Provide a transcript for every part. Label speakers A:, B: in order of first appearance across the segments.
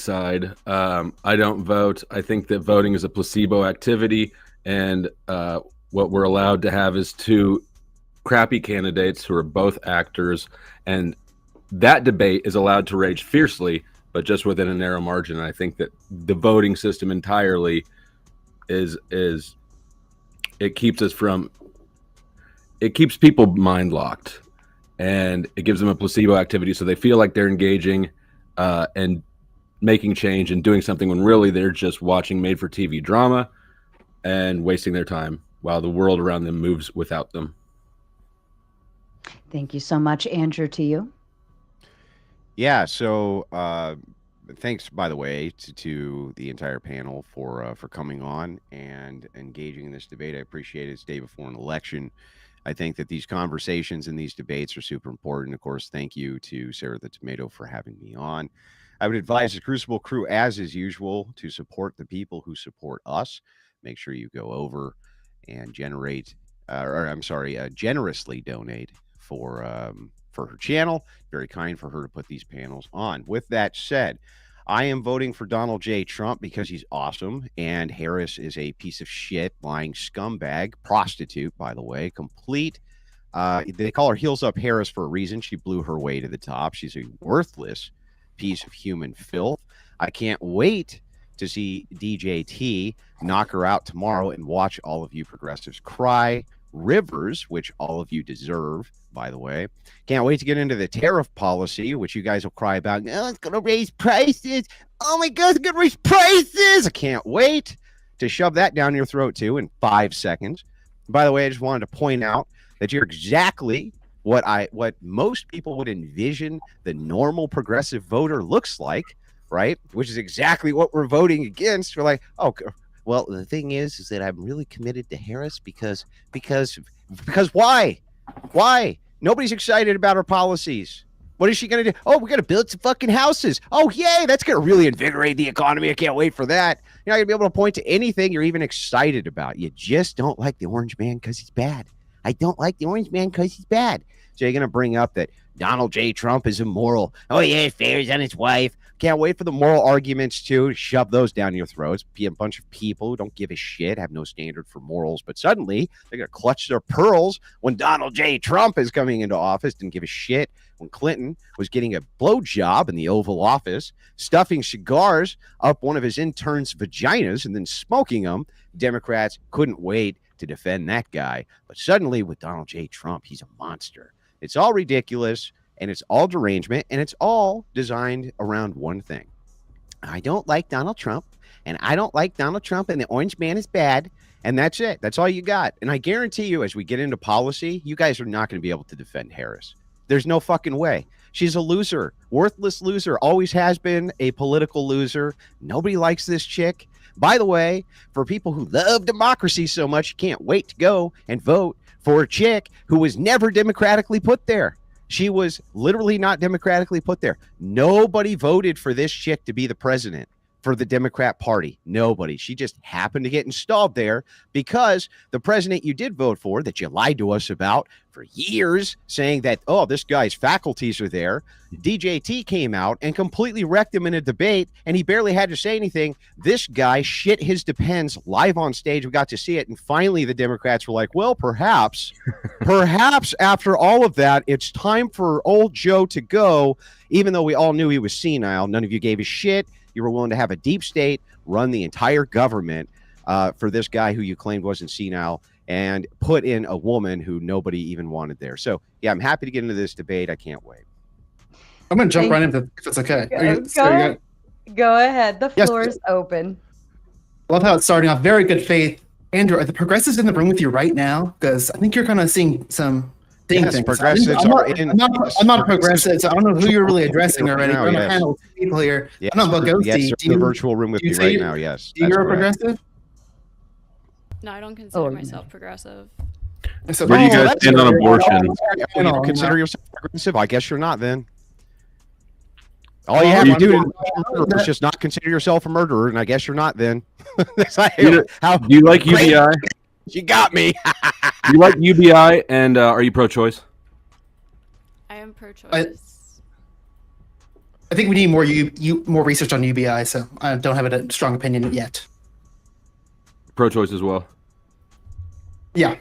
A: side. I don't vote. I think that voting is a placebo activity, and what we're allowed to have is two crappy candidates who are both actors, and that debate is allowed to rage fiercely, but just within a narrow margin. And I think that the voting system entirely is it keeps us from it keeps people mind locked, and it gives them a placebo activity, so they feel like they're engaging and making change and doing something when really they're just watching made for TV drama and wasting their time while the world around them moves without them.
B: Thank you so much. Andrew, to you.
C: Yeah, so thanks, by the way, to the entire panel for coming on and engaging in this debate. I appreciate it. It's day before an election. I think that these conversations and these debates are super important. Of course, thank you to Sarah the Tomato for having me on. I would advise the Crucible crew, as is usual, to support the people who support us. Make sure you go over and generously donate for her channel. Very kind for her to put these panels on. With that said, I am voting for Donald J. Trump because he's awesome, and Harris is a piece of shit, lying scumbag, prostitute, by the way, complete. They call her Heels Up Harris for a reason. She blew her way to the top. She's a worthless piece of human filth. I can't wait to see DJT knock her out tomorrow and watch all of you progressives cry rivers, which all of you deserve, by the way. Can't wait to get into the tariff policy, which you guys will cry about. Oh, it's going to raise prices. Oh my God, it's going to raise prices. I can't wait to shove that down your throat too in 5 seconds. By the way, I just wanted to point out that you're exactly what most people would envision the normal progressive voter looks like, right? Which is exactly what we're voting against. We're like, oh, well, the thing is that I'm really committed to Harris because why? Why? Nobody's excited about her policies. What is she going to do? Oh, we're going to build some fucking houses. Oh, yay. That's going to really invigorate the economy. I can't wait for that. You're not going to be able to point to anything you're even excited about. You just don't like the orange man because he's bad. I don't like the orange man because he's bad. So you're going to bring up that Donald J. Trump is immoral. Oh, yeah, fares on his wife. Can't wait for the moral arguments, too. Shove those down your throats. Be a bunch of people who don't give a shit, have no standard for morals. But suddenly, they're going to clutch their pearls when Donald J. Trump is coming into office. Didn't give a shit when Clinton was getting a blowjob in the Oval Office, stuffing cigars up one of his interns' vaginas and then smoking them. Democrats couldn't wait to defend that guy. But suddenly, with Donald J. Trump, he's a monster. It's all ridiculous. And it's all derangement, and it's all designed around one thing. I don't like Donald Trump, and I don't like Donald Trump, and the orange man is bad, and that's it. That's all you got. And I guarantee you, as we get into policy, you guys are not going to be able to defend Harris. There's no fucking way. She's a loser, worthless loser, always has been a political loser. Nobody likes this chick. By the way, for people who love democracy so much, you can't wait to go and vote for a chick who was never democratically put there. She was literally not democratically put there. Nobody voted for this chick to be the president for the Democrat Party. Nobody. She just happened to get installed there because the president you did vote for, that you lied to us about for years, saying that, oh, this guy's faculties are there. DJT came out and completely wrecked him in a debate, and he barely had to say anything. This guy shit his depends live on stage. We got to see it, and finally the Democrats were like, well, perhaps after all of that, it's time for old Joe to go, even though we all knew he was senile. None of you gave a shit. You were willing to have a deep state run the entire government for this guy who you claimed wasn't senile and put in a woman who nobody even wanted there. So, yeah, I'm happy to get into this debate. I can't wait.
D: I'm going to jump right in if it's okay.
B: Go ahead. The floor is open.
D: I love how it's starting off. Very good faith. Andrew, are the progressives in the room with you right now? Because I think you're kind of seeing some things.
C: Yes, progressives
D: I'm not a progressive, so I don't know who you're really addressing already. I'm a panel of people here.
C: Yes,
D: I'm not Bogossi.
C: Yes, in the virtual room with me right now, yes.
D: You're a progressive?
E: No, I don't consider myself progressive.
D: So,
A: Where do you guys stand on abortion?
C: You don't consider yourself progressive? I guess you're not then. All you have to do is just not consider yourself a murderer, and I guess you're not then.
A: Do you like UBI?
C: You got me.
A: You like UBI, and are you pro-choice?
E: I am pro-choice.
D: I think we need more research on UBI, so I don't have a strong opinion yet.
A: Pro-choice as well.
D: Yeah.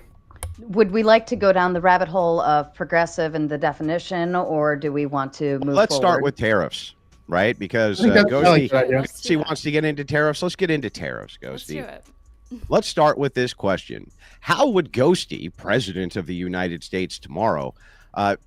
B: Would we like to go down the rabbit hole of progressive and the definition, or do we want to move
C: Let's start
B: forward?
C: with tariffs, right? Because
D: I think that's
C: Ghosty,
D: a good idea.
E: Let's do
C: she
E: that.
C: wants to get into tariffs. Let's get into tariffs,
E: Let's do
C: Ghosty.
E: it.
C: Let's start with this question. How would Ghosty, President of the United States tomorrow,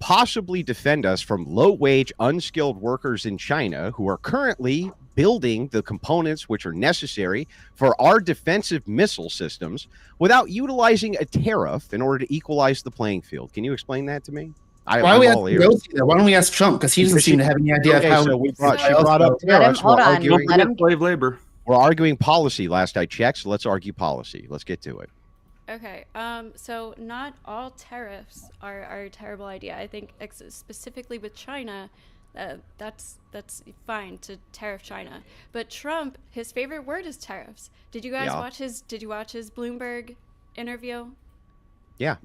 C: possibly defend us from low-wage, unskilled workers in China who are currently building the components which are necessary for our defensive missile systems without utilizing a tariff in order to equalize the playing field? Can you explain that to me?
D: Why don't we
C: I'm
D: ask
C: all ears.
D: Ghosty that? Why don't we ask Trump? Because he doesn't seem to have any idea of
C: Okay,
D: how.
C: so she brought up
B: Let him-
C: tariffs.
B: hold
C: We're
B: on.
C: arguing-
B: Let him-
A: Slave labor.
C: We're arguing policy last I checked, so let's argue policy. Let's get to it.
E: Okay. So not all tariffs are a terrible idea. I think specifically with China, that's fine to tariff China. But Trump, his favorite word is tariffs. Did you guys
C: Yeah.
E: watch his? Did you watch his Bloomberg interview?
C: Yeah.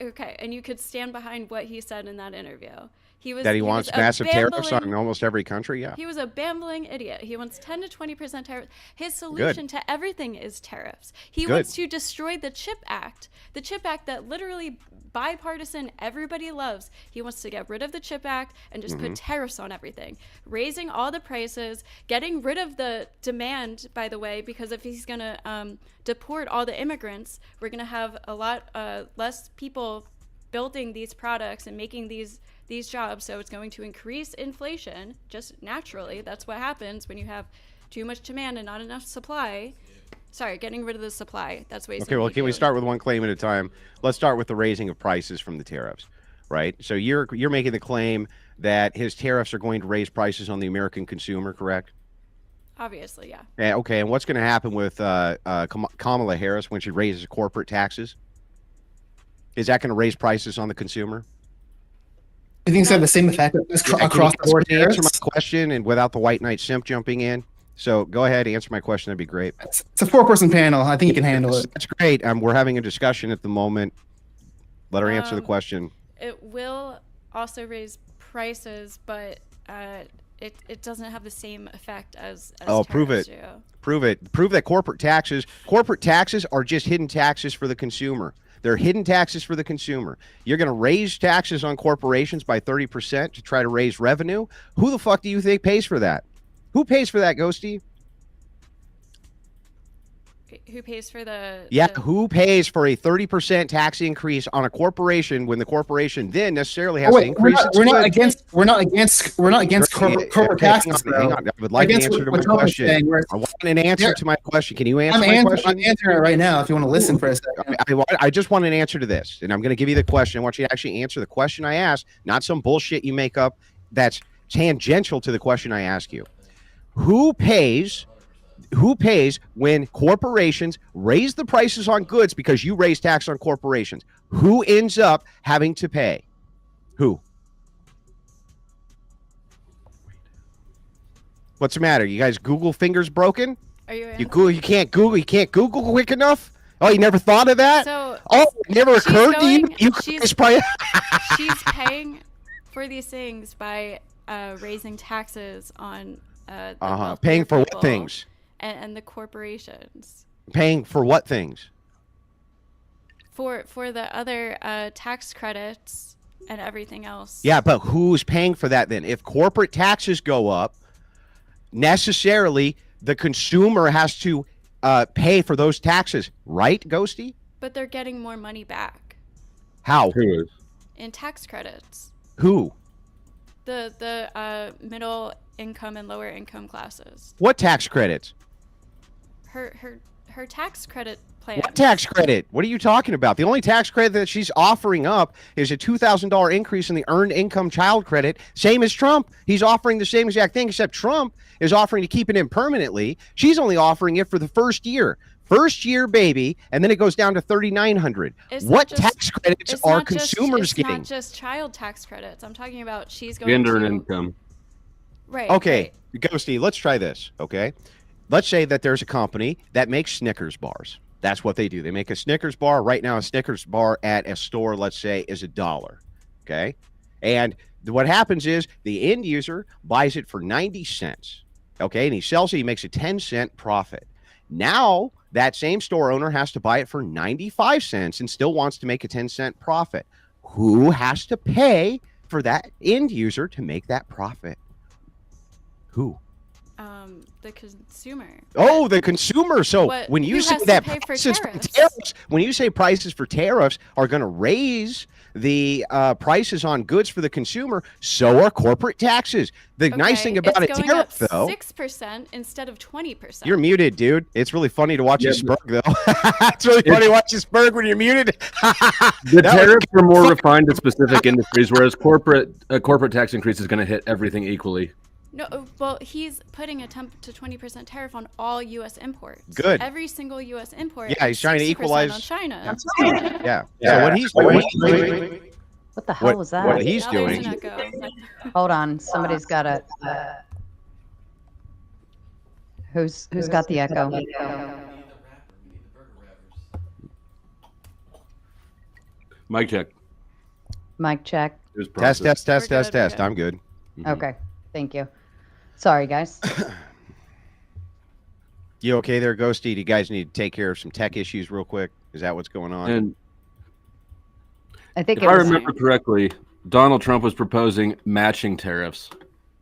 E: Okay, and you could stand behind what he said in that interview. He
C: That he wants
E: was a
C: massive tariffs on
E: bambling-
C: almost every country. Yeah.
E: He was a bambling idiot. He wants 10 to 20% tariffs. His solution to everything is tariffs. He
C: Good.
E: wants to destroy the CHIP Act. The CHIP Act that literally bipartisan everybody loves. He wants to get rid of the CHIP Act and just put tariffs on everything. Raising all the prices, getting rid of the demand, by the way, because if he's going to deport all the immigrants, we're going to have a lot less people building these products and making these jobs, so it's going to increase inflation just naturally. That's what happens when you have too much demand and not enough supply. Sorry, getting rid of the supply. That's what he's
C: Okay, well, can we start with one claim at a time? Let's start with the raising of prices from the tariffs, right? So you're making the claim that his tariffs are going to raise prices on the American consumer, correct?
E: Obviously, yeah.
C: Okay, and what's going to happen with Kamala Harris when she raises corporate taxes? Is that going to raise prices on the consumer?
D: I think it's have the same effect across the board.
C: Can you answer
D: tariffs.
C: my question and without the white knight simp jumping in? So go ahead, answer my question. That'd be great.
D: It's a 4-person panel. I think you can handle it.
C: That's great. We're having a discussion at the moment. Let her answer the question.
E: It will also raise prices, but it doesn't have the same effect as
C: Prove
E: tariffs
C: it.
E: do.
C: Prove it. Prove that corporate taxes are just hidden taxes for the consumer. They're hidden taxes for the consumer. You're going to raise taxes on corporations by 30% to try to raise revenue. Who the fuck do you think pays for that? Who pays for that, Ghosty?
E: Who pays for the?
C: Yeah,
E: the-
C: who pays for a 30% tax increase on a corporation when the corporation then necessarily has to increase its
D: we're not
C: goods?
D: against corporate
C: Okay,
D: taxes.
C: hang on. I would like an
D: Against
C: answer to
D: what
C: my
D: Trump is
C: question.
D: saying, where-
C: I want an answer to my question. Can you answer my
D: I'm
C: question?
D: answering it right now. If you want to listen for a second.
C: I just want an answer to this, and I'm going to give you the question. I want you to actually answer the question I asked, not some bullshit you make up that's tangential to the question I ask you. Who pays when corporations raise the prices on goods because you raise tax on corporations? Who ends up having to pay? Who? What's the matter? You guys Google fingers broken?
E: Are you?
C: You can't Google quick enough? Oh, you never thought of that?
E: So
C: Oh, it never
E: she's
C: occurred to you?
E: going-
C: You
E: she's-
C: guys probably
E: she's paying for these things by raising taxes on the wealthier
C: paying for what
E: people
C: things?
E: and the corporations
C: Paying for what things?
E: for the other tax credits and everything else.
C: Yeah, but who's paying for that then? If corporate taxes go up, necessarily the consumer has to pay for those taxes, right, Ghosty?
E: But they're getting more money back
C: How?
A: Who is?
E: in tax credits.
C: Who?
E: The middle income and lower income classes.
C: What tax credits?
E: Her tax credit plan.
C: What tax credit? What are you talking about? The only tax credit that she's offering up is a $2,000 increase in the earned income child credit, same as Trump. He's offering the same exact thing, except Trump is offering to keep it in permanently. She's only offering it for the first year. First year, baby, and then it goes down to $3,900.
E: It's
C: What
E: not just-
C: tax credits
E: It's
C: are
E: not just-
C: consumers
E: it's
C: getting?
E: not just child tax credits. I'm talking about she's going
A: Gender
E: to
A: and income.
E: Right.
C: Okay,
E: right.
C: Ghosty, let's try this, okay? Let's say that there's a company that makes Snickers bars. That's what they do. They make a Snickers bar. Right now, a Snickers bar at a store, let's say, is $1, okay? And what happens is the end user buys it for 90 cents. Okay. And he sells it, he makes a 10-cent profit. Now that same store owner has to buy it for 95 cents and still wants to make a 10-cent profit. Who has to pay for that end user to make that profit? Who?
E: The consumer.
C: Oh, the consumer. So when you
E: who
C: say
E: has to
C: that
E: pay for
C: prices for
E: tariffs?
C: tariffs, when you say prices for tariffs are going to raise the prices on goods for the consumer, so are corporate taxes. The nice thing about
E: it's
C: a
E: going
C: tariff,
E: up
C: though,
E: 6% instead of 20%.
C: you're muted, dude. It's really funny to watch
A: Yeah,
C: you spurg, though. It's really funny to watch you spurg when you're muted.
A: The tariffs are more refined to specific industries, whereas corporate tax increase is going to hit everything equally.
E: No, well, he's putting a 10 to 20% tariff on all U.S. imports.
C: Good.
E: Every single U.S. import.
C: Yeah, he's trying to
E: 60%
C: equalize-
E: on China.
C: Yeah. So what he's doing,
B: What the hell was that?
C: what he's
E: Now there's
C: doing,
E: an echo.
B: Hold on, somebody's got a. Who's got the echo?
A: Mic check.
B: Mic check.
A: Here's
C: test,
A: process.
C: test, test,
E: We're
C: test,
E: good, we're
C: test.
E: good.
C: I'm good.
B: Okay, thank you. Sorry, guys.
C: You okay there, Ghosty? Do you guys need to take care of some tech issues real quick? Is that what's going on?
A: And
B: I think
A: if
B: it
A: I
B: was.
A: remember correctly, Donald Trump was proposing matching tariffs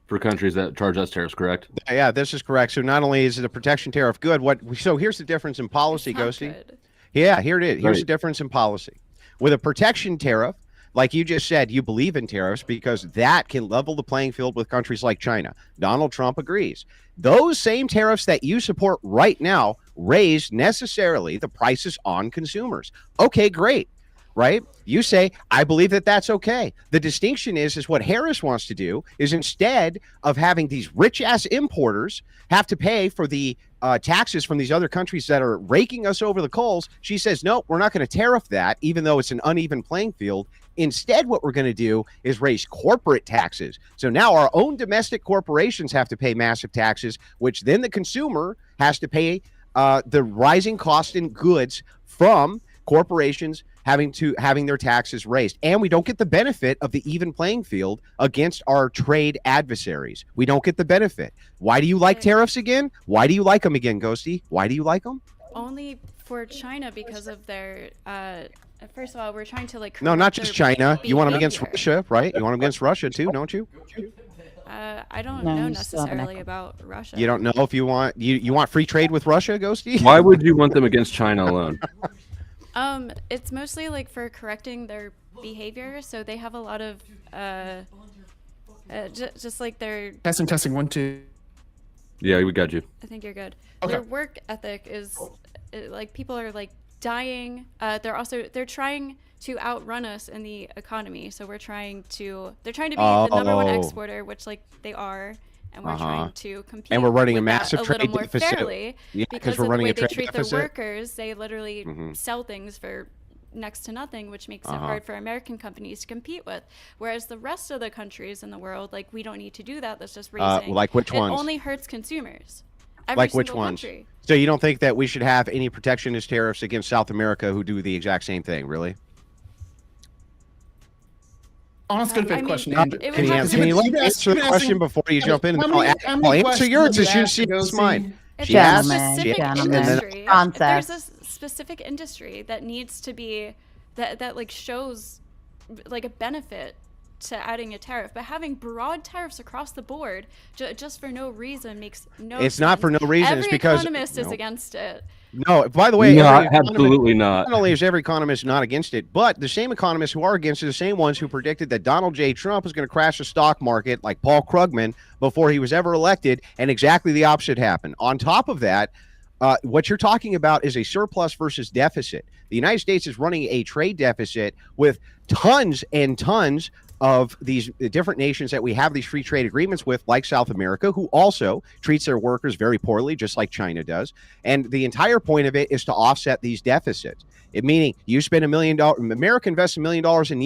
A: for countries that charge us tariffs, correct?
C: Yeah, this is correct. So not only is it a protection tariff good, so here's the difference in policy,
E: It's not
C: Ghosty.
E: good.
C: Yeah, here it is. Here's
A: Right.
C: the difference in policy. With a protection tariff, like you just said, you believe in tariffs because that can level the playing field with countries like China. Donald Trump agrees. Those same tariffs that you support right now raise necessarily the prices on consumers. Okay, great. Right? You say, I believe that that's okay. The distinction is what Harris wants to do is instead of having these rich ass importers have to pay for the taxes from these other countries that are raking us over the coals, she says, no, we're not going to tariff that, even though it's an uneven playing field. Instead, what we're going to do is raise corporate taxes. So now our own domestic corporations have to pay massive taxes, which then the consumer has to pay the rising cost in goods from corporations having their taxes raised. And we don't get the benefit of the even playing field against our trade adversaries. We don't get the benefit. Why do you like tariffs again? Why do you like them again, Ghosty? Why do you like them?
E: Only for China because of their. First of all, we're trying to like.
C: No, not
E: correct
C: just
E: their
C: China. You want them against
E: behavior.
C: Russia, right? You want them against Russia too, don't you?
E: I don't
B: No,
E: know
B: you still have an
E: necessarily
B: echo.
E: about Russia.
C: You don't know if you want free trade with Russia, Ghosty?
A: Why would you want them against China alone?
E: It's mostly like for correcting their behavior. So they have a lot of just like their.
D: Testing, 1, 2.
A: Yeah, we got you.
E: I think you're good.
D: Okay.
E: Their work ethic is like people are like dying. They're trying to outrun us in the economy. So they're trying to be the number one
C: Oh.
E: exporter, which like they are. And we're trying to compete.
C: And we're running a
E: with that
C: massive
E: a little
C: trade
E: more
C: deficit.
E: fairly
C: Yeah,
E: because
C: we're
E: of the
C: running
E: way
C: a
E: they
C: trade
E: treat
C: deficit.
E: their workers. They literally sell things for next to nothing, which makes it hard for American companies to compete with. Whereas the rest of the countries in the world, like we don't need to do that. That's just raising.
C: like which
E: it
C: ones?
E: only hurts consumers. Every
C: Like which
E: single
C: ones?
E: country.
C: So you don't think that we should have any protectionist tariffs against South America who do the exact same thing, really?
D: Honest, good
E: I
D: faith
E: mean,
D: question,
E: it
D: Andrew.
E: would
C: Can you,
E: have to-
C: can you let me
D: You've been
C: answer the
D: asking-
C: question before you jump in?
D: How
C: And
D: many-
C: I'll
D: how many
C: answer
D: questions
C: yours
D: have
C: as
D: you
C: soon as she
D: asked,
C: asks mine.
D: Ghosty?
E: If
C: She
E: there's a
C: asked-
E: specific
B: Gentlemen,
E: industry, if
B: Theprawncess.
E: there's a specific industry that needs to be that like shows like a benefit to adding a tariff, but having broad tariffs across the board just for no reason makes no
C: It's
E: sense.
C: not for no reason.
E: Every
C: It's because
E: economist is
C: no.
E: against it.
C: No, by the way,
A: Not,
C: every economist-
A: absolutely not.
C: Not only is every economist not against it, but the same economists who are against it are the same ones who predicted that Donald J. Trump was going to crash the stock market like Paul Krugman before he was ever elected, and exactly the opposite happened. On top of that, what you're talking about is a surplus versus deficit. The United States is running a trade deficit with tons and tons of these different nations that we have these free trade agreements with, like South America, who also treats their workers very poorly, just like China does. And the entire point of it is to offset these deficits. It meaning you spend $1 million, America invests $1 million in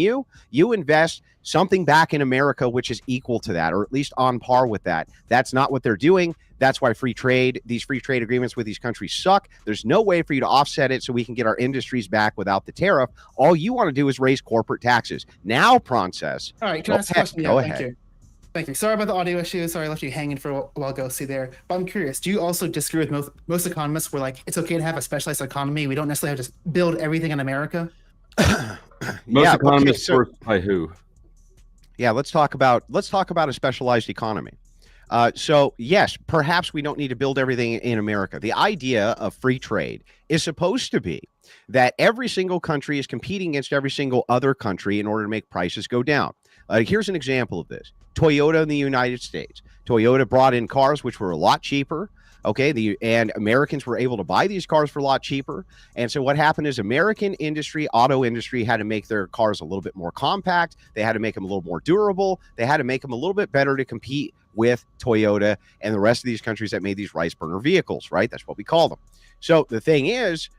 C: you invest something back in America, which is equal to that, or at least on par with that. That's not what they're doing. That's why these free trade agreements with these countries suck. There's no way for you to offset it so we can get our industries back without the tariff. All you want to do is raise corporate taxes. Now, Theprawncess.
D: All right, can I ask a question?
C: Go
D: Thank
C: ahead.
D: you. Thank you. Sorry about the audio issue. Sorry I left you hanging for a while, Ghosty there. But I'm curious, do you also disagree with most economists where like it's okay to have a specialized economy? We don't necessarily have to build everything in America?
A: Most economists work by who?
C: Yeah, let's talk about a specialized economy. So yes, perhaps we don't need to build everything in America. The idea of free trade is supposed to be that every single country is competing against every single other country in order to make prices go down. Here's an example of this. Toyota in the United States. Toyota brought in cars which were a lot cheaper. Okay, and Americans were able to buy these cars for a lot cheaper. And so what happened is American auto industry had to make their cars a little bit more compact. They had to make them a little more durable. They had to make them a little bit better to compete with Toyota and the rest of these countries that made these rice burner vehicles, right? That's what we call them. So the thing is,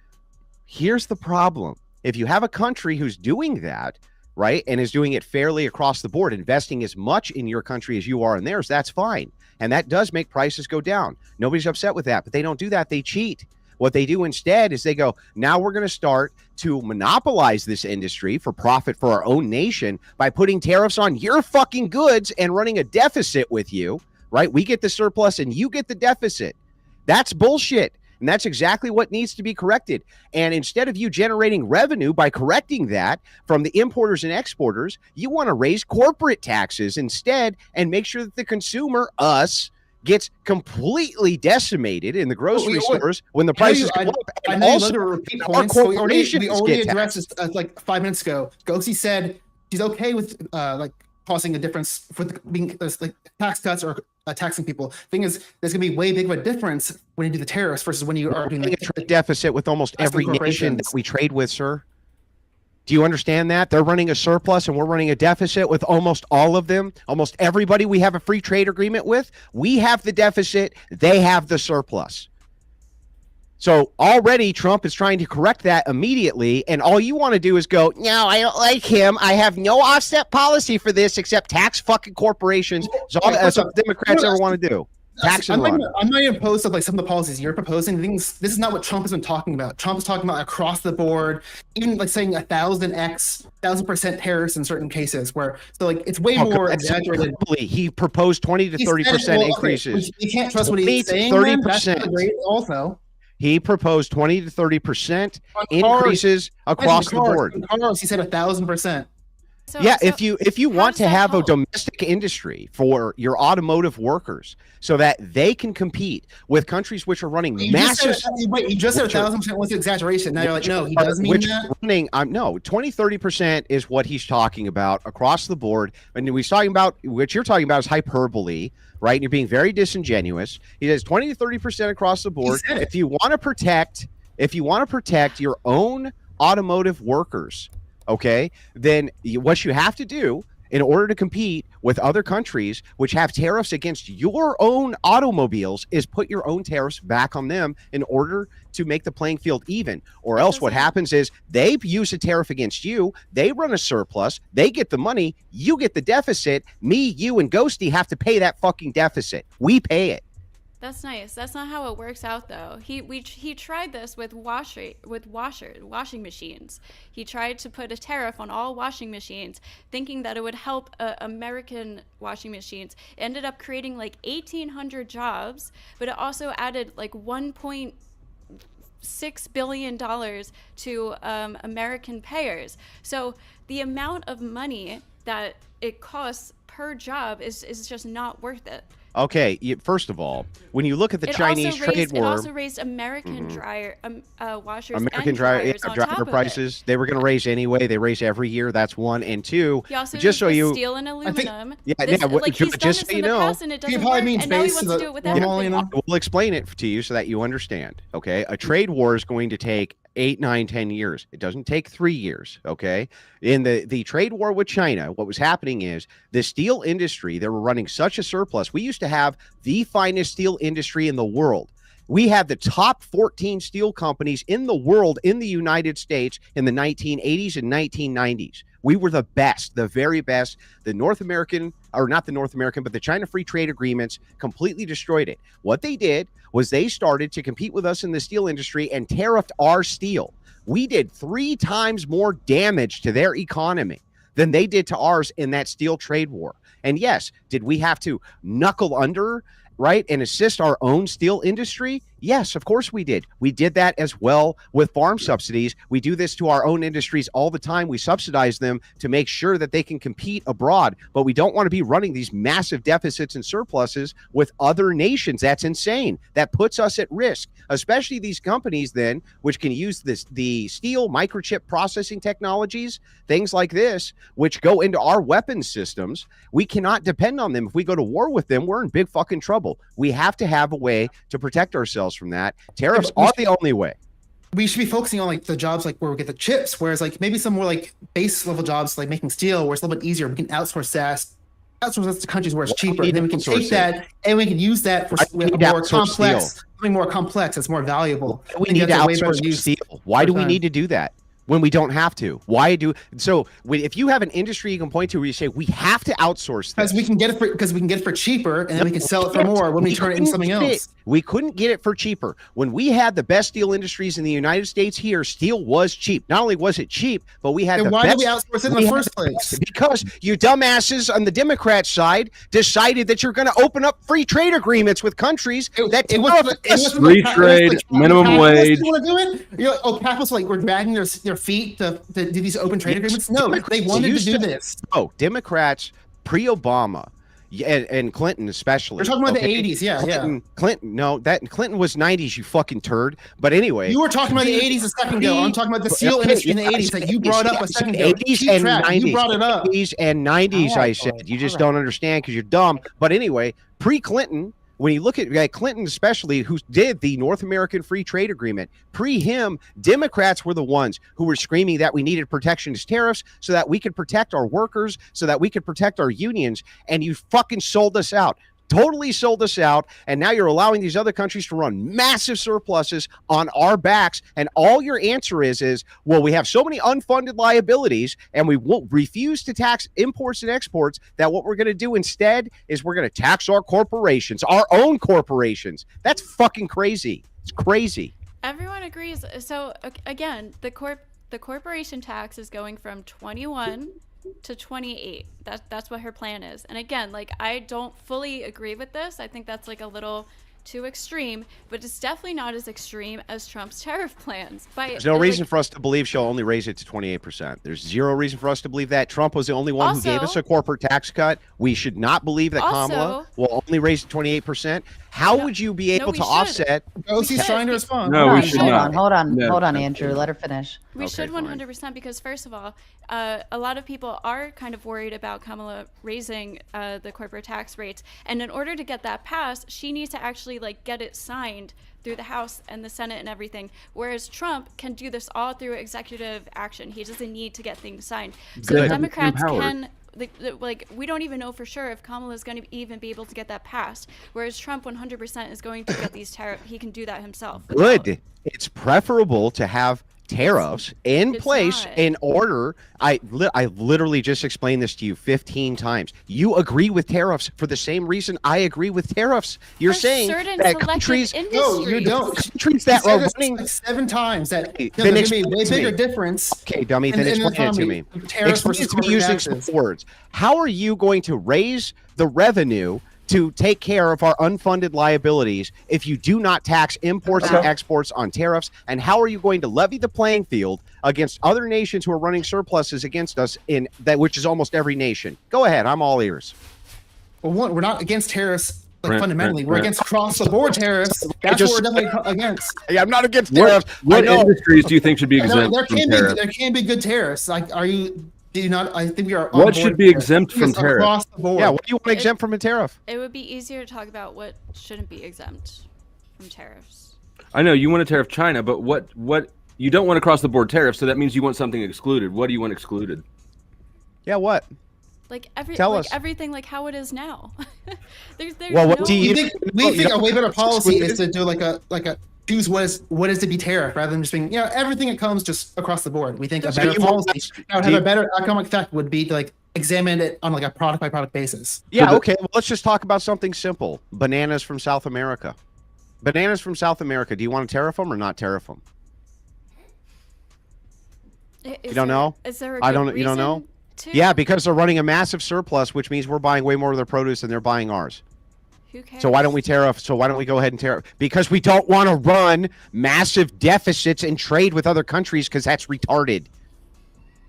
C: here's the problem. If you have a country who's doing that, right, and is doing it fairly across the board, investing as much in your country as you are in theirs, that's fine. And that does make prices go down. Nobody's upset with that, but they don't do that. They cheat. What they do instead is they go, now we're going to start to monopolize this industry for profit for our own nation by putting tariffs on your fucking goods and running a deficit with you, right? We get the surplus and you get the deficit. That's bullshit. And that's exactly what needs to be corrected. And instead of you generating revenue by correcting that from the importers and exporters, you want to raise corporate taxes instead and make sure that the consumer, us, gets completely decimated in the grocery stores when the prices go up. And also,
D: repeat
C: our
D: points.
C: corporations
D: We already
C: get
D: addressed this like 5 minutes ago. Ghosty said she's okay with like causing a difference for being like tax cuts or taxing people. Thing is, there's gonna be way big of a difference when you do the tariffs versus when you are doing the
C: trade deficit with almost every nation that we trade with, sir. Do you understand that? They're running a surplus and we're running a deficit with almost all of them. Almost everybody we have a free trade agreement with, we have the deficit, they have the surplus. So already Trump is trying to correct that immediately, and all you want to do is go, no, I don't like him. I have no offset policy for this except tax fucking corporations. That's what Democrats ever want to do. Tax and run.
D: I'm not even opposed to like some of the policies you're proposing. This is not what Trump has been talking about. Trump is talking about across the board, even like saying 1,000% tariffs in certain cases where so like it's way more exaggerated.
C: He proposed 20 to 30% increases.
D: You can't trust what he's saying.
C: 30%.
D: Also.
C: He proposed 20 to 30% increases across the board.
D: He said 1,000%.
C: If you want to have a domestic industry for your automotive workers so that they can compete with countries which are running massive.
D: You just said 1,000% was exaggeration. Now you're like, no, he doesn't mean that.
C: No, 20, 30% is what he's talking about across the board. And he's talking about what you're talking about is hyperbole, right? And you're being very disingenuous. He says 20 to 30% across the board. If you want to protect your own automotive workers, okay, then what you have to do in order to compete with other countries which have tariffs against your own automobiles is put your own tariffs back on them in order to make the playing field even. Or else what happens is they use a tariff against you, they run a surplus, they get the money, you get the deficit, me, you, and Ghosty have to pay that fucking deficit. We pay it.
E: That's nice. That's not how it works out, though. He tried this with washing machines. He tried to put a tariff on all washing machines, thinking that it would help American washing machines. It ended up creating like 1,800 jobs, but it also added like $1.6 billion to American payers. So the amount of money that it costs per job is just not worth it.
C: Okay, first of all, when you look at the Chinese trade war,
E: it also raised American washers,
C: American
E: and dryers on top of
C: prices. They were going to raise anyway. They raise every year. That's one. And two,
E: he also
C: just so you
E: steel and aluminum.
C: He's
E: just so you know, and it doesn't work, and now he wants to do it with everything.
C: We'll explain it to you so that you understand. Okay, a trade war is going to take 8, 9, 10 years. It doesn't take 3 years. Okay. In the trade war with China, what was happening is the steel industry, they were running such a surplus. We used to have the finest steel industry in the world. We had the top 14 steel companies in the world in the United States in the 1980s and 1990s. We were the best, the very best. The North American, or not the North American, but the China Free Trade Agreements completely destroyed it. What they did was they started to compete with us in the steel industry and tariffed our steel. We did 3 times more damage to their economy than they did to ours in that steel trade war. And yes, did we have to knuckle under, right, and assist our own steel industry? Yes, of course we did. We did that as well with farm subsidies. We do this to our own industries all the time. We subsidize them to make sure that they can compete abroad, but we don't want to be running these massive deficits and surpluses with other nations. That's insane. That puts us at risk, especially these companies then, which can use the steel microchip processing technologies, things like this, which go into our weapons systems. We cannot depend on them. If we go to war with them, we're in big fucking trouble. We have to have a way to protect ourselves from that. Tariffs are the only way.
D: We should be focusing on like the jobs like where we get the chips, whereas like maybe some more like base level jobs like making steel, where it's a little bit easier. We can outsource that to countries where it's cheaper. And then we can take that and we can use that for more complex, something more complex that's more valuable.
C: We need to outsource steel. Why do we need to do that when we don't have to? If you have an industry you can point to where you say we have to outsource this,
D: because we can get it for cheaper, and then we can sell it for more when we turn it into something else.
C: We couldn't get it for cheaper. When we had the best steel industries in the United States here, steel was cheap. Not only was it cheap, but we had
D: the best. Why did we outsource it in the first place?
C: Because you dumbasses on the Democrat side decided that you're going to open up free trade agreements with countries that
A: free trade, minimum wage.
D: You want to do it? You're like, oh, capitalists like we're dragging their feet to do these open trade agreements. No, they wanted to do this.
C: Oh, Democrats pre-Obama. And Clinton especially.
D: We're talking about the 80s, yeah.
C: Clinton was 90s, you fucking turd. But anyway,
D: you were talking about the 80s a second ago. I'm talking about the steel industry in the 80s that you brought up a second ago.
C: 80s and 90s.
D: You brought it up.
C: 80s and 90s, I said. You just don't understand because you're dumb. But anyway, pre-Clinton, when you look at Clinton especially, who did the North American Free Trade Agreement, pre him, Democrats were the ones who were screaming that we needed protectionist tariffs so that we could protect our workers, so that we could protect our unions, and you fucking sold us out. Totally sold us out, and now you're allowing these other countries to run massive surpluses on our backs, and all your answer is, well, we have so many unfunded liabilities, and we will refuse to tax imports and exports, that what we're going to do instead is we're going to tax our corporations, our own corporations. That's fucking crazy. It's crazy.
E: Everyone agrees. So, again, the corporation tax is going from 21 to 28. That's what her plan is. And again, like, I don't fully agree with this. I think that's like a little too extreme, but it's definitely not as extreme as Trump's tariff plans.
C: There's no reason for us to believe she'll only raise it to 28%. There's zero reason for us to believe that. Trump was the only one who gave us a corporate tax cut. We should not believe that Kamala will only raise it to 28%. How would you be able to offset?
D: He's trying to respond.
A: No, we should not.
B: Hold on, Andrew. Let her finish.
E: We should 100%, because first of all, a lot of people are kind of worried about Kamala raising the corporate tax rates, and in order to get that passed, she needs to actually like get it signed through the House and the Senate and everything, whereas Trump can do this all through executive action. He doesn't need to get things signed. So the Democrats can, like, we don't even know for sure if Kamala is going to even be able to get that passed, whereas Trump 100% is going to get these tariffs. He can do that himself.
C: Good. It's preferable to have tariffs in place in order. I literally just explained this to you 15 times. You agree with tariffs for the same reason I agree with tariffs. You're saying that countries,
D: no, you don't.
C: Countries that are running
D: like 7 times that there's going to be a way bigger difference.
C: Okay, dummy, then explain it to me. Explain me using some words. How are you going to raise the revenue to take care of our unfunded liabilities if you do not tax imports and exports on tariffs? And how are you going to levy the playing field against other nations who are running surpluses against us, in that, which is almost every nation? Go ahead, I'm all ears.
D: Well, one, we're not against tariffs. Fundamentally, we're against across-the-board tariffs. That's what we're definitely against.
C: Yeah, I'm not against tariffs.
A: What industries do you think should be exempt from tariffs?
D: There can be good tariffs. Like, do you not? I think we are.
A: What should be exempt from tariff?
D: Across the board.
C: Yeah, what do you want to exempt from a tariff?
E: It would be easier to talk about what shouldn't be exempt from tariffs.
A: I know you want to tariff China, but what you don't want across the board tariffs, so that means you want something excluded. What do you want excluded?
C: Yeah, what?
E: Like
C: Tell us.
E: everything like how it is now. there's
C: Well, what
E: no,
C: do you
D: We think a way better policy
C: Squid
D: is to do like a choose what is to be tariff rather than just being everything that comes just across the board. We think a
C: So
D: better
C: you want
D: policy
C: us-
D: that would
C: do
D: have
C: you-
D: a better economic effect would be to like examine it on like a product by product basis.
C: Yeah, okay. Well, let's just talk about something simple. Bananas from South America. Bananas from South America. Do you want to tariff them or not tariff them? You don't know?
E: Is there a
C: I
E: good
C: don't. You don't know?
E: reason to?
C: Yeah, because they're running a massive surplus, which means we're buying way more of their produce than they're buying ours.
E: Who cares?
C: So why don't we tariff? So why don't we go ahead and tariff? Because we don't want to run massive deficits and trade with other countries because that's retarded.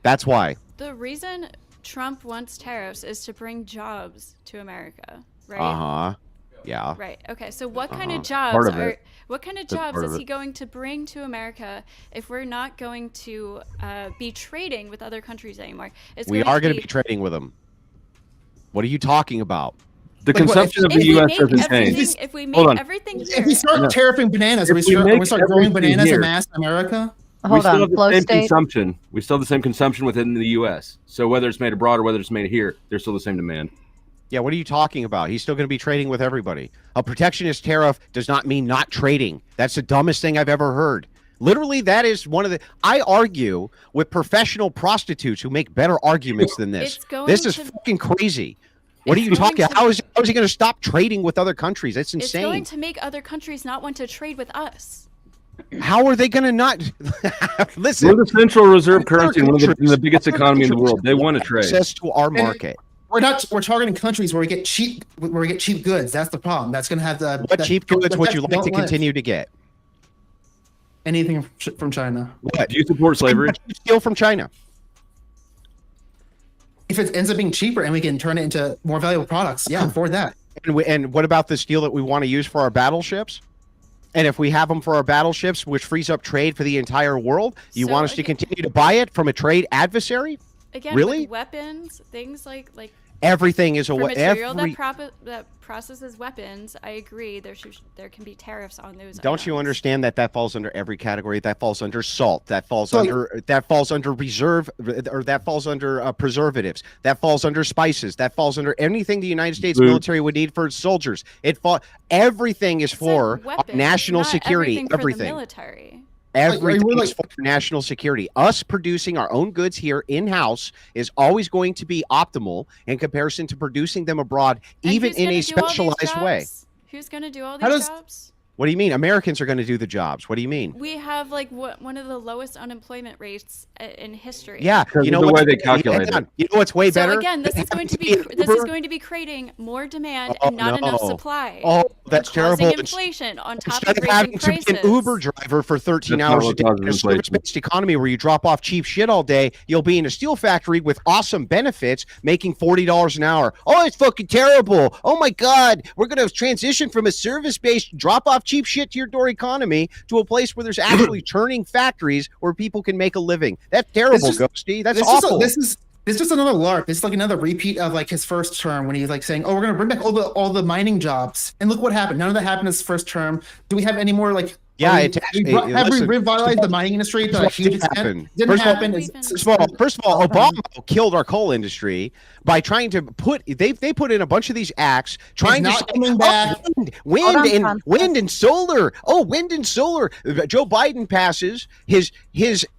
C: That's why.
E: The reason Trump wants tariffs is to bring jobs to America, right?
C: Uh huh. Yeah.
E: Right. Okay. So what kind of
A: Part
E: jobs
A: of
E: are
A: it.
E: what kind of
A: That's
E: jobs
A: part of
E: is
A: it.
E: he going to bring to America if we're not going to be trading with other countries anymore? It's
C: We are going to be trading with them. What are you talking about?
A: The
D: Like what,
A: consumption of
E: if
A: the
E: we
A: U.S.
E: make
A: doesn't change.
E: everything, if we
A: Hold
E: make
A: on.
E: everything
D: If we
E: here,
D: start
A: No.
D: tariffing bananas,
A: If
D: we
A: we
D: start
A: make
D: growing
A: everything
D: bananas
A: here-
D: en masse in America.
A: We
B: Hold
A: still
B: on,
A: have the same
B: Flowstate.
A: consumption. We still have the same consumption within the U.S. So whether it's made abroad or whether it's made here, there's still the same demand.
C: Yeah, what are you talking about? He's still going to be trading with everybody. A protectionist tariff does not mean not trading. That's the dumbest thing I've ever heard. Literally, that is one of the. I argue with professional prostitutes who make better arguments than this.
E: It's going
C: This is
E: to-
C: fucking crazy. What are
E: It's
C: you
E: going
C: talking?
E: to-
C: How is he going to stop trading with other countries? That's
E: it's
C: insane.
E: going to make other countries not want to trade with us.
C: How are they going to not? Listen,
A: We're the central reserve
C: Other
A: currency, one of the
C: countries-
A: biggest
C: other
A: economy in the
C: countries
A: world. They want to trade.
C: access to our market.
D: We're targeting countries where we get cheap goods. That's the problem. That's going to have the
C: What cheap goods would you like to
D: don't live.
C: continue to get?
D: Anything from China.
C: What?
A: Do you support slavery?
C: What do you steal from China?
D: If it ends up being cheaper and we can turn it into more valuable products, yeah, for that.
C: And what about the steel that we want to use for our battleships? And if we have them for our battleships, which frees up trade for the entire world, you
E: So
C: want us to
E: again-
C: continue to buy it from a trade adversary?
E: Again,
C: Really?
E: with weapons, things like
C: Everything is a
E: for material
C: every.
E: that processes weapons, I agree. There can be tariffs on those.
C: Don't you
E: items.
C: understand that falls under every category? That falls under salt. That falls
D: So-
C: under reserve, or that falls under preservatives. That falls under spices. That falls under anything the United States
A: Food.
C: military would need for its soldiers. Everything is
E: It said
C: for
E: weapons,
C: national
E: not
C: security.
E: For the
C: Everything.
E: military.
C: Everything
D: really
C: is for national security. Us producing our own goods here in-house is always going to be optimal in comparison to producing them abroad,
E: And
C: even
E: who's
C: in
E: gonna
C: a
E: do all these
C: specialized way.
E: jobs? Who's going to do all
D: How
E: these
D: does-
E: jobs?
C: What do you mean? Americans are going to do the jobs. What do you mean?
E: We have one of the lowest unemployment rates in history.
C: Yeah,
A: Because
C: you know
A: of the
C: what?
A: way they calculate
C: hang on.
A: it.
C: You know what's way
E: So
C: better?
E: again, this
C: Than
E: is going to
C: having
E: be this is
C: Uber?
E: going to be creating more demand
C: Oh,
E: and not enough
C: no.
E: supply.
C: Oh, that's
E: causing
C: terrible.
E: inflation on top
C: Instead
E: of
C: of having
E: raising
C: to
E: prices.
C: be an Uber driver for 13
A: That's not
C: hours a
A: what
C: day
A: causes
C: in a
A: inflation.
C: service-based economy where you drop off cheap shit all day, you'll be in a steel factory with awesome benefits making $40 an hour. Oh, it's fucking terrible. Oh my God. We're going to transition from a service-based drop off cheap shit to your door economy to a place where there's actually turning factories where people can make a living. That's terrible,
D: This is-
C: Ghosty. That's
D: This
C: awful.
D: is just another LARP. This is like another repeat of like his first term when he's like saying, "Oh, we're gonna bring back all the mining jobs." And look what happened. None of that happened in his first term. Do we have any more like?
C: Yeah,
D: are we-
C: it actually-
D: have we
C: listen,
D: revitalized the mining industry to a
C: what
D: huge
C: did
D: extent?
C: happen?
D: Didn't
C: First of all-
D: happen.
C: First of all, Obama killed our coal industry by trying to put they put in a bunch of these acts trying to
D: not
C: say,
D: coming
C: "Oh,
D: back."
B: Hold on,
C: wind
B: Tom.
C: and solar. Oh, wind and solar. Joe Biden passes his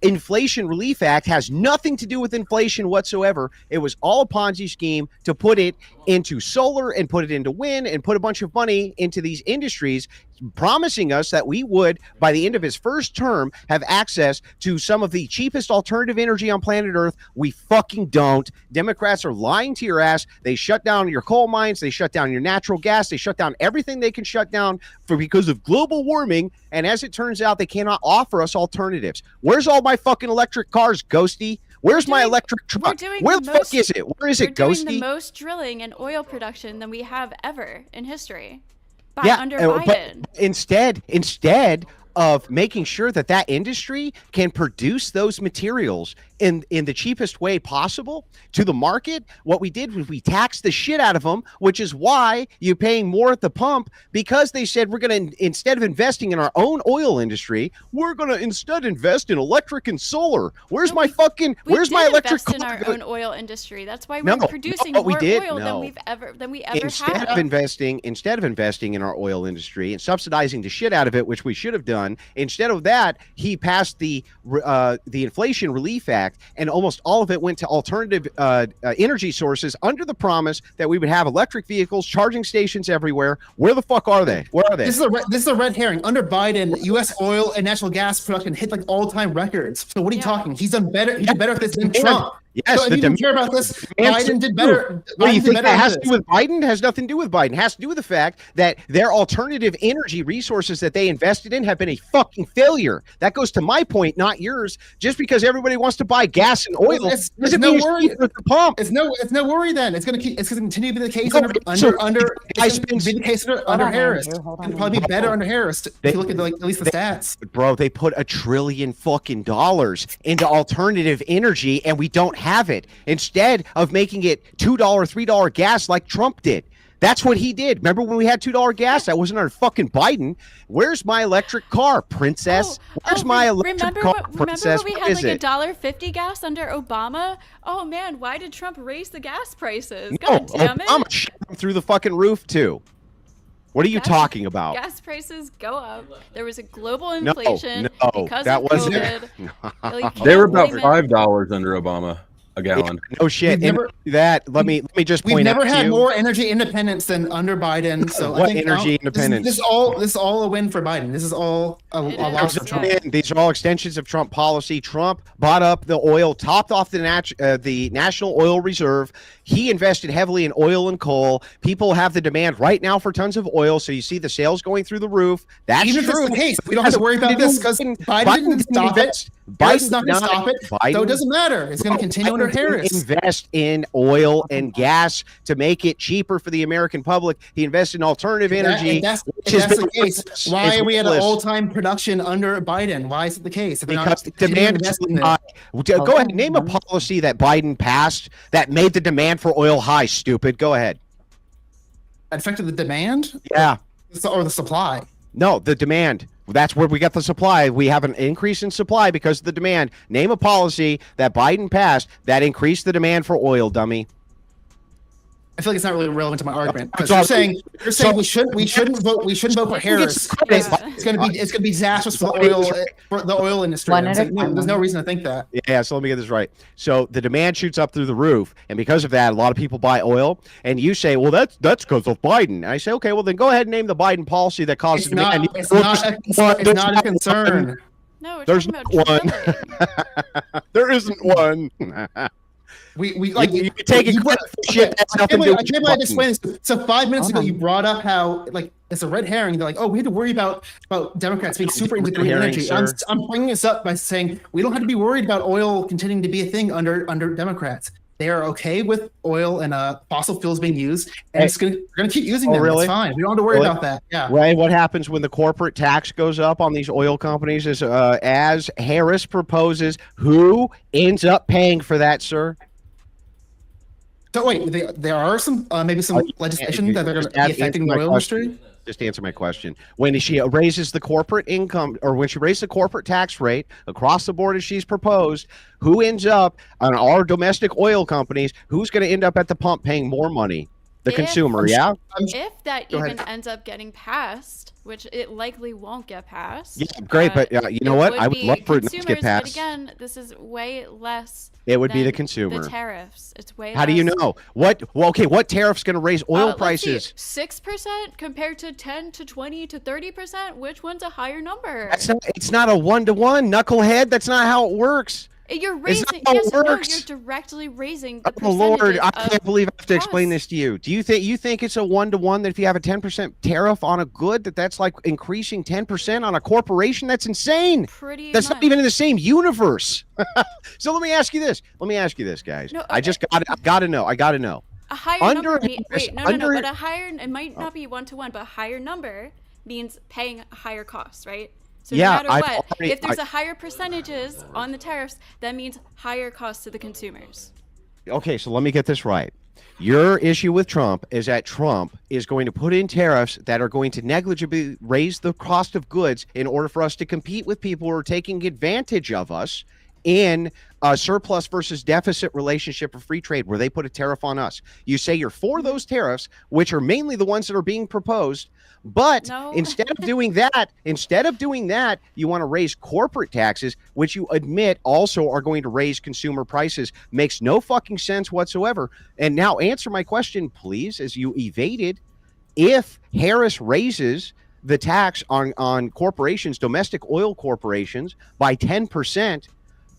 C: Inflation Relief Act has nothing to do with inflation whatsoever. It was all a Ponzi scheme to put it into solar and put it into wind and put a bunch of money into these industries, promising us that we would, by the end of his first term, have access to some of the cheapest alternative energy on planet Earth. We fucking don't. Democrats are lying to your ass. They shut down your coal mines. They shut down your natural gas. They shut down everything they can shut down because of global warming. And as it turns out, they cannot offer us alternatives. Where's all my fucking electric cars, Ghosty? Where's my
E: doing-
C: electric
E: we're
C: truck?
E: doing
C: Where
E: the
C: the fuck
E: most-
C: is it? Where is it,
E: We're doing
C: Ghosty?
E: the most drilling and oil production than we have ever in history. Under
C: but
E: Biden.
C: instead of making sure that industry can produce those materials in the cheapest way possible to the market, what we did was we taxed the shit out of them, which is why you're paying more at the pump, because they said we're going to, instead of investing in our own oil industry, we're going to instead invest in electric and solar. Where's my electric
E: invest
C: car?
E: in our own oil industry. That's why we're producing more oil than we ever
C: Instead
E: have.
C: of investing in our oil industry and subsidizing the shit out of it, which we should have done, instead of that, he passed the Inflation Relief Act, and almost all of it went to alternative energy sources under the promise that we would have electric vehicles, charging stations everywhere. Where the fuck are they? Where are they?
D: This is a red herring. Under Biden, U.S. oil and natural gas production hit like all-time records. So what are you talking? He's done better. He did better at this than Trump.
C: Yes,
D: so if you don't care about this, Biden did better.
C: What do you think that has to do with Biden? It has nothing to do with Biden. It has to do with the fact that their alternative energy resources that they invested in have been a fucking failure. That goes to my point, not yours. Just because everybody wants to buy gas and oil,
D: it's no worry.
C: At the pump.
D: It's no worry. Then it's going to continue to be the case under Harris. It'll probably be better under Harris if you look at at least the stats.
C: Bro, they put $1 trillion fucking dollars into alternative energy, and we don't have it. Instead of making it $2, $3 gas like Trump did. That's what he did. Remember when we had $2 gas? That wasn't under fucking Biden. Where's my electric car, princess? Where's my electric car, princess?
E: Remember when we had like $1.50 gas under Obama? Oh man, why did Trump raise the gas prices? God damn it.
C: Obama shot him through the fucking roof too. What are you talking about?
E: Gas prices go up. There was a global inflation because
C: that
E: of
C: wasn't
E: COVID.
A: They were about $5 under Obama a gallon.
C: Yeah, no shit. Let me just point out.
D: We've never had more energy independence than under Biden. So
C: what
D: I think
C: energy independence?
D: This is all a win for Biden. This is all a loss for Trump.
C: These are all extensions of Trump policy. Trump bought up the oil, topped off the National Oil Reserve. He invested heavily in oil and coal. People have the demand right now for tons of oil, so you see the sales going through the roof. That's
D: even
C: true.
D: If it's the case, we don't have to worry about this because Biden didn't stop it. Biden's not going to stop it, so it doesn't matter. It's going to continue under Harris.
C: Invest in oil and gas to make it cheaper for the American public. He invested in alternative energy.
D: If that's the case, why are we at an all-time production under Biden? Why is it the case?
C: Because demand is high. Go ahead, name a policy that Biden passed that made the demand for oil high, stupid. Go ahead.
D: Affected the demand?
C: Yeah.
D: Or the supply?
C: No, the demand. That's where we got the supply. We have an increase in supply because of the demand. Name a policy that Biden passed that increased the demand for oil, dummy.
D: I feel like it's not really relevant to my argument because you're saying we shouldn't vote for Harris. It's going to be disastrous for the oil industry. There's no reason to think that.
C: Yeah, so let me get this right. So the demand shoots up through the roof, and because of that, a lot of people buy oil. And you say, well, that's because of Biden. And I say, okay, well then go ahead and name the Biden policy that caused demand.
D: It's not a concern.
E: No,
C: there's not one. There isn't one.
D: We
C: you take it shit. That's nothing to do with
D: I can't explain this. So 5 minutes ago, you brought up how it's a red herring. They're like, oh, we had to worry about Democrats being super into green energy. I'm bringing this up by saying we don't have to be worried about oil continuing to be a thing under Democrats. They are okay with oil and fossil fuels being used, and we're going to keep using them. Really? It's fine. We don't have to worry about that. Yeah.
C: Right. What happens when the corporate tax goes up on these oil companies is, as Harris proposes, who ends up paying for that, sir?
D: So wait, there are some legislation that are going to be affecting the oil industry?
C: Just answer my question. When she raises the corporate income, or when she raises the corporate tax rate across the board as she's proposed, who ends up on our domestic oil companies? Who's going to end up at the pump paying more money? The consumer, yeah?
E: If that even ends up getting passed, which it likely won't get passed.
C: Yeah, great, but you know what? I would love for it not to get passed.
E: But again, this is way less.
C: It would be the consumer.
E: The tariffs. It's way.
C: How do you know? What tariff's going to raise oil prices?
E: 6% compared to 10 to 20 to 30%. Which one's a higher number?
C: It's not a 1-to-1, knucklehead. That's not how it works.
E: You're raising. Yes, no, you're directly raising the
C: Oh Lord, I
E: of
C: can't believe I have to
E: cost.
C: explain this to you. Do you think it's a 1-to-1 that if you have a 10% tariff on a good, that's like increasing 10% on a corporation? That's insane. That's not even in the same universe. So let me ask you this. Guys.
E: No,
C: I gotta know.
E: A higher number. No. But a higher. It might not be 1-to-1, but a higher number means paying a higher cost, right? So
C: Yeah,
E: no matter
C: I've
E: what,
C: already-
E: if there's a higher percentages on the tariffs, that means higher costs to the consumers.
C: Okay, so let me get this right. Your issue with Trump is that Trump is going to put in tariffs that are going to negligibly raise the cost of goods in order for us to compete with people who are taking advantage of us in a surplus versus deficit relationship of free trade where they put a tariff on us. You say you're for those tariffs, which are mainly the ones that are being proposed, but
E: No.
C: instead of doing that, you want to raise corporate taxes, which you admit also are going to raise consumer prices. Makes no fucking sense whatsoever. And now answer my question, please, as you evaded. If Harris raises the tax on corporations, domestic oil corporations, by 10%,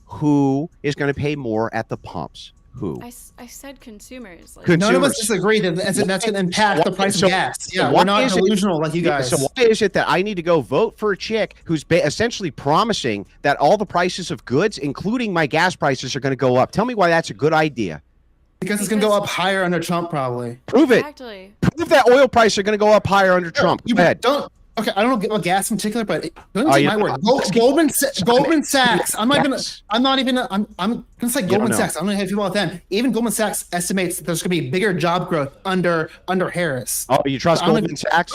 C: who is going to pay more at the pumps? Who?
E: I said consumers. Like,
C: Consumers.
D: None of us disagree that that's going to impact the price
C: So-
D: of gas. Yeah,
C: why
D: we're not
C: is it-
D: delusional like you
C: Yeah,
D: guys.
C: so why is it that I need to go vote for a chick who's essentially promising that all the prices of goods, including my gas prices, are going to go up? Tell me why that's a good idea.
D: Because it's going to go up higher under Trump, probably.
C: Prove it.
E: exactly.
C: Prove that oil prices are going to go up higher under Trump.
D: You
C: Go ahead.
D: don't. Okay, I don't know about gas in particular, but don't
C: Oh,
D: take
C: you-
D: my word.
C: I'm-
D: Goldman Sachs. I'm not
C: Yes.
D: gonna say
C: don't
D: Goldman
C: know.
D: Sachs. I'm gonna have you about them. Even Goldman Sachs estimates that there's gonna be bigger job growth under Harris.
C: Oh, you trust
D: I don't
C: Goldman Sachs?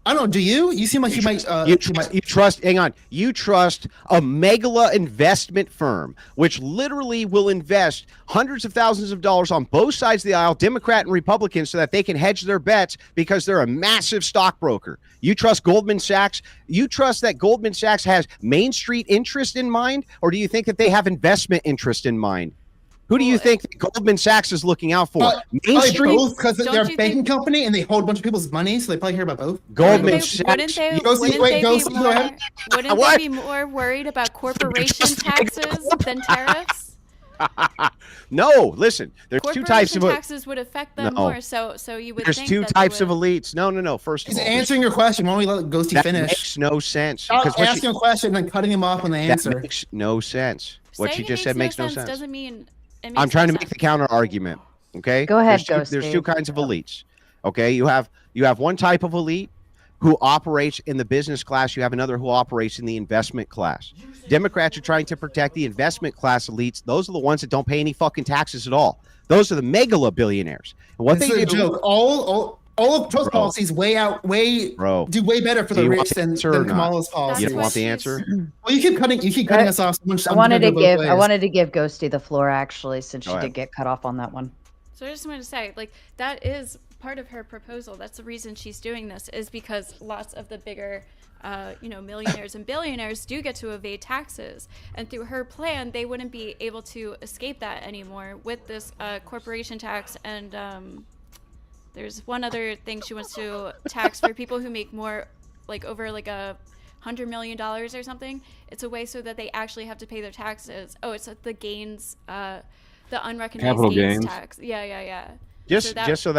D: I don't know. Do you? You seem like you might.
C: You trust, hang on, you trust a megala investment firm, which literally will invest hundreds of thousands of dollars on both sides of the aisle, Democrat and Republican, so that they can hedge their bets because they're a massive stockbroker. You trust Goldman Sachs? You trust that Goldman Sachs has Main Street interest in mind, or do you think that they have investment interest in mind? Who do you
E: Well,
C: think that Goldman Sachs is looking out for? Main
D: Probably
C: Street?
D: both because
E: Don't
D: they're a
E: you
D: banking
E: think-
D: company and they hold a bunch of people's money, so they probably hear about both.
C: Goldman
E: Wouldn't
C: Sachs.
E: they,
D: You go see-
E: wouldn't
D: wait,
E: they
D: go
E: be
D: see- go
E: more,
D: ahead.
E: wouldn't
C: What?
E: they be more worried about corporation taxes than tariffs?
C: No, listen, there's two types
E: Corporation
C: of
E: taxes would affect them
C: No.
E: more. So you would
C: there's
E: think
C: two
E: that they
C: types of
E: would-
C: elites. No. First of
D: He's
C: all,
D: answering your question. Why don't we let Ghosty
C: that
D: finish?
C: makes no sense.
D: Stop
C: Because what
D: asking a question and then cutting him off when they
C: that
D: answer.
C: makes no sense. What
E: Saying
C: you
E: it
C: just said makes no sense.
E: Doesn't mean it
C: I'm
E: makes
C: trying
E: no
C: to make the
E: sense.
C: counter argument. Okay.
B: Go ahead,
C: There's two
B: Ghosty.
C: kinds of elites. Okay. You have one type of elite who operates in the business class. You have another who operates in the investment class. Democrats are trying to protect the investment class elites. Those are the ones that don't pay any fucking taxes at all. Those are the megala billionaires. And what
D: This
C: they
D: is a
C: do,
D: joke. All of Trump's
C: Bro.
D: policies
C: bro.
D: do way better for
C: Do
D: the
C: you want
D: rich
C: the
D: than
C: answer or not?
D: Kamala's policies.
C: You don't
E: That's
C: want the
E: what
C: answer?
D: Well, you keep cutting us off. So
B: I wanted to give Ghosty the floor actually, since
C: Go
B: she
C: ahead.
B: did get cut off on that one.
E: So I just want to say, like, that is part of her proposal. That's the reason she's doing this, is because lots of the bigger, millionaires and billionaires do get to evade taxes. And through her plan, they wouldn't be able to escape that anymore with this corporation tax. And there's one other thing she wants to tax for people who make more, like over like $100 million or something. It's a way so that they actually have to pay their taxes. Oh, it's the gains, the unrecognized
A: Capital
E: gains
A: gains.
E: tax. Yeah.
C: Just
E: So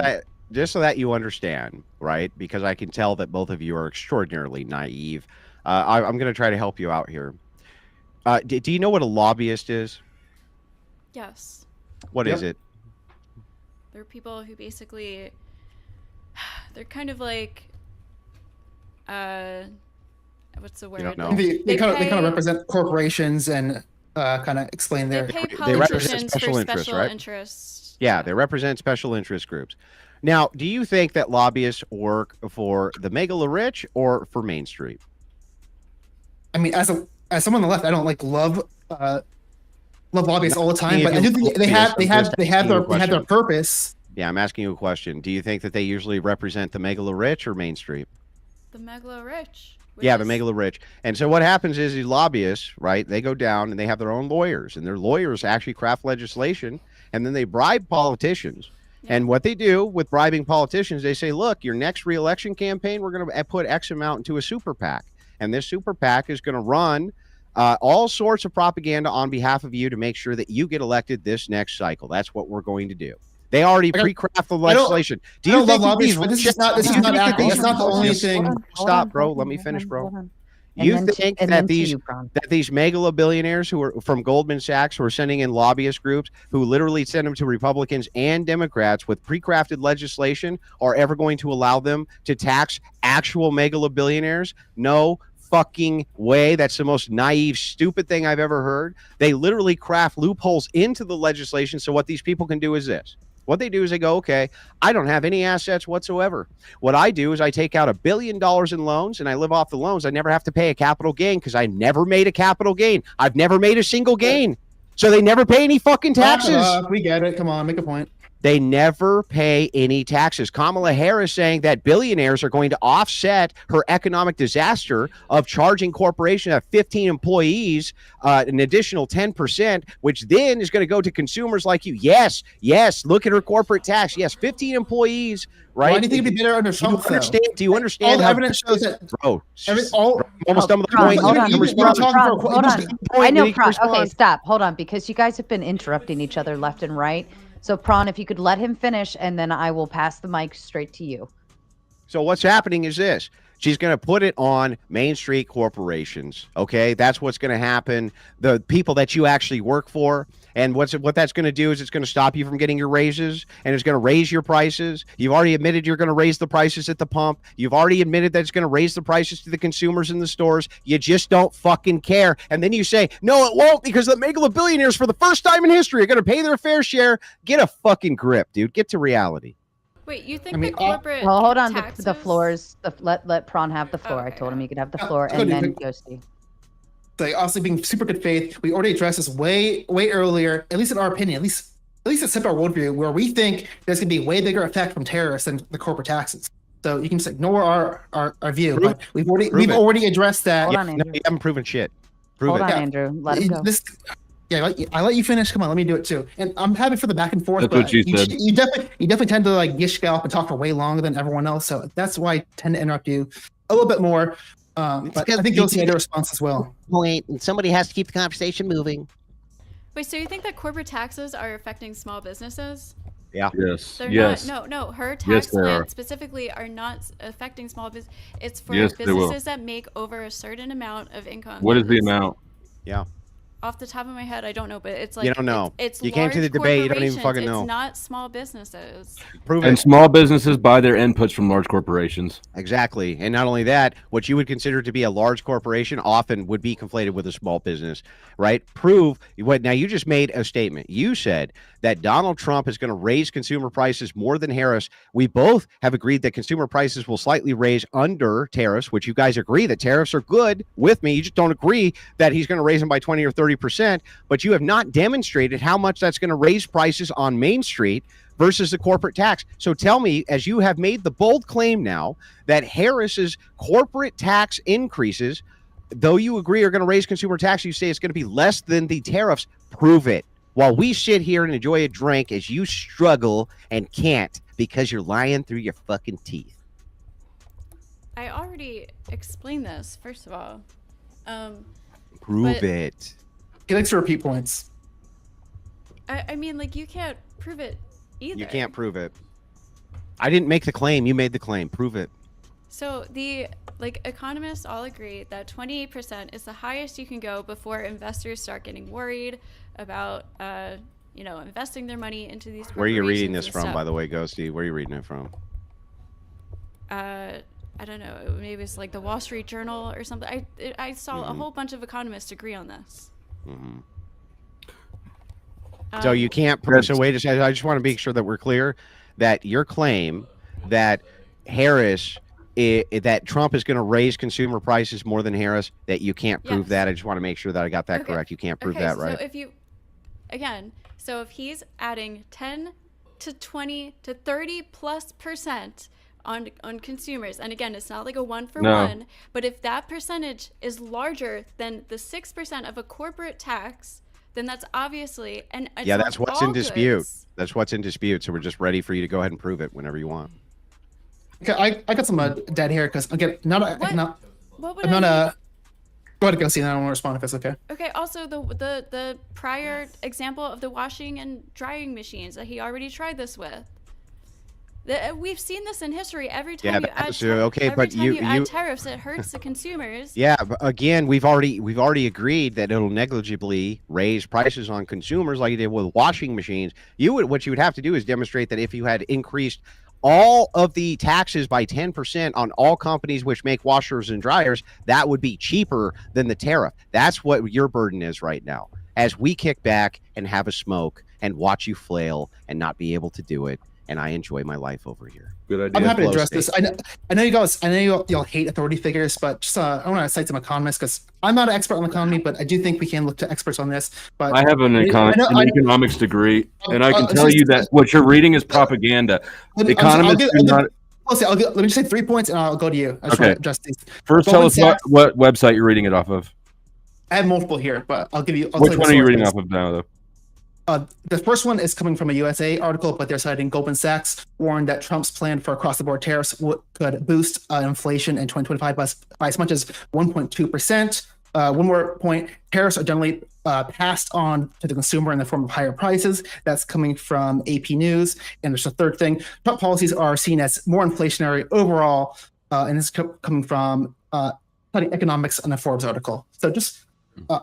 C: so that you understand, right? Because I can tell that both of you are extraordinarily naive. I'm going to try to help you out here. Do you know what a lobbyist is?
E: Yes.
C: What is it?
E: They're people who basically, they're kind of like, what's the word?
C: don't know.
D: They kind
E: pay-
D: of represent corporations and kind of explain
E: They
D: their.
E: pay
C: They represent
E: politicians
C: special
E: for
C: interests,
E: special
C: right?
E: interests.
C: Yeah, they represent special interest groups. Now, do you think that lobbyists work for the megala rich or for Main Street?
D: I mean, as someone on the left, I don't love lobbyists all the time, but I do think they have their purpose.
C: Yeah, I'm asking you a question. Do you think that they usually represent the megala rich or Main Street?
E: The megalo rich.
C: Yeah, the megala rich. And so what happens is these lobbyists, right, they go down and they have their own lawyers, and their lawyers actually craft legislation, and then they bribe politicians.
E: Yeah.
C: And what they do with bribing politicians, they say, look, your next reelection campaign, we're going to put X amount into a super PAC. And this super PAC is going to run all sorts of propaganda on behalf of you to make sure that you get elected this next cycle. That's what we're going to do. They already pre-craft the legislation. Do you think that these
D: this is not accurate. That's not the only thing.
C: Stop, bro. Let me finish, bro. You think that these megala billionaires who are from Goldman Sachs who are sending in lobbyist groups who literally send them to Republicans and Democrats with pre-crafted legislation are ever going to allow them to tax actual megala billionaires? No fucking way. That's the most naive, stupid thing I've ever heard. They literally craft loopholes into the legislation. So what these people can do is this. What they do is they go, okay, I don't have any assets whatsoever. What I do is I take out $1 billion in loans and I live off the loans. I never have to pay a capital gain because I never made a capital gain. I've never made a single gain. So they never pay any fucking taxes.
D: We get it. Come on, make a point.
C: They never pay any taxes. Kamala Harris saying that billionaires are going to offset her economic disaster of charging corporations of 15 employees an additional 10%, which then is going to go to consumers like you. Yes, look at her corporate tax. Yes, 15 employees, right?
D: Why do you think it'd be better under Trump?
C: Do you understand?
D: All the evidence shows that.
C: Bro,
D: Almost
C: done with the point.
B: Hold on.
D: Hold on.
B: I know, Prawn. Okay, stop. Hold on, because you guys have been interrupting each other left and right. So, Prawn, if you could let him finish, and then I will pass the mic straight to you.
C: So what's happening is this. She's going to put it on Main Street corporations, okay? That's what's going to happen. The people that you actually work for. And what that's going to do is it's going to stop you from getting your raises, and it's going to raise your prices. You've already admitted you're going to raise the prices at the pump. You've already admitted that it's going to raise the prices to the consumers in the stores. You just don't fucking care. And then you say, no, it won't, because the mega billionaires for the first time in history are going to pay their fair share. Get a fucking grip, dude. Get to reality.
E: Wait, you think the corporate
B: well, hold on.
E: taxes...
B: The floors. Let Prawn have the floor.
E: Okay.
B: I told him he could have the floor, and then Ghosty.
D: Like, obviously, being super good faith, we already addressed this way earlier. At least in our opinion, at least accept our worldview, where we think there's going to be a way bigger effect from tariffs than the corporate taxes. So you can just ignore our view, but we've already addressed that.
B: Hold on, Andrew.
C: No, you haven't proven shit. Prove
B: Hold
C: it.
B: on, Andrew. Let him go.
D: I let you finish. Come on, let me do it too. And I'm happy for the back and forth.
A: That's
D: but
A: what you said.
D: You definitely tend to like yish gallop and talk for way longer than everyone else. So that's why I tend to interrupt you a little bit more. But I think you'll see a response as well.
F: Point, and somebody has to keep the conversation moving.
E: Wait, so you think that corporate taxes are affecting small businesses?
C: Yeah.
A: Yes.
E: They're
A: Yes.
E: not. No. Her
A: Yes,
E: tax
A: they
E: plan
A: are.
E: specifically are not affecting small business. It's for
A: Yes, they will.
E: businesses that make over a certain amount of income.
A: What is the
E: It's-
A: amount?
C: Yeah.
E: Off the top of my head, I don't know, but it's like
C: You don't know.
E: It's
C: You came to the
E: large
C: debate, you don't even
E: corporations,
C: fucking know.
E: It's not small businesses.
C: Prove
A: And
C: it.
A: small businesses buy their inputs from large corporations.
C: Exactly. And not only that, what you would consider to be a large corporation often would be conflated with a small business, right? Prove what. Now, you just made a statement. You said that Donald Trump is going to raise consumer prices more than Harris. We both have agreed that consumer prices will slightly raise under tariffs, which you guys agree that tariffs are good with me. You just don't agree that he's going to raise them by 20 or 30%. But you have not demonstrated how much that's going to raise prices on Main Street versus the corporate tax. So tell me, as you have made the bold claim now that Harris's corporate tax increases, though you agree are going to raise consumer tax, you say it's going to be less than the tariffs. Prove it. While we sit here and enjoy a drink as you struggle and can't because you're lying through your fucking teeth.
E: I already explained this, first of all.
C: Prove
E: But-
C: it.
D: He likes to repeat points.
E: I mean, like, you can't prove it either.
C: You can't prove it. I didn't make the claim. You made the claim. Prove it.
E: So economists all agree that 28% is the highest you can go before investors start getting worried about, investing their money into these.
C: Where are you reading this
E: corporations and
C: from, by
E: stuff.
C: the way, Ghosty? Where are you reading it from?
E: I don't know. Maybe it's like the Wall Street Journal or something. I saw a whole bunch of economists agree on this.
C: Mm-hmm. So you can't prove. So wait a second. I just want to make sure that we're clear that your claim that that Trump is going to raise consumer prices more than Harris, that you can't prove
E: Yes.
C: that. I just want to make sure that I got that
E: Okay.
C: correct. You can't prove
E: Okay,
C: that, right?
E: So if he's adding 10 to 20 to 30+% on consumers, and again, it's not like a one for one, but if that percentage is larger than the 6% of a corporate tax, then that's obviously it's
C: Yeah,
E: on
C: that's what's
E: all
C: in dispute.
E: goods.
C: That's what's in dispute. So we're just ready for you to go ahead and prove it whenever you want.
D: Okay, I got some dead hair because again,
E: What would
D: I'm not
E: I
D: a. Go ahead, go see. And I don't want to respond if it's okay.
E: Okay, also the prior example of the washing and drying machines that he already tried this with. We've seen this in history. Every time
C: Yeah,
E: you add
C: that's okay,
E: every
C: but
E: time
C: you
E: add tariffs, it hurts the consumers.
C: Yeah, but again, we've already agreed that it'll negligibly raise prices on consumers like you did with washing machines. What you would have to do is demonstrate that if you had increased all of the taxes by 10% on all companies which make washers and dryers, that would be cheaper than the tariff. That's what your burden is right now. As we kick back and have a smoke and watch you flail and not be able to do it, and I enjoy my life over here.
A: Good idea.
D: I'm happy to address
C: Flowstate.
D: this. I know you guys. I know y'all hate authority figures, but just I want to cite some economists because I'm not an expert on the economy, but I do think we can look to experts on this. But
A: I have an economics degree, and I can
D: it's
A: tell
D: just-
A: you that what you're reading is propaganda. Economists do not.
D: let me just say 3 points, and I'll go to you. I just want to address these.
A: First, tell
D: Goldman
A: us
D: Sachs-
A: what website you're reading it off of.
D: I have multiple here, but I'll give you.
A: Which one are you reading off of now, though?
D: The first one is coming from a USA article, but they're citing Goldman Sachs warned that Trump's plan for across-the-board tariffs could boost inflation in 2025 by as much as 1.2%. One more point, tariffs are generally passed on to the consumer in the form of higher prices. That's coming from AP News. And there's a third thing, Trump policies are seen as more inflationary overall, and this is coming from studying economics in a Forbes article. So just,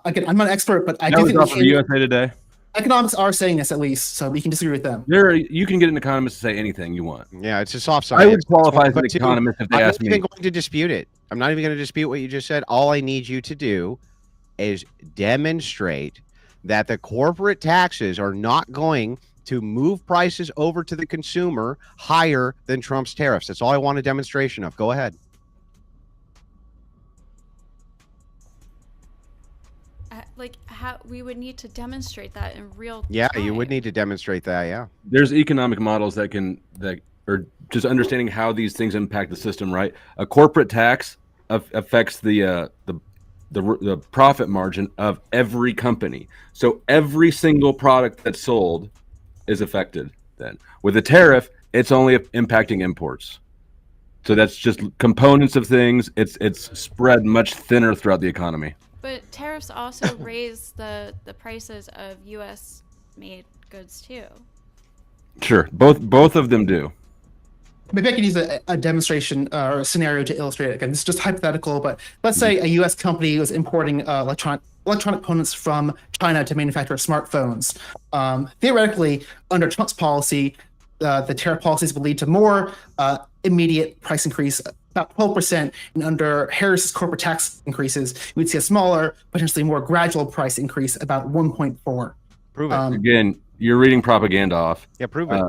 D: again, I'm not an expert, but I
A: That
D: do
A: was
D: think
A: off of USA Today.
D: economics are saying this at least, so we can disagree with them.
A: You can get an economist to say anything you want.
C: Yeah, it's a soft science.
A: I would qualify as an
C: But two,
A: economist if they
C: I'm
A: asked
C: not
A: me.
C: even going to dispute it. I'm not even going to dispute what you just said. All I need you to do is demonstrate that the corporate taxes are not going to move prices over to the consumer higher than Trump's tariffs. That's all I want a demonstration of. Go ahead.
E: Like how we would need to demonstrate that in real
C: Yeah,
E: time.
C: you would need to demonstrate that. Yeah.
A: There's economic models that are just understanding how these things impact the system. Right, a corporate tax affects the profit margin of every company. So every single product that's sold is affected. Then with a tariff, it's only impacting imports. So that's just components of things. It's spread much thinner throughout the economy.
E: But tariffs also raise the prices of U.S. made goods too.
A: Sure, both of them do.
D: Maybe I could use a demonstration or a scenario to illustrate it. Again, this is just hypothetical, but let's say a U.S. company was importing electronic components from China to manufacture smartphones. Theoretically, under Trump's policy, the tariff policies would lead to more immediate price increase, about 12%, and under Harris's corporate tax increases, we'd see a smaller, potentially more gradual price increase, about 1.4.
C: Prove it.
A: Again, you're reading propaganda off.
C: Yeah, prove it.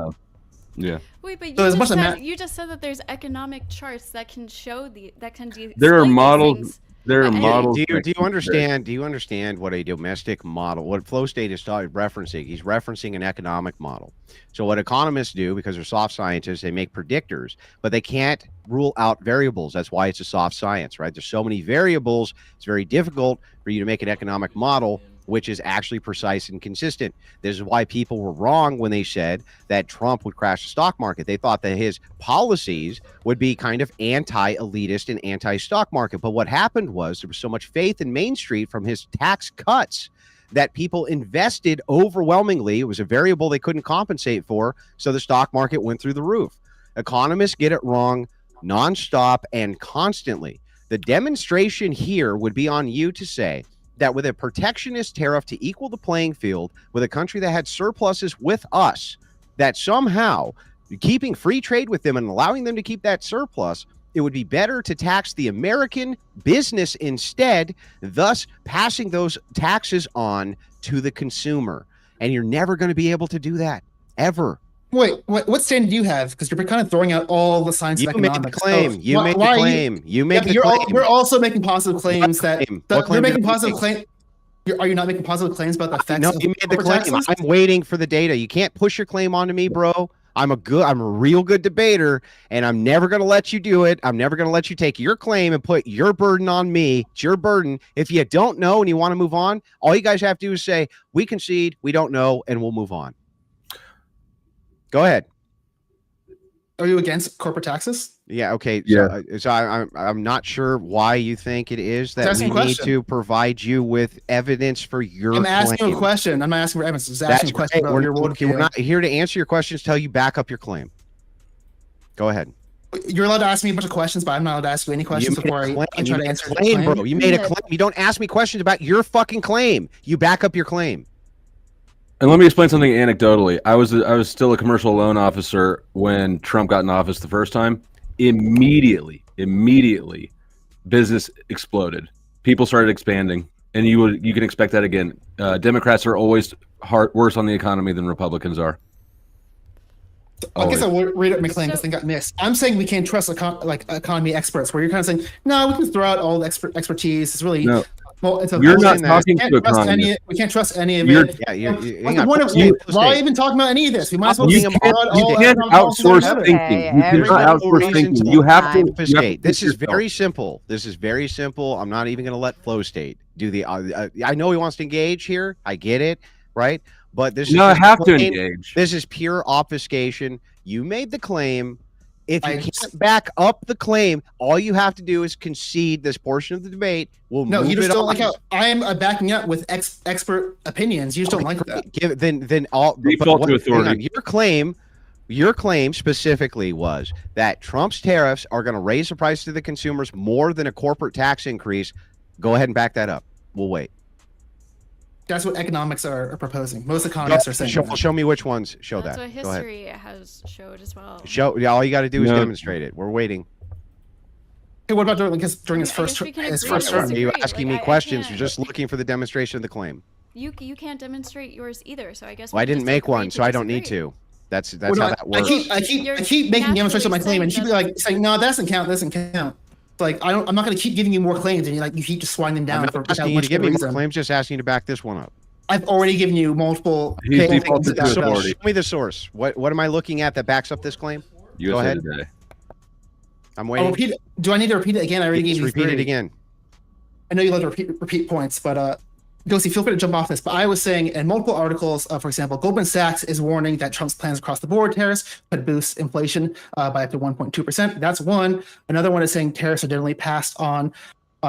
A: Yeah.
E: Wait, but
D: So as much as
E: you just said that there's economic charts that can show
A: There are
E: explain these
A: models.
E: things.
A: There are
E: But
A: models.
C: Do you understand? Do you understand what a domestic model, what Flowstate is referencing? He's referencing an economic model. So what economists do, because they're soft scientists, they make predictors, but they can't rule out variables. That's why it's a soft science, right? There's so many variables. It's very difficult for you to make an economic model which is actually precise and consistent. This is why people were wrong when they said that Trump would crash the stock market. They thought that his policies would be kind of anti-elitist and anti-stock market. But what happened was there was so much faith in Main Street from his tax cuts that people invested overwhelmingly. It was a variable they couldn't compensate for. So the stock market went through the roof. Economists get it wrong nonstop and constantly. The demonstration here would be on you to say that with a protectionist tariff to equal the playing field with a country that had surpluses with us, that somehow keeping free trade with them and allowing them to keep that surplus, it would be better to tax the American business instead, thus passing those taxes on to the consumer. And you're never going to be able to do that, ever.
D: Wait, what standard do you have? Because you're kind of throwing out all the science
C: You
D: of
C: made the
D: economics.
C: claim.
D: So
C: You made the
D: why are
C: claim. You made the
D: you're
C: claim.
D: you're also making positive claims
C: What
D: that
C: claim? What claim
D: you're making
C: did you
D: positive
C: make?
D: claim. Are you not making positive claims about the effects?
C: No,
D: of
C: you made the
D: corporate
C: claim.
D: taxes?
C: I'm waiting for the data. You can't push your claim onto me, bro. I'm a real good debater, and I'm never going to let you do it. I'm never going to let you take your claim and put your burden on me. It's your burden. If you don't know and you want to move on, all you guys have to do is say, we concede, we don't know, and we'll move on. Go ahead.
D: Are you against corporate taxes?
C: Yeah. Okay.
A: Yeah.
C: So I'm not sure why you think it is that
D: Asking
C: we
D: a
C: need
D: question.
C: to provide you with evidence for your
D: I'm asking
C: claim.
D: you a question. I'm not asking for evidence. I'm just
C: That's
D: asking a question
C: great.
D: about your
C: Okay, we're
D: worldview.
C: not here to answer your questions till you back up your claim. Go ahead.
D: You're allowed to ask me a bunch of questions, but I'm not allowed to ask you any questions
C: You
D: before
C: made a
D: I
C: claim.
D: try
C: You
D: to
C: made a
D: answer the
C: claim,
D: claim.
C: bro. You made a claim. You don't ask me questions about your fucking claim. You back up your claim.
A: And let me explain something anecdotally. I was still a commercial loan officer when Trump got in office the first time. Immediately, business exploded. People started expanding, and you can expect that again. Democrats are always worse on the economy than Republicans are.
D: I guess I will read up my claim because they got mixed. I'm saying we can't trust economy experts. Where you're kind of saying, no, we can throw out all the expertise. It's really well.
A: You're not talking to economists.
D: We can't trust any of it.
C: Yeah,
D: why even talk about any of this? We might as well
A: you can't outsource thinking. You cannot outsource thinking. You have to.
C: This is very simple. This is very simple. I'm not even going to let Flowstate do the. I know he wants to engage here. I get it, right? But this
A: I have to engage.
C: This is pure obfuscation. You made the claim. If you can't back up the claim, all you have to do is concede this portion of the debate.
D: No, you just don't like how I am backing up with expert opinions. You just don't like that.
C: Then all
A: default to authority.
C: Your claim specifically was that Trump's tariffs are going to raise the price to the consumers more than a corporate tax increase. Go ahead and back that up. We'll wait.
D: That's what economics are proposing. Most economists are saying.
C: Show me which ones show
E: That's
C: that.
E: what history has showed as well.
C: All you got to do is demonstrate it. We're waiting.
D: Hey, what about during his first term?
C: Are you asking me questions? You're just looking for the demonstration of the claim.
E: You can't demonstrate yours either. So I guess.
C: Well, I didn't make one, so I don't need to. That's how that works.
D: I keep making demonstrations of my claim, and she'd be like saying, "No, that doesn't count. That doesn't count." Like I'm not going to keep giving you more claims, and you keep just swinding them down.
C: I'm not asking you to give me more claims, just asking you to back this one up.
D: I've already given you multiple.
A: He's defaulted to authority.
C: Show me the source. What am I looking at that backs up this claim? Go ahead.
A: Today.
C: I'm waiting.
D: Do I need to repeat it again? I already gave you
C: repeat it again.
D: I know you love to repeat points, but Josie, feel free to jump off this. But I was saying in multiple articles, for example, Goldman Sachs is warning that Trump's plans across the board tariffs could boost inflation by up to 1.2%. That's one. Another one is saying tariffs are generally passed on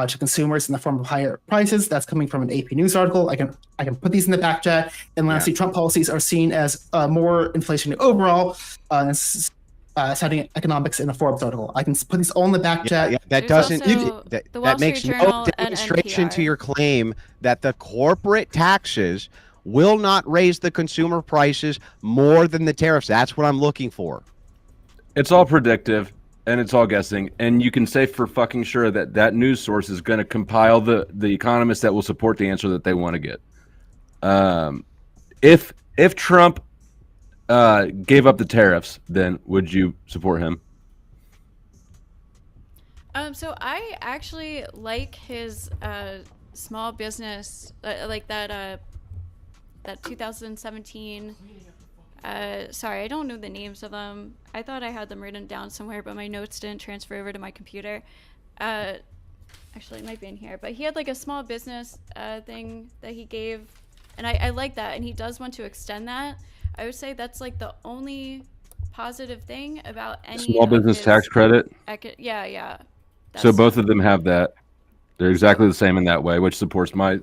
D: to consumers in the form of higher prices. That's coming from an AP News article. I can put these in the back chat. And lastly, Trump policies are seen as more inflationary overall. Citing economics in a Forbes article. I can put these all in the back chat.
C: Yeah, that doesn't. That makes no demonstration to your claim that the corporate taxes will not raise the consumer prices more than the tariffs. That's what I'm looking for.
A: It's all predictive. And it's all guessing, and you can say for fucking sure that news source is going to compile the economists that will support the answer that they want to get. If Trump gave up the tariffs, then would you support him?
E: So I actually like his small business, like that 2017. Sorry, I don't know the names of them. I thought I had them written down somewhere, but my notes didn't transfer over to my computer. Actually, it might be in here. But he had like a small business thing that he gave, and I like that. And he does want to extend that. I would say that's like the only positive thing about any
A: small business tax credit.
E: Yeah.
A: So both of them have that. They're exactly the same in that way, which supports my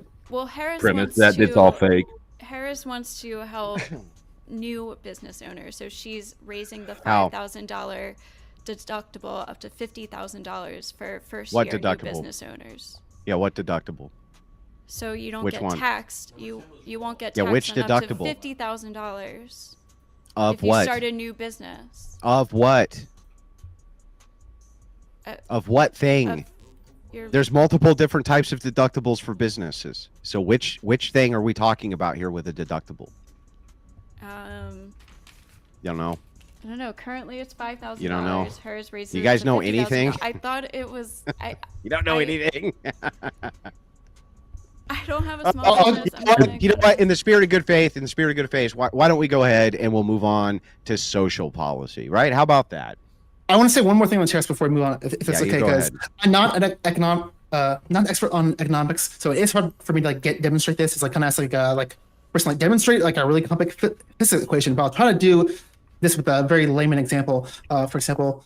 A: premise that it's all fake.
E: Harris wants to help new business owners, so she's raising the $5,000 deductible up to $50,000 for first-year new business owners.
C: Yeah, what deductible?
E: So you don't get taxed. You won't get taxed.
C: Yeah, which deductible?
E: Up to $50,000.
C: Of what?
E: If you start a new business.
C: Of what? Of what thing? There's multiple different types of deductibles for businesses. So which thing are we talking about here with a deductible? You don't know.
E: I don't know. Currently, it's $5,000.
C: You don't know.
E: Hers raises.
C: You guys know anything?
E: I thought it was.
C: You don't know anything.
E: I don't have a small business.
C: You know what? In the spirit of good faith, why don't we go ahead and we'll move on to social policy, right? How about that?
D: I want to say one more thing on tariffs before we move on, if it's okay, because I'm not an expert on economics, so it's hard for me to demonstrate this. It's kind of like demonstrate a really complex physics equation, but I'll try to do this with a very layman example. For example,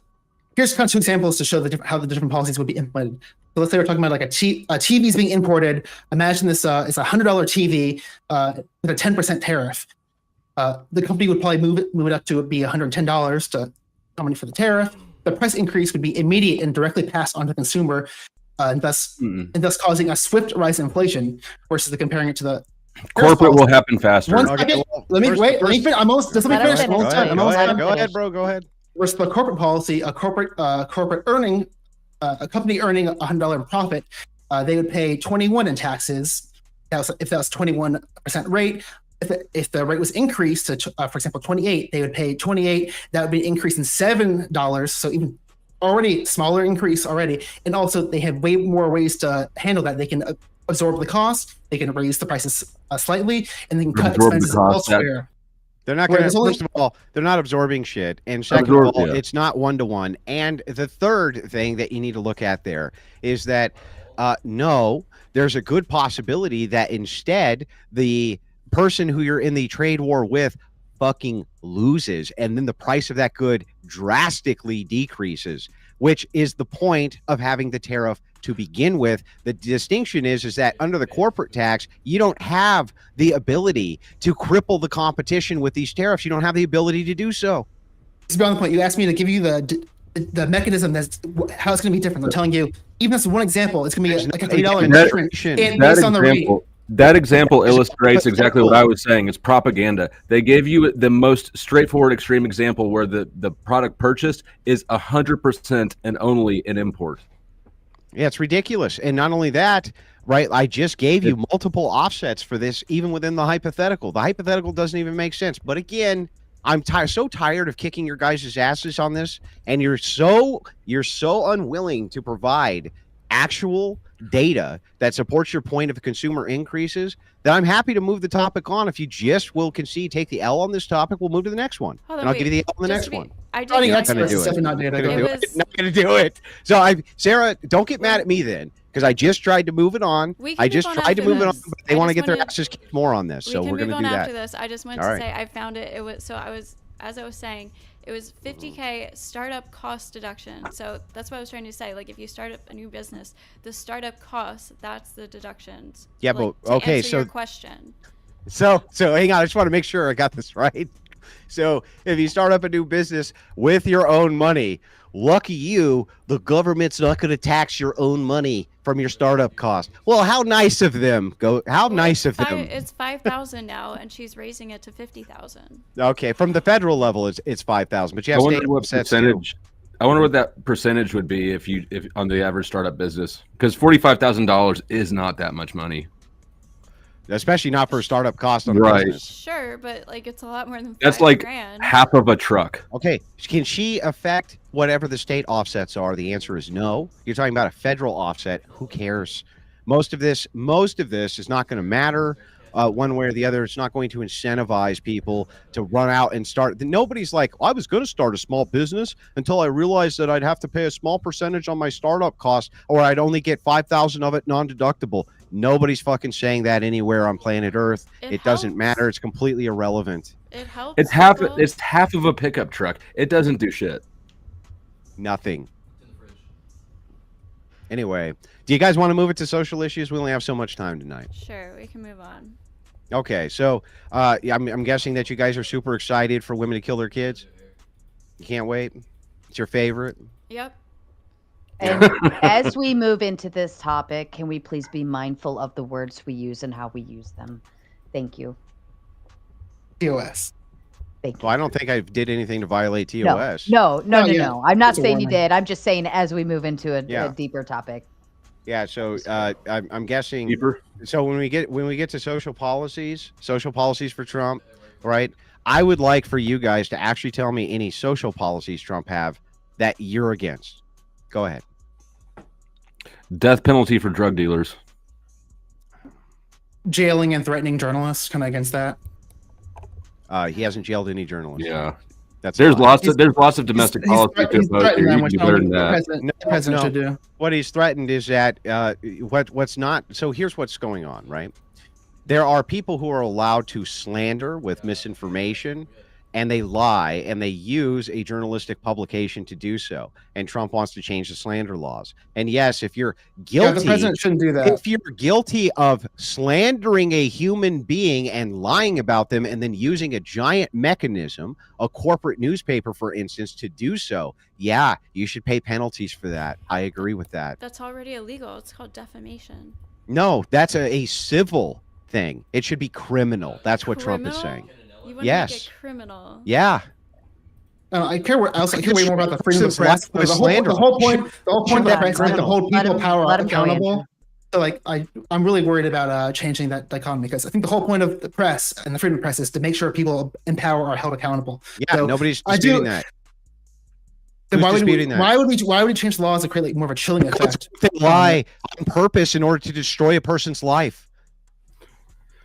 D: here's kind of two examples to show how the different policies would be implemented. So let's say we're talking about a TV is being imported. Imagine this is a $100 TV with a 10% tariff. The company would probably move it up to be $110 to company for the tariff. The price increase would be immediate and directly passed on to the consumer, and thus causing a swift rise in inflation. Versus comparing it to
A: Corporate will happen faster.
D: One
C: Okay,
D: second.
C: well,
D: Let me
C: first-
D: wait. Let me
C: first-
D: finish. I'm almost. Just let me
B: Let him
D: finish.
B: finish.
D: Almost done. I'm
C: Go
D: almost
C: ahead,
D: done.
C: go ahead, bro. Go ahead.
D: Versus the corporate policy, a corporate earning, a company earning $100 in profit, they would pay 21 in taxes. If that was 21% rate. If the rate was increased to, for example, 28, they would pay 28. That would be an increase in $7. So even already smaller increase already. And also they have way more ways to handle that. They can absorb the cost. They can raise the prices slightly, and they can cut
A: Absorb the
D: expenses
A: cost, that-
D: elsewhere.
C: They're not going to.
D: Whereas only-
C: First of all, they're not absorbing shit, and second of
A: Absorb,
C: all,
A: yeah.
C: it's not 1-to-1. And the third thing that you need to look at there is that no, there's a good possibility that instead the person who you're in the trade war with fucking loses, and then the price of that good drastically decreases, which is the point of having the tariff to begin with. The distinction is that under the corporate tax, you don't have the ability to cripple the competition with these tariffs. You don't have the ability to do so.
D: It's beyond the point. You asked me to give you the mechanism that's how it's going to be different. I'm telling you, even as one example, it's going to be like a $3 difference based on the rate.
A: That example illustrates exactly what I was saying. It's propaganda. They gave you the most straightforward extreme example where the product purchased is 100% and only an import.
C: Yeah, it's ridiculous. And not only that, right, I just gave you multiple offsets for this, even within the hypothetical. The hypothetical doesn't even make sense. But again, I'm so tired of kicking your guys' asses on this, and you're so unwilling to provide actual data that supports your point of consumer increases, that I'm happy to move the topic on. If you just will concede, take the L on this topic, we'll move to the next one. And I'll give you the L on the next one.
E: I did
D: Not
C: Not gonna
D: experts,
C: do it.
D: definitely not data.
C: Not gonna
D: Go
C: do
D: ahead.
C: it. Not gonna do it. So Sarah, don't get mad at me then, because I just tried to move it on.
E: We can
C: I
E: move
C: just
E: on
C: tried to
E: after
C: move it on,
E: this.
C: but they
E: I
C: want to
E: just
C: get their
E: wanted-
C: asses kicked more on this. So
E: we can
C: we're
E: move
C: gonna
E: on
C: do
E: after
C: that.
E: this. I just wanted
C: All
E: to
C: right.
E: say I found it. It was as I was saying, it was 50K startup cost deduction. So that's what I was trying to say. Like if you start up a new business, the startup cost, that's the deductions.
C: Yeah,
E: Like,
C: but
E: to
C: okay,
E: answer
C: so
E: your question.
C: So hang on, I just want to make sure I got this right. So if you start up a new business with your own money, lucky you, the government's not going to tax your own money from your startup cost. Well, how nice of them. How nice of them.
E: It's 5,000 now, and she's raising it to 50,000.
C: Okay, from the federal level, it's 5,000, but you
A: I
C: have
A: wonder
C: state
A: what
C: offsets too.
A: percentage. I wonder what that percentage would be if on the average startup business, because $45,000 is not that much money.
C: Especially not for a startup cost on a
A: Right.
C: business.
E: Sure, but like it's a lot more than
A: That's
E: 5
A: like
E: grand.
A: half of a truck.
C: Okay, can she affect whatever the state offsets are? The answer is no. You're talking about a federal offset. Who cares? Most of this is not going to matter one way or the other. It's not going to incentivize people to run out and start. Nobody's like, I was going to start a small business until I realized that I'd have to pay a small percentage on my startup cost, or I'd only get 5,000 of it non-deductible. Nobody's fucking saying that anywhere on planet Earth. It doesn't
E: helps.
C: matter. It's completely irrelevant.
E: It helps.
A: It's half.
E: people.
A: It's half of a pickup truck. It doesn't do shit.
C: Nothing. Anyway, do you guys want to move it to social issues? We only have so much time tonight.
E: Sure, we can move on.
C: Okay, so I'm guessing that you guys are super excited for women to kill their kids. You can't wait. It's your favorite.
E: Yep.
B: And as we move into this topic, can we please be mindful of the words we use and how we use them? Thank you.
D: TOS.
B: Thank you.
C: Well, I don't think I did anything to violate
B: No,
C: TOS.
B: no.
D: yeah.
B: I'm not
D: It's a
B: saying you
D: warning.
B: did. I'm just saying as we move into
C: Yeah.
B: a deeper topic.
C: Yeah, so I'm guessing.
A: Deeper.
C: So when we get to social policies for Trump, right? I would like for you guys to actually tell me any social policies Trump have that you're against. Go ahead.
A: Death penalty for drug dealers.
D: Jailing and threatening journalists, kind of against that.
C: He hasn't jailed any journalists.
A: Yeah.
C: That's
A: There's
C: fine.
A: lots of domestic policy to
D: He's
A: oppose
D: threatening
A: here.
D: them,
A: You
D: which
A: can learn
D: the
A: that.
D: president
C: No.
D: should do.
C: What he's threatened is that what's not. So here's what's going on, right? There are people who are allowed to slander with misinformation, and they lie, and they use a journalistic publication to do so. And Trump wants to change the slander laws. And yes, if you're
D: Yeah,
C: guilty,
D: the president shouldn't do that.
C: if you're guilty of slandering a human being and lying about them, and then using a giant mechanism, a corporate newspaper, for instance, to do so, yeah, you should pay penalties for that. I agree with that.
E: That's already illegal. It's called defamation.
C: No, that's a civil thing. It should be criminal. That's what Trump is
E: Criminal?
C: saying.
E: You want
C: Yes.
E: to make it criminal?
C: Yeah.
D: I care. I care way more about the freedom of
C: Press
D: press.
C: with
D: The
C: slander.
D: whole point of the press is to
C: criminal.
D: hold
B: Let
D: people
B: him-
D: power
B: let him go,
D: accountable.
B: Andrew.
D: So like I'm really worried about changing that dichotomy, because I think the whole point of the press and the freedom of press is to make sure people in power are held accountable.
C: Yeah,
D: So
C: nobody's
D: I
C: disputing
D: do-
C: that.
D: Then
C: Who's
D: why would
C: disputing that?
D: why would we change the laws to create like more of a chilling effect?
C: They lie on purpose in order to destroy a person's life.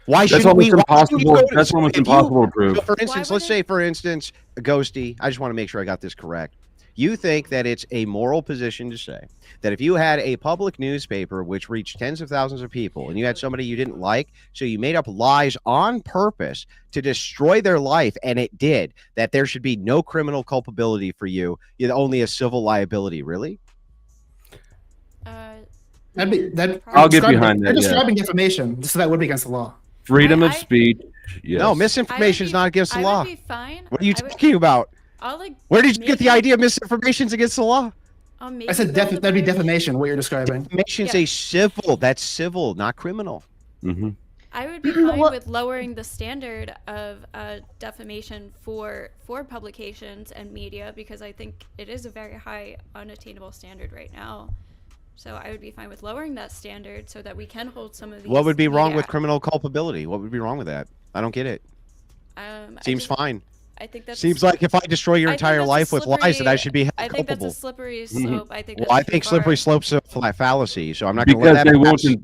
C: Why
A: That's
C: shouldn't we?
A: almost
C: Why shouldn't you
A: impossible.
C: go to-
A: That's almost
C: if you-
A: impossible to prove.
C: So for instance,
E: Why
C: let's
E: would
C: say,
E: it-
C: for instance, Ghosty, I just want to make sure I got this correct. You think that it's a moral position to say that if you had a public newspaper which reached tens of thousands of people and you had somebody you didn't like, so you made up lies on purpose to destroy their life, and it did, that there should be no criminal culpability for you, only a civil liability? Really?
A: I'll get behind that,
D: They're
A: yeah.
D: describing defamation, so that would be against the law.
A: Freedom of
E: I-
A: speech. Yes.
C: No, misinformation is not against the law.
E: I would be fine.
C: What are you
E: I would-
C: talking about?
E: I'll like.
C: Where did you get the
E: maybe-
C: idea misinformation is against the law?
E: Maybe
D: I said
E: build a
D: that'd be
E: bridge.
D: defamation. What you're describing.
C: Defamation's
E: Yeah.
C: a civil. That's civil, not criminal.
A: Hmm.
E: I would be fine
B: Well-
E: with lowering the standard of defamation for publications and media, because I think it is a very high, unattainable standard right now. So I would be fine with lowering that standard so that we can hold some of these.
C: What would be wrong
E: media-
C: with criminal culpability? What would be wrong with that? I don't get it. Seems fine.
E: I think that's
C: Seems like if I destroy your
E: I think
C: entire
E: that's a
C: life with lies, that I should be held
E: I think that's
C: culpable.
E: a slippery slope. I think.
C: Well,
E: that's
C: I think
E: too
C: slippery
E: far.
C: slope's a fallacy, so I'm not going to
A: Because
C: let
A: they
C: that
A: won't.
C: pass.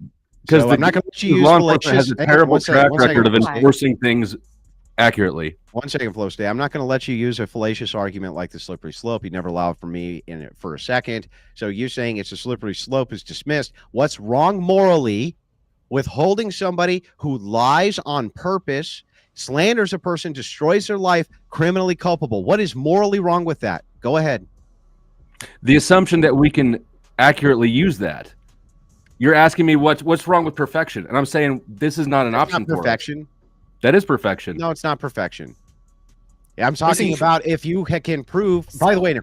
A: Because
C: So
A: the
C: I'm not going to let you use
A: law enforcement has a
C: fallacious.
A: terrible
C: One second,
A: track
C: one
A: record of
C: second.
A: enforcing things accurately.
C: One second, Flowstate. I'm not going to let you use a fallacious argument like the slippery slope. You never allowed for me in it for a second. So you saying it's a slippery slope is dismissed. What's wrong morally with holding somebody who lies on purpose, slanders a person, destroys their life, criminally culpable? What is morally wrong with that? Go ahead.
A: The assumption that we can accurately use that. You're asking me what's wrong with perfection, and I'm saying this is not an
C: That's
A: option
C: not
A: for us.
C: perfection.
A: That is perfection.
C: No, it's not perfection. I'm talking
D: saying-
C: about if you can prove. By the way, in a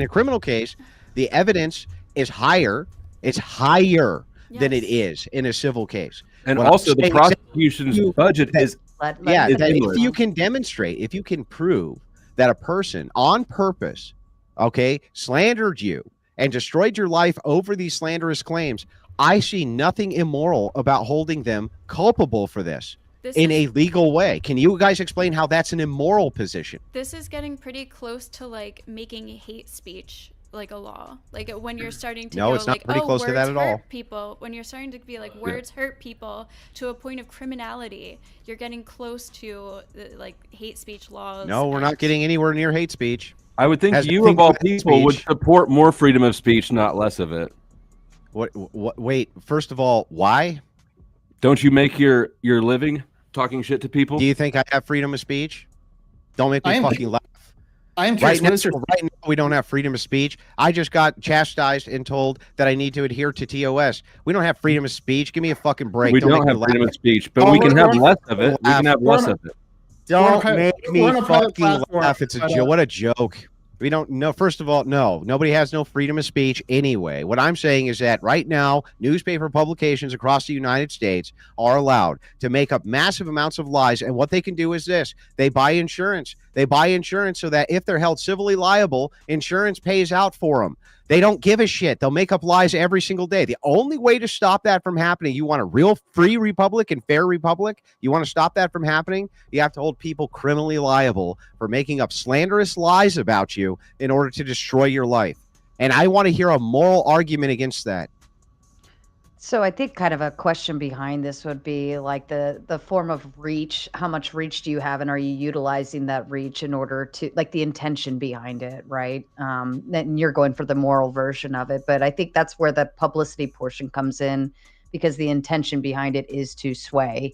C: criminal case, the evidence is higher. It's higher than it
E: Yes.
C: is in a civil case.
A: And
C: What I'm
A: also, the
C: saying is
A: prosecution's
C: you-
A: budget is
B: Let
C: Yeah,
B: him
A: it's
C: that
B: finish.
A: endless.
C: if you can demonstrate, if you can prove that a person on purpose, okay, slandered you and destroyed your life over these slanderous claims, I see nothing immoral about holding them culpable for this
E: This
C: in
E: is,
C: a legal way. Can you guys explain how that's an immoral position?
E: this is getting pretty close to like making hate speech like a law. Like when you're starting to
C: No,
E: go
C: it's not
E: like,
C: pretty
E: oh,
C: close to
E: words
C: that at
E: hurt
C: all.
E: people. When you're starting to be like words hurt people to a point of criminality, you're getting close to like hate speech laws.
C: No, we're not
E: and-
C: getting anywhere near hate speech.
A: I would think
C: Has
A: you
C: nothing
A: of all
C: to do with
A: people would
C: speech.
A: support more freedom of speech, not less of it.
C: What? Wait. First of all, why
A: Don't you make your living talking shit to people?
C: do you think I have freedom of speech? Don't make
D: I
C: me
D: am-
C: fucking laugh.
D: I am curious.
C: Right
D: What is your
C: now, we don't have freedom of speech. I just got chastised and told that I need to adhere to TOS. We don't have freedom of speech. Give me a fucking break.
A: We
C: make
A: don't
C: me
A: have freedom
C: laugh.
A: of speech, but
D: Oh,
A: we can
D: we're-
A: have
D: we're-
A: less of it. We can have
D: we're
A: less
D: on a-
A: of it.
D: We're on a
C: Don't
D: private-
C: make
D: we're
C: me
D: on a private
C: fucking
D: platform,
C: laugh. It's a
D: but,
C: joke. What a joke. We don't know. First of all, no, nobody has no freedom of speech anyway. What I'm saying is that right now, newspaper publications across the United States are allowed to make up massive amounts of lies. And what they can do is this: they buy insurance. They buy insurance so that if they're held civilly liable, insurance pays out for them. They don't give a shit. They'll make up lies every single day. The only way to stop that from happening, you want a real free republic and fair republic, you want to stop that from happening, you have to hold people criminally liable for making up slanderous lies about you in order to destroy your life. And I want to hear a moral argument against that.
B: So I think kind of a question behind this would be like the form of reach. How much reach do you have, and are you utilizing that reach in order to like the intention behind it, right? And you're going for the moral version of it, but I think that's where the publicity portion comes in, because the intention behind it is to sway.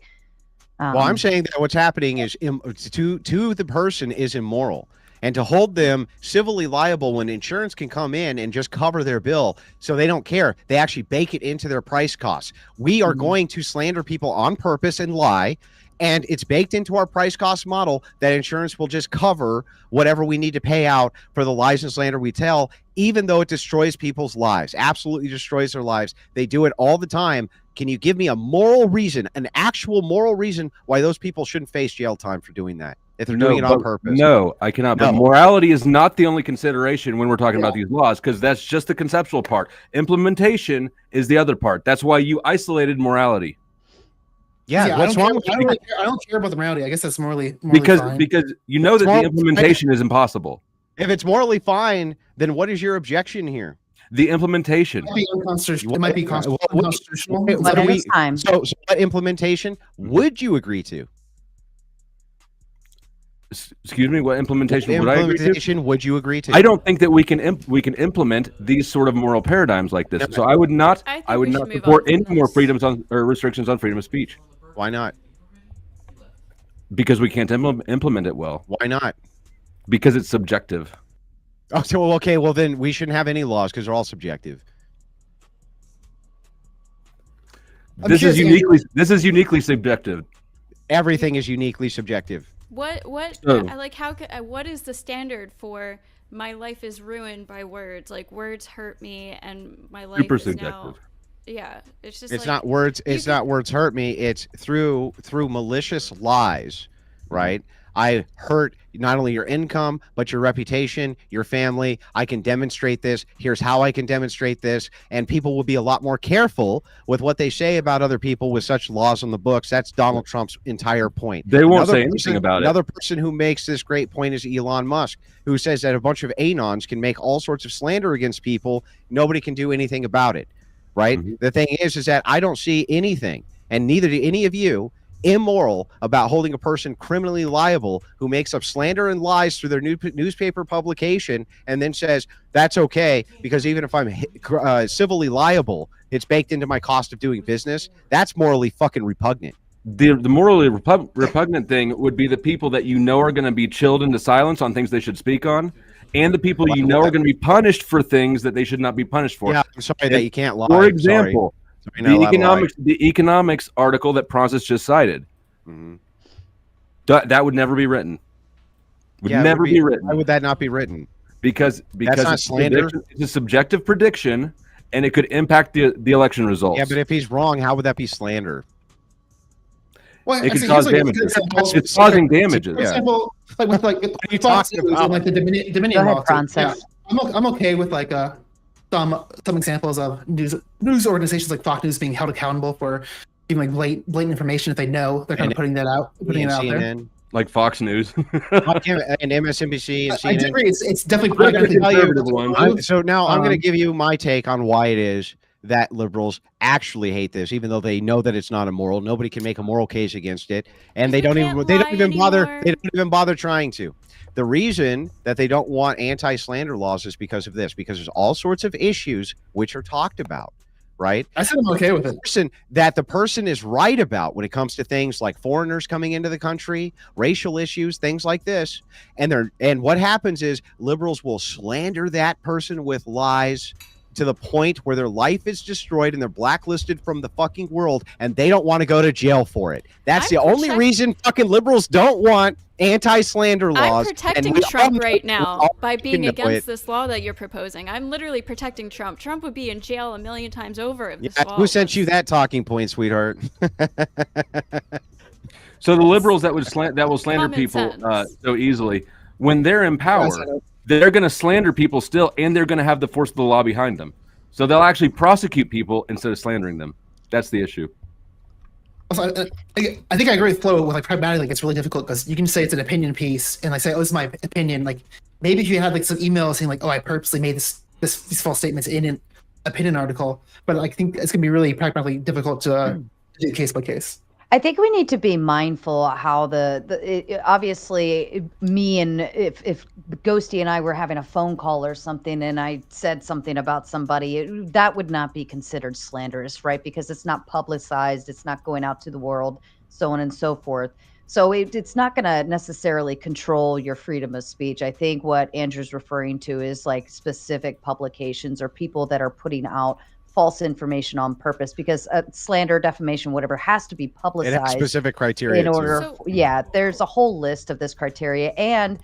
C: Well, I'm saying that what's happening is to the person is immoral. And to hold them civilly liable when insurance can come in and just cover their bill so they don't care. They actually bake it into their price costs. We are going to slander people on purpose and lie. And it's baked into our price cost model that insurance will just cover whatever we need to pay out for the lies and slander we tell, even though it destroys people's lives, absolutely destroys their lives. They do it all the time Can you give me a moral reason, an actual moral reason why those people shouldn't face jail time for doing that if they're doing it on purpose?
A: No, I cannot.
C: No.
A: But morality is not the only consideration when we're talking about these laws, because that's just the conceptual part. Implementation is the other part. That's why you isolated morality.
C: Yeah, what's wrong with
D: I don't care about the morality. I guess that's morally
A: because
D: fine.
A: you know that the implementation is impossible.
C: If it's morally fine, then what is your objection here?
A: The implementation.
D: It might be unconstitutional. It might be unconstitutional.
C: So what implementation would you agree to?
A: Excuse me, what implementation would I agree to?
C: Would you agree to?
A: I don't think that we can implement these sort of moral paradigms like this. So I would not support any more freedoms on or restrictions on freedom of speech.
C: Why not?
A: Because we can't implement it well.
C: Why not?
A: Because it's subjective.
C: Oh, so okay. Well, then we shouldn't have any laws because they're all subjective.
A: This is uniquely subjective.
C: Everything is uniquely subjective.
E: What is the standard for my life is ruined by words? Like, words hurt me and my life
A: Super
E: is
A: subjective.
E: now. Yeah, it's just
C: It's
E: like,
C: not words. It's not words hurt me. It's through malicious lies, right? I hurt not only your income, but your reputation, your family. I can demonstrate this. Here's how I can demonstrate this. And people will be a lot more careful with what they say about other people with such laws on the books. That's Donald Trump's entire point.
A: They won't say anything about it.
C: Another person who makes this great point is Elon Musk, who says that a bunch of anons can make all sorts of slander against people. Nobody can do anything about it, right? Mm-hmm. The thing is that I don't see anything, and neither do any of you, immoral about holding a person criminally liable who makes up slander and lies through their newspaper publication and then says that's okay because even if I'm civilly liable, it's baked into my cost of doing business. That's morally fucking repugnant.
A: The morally repugnant thing would be the people that you know are going to be chilled into silence on things they should speak on, and the people you know are going to be punished for things that they should not be punished for.
C: Yeah, I'm sorry that you can't lie.
A: For example, the economics article that Theprawncess just cited, that would never be written. Would never be written.
C: Why would that not be written?
A: Because
C: that's not slander.
A: It's a subjective prediction, and it could impact the election results.
C: Yeah, but if he's wrong, how would that be slander?
D: Well,
A: it could cause damages. It's causing damages.
D: For example, like you talking about like the Dominion law. Yeah, I'm okay with like some examples of news organizations like Fox News being held accountable for giving like blatant information if they know they're kind of putting it out there.
A: Like Fox News
C: and MSNBC and CNN.
D: I agree. It's definitely
C: so now I'm going to give you my take on why it is that liberals actually hate this, even though they know that it's not immoral. Nobody can make a moral case against it, and they don't even bother trying to. The reason that they don't want anti-slander laws is because of this, because there's all sorts of issues which are talked about, right?
D: I said I'm okay with it.
C: That the person is right about when it comes to things like foreigners coming into the country, racial issues, things like this. And what happens is liberals will slander that person with lies to the point where their life is destroyed and they're blacklisted from the fucking world and they don't want to go to jail for it. That's the only reason fucking liberals don't want anti-slander laws.
E: I'm protecting Trump right now by being against this law that you're proposing. I'm literally protecting Trump. Trump would be in jail 1,000,000 times over if this law
C: Who sent you that talking point, sweetheart?
A: So the liberals that will slander people so easily, when they're in power, they're going to slander people still, and they're going to have the force of the law behind them. So they'll actually prosecute people instead of slandering them. That's the issue.
D: Also, I think I agree with Flo with like pragmatically, it's really difficult because you can say it's an opinion piece and like say, oh, this is my opinion. Like maybe if you had like some emails saying like, oh, I purposely made these false statements in an opinion article, but I think it's gonna be really pragmatically difficult to do case by case.
B: I think we need to be mindful how obviously me and if Ghosty and I were having a phone call or something and I said something about somebody, that would not be considered slanderous, right? Because it's not publicized, it's not going out to the world, so on and so forth. So it's not going to necessarily control your freedom of speech. I think what Andrew's referring to is like specific publications or people that are putting out false information on purpose, because slander, defamation, whatever, has to be publicized.
C: It has specific criteria
B: in order. There's a whole list of this criteria, and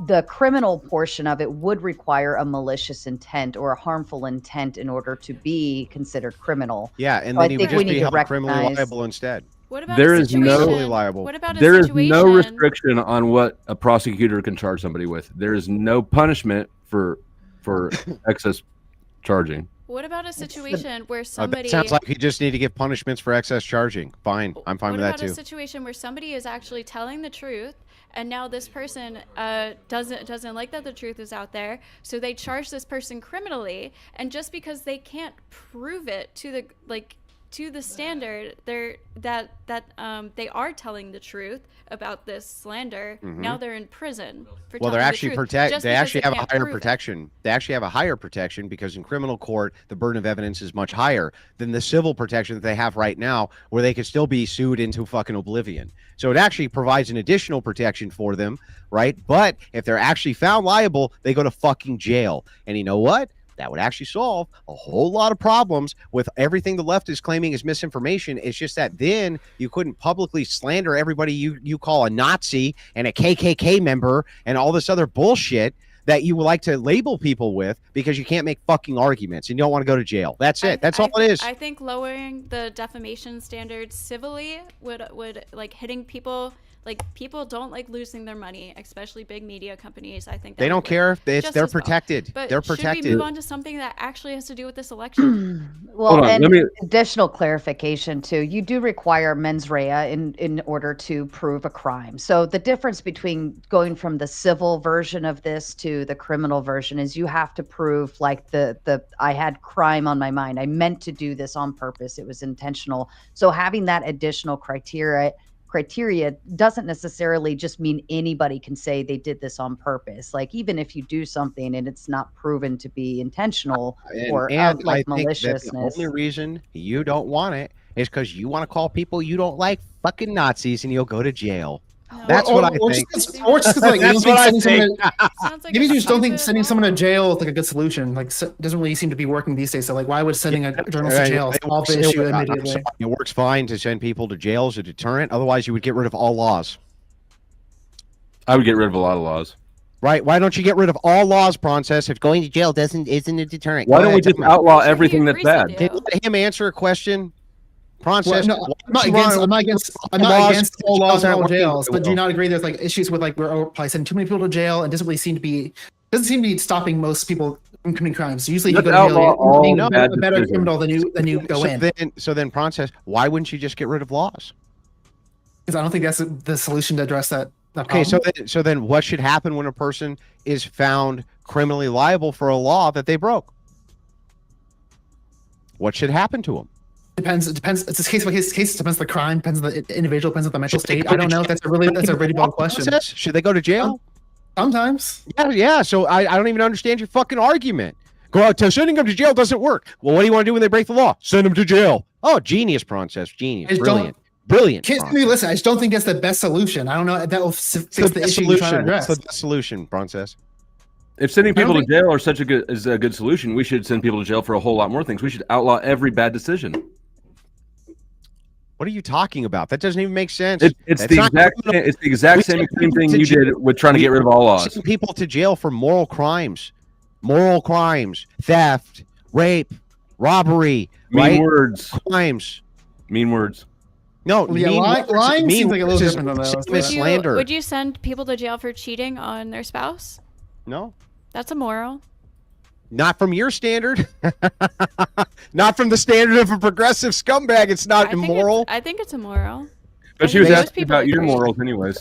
B: the criminal portion of it would require a malicious intent or a harmful intent in order to be considered criminal.
C: Yeah, and
B: So I
C: then he
B: think
C: would
B: we
C: just
B: need
C: be
B: to
C: held criminally
B: recognize-
C: liable instead.
E: What about
A: There
E: a
A: is no-
E: situation?
C: Criminally liable.
E: What about a
A: There is
E: situation?
A: no restriction on what a prosecutor can charge somebody with. There is no punishment for excess charging.
E: What about a situation where
C: That
E: somebody?
C: sounds like you just need to give punishments for excess charging. Fine, I'm fine
E: what
C: with that
E: about
C: too.
E: a situation where somebody is actually telling the truth, and now this person doesn't like that the truth is out there, so they charge this person criminally, and just because they can't prove it to the standard, they are telling the truth about this slander. Now they're in prison for
C: Well, they're
E: telling
C: actually
E: the truth, just
C: They
E: because
C: actually have a
E: can't
C: higher
E: prove it.
C: protection. They actually have a higher protection because in criminal court, the burden of evidence is much higher than the civil protection that they have right now, where they could still be sued into fucking oblivion. So it actually provides an additional protection for them, right? But if they're actually found liable, they go to fucking jail. And you know what? That would actually solve a whole lot of problems with everything the left is claiming is misinformation. It's just that then you couldn't publicly slander everybody you call a Nazi and a KKK member and all this other bullshit that you would like to label people with because you can't make fucking arguments and you don't want to go to jail. That's it. That's all it is.
E: I think lowering the defamation standards civilly would like hitting people. Like, people don't like losing their money, especially big media companies. I think
C: They don't care if they're
E: just as well.
C: protected.
E: But
C: They're
E: should
C: protected.
E: we move on to something that actually has to do with this election?
B: Well,
A: Hold on,
B: and
A: let me-
B: additional clarification too. You do require mens rea in order to prove a crime. So the difference between going from the civil version of this to the criminal version is you have to prove like the I had crime on my mind. I meant to do this on purpose. It was intentional. So having that additional criteria doesn't necessarily just mean anybody can say they did this on purpose. Like, even if you do something and it's not proven to be intentional or
C: I
B: like
C: think that the
B: maliciousness.
C: only reason you don't want it is because you want to call people you don't like fucking Nazis and you'll go to jail.
E: No.
C: That's what I
D: or
C: think.
D: Or just 'cause, like, you
C: That's
D: don't
C: what I
D: think sending
C: think.
D: someone
E: Sounds like
D: maybe
E: a
D: you just don't think
E: stupid
D: sending
E: law.
D: someone to jail is like a good solution. Like, doesn't really seem to be working these days. So, like, why would sending a journalist to jail solve the issue immediately?
C: It works fine to send people to jail as a deterrent. Otherwise, you would get rid of all laws.
A: I would get rid of a lot of laws.
C: Right? Why don't you get rid of all laws, Theprawncess?
F: If going to jail isn't a deterrent.
A: Why
F: Go
A: don't we
F: ahead,
A: just
F: tell me.
A: outlaw
E: Should we
A: everything that's
E: agree with
A: bad?
E: you?
C: Can you let him answer a question?
D: Well,
C: Theprawncess,
D: no, I'm not against all laws and all jails, but do you not agree there's like issues with like we're probably sending too many people to jail and doesn't seem to be stopping most people from committing crimes. Usually you
A: Let's
D: go to jail,
A: outlaw
D: you're
A: all
D: being
A: bad
D: a better
A: decisions.
D: criminal than you go in.
C: So then, Theprawncess, why wouldn't you just get rid of laws?
D: Because I don't think that's the solution to address that
C: Okay,
D: problem.
C: so then what should happen when a person is found criminally liable for a law that they broke? What should happen to them?
D: It depends. It's a case by case. It depends on the crime. Depends on the individual. Depends on the mental state. I don't know. That's a really broad question.
C: Should they go to jail?
D: Sometimes.
C: Yeah. So I don't even understand your fucking argument. Go out to sending them to jail doesn't work. Well, what do you want to do when they break the law? Send them to jail. Oh, genius, Theprawncess. Genius.
D: I just
C: Brilliant. Brilliant.
D: Kids,
C: Theprawncess.
D: listen. I just don't think that's the best solution. I don't know. That will fix
C: What's
D: the
C: the
D: issue you're trying to
C: solution?
D: address.
C: What's the best solution, Theprawncess?
A: If sending
D: I don't
A: people to
D: think-
A: jail is a good solution, we should send people to jail for a whole lot more things. We should outlaw every bad decision.
C: What are you talking about? That doesn't even make sense.
A: It's the
C: not
A: exact
C: criminal.
A: it's the exact
C: We
A: same
C: send
A: extreme
C: people
A: thing
C: to
A: you
C: jail.
A: did with trying to get rid of all laws.
C: Send people to jail for moral crimes, theft, rape, robbery,
A: Mean
C: right?
A: words.
C: Crimes.
A: Mean words.
C: No,
D: Yeah,
C: mean
D: lying
C: words- mean
D: seems like a little
C: words is
D: different than
C: the
D: those,
C: same as
D: but-
C: slander.
E: Would you send people to jail for cheating on their spouse?
C: No,
E: That's immoral.
C: not from your standard. Not from the standard of a progressive scumbag. It's not immoral.
E: I think it's immoral.
A: But she was
E: Most
A: asking
E: people
A: about your
E: agree.
A: morals anyways.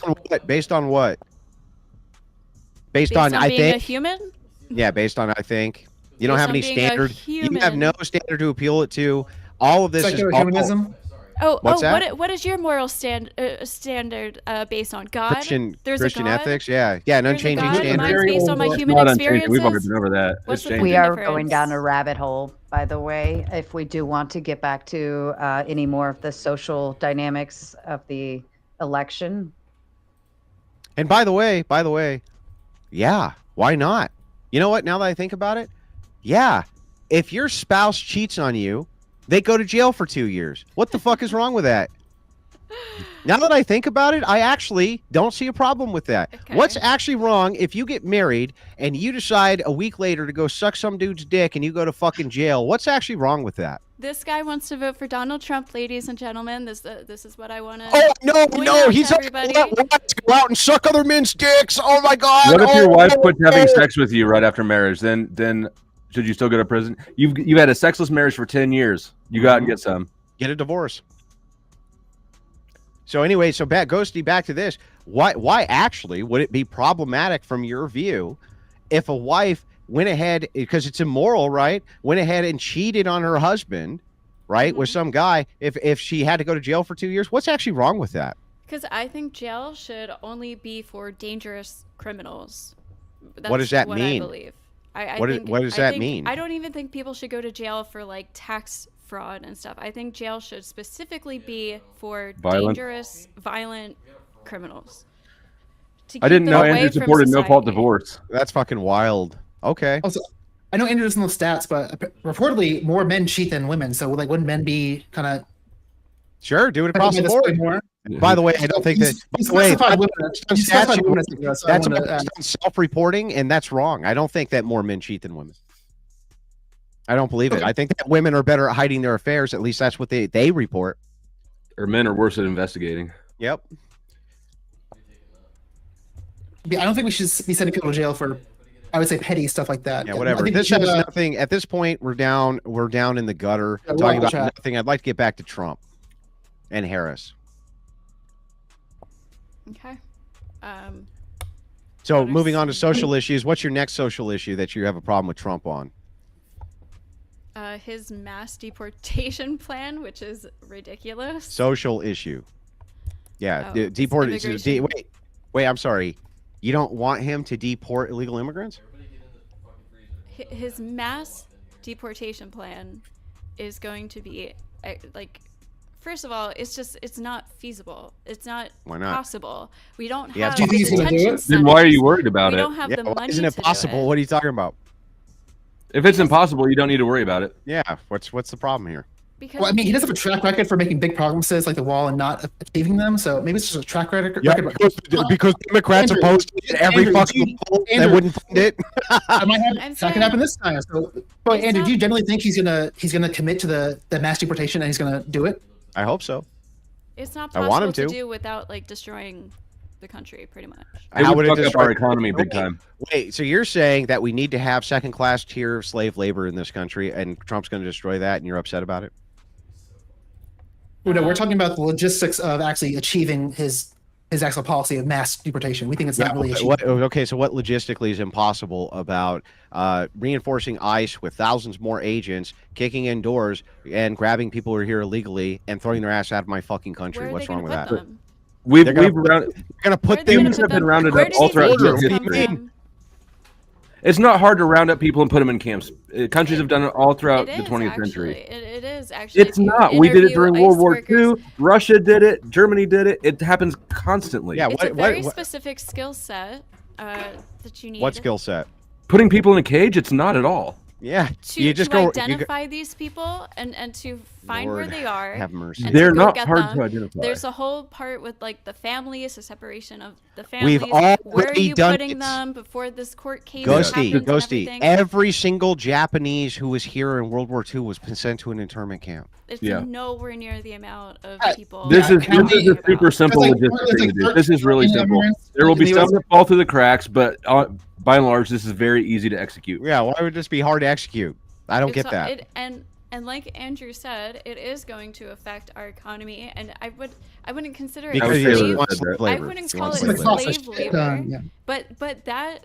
C: Based on what? Based,
E: Based
C: on,
E: on
C: I
E: being a
C: think.
E: human?
C: Yeah, based on I think. You don't
E: Based
C: have
E: on
C: any
E: being a
C: standard. You have
E: human.
C: no standard to appeal it to. All of this is
D: Secular
C: all,
D: humanism.
C: What's that?
E: What is your moral standard based on? God?
C: Christian
E: There's a
C: Christian
E: God?
C: ethics. Yeah, an
E: There's a
C: unchanging
E: God, and
C: standard.
E: mine's based on my
A: It's
E: human
A: not unchanging. We've already
E: experiences.
A: been over that.
E: What's
A: It's
E: the
A: changing.
B: We are
E: difference?
B: going down a rabbit hole, by the way, if we do want to get back to any more of the social dynamics of the election.
C: And by the way, yeah, why not? You know what? Now that I think about it, yeah, if your spouse cheats on you, they go to jail for 2 years. What the fuck is wrong with that? Now that I think about it, I actually don't see a problem with that.
E: Okay.
C: What's actually wrong if you get married and you decide a week later to go suck some dude's dick and you go to fucking jail? What's actually wrong with that?
E: This guy wants to vote for Donald Trump, ladies and gentlemen. This is what I want to.
C: Oh no,
E: point
C: no,
E: out
C: he's
E: to
C: up
E: everybody.
C: to go out and suck other men's dicks. Oh my god.
A: What if your
C: Oh,
A: wife
C: no.
A: quits having sex with you right after marriage? Then should you still go to prison? You've had a sexless marriage for 10 years. You got and get some.
C: Get a divorce. So anyway, Ghosty, back to this. Why actually would it be problematic from your view if a wife went ahead, because it's immoral, right? Went ahead and cheated on her husband, right, with some guy. If she had to go to jail for 2 years, what's actually wrong with that?
E: Because I think jail should only be for dangerous criminals. That's
C: What does that mean?
E: I believe.
C: What does that mean?
E: I don't even think people should go to jail for like tax fraud and stuff. I think jail should specifically be for dangerous, violent criminals.
A: I didn't know Andrew
E: Andrew
A: supported no-fault divorce.
C: That's fucking wild. Okay.
D: Also, I know Andrew doesn't know stats, but reportedly more men cheat than women. So like, wouldn't men be kind of
C: Sure, do it across the board.
D: more?
C: By the way, I don't think that. By the way, that's about self-reporting, and that's wrong. I don't think that more men cheat than women. I don't believe it. I think that women are better at hiding their affairs. At least that's what they report.
A: Or men are worse at investigating.
C: Yep.
D: I don't think we should be sending people to jail for, I would say, petty stuff like that.
C: Yeah, whatever.
D: I think
C: This
D: we should,
C: has nothing. At this point, we're down in the gutter talking about nothing. I'd like to get back to Trump and Harris.
E: Okay.
C: So moving on to social issues, what's your next social issue that you have a problem with Trump on?
E: His mass deportation plan, which is ridiculous.
C: Social issue. Yeah,
E: Oh,
C: deportation. Wait, I'm sorry. You don't want him to deport illegal immigrants?
E: His mass deportation plan is going to be like, first of all, it's not feasible. It's not possible. We don't have
D: do you think he's gonna do
E: detention
D: it?
E: centers.
A: Then why are you worried about
E: We
A: it?
E: don't have the money.
C: Isn't it
E: to do
C: possible? What are you talking about?
A: If it's impossible, you don't need to worry about it.
C: Yeah, what's the problem here?
E: Because
D: well, I mean, he does have a track record for making big promises like the wall and not achieving them. So maybe it's just a track record.
C: Yeah, because Democrats
D: Andrew,
C: opposed it every
D: Andrew,
C: fucking poll and
D: Andrew,
C: wouldn't fund it.
D: I might have
E: I'm
D: that
E: saying-
D: could happen this time. So, but
E: It's
D: Andrew,
E: not-
D: do you generally think he's gonna commit to the mass deportation and he's gonna do it?
C: I hope so.
E: it's not
C: I
E: possible
C: want him
E: to
C: to.
E: do without like destroying the country, pretty much.
A: It
C: How
A: would
C: would it
A: fuck up our
C: destroy
A: economy big time.
C: Wait, so you're saying that we need to have second-class tier slave labor in this country, and Trump's going to destroy that, and you're upset about it?
D: No, we're talking about the logistics of actually achieving his actual policy of mass deportation. We think it's not really achievable.
C: Okay, so what logistically is impossible about reinforcing ICE with thousands more agents, kicking in doors, and grabbing people who are here illegally and throwing their ass out of my fucking country?
E: Where are
C: What's
E: they
C: wrong with
E: gonna
C: that?
E: put them?
A: We're
C: They're gonna
A: going
C: to put
E: Where are they
C: them.
E: gonna
A: Humans have
E: put
A: been
E: them?
A: rounded
E: Where
A: up
E: do
A: all
E: these
A: throughout
E: agents
C: history.
E: come
C: What do you
E: from?
A: It's not hard to round up people and put them in camps. Countries have done it all throughout
E: It
A: the
E: is
A: 20th
E: actually.
A: century.
E: It is actually.
A: It's
E: If you
A: not. We did it
E: interview
A: during
E: ICE
A: World War
E: workers,
A: II. Russia did it. Germany did it. It happens constantly.
C: Yeah,
E: It's a very specific skill set that you need.
C: what skill set?
A: Putting people in a cage, it's not at all.
C: Yeah,
E: To,
C: you just
E: to
C: go.
E: identify these people and to find
C: Lord,
E: where they are.
C: have mercy.
E: and
A: They're
E: to go
A: not
E: get
A: hard
E: them.
A: to identify.
E: There's a whole part with like the families, the separation of the families.
C: We've
E: Where are
C: already
E: you
C: done
E: putting
C: it.
E: them before this court case
C: Ghosty,
E: happens and
C: Ghosty.
E: everything?
C: Every single Japanese who was here in World War II was sent to an internment camp.
E: It's
A: Yeah.
E: nowhere near the amount of people.
A: This is
D: Can
A: this is a super simple
D: It's like-
A: logistic
D: it's
A: thing
D: like
A: to do. This is really
D: 13
A: simple.
D: immigrants
A: There will
D: in
A: be
D: the
A: some
D: US.
A: that fall through the cracks, but by and large, this is very easy to execute.
C: Yeah, why would this be hard to execute? I don't
E: It's
C: get that.
E: And like Andrew said, it is going to affect our economy, and I wouldn't consider it
C: Because
A: would
C: he
A: say
C: doesn't
E: slave.
C: want
A: that.
C: slave
E: I
C: labor.
E: wouldn't
C: He
E: call
C: wants
E: it
C: slave
D: It's
C: labor.
D: like
E: slave
D: sausage,
E: labor,
D: yeah.
E: but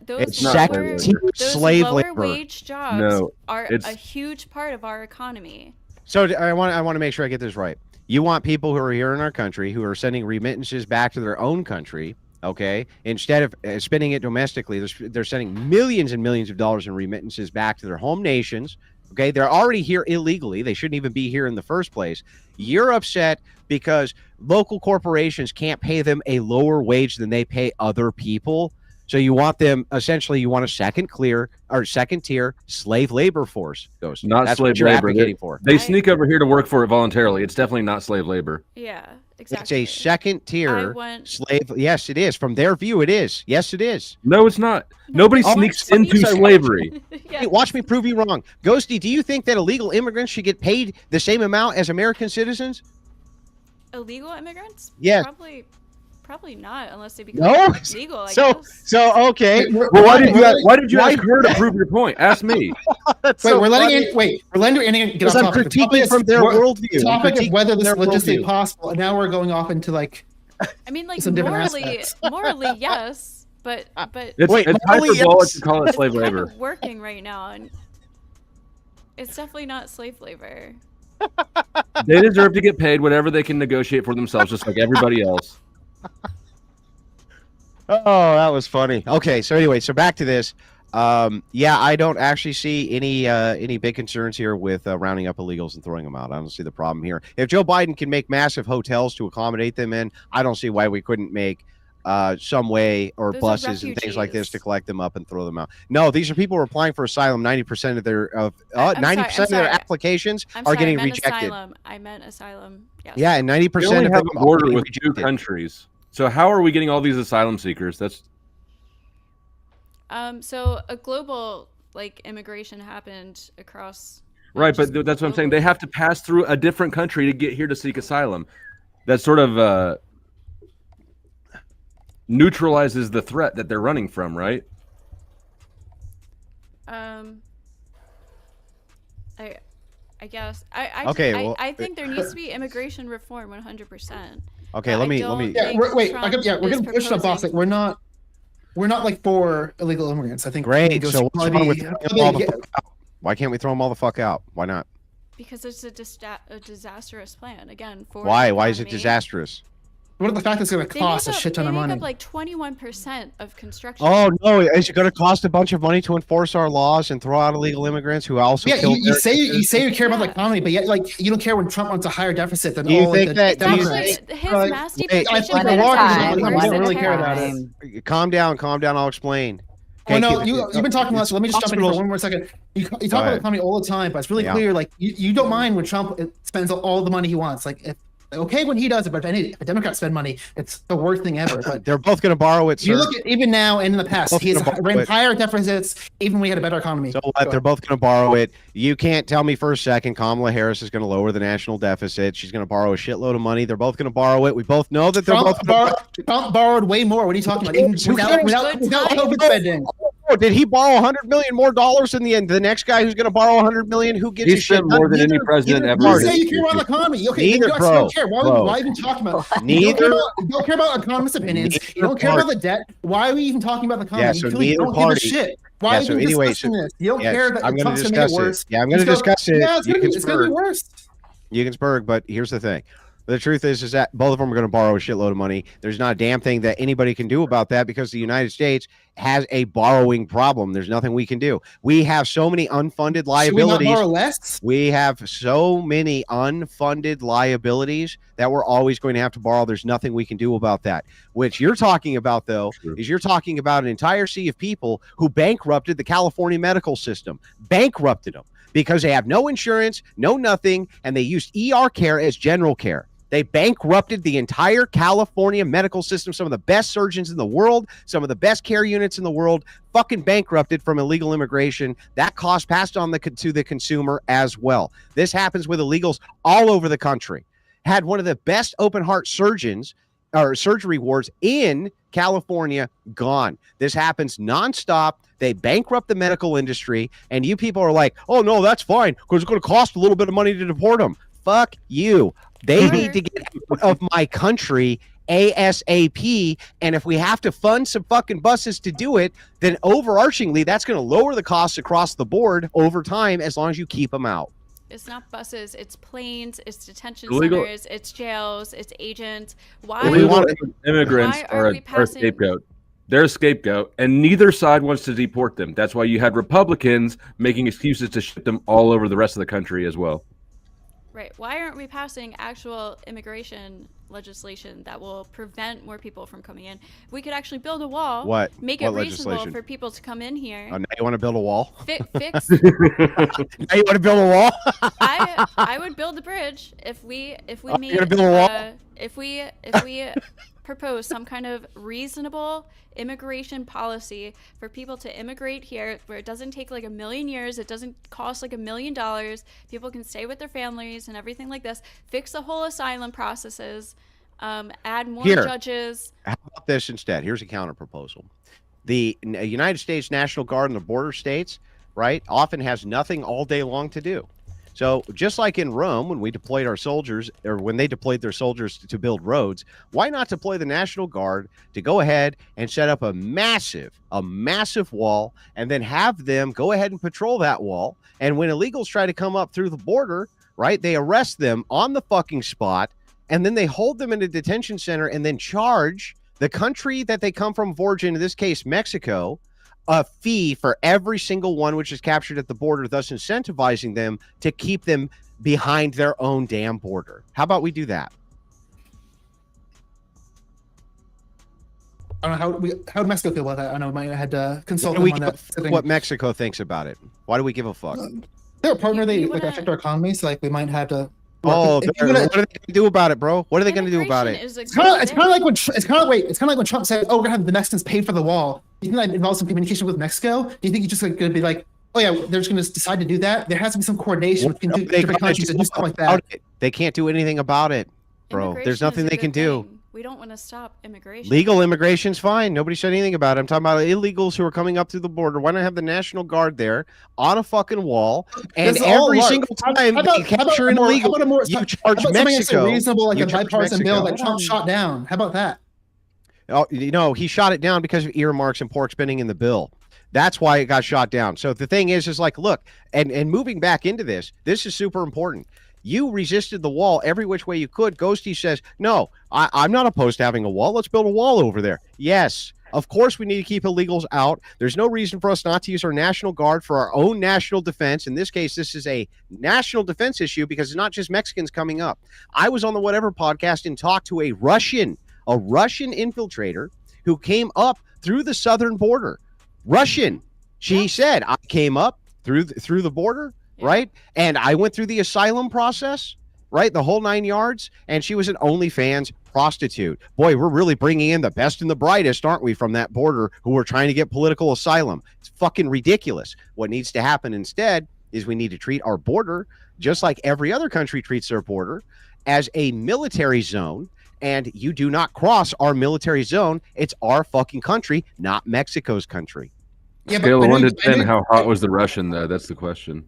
E: those
C: It's
E: lower,
C: second tier
E: those
C: slave
E: lower
C: labor.
E: wage jobs
A: No,
E: are
A: it's-
E: a huge part of our economy.
C: So I want to make sure I get this right. You want people who are here in our country who are sending remittances back to their own country, okay? Instead of spending it domestically, they're sending millions and millions of dollars in remittances back to their home nations. Okay, they're already here illegally. They shouldn't even be here in the first place. You're upset because local corporations can't pay them a lower wage than they pay other people. So you want them, essentially, you want a second tier slave labor force. Ghost.
A: Not
C: That's
A: slave
C: what you're
A: labor.
C: advocating for.
A: They sneak over here to work for it voluntarily. It's definitely not slave labor.
E: Yeah,
C: But
E: Exactly.
C: It's a second tier
E: want-
C: slave. Yes, it is. From their view, it is. Yes, it is.
A: No, it's not. Nobody
E: Oh,
A: sneaks
C: it's-
A: into
C: sorry,
A: slavery.
E: Yeah.
C: Hey, watch me prove you wrong. Ghosty, do you think that illegal immigrants should get paid the same amount as American citizens?
E: Illegal immigrants?
C: Yes.
E: Probably not, unless they become
C: No?
E: legal. I
C: So,
E: guess.
C: so okay.
A: Well, why did you ask her to prove your point? Ask me.
C: That's
D: Wait,
C: so
D: we're letting
C: funny.
D: it. Wait, we're letting Andy get
C: Because
D: off
C: I'm
D: topic. The topic
C: critiquing
D: is-
C: from their
D: we're-
C: worldview.
D: The topic
C: I'm
D: is whether this
C: critiquing
D: is
C: their
D: logistically
C: worldview.
D: possible, and now we're going off into like
E: I mean, like
D: some different
E: morally,
D: aspects.
E: morally, yes, but
A: It's,
C: Wait,
A: it's
C: morally,
A: hyperbolic
C: yes.
A: to call it
E: it's
A: slave
E: kind
A: labor.
E: of working right now, and it's definitely not slave labor.
A: They deserve to get paid whatever they can negotiate for themselves, just like everybody else.
C: Oh, that was funny. Okay, so anyway, so back to this. Yeah, I don't actually see any big concerns here with rounding up illegals and throwing them out. I don't see the problem here. If Joe Biden can make massive hotels to accommodate them in, I don't see why we couldn't make some way or
E: Those are
C: buses and things like this to
E: refugees.
C: collect them up and throw them out. No, these are people who are applying for asylum. 90% of their
E: I'm sorry,
C: 90% of their
E: sorry.
C: applications
E: I'm
C: are
E: sorry,
C: getting
E: I meant
C: rejected.
E: asylum. I meant asylum. Yes.
C: Yeah, and
A: We
C: 90%
A: only
C: of
A: have
C: them
A: a
C: are
A: border
C: getting
A: with 2
C: rejected.
A: countries. So how are we getting all these asylum seekers? That's
E: So a global immigration happened across.
A: right,
E: just
A: but that's what I'm saying.
E: globally.
A: They have to pass through a different country to get here to seek asylum. That sort of neutralizes the threat that they're running from, right?
E: I guess
C: Okay, well,
E: I think there needs to be immigration reform 100%.
C: Okay,
E: But
C: let
E: I
C: me
E: don't
D: yeah.
E: think
D: We're
E: Trump
D: we're
E: is
D: gonna push the boss.
E: proposing-
D: Like we're not like for illegal immigrants. I think
C: Great.
D: those
C: So what's
D: probably
C: wrong with
D: be-
C: throwing them
D: probably
C: all the
D: get-
C: fuck out? Why can't we throw them all the fuck out? Why not?
E: Because it's a disastrous plan. Again, for the
C: Why? Why is it
E: economy.
C: disastrous?
D: What are the fact it's going to
E: They
D: cost a
E: make up,
D: shit ton
E: they
D: of
E: make
D: money?
E: up like 21% of construction.
C: Oh no! Is it going to cost a bunch of money to enforce our laws and throw out illegal immigrants who also
D: Yeah,
C: kill?
D: you say you care about the
E: Yeah.
D: economy, but yet you don't care when Trump wants a higher deficit than
C: Do you
D: all
C: think
D: like,
C: that-
D: the
C: do you
D: Democrats.
E: Actually, his
D: Like,
E: mass
C: wait,
E: deportation
D: I think
E: plan
D: the
E: is
D: war is
E: actually
D: not-
E: worse
D: we don't
E: than
D: really care
E: terror.
D: about it.
C: Calm down. I'll explain.
D: Well,
C: Okay,
D: no, you've been talking about. So let me just jump in for
C: hospitals-
D: one more second. You talk about
C: ahead.
D: the economy all the time, but it's really
C: Yeah.
D: clear. Like you don't mind when Trump spends all the money he wants. Like okay when he does it, but if a Democrat spend money, it's the worst thing ever. But
C: They're both going to borrow it,
D: if you
C: sir.
D: look at even now and in the past,
C: Both
D: he has
C: gonna borrow
D: ran
C: it.
D: higher deficits even when we had a better economy.
C: So
D: Go
C: what? They're
D: ahead.
C: both going to borrow it. You can't tell me for a second Kamala Harris is going to lower the national deficit. She's going to borrow a shitload of money. They're both going to borrow it. We both know that they're both.
D: Trump borrowed way more. What are you talking about? Even
C: Who
D: without
C: cares?
D: without COVID spending.
C: Oh, did he borrow $100 million more dollars in the end? The next guy who's going to borrow $100 million, who gives
A: He
C: a shit?
A: spent more than any
C: Neither-
A: president
C: neither
A: ever.
D: You
C: party.
D: say you care about the economy. Okay,
C: Neither,
D: you actually
C: bro.
D: don't care. Why even talking about?
C: Neither-
D: You don't care about economist opinions. You
C: Neither
D: don't care about
C: party.
D: the debt. Why are we even talking about the economy?
C: Yeah,
D: You
C: so
D: clearly
C: neither
D: don't
C: party-
D: give a shit. Why
C: Yeah,
D: are
C: so
D: you
C: anyway,
D: discussing
C: so-
D: this? You don't
C: Yes,
D: care that
C: I'm going
D: Trump's
C: to
D: gonna make
C: discuss
D: it
C: it.
D: worse.
C: Yeah, I'm going to
D: Just go,
C: discuss it.
D: Yeah, it's gonna be
C: Ginsburg.
D: worse.
C: Ginsburg, but here's the thing. The truth is that both of them are going to borrow a shitload of money. There's not a damn thing that anybody can do about that because the United States has a borrowing problem. There's nothing we can do. We have so many unfunded liabilities.
D: Should we not borrow less?
C: We have so many unfunded liabilities that we're always going to have to borrow. There's nothing we can do about that. Which you're talking about, though,
A: True.
C: is you're talking about an entire sea of people who bankrupted the California medical system, bankrupted them because they have no insurance, no nothing, and they used ER care as general care. They bankrupted the entire California medical system. Some of the best surgeons in the world, some of the best care units in the world, fucking bankrupted from illegal immigration. That cost passed on to the consumer as well. This happens with illegals all over the country. Had one of the best open heart surgeons or surgery wards in California gone. This happens nonstop. They bankrupt the medical industry, and you people are like, "Oh no, that's fine because it's going to cost a little bit of money to deport them." Fuck you. They need to get out of my country ASAP. And if we have to fund some fucking buses to do it, then overarchingly, that's going to lower the costs across the board over time as long as you keep them out.
E: It's not buses, it's planes, it's detention
A: Illegal-
E: centers, it's jails, it's agents. Why?
A: Illegal immigrants
E: why are
A: are
E: we
A: a
E: passing-
A: scapegoat. They're a scapegoat, and neither side wants to deport them. That's why you had Republicans making excuses to ship them all over the rest of the country as well.
E: Right. Why aren't we passing actual immigration legislation that will prevent more people from coming in? We could actually build a wall.
C: What?
E: Make
C: What
E: it reasonable
C: legislation?
E: for people to come in here.
C: Now you want to build a wall?
E: Fix.
C: Now you want to build a wall?
E: I would build a bridge if we
C: Oh, you're
E: made
C: gonna build a wall?
E: if we propose some kind of reasonable immigration policy for people to immigrate here, where it doesn't take like 1,000,000 years, it doesn't cost like $1 million, people can stay with their families and everything like this, fix the whole asylum processes, add more judges.
C: How about this instead? Here's a counter proposal. The United States National Guard in the border states, right, often has nothing all day long to do. So just like in Rome, when we deployed our soldiers, or when they deployed their soldiers to build roads, why not deploy the National Guard to go ahead and set up a massive wall, and then have them go ahead and patrol that wall. And when illegals try to come up through the border, right, they arrest them on the fucking spot, and then they hold them in a detention center and then charge the country that they come from of origin, in this case, Mexico, a fee for every single one which is captured at the border, thus incentivizing them to keep them behind their own damn border. How about we do that?
D: I don't know how would Mexico feel about that. I know I had to consult them on that.
C: What Mexico thinks about it. Why do we give a fuck?
D: They're a partner. They like affect our economy, so like we might have to.
C: Oh, what are they going to do about it, bro? What are they going to do about it?
D: It's kind of like when Trump said, "Oh, we're gonna have the Mexicans pay for the wall." Do you think that involves some communication with Mexico? Do you think he's just like going to be like, "Oh yeah, they're just going to decide to do that"? There has to be some coordination between different countries to do stuff like that.
C: They can't do anything about it, bro. There's nothing they can do.
E: We don't want to stop immigration.
C: Legal immigration's fine. Nobody said anything about it. I'm talking about illegals who are coming up through the border. Why not have the National Guard there on a fucking wall? And every single time they capture an illegal, you charge Mexico.
D: Reasonable, like a bipartisan bill that Trump shot down. How about that?
C: Oh, you know, he shot it down because of earmarks and pork spending in the bill. That's why it got shot down. So the thing is like, look, and moving back into this is super important. You resisted the wall every which way you could. Ghosty says, no, I'm not opposed to having a wall. Let's build a wall over there. Yes, of course we need to keep illegals out. There's no reason for us not to use our National Guard for our own national defense. In this case, this is a national defense issue because it's not just Mexicans coming up. I was on the Whatever podcast and talked to a Russian infiltrator who came up through the southern border. Russian. She said, I came up through the border. Right. And I went through the asylum process, right? The whole 9 yards. And she was an OnlyFans prostitute. Boy, we're really bringing in the best and the brightest, aren't we, from that border who are trying to get political asylum. It's fucking ridiculous. What needs to happen instead is we need to treat our border just like every other country treats their border as a military zone. And you do not cross our military zone. It's our fucking country, not Mexico's country.
A: Yeah, Scale of 1 to 10, how hot was the Russian, though? That's the question.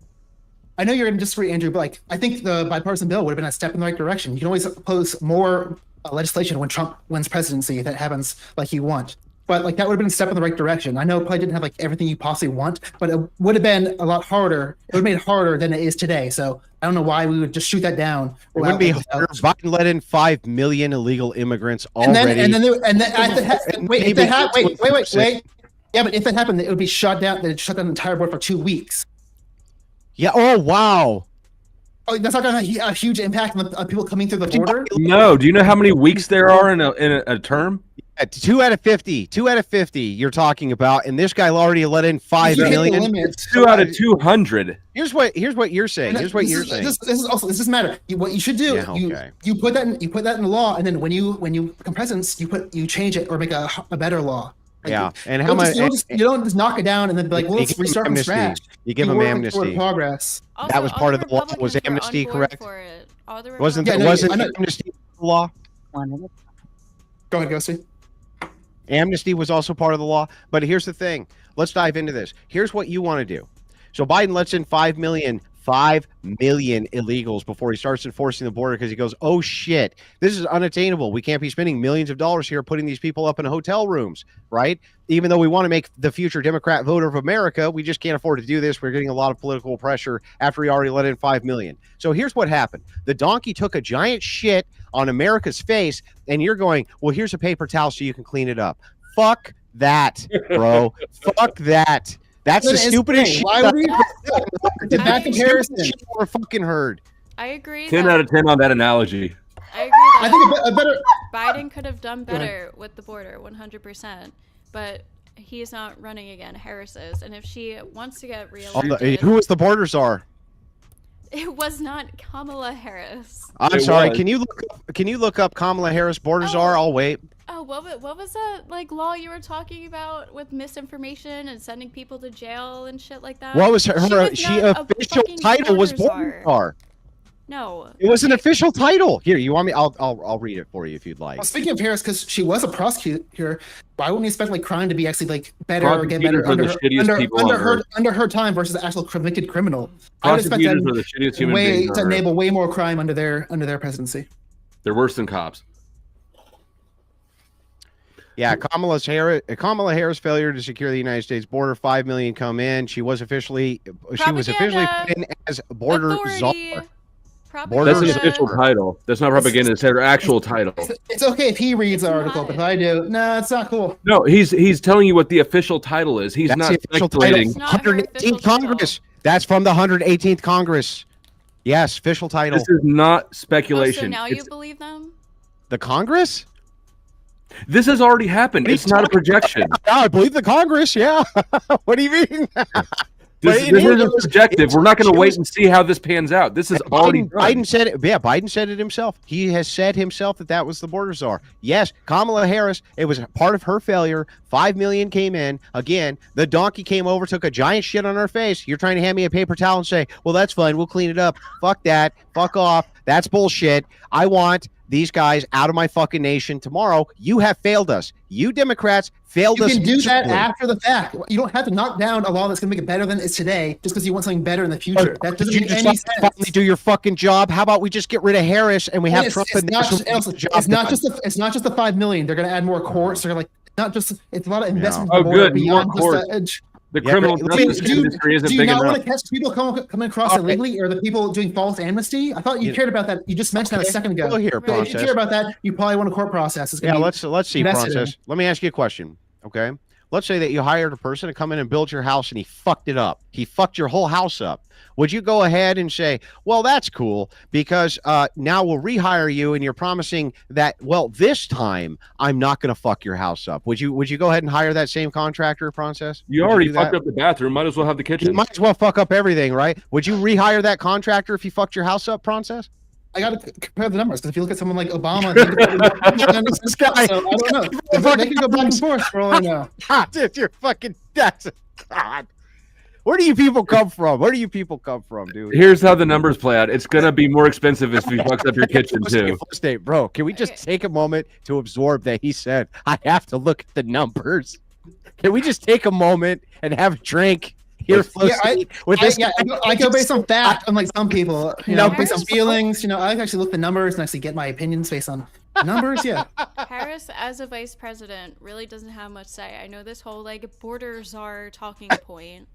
D: I know you're going to disagree, Andrew, but like I think the bipartisan bill would have been a step in the right direction. You can always oppose more legislation when Trump wins presidency if that happens like you want. But like that would have been a step in the right direction. I know it probably didn't have like everything you possibly want, but it would have been a lot harder. It would have made it harder than it is today. So I don't know why we would just shoot that down.
C: It wouldn't be harder. Biden let in 5 million illegal immigrants already.
D: Wait. Yeah, but if that happened, it would be shut down. They'd shut down the entire board for 2 weeks.
C: Yeah. Oh, wow.
D: Oh, that's not going to have a huge impact on people coming through the border?
A: No. Do you know how many weeks there are in a term?
C: 2 out of 50. 2 out of 50 you're talking about. And this guy already let in 5 million.
A: It's 2 out of 200.
C: Here's what you're saying. This doesn't matter.
D: What you should do, you put that in the law, and then when you become president, you change it or make a better law. Like,
C: yeah, and how much
D: you don't just knock it down and then be like, well, let's restart from scratch.
C: You give them amnesty.
D: Progress.
E: Also,
C: that was part of the law. Was amnesty correct? Wasn't amnesty the law?
D: Go ahead, Ghosty.
C: Amnesty was also part of the law. But here's the thing. Let's dive into this. Here's what you want to do. So Biden lets in 5 million illegals before he starts enforcing the border because he goes, oh shit, this is unattainable. We can't be spending millions of dollars here putting these people up in hotel rooms, right? Even though we want to make the future Democrat voter of America, we just can't afford to do this. We're getting a lot of political pressure after he already let in 5 million. So here's what happened. The donkey took a giant shit on America's face, and you're going, well, here's a paper towel so you can clean it up. Fuck that, bro. Fuck that. That's the stupidest shit.
D: Why would we that comparison?
C: We're fucking heard.
E: I agree.
A: 10 out of 10 on that analogy.
E: I agree. That
D: I think a better
E: Biden could have done better with the border, 100%. But he's not running again. Harris is, and if she wants to get reelected,
C: who is the border czar?
E: It was not Kamala Harris.
C: I'm
A: It
C: sorry.
A: was.
C: Can you look up Kamala Harris border czar? I'll wait.
E: Oh, what was that like law you were talking about with misinformation and sending people to jail and shit like that?
C: What was her
E: She was not a
C: official
E: fucking
C: title was
E: border
C: border
E: czar.
C: czar.
E: No.
C: It was an official title. Here, you want me? I'll read it for you if you'd like.
D: Well, speaking of Harris, because she was a prosecutor, why wouldn't you expect like crime to be actually like better or get better
A: Prosecutors are the shittiest people on earth.
D: under her time versus the actual convicted criminal? I would expect
A: Prosecutors
D: them
A: are the shittiest human beings
D: to
A: on earth.
D: enable way more crime under their presidency.
A: They're worse than cops.
C: Yeah, Kamala Harris failure to secure the United States border. 5 million come in. She was officially put in as border
E: Authority.
C: czar.
E: Propaganda.
A: That's an official title. That's not propaganda. It's her actual title.
D: It's okay if he reads the article, but if I do, no, it's not cool.
A: No, he's telling you what the official title is. He's
C: That's
A: not
C: the official
A: speculating.
C: title.
E: It's not her official
C: 118th Congress.
E: title.
C: That's from the 118th Congress. Yes, official title.
A: This is not
E: Oh, so
A: speculation.
E: now you
A: It's-
E: believe them?
C: The Congress?
A: this has already happened.
C: What are
A: It's
C: you
A: not a
C: talking
A: projection.
C: Yeah, I believe the Congress. Yeah. What do you mean?
A: This
C: But it
A: isn't
C: is-
A: subjective. We're not going
C: she
A: to wait
C: was-
A: and see how this pans out. This is already done.
C: Biden said it. Yeah, Biden said it himself. He has said himself that was the border czar. Yes, Kamala Harris. It was part of her failure. 5 million came in. Again, the donkey came over, took a giant shit on her face. You're trying to hand me a paper towel and say, "Well, that's fine. We'll clean it up." Fuck that. Fuck off. That's bullshit. I want these guys out of my fucking nation tomorrow. You have failed us. You Democrats failed
D: You
C: us.
D: can do that
C: miserably.
D: after the fact. You don't have to knock down a law that's going to make it better than it's today just because you want something better in the future. That doesn't
C: you
D: make
C: just
D: any
C: not finally
D: sense.
C: do your fucking job? How about we just get rid of Harris and we have
D: It's,
C: Trump
D: it's
C: and
D: not
C: National
D: just,
C: get
D: Elsa,
C: the job
D: it's not
C: done?
D: just the it's not just the 5 million. They're going to add more courts. They're like not just it's a lot of investment.
A: Oh,
D: more
A: good,
D: beyond
A: more
D: just the edge.
A: The
C: Yeah,
A: criminal
C: but-
A: justice
D: do
A: industry isn't
D: you
A: big
D: not
A: enough.
D: want to catch people coming across
C: Okay.
D: illegally, or the people doing false amnesty? I thought you cared about that. You just mentioned that a second ago.
C: Well, here,
E: Right.
D: If you
C: Princess.
D: care about that, you probably want a court process. It's gonna
C: Yeah,
D: be-
C: let's see,
D: invested in.
C: Princess. Let me ask you a question. Okay. Let's say that you hired a person to come in and build your house and he fucked it up. He fucked your whole house up. Would you go ahead and say, well, that's cool because now we'll rehire you and you're promising that, well, this time I'm not going to fuck your house up. Would you go ahead and hire that same contractor, Princess?
A: You
C: Would
A: already
C: do
A: fucked
C: that?
A: up the bathroom. Might as well have the
C: You
A: kitchen.
C: might as well fuck up everything, right? Would you rehire that contractor if he fucked your house up, Princess?
D: I got to compare the numbers because if you look at someone like Obama, they could
C: This guy-
D: so I don't know. They can go back and forth for all I know.
C: Dude, you're fucking that's God. Where do you people come from? Where do you people come from, dude?
A: Here's how the numbers play out. It's gonna be more expensive if he fucks up your kitchen too.
C: Flowstate, bro, can we just take a moment to absorb that he said, I have to look at the numbers? Can we just take a moment and have a drink here,
D: Yeah,
C: Flowstate, with this?
D: I go based on fact, unlike some people. You know,
C: No,
D: based on
E: Harris-
D: feelings. You know, I actually look at the numbers and actually get my opinions based on numbers. Yeah.
E: Harris, as a vice president, really doesn't have much say. I know this whole like border czar talking point,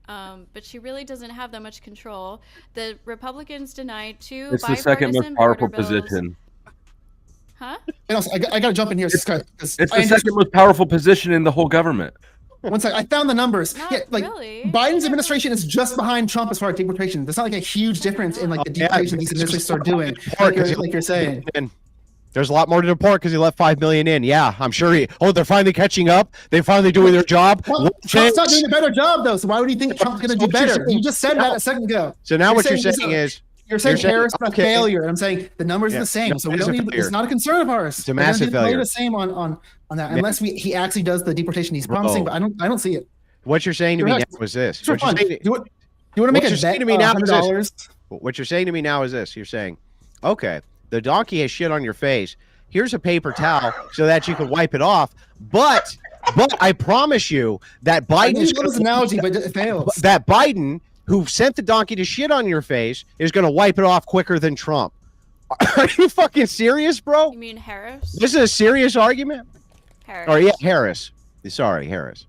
E: but she really doesn't have that much control. The Republicans denied two
A: It's the second most
E: bipartisan
A: powerful
E: border bills.
A: position.
E: Huh?
D: And also, I got to jump in here.
A: It's the second most powerful position in the whole government.
D: One second. I found the numbers.
E: Not
D: Yeah, like
E: really.
D: Biden's administration is just behind Trump as far as deportation. There's not like a huge difference in like the
C: Yeah,
D: deportation these
C: it's just
D: administrations are doing. Like you're saying.
C: And there's a lot more to deport because he let 5 million in. Yeah, I'm sure they're finally catching up. They're finally doing their job.
D: Well, Trump's not doing a better job though. So why would you think Trump's going to do better? You just said that a second ago.
C: So now what you're saying
D: this
C: is
D: You're saying
C: You're saying-
D: Harris is a
C: okay.
D: failure. I'm saying the numbers
C: Yeah,
D: are the same.
C: no,
D: So we
C: it is
D: don't
C: a
D: need.
C: failure.
D: It's not a concern of ours.
C: It's a massive
D: They're gonna
C: failure.
D: play the same on that, unless he actually does the deportation he's promising. But I don't see it.
C: what you're saying to me now
D: Correct.
C: is this.
D: It's for
C: What you're
D: fun.
C: saying-
D: You want to make
C: what
D: a
C: you're saying
D: bet?
C: to me now is this.
D: $100.
C: What you're saying to me now is this. You're saying, okay, the donkey has shit on your face. Here's a paper towel so that you can wipe it off. But I promise you that
D: I
C: Biden
D: knew
C: is
D: you love this analogy, but it fails.
C: that Biden, who sent the donkey to shit on your face, is going to wipe it off quicker than Trump. Are you fucking serious, bro?
E: You mean Harris?
C: This is a serious argument?
E: Harris.
C: Or yeah, Harris. Sorry, Harris.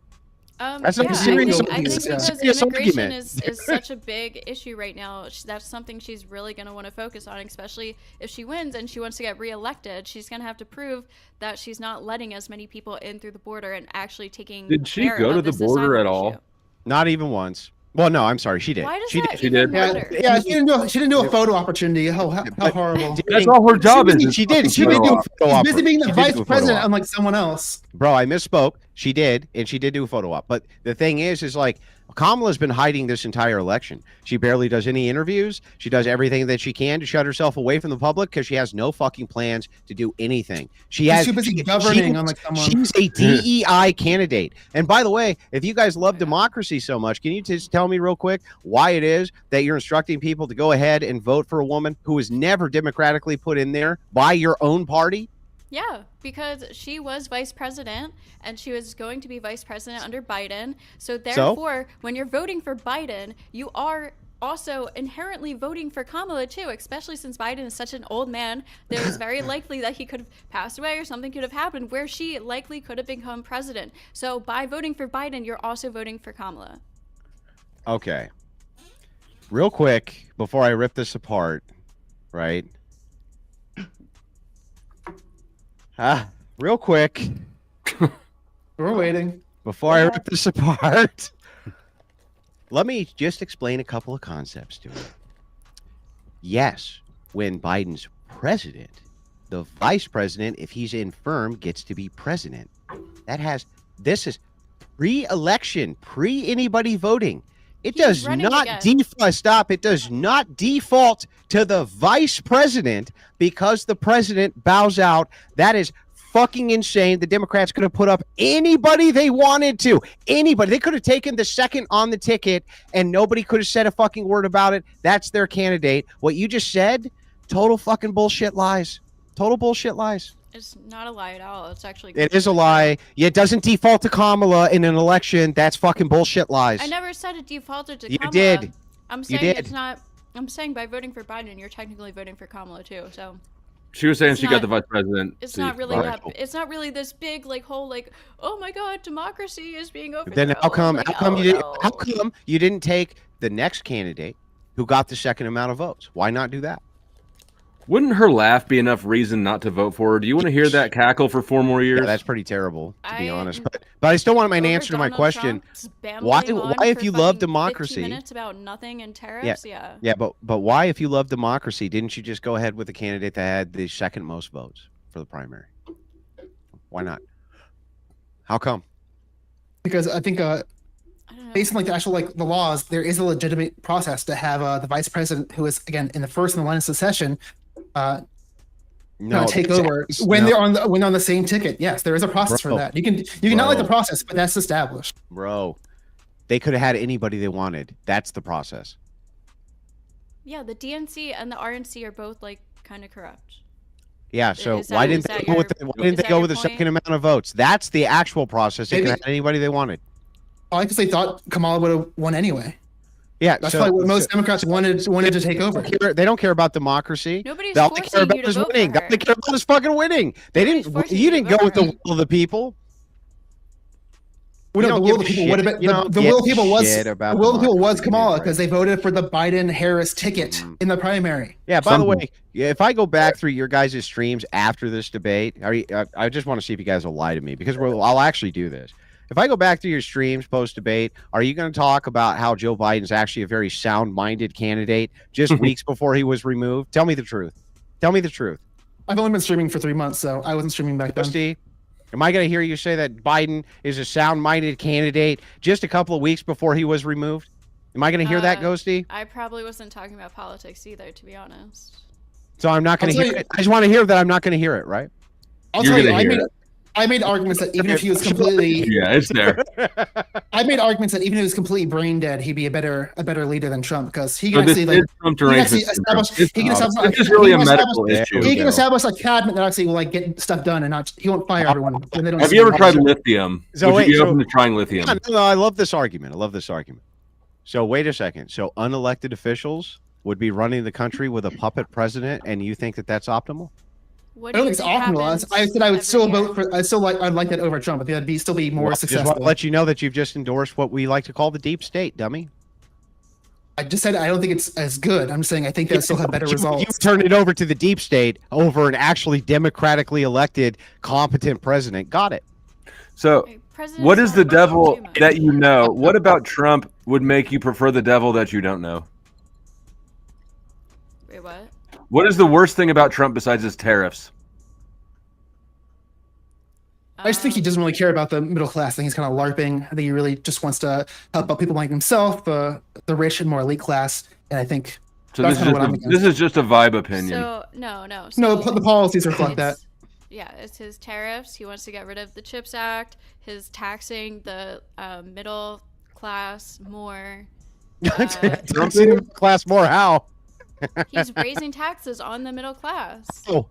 E: That's
C: not a serious-
E: I think
D: it's a
E: because
C: serious
E: immigration
C: argument.
E: is such a big issue right now. That's something she's really going to want to focus on, especially if she wins and she wants to get reelected. She's going to have to prove that she's not letting as many people in through the border and actually taking.
A: Did she
E: care
A: go
E: of
A: to the
E: this
A: border
E: asylum
A: at all?
E: issue.
C: Not even once. Well, no, I'm sorry. She did.
E: Why does
C: She
E: that
C: did.
A: She
E: even
A: did.
E: matter?
D: Yeah, she didn't do a photo opportunity. How horrible.
A: That's all her job is.
C: She did.
A: is
C: She did
A: photo
C: do a
A: op.
C: photo
D: She's
C: op.
D: busy being the
C: She did
D: vice
C: do a photo
D: president,
C: op.
D: unlike someone else.
C: Bro, I misspoke. She did, and she did do a photo op. But the thing is like Kamala's been hiding this entire election. She barely does any interviews. She does everything that she can to shut herself away from the public because she has no fucking plans to do anything.
D: She's too busy governing on like someone.
C: She's a DEI candidate. And by the way, if you guys love democracy so much, can you just tell me real quick why it is that you're instructing people to go ahead and vote for a woman who was never democratically put in there by your own party?
E: Yeah, because she was vice president and she was going to be vice president under Biden. So therefore, when you're voting for Biden, you are also inherently voting for Kamala too, especially since Biden is such an old man. There's very likely that he could have passed away or something could have happened where she likely could have become president. So by voting for Biden, you're also voting for Kamala.
C: Okay. Real quick, before I rip this apart, right? Real quick.
D: We're waiting.
C: Before I rip this apart, let me just explain a couple of concepts to it. Yes, when Biden's president, the vice president, if he's infirm, gets to be president. This is pre-election, pre-anybody voting. It does not default. It does not default to the vice president because the president bows out. That is fucking insane. The Democrats could have put up anybody they wanted to. Anybody. They could have taken the second on the ticket and nobody could have said a fucking word about it. That's their candidate. What you just said, total fucking bullshit lies. Total bullshit lies.
E: It's not a lie at all. It's actually.
C: It is a lie. It doesn't default to Kamala in an election. That's fucking bullshit lies.
E: I never said it defaulted to Kamala.
C: You did.
E: I'm saying it's not. I'm saying by voting for Biden, you're technically voting for Kamala too. So.
A: She was saying she got the vice president.
E: It's not really that. It's not really this big like whole like, oh my god, democracy is being overthrown.
C: Then how come?
E: Like,
C: how come you didn't take the next candidate who got the second amount of votes? Why not do that?
A: Wouldn't her laugh be enough reason not to vote for her? Do you want to hear that cackle for 4 more years?
C: Yeah, that's pretty terrible, to be honest. But I still want an answer to my question. Why, if you love democracy,
E: 15 minutes about nothing and tariffs?
C: Yeah, but why, if you love democracy, didn't you just go ahead with the candidate that had the second most votes for the primary? Why not? How come?
D: Because I think based on like the actual like the laws, there is a legitimate process to have the vice president, who is again in the first in the line of succession, take over when they're on the same ticket. Yes, there is a process for that. You can not like the process, but that's established.
C: Bro, they could have had anybody they wanted. That's the process.
E: Yeah, the DNC and the RNC are both like kind of corrupt.
C: Yeah, so why didn't they go with the second amount of votes? That's the actual process. They could have had anybody they wanted.
D: Probably because they thought Kamala would have won anyway.
C: Yeah,
D: that's probably what most Democrats wanted to take over.
C: They don't care about democracy.
E: Nobody's
C: all
E: forcing
C: they care about
E: you to
C: is
E: vote
C: winning.
E: for her.
C: All they care about is fucking winning. They didn't. You didn't go with the will of the people.
D: Well, no, the will of the people would have been. The will of the people was Kamala because they voted for the Biden-Harris ticket in the primary.
C: Yeah. By the way, if I go back through your guys' streams after this debate, I just want to see if you guys will lie to me because I'll actually do this. If I go back through your streams post-debate, are you going to talk about how Joe Biden's actually a very sound-minded candidate just weeks before he was removed? Tell me the truth. Tell me the truth.
D: I've only been streaming for 3 months, so I wasn't streaming back then.
C: Steve, am I going to hear you say that Biden is a sound-minded candidate just a couple of weeks before he was removed? Am I going to hear that, Ghosty?
E: I probably wasn't talking about politics either, to be honest.
C: So I'm not going to hear it. I just want to hear that I'm not going to hear it, right?
D: I'll tell you, I made arguments that even if he was completely
A: it's there.
D: I made arguments that even if he was completely brain dead, he'd be a better leader than Trump because he can actually establish a cabinet that actually will like get stuff done and not he won't fire everyone.
A: Have you ever tried lithium? Would you be open to trying lithium?
C: No, I love this argument. So wait a second. So unelected officials would be running the country with a puppet president, and you think that that's optimal?
E: I
D: don't think it's optimal. I said I would still vote for. I'd like that over Trump. I think that'd still be more successful.
C: Just want to let you know that you've just endorsed what we like to call the deep state, dummy.
D: I just said I don't think it's as good. I'm just saying I think that still have better results.
C: You turned it over to the deep state over an actually democratically elected, competent president. Got it.
A: So, what is the devil that you know? What about Trump would make you prefer the devil that you don't know?
E: Wait, what?
A: What is the worst thing about Trump besides his tariffs?
D: I just think he doesn't really care about the middle class. I think he's kind of LARPing. I think he really just wants to help out people like himself, the rich and more elite class. And I think
A: So
D: that's
A: this is,
D: kind of what
A: just
D: I'm
A: a,
D: against.
A: this is just a vibe opinion.
E: So no.
D: No,
E: So
D: the policies reflect that.
E: it's- Yeah, it's his tariffs. He wants to get rid of the CHIPS Act. His taxing the middle class more.
C: Taxing the class more. How?
E: He's raising taxes on the middle class.
C: Oh,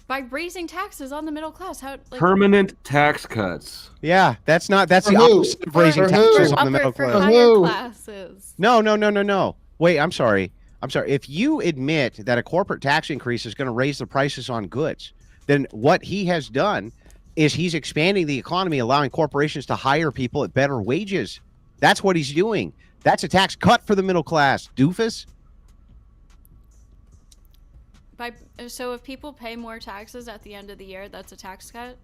E: By raising taxes on the middle class, how like
A: Permanent tax cuts.
C: yeah. That's the
D: For who?
C: opposite of raising
D: For
C: taxes
D: who?
C: on the middle
E: for
C: class.
E: higher
D: Who?
E: classes.
C: No. Wait, I'm sorry. If you admit that a corporate tax increase is going to raise the prices on goods, then what he has done is he's expanding the economy, allowing corporations to hire people at better wages. That's what he's doing. That's a tax cut for the middle class, doofus.
E: So if people pay more taxes at the end of the year, that's a tax cut?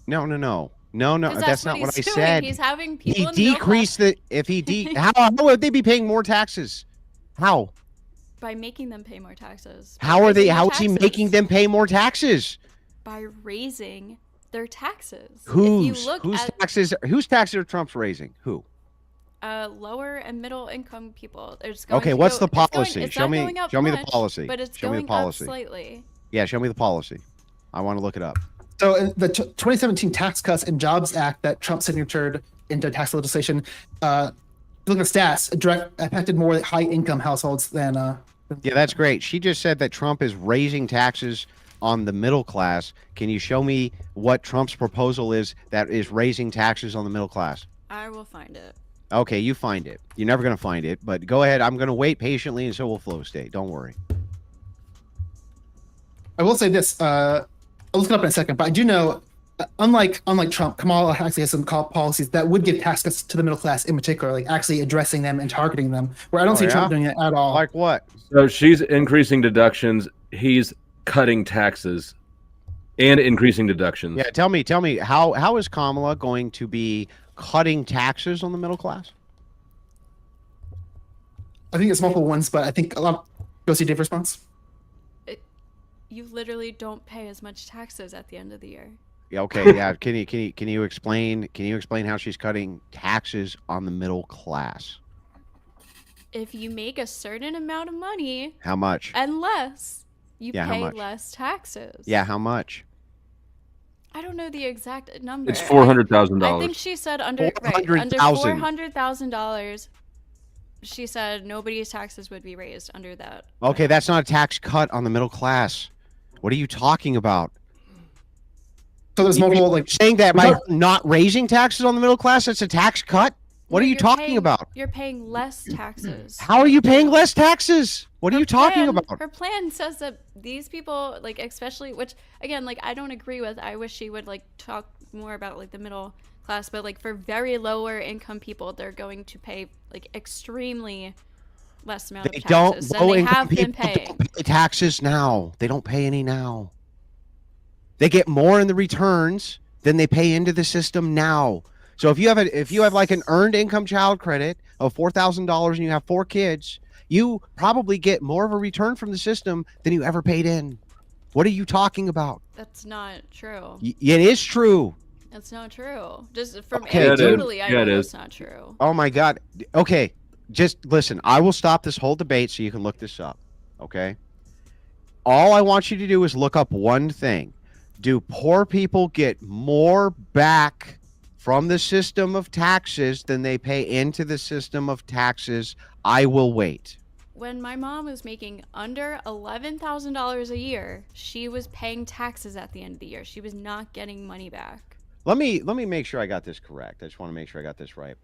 C: No.
E: 'Cause
C: That's not
E: he's
C: what I
E: doing.
C: said.
E: He's having people
C: He
E: in the middle
C: decreased the. If he how would they be paying more taxes? How?
E: by making them pay more taxes.
C: How are they?
E: Raising
C: How
E: their
C: is he
E: taxes.
C: making them pay more taxes?
E: By raising their taxes. If
C: Whose
E: you look at
C: taxes? Whose taxes are Trump's raising? Who?
E: lower and middle income people, it's going
C: Okay,
E: to
C: what's
E: go,
C: the policy?
E: It's
C: show
E: not
C: me.
E: going up
C: Show me the
E: much,
C: policy.
E: but it's
C: show me
E: going
C: the policy.
E: up slightly.
C: Yeah, show me the policy. I want to look it up.
D: So in the 2017 Tax Cuts and Jobs Act that Trump signatured into tax legislation, looking at stats, affected more high-income households than.
C: Yeah, that's great. She just said that Trump is raising taxes on the middle class. Can you show me what Trump's proposal is that is raising taxes on the middle class?
E: I will find it.
C: Okay, you find it. You're never going to find it, but go ahead. I'm going to wait patiently, and so will Flowstate. Don't worry.
D: I will say this. I'll look it up in a second, but I do know, unlike Trump, Kamala actually has some policies that would give tax cuts to the middle class in particular, like actually addressing them and targeting them. Where I don't see Trump doing it at all.
C: Like what?
A: So she's increasing deductions. He's cutting taxes and increasing deductions.
C: Yeah, tell me how is Kamala going to be cutting taxes on the middle class?
D: I think it's multiple ones, but I think a lot. Go see Dave's response.
E: You literally don't pay as much taxes at the end of the year.
C: Yeah, okay, yeah. Can you explain how she's cutting taxes on the middle class?
E: If you make a certain amount of money
C: How much?
E: and less, you
C: Yeah, how
E: pay
C: much?
E: less taxes.
C: Yeah, how much?
E: I don't know the exact number.
A: It's
E: I
A: $400,000.
E: think she said under
C: $400,000.
E: $400,000. She said nobody's taxes would be raised under that.
C: Okay, that's not a tax cut on the middle class. What are you talking about?
D: So there's multiple like.
C: Saying that by not raising taxes on the middle class, that's a tax cut? What
E: No,
C: are you
E: you're
C: talking
E: paying-
C: about?
E: You're paying less taxes.
C: How are you paying less taxes? What are you talking about?
E: Her plan says that these people, like especially, which again, like I don't agree with. I wish she would like talk more about like the middle class, but like for very lower income people, they're going to pay like extremely less amount
C: They
E: of
C: don't.
E: taxes than they
C: Low-income
E: have been
C: people
E: paying.
C: don't pay taxes now. They don't pay any now. They get more in the returns than they pay into the system now. So if you have like an earned income child credit of $4,000 and you have 4 kids, you probably get more of a return from the system than you ever paid in. What are you talking about?
E: That's not true.
C: It is true.
E: That's not true. Just from
C: Okay, it is.
E: anecdotally, I
A: Yeah, it
E: know
A: is.
E: that's not true.
C: Oh my God. Okay. Just listen. I will stop this whole debate so you can look this up. Okay. All I want you to do is look up one thing. Do poor people get more back from the system of taxes than they pay into the system of taxes? I will wait.
E: When my mom was making under $11,000 a year, she was paying taxes at the end of the year. She was not getting money back.
C: Let me make sure I got this correct. I just want to make sure I got this right.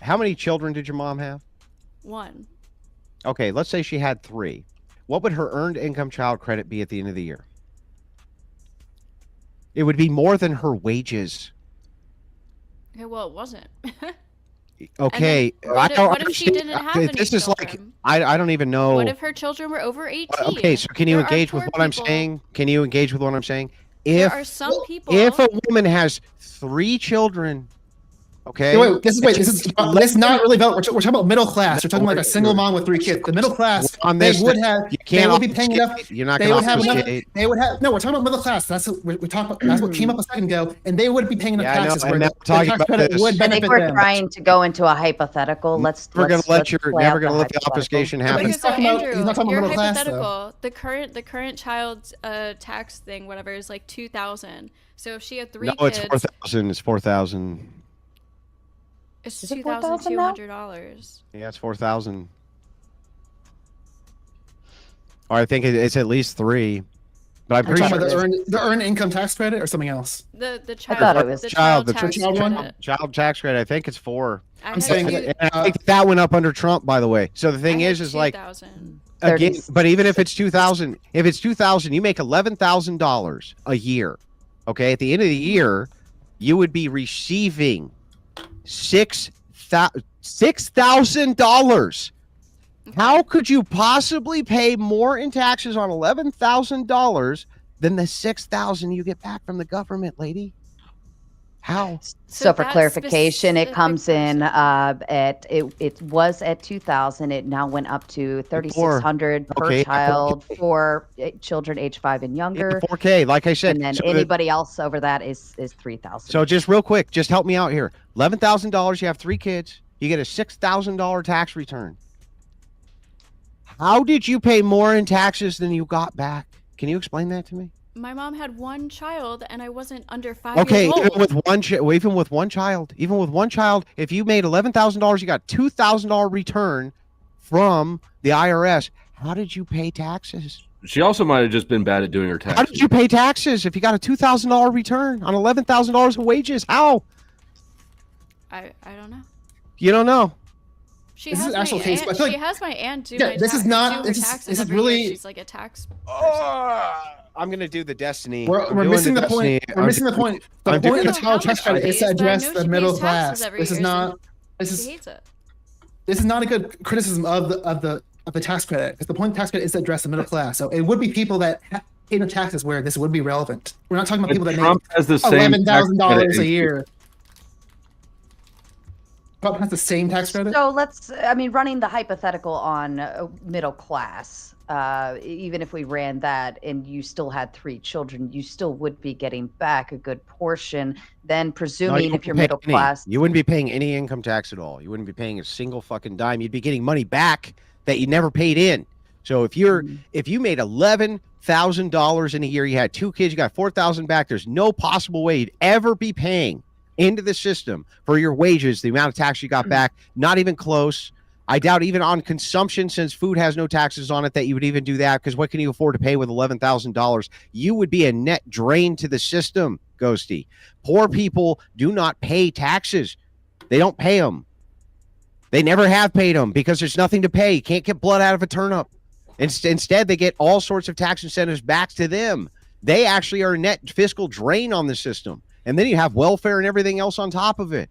C: How many children did your mom have?
E: 1.
C: Okay, let's say she had 3. What would her earned income child credit be at the end of the year? It would be more than her wages.
E: Okay, well, it wasn't.
C: Okay,
E: what if she
C: understand-
E: didn't have any
C: This is like
E: children?
C: I don't even know.
E: What if her children were over 18?
C: Okay, so can you
E: There are
C: engage with
E: poor
C: what I'm
E: people-
C: saying? Can you engage with what I'm saying?
E: There
C: If
E: are some people.
C: if a woman has 3 children Okay.
D: Wait, this is not really about. We're talking about middle class. We're talking like a single mom with 3 kids. The middle class,
C: On
D: they
C: this,
D: would have.
C: you
D: They
C: can't
D: would be paying enough.
C: You're not
D: They
C: going
D: would
C: to
D: have enough.
C: obfuscate.
D: They would have. No, we're talking about middle class. That's what we talk about. That's what came up a second ago, and they would be paying enough
C: Yeah, I know,
D: taxes
C: and
D: where
C: now
D: the
C: we're talking
D: tax
C: about
D: credit
C: this.
D: would
B: I
D: benefit
B: think we're
D: them.
B: trying to go into a hypothetical. Let's
C: Never gonna
B: let's
C: let
B: play out the
C: the
B: hypothetical.
C: obfuscation
D: But
C: happen.
D: he's
E: Okay, so
D: talking about-
E: Andrew,
D: he's not talking about
E: your
D: middle class, though.
E: hypothetical, the current child's tax thing, whatever, is like 2,000. So if she had 3
C: No,
E: kids,
C: it's 4,000. It's 4,000.
E: it's
B: Is it $4,000 now?
E: $2,200.
C: Yeah, it's 4,000. Or I think it's at least 3. But I'm
D: We're
C: pretty
D: talking
C: sure
D: about
C: it's
D: the earned income tax credit or something else.
E: The
B: thought
E: child,
B: it was
E: the
C: child,
E: child
C: the
E: tax
D: child one?
E: credit.
C: child tax credit. I think it's 4.
E: I
D: I'm
E: had
D: saying
E: two-
D: that-
C: And I think that went up under Trump, by the way. So the thing
E: I had
C: is like
E: 2,000.
C: again,
B: 30.
C: but even if it's 2,000, you make $11,000 a year. Okay, at the end of the year, you would be receiving $6,000. How could you possibly pay more in taxes on $11,000 than the $6,000 you get back from the government, lady? How?
B: So for
E: that
B: clarification, it
E: specific
B: comes in
E: person-
B: at it was at 2,000. It now went up to 3,600 per
C: Okay,
B: child
C: 4K.
B: for children age 5 and
C: Yeah,
B: younger.
C: 4K, like I said.
B: And then
C: so
B: anybody else over that is 3,000.
C: So just real quick, just help me out here. $11,000, you have 3 kids, you get a $6,000 tax return. How did you pay more in taxes than you got back? Can you explain that to me?
E: My mom had 1 child, and I wasn't under 5
C: Okay,
E: years old.
C: even with one child, if you made $11,000, you got $2,000 return from the IRS. How did you pay taxes?
A: She also might have just been bad at doing her
C: How
A: taxes.
C: did you pay taxes if you got a $2,000 return on $11,000 of wages? How?
E: I don't know.
C: You don't know.
E: She
D: This
E: has
D: is
E: my
D: actual case,
E: aunt.
D: but I feel
E: She
D: like-
E: has my aunt do
D: Yeah,
E: my
D: this is not-
E: do her
D: this is-
E: taxes
D: this is
E: every year.
D: really-
E: She's like a tax.
C: I'm gonna do the destiny.
D: We're
C: I'm doing
D: missing the
C: destiny.
D: point. We're missing the point. The
C: I'm
D: point of
C: doing-
D: the child tax credit is to address the middle class. This is not. This
E: She
D: is
E: hates it.
D: this is not a good criticism of the tax credit, because the point of the tax credit is to address the middle class. So it would be people that pay no taxes where this would be relevant. We're not talking about
A: But
D: people that
A: Trump has the
D: make
A: same
D: $11,000 a year. Trump has the same tax credit.
B: So running the hypothetical on middle class, even if we ran that and you still had 3 children, you still would be getting back a good portion. Then
C: No,
B: presuming
C: you
B: if you're
C: wouldn't pay
B: middle
C: any.
B: class,
C: You wouldn't be paying any income tax at all. You wouldn't be paying a single fucking dime. You'd be getting money back that you never paid in. So if you made $11,000 in a year, you had 2 kids, you got 4,000 back. There's no possible way you'd ever be paying into the system for your wages, the amount of tax you got back. Not even close. I doubt even on consumption, since food has no taxes on it, that you would even do that, because what can you afford to pay with $11,000? You would be a net drain to the system, Ghosty. Poor people do not pay taxes. They don't pay them. They never have paid them because there's nothing to pay. You can't get blood out of a turnip. Instead, they get all sorts of tax incentives back to them. They actually are a net fiscal drain on the system. And then you have welfare and everything else on top of it.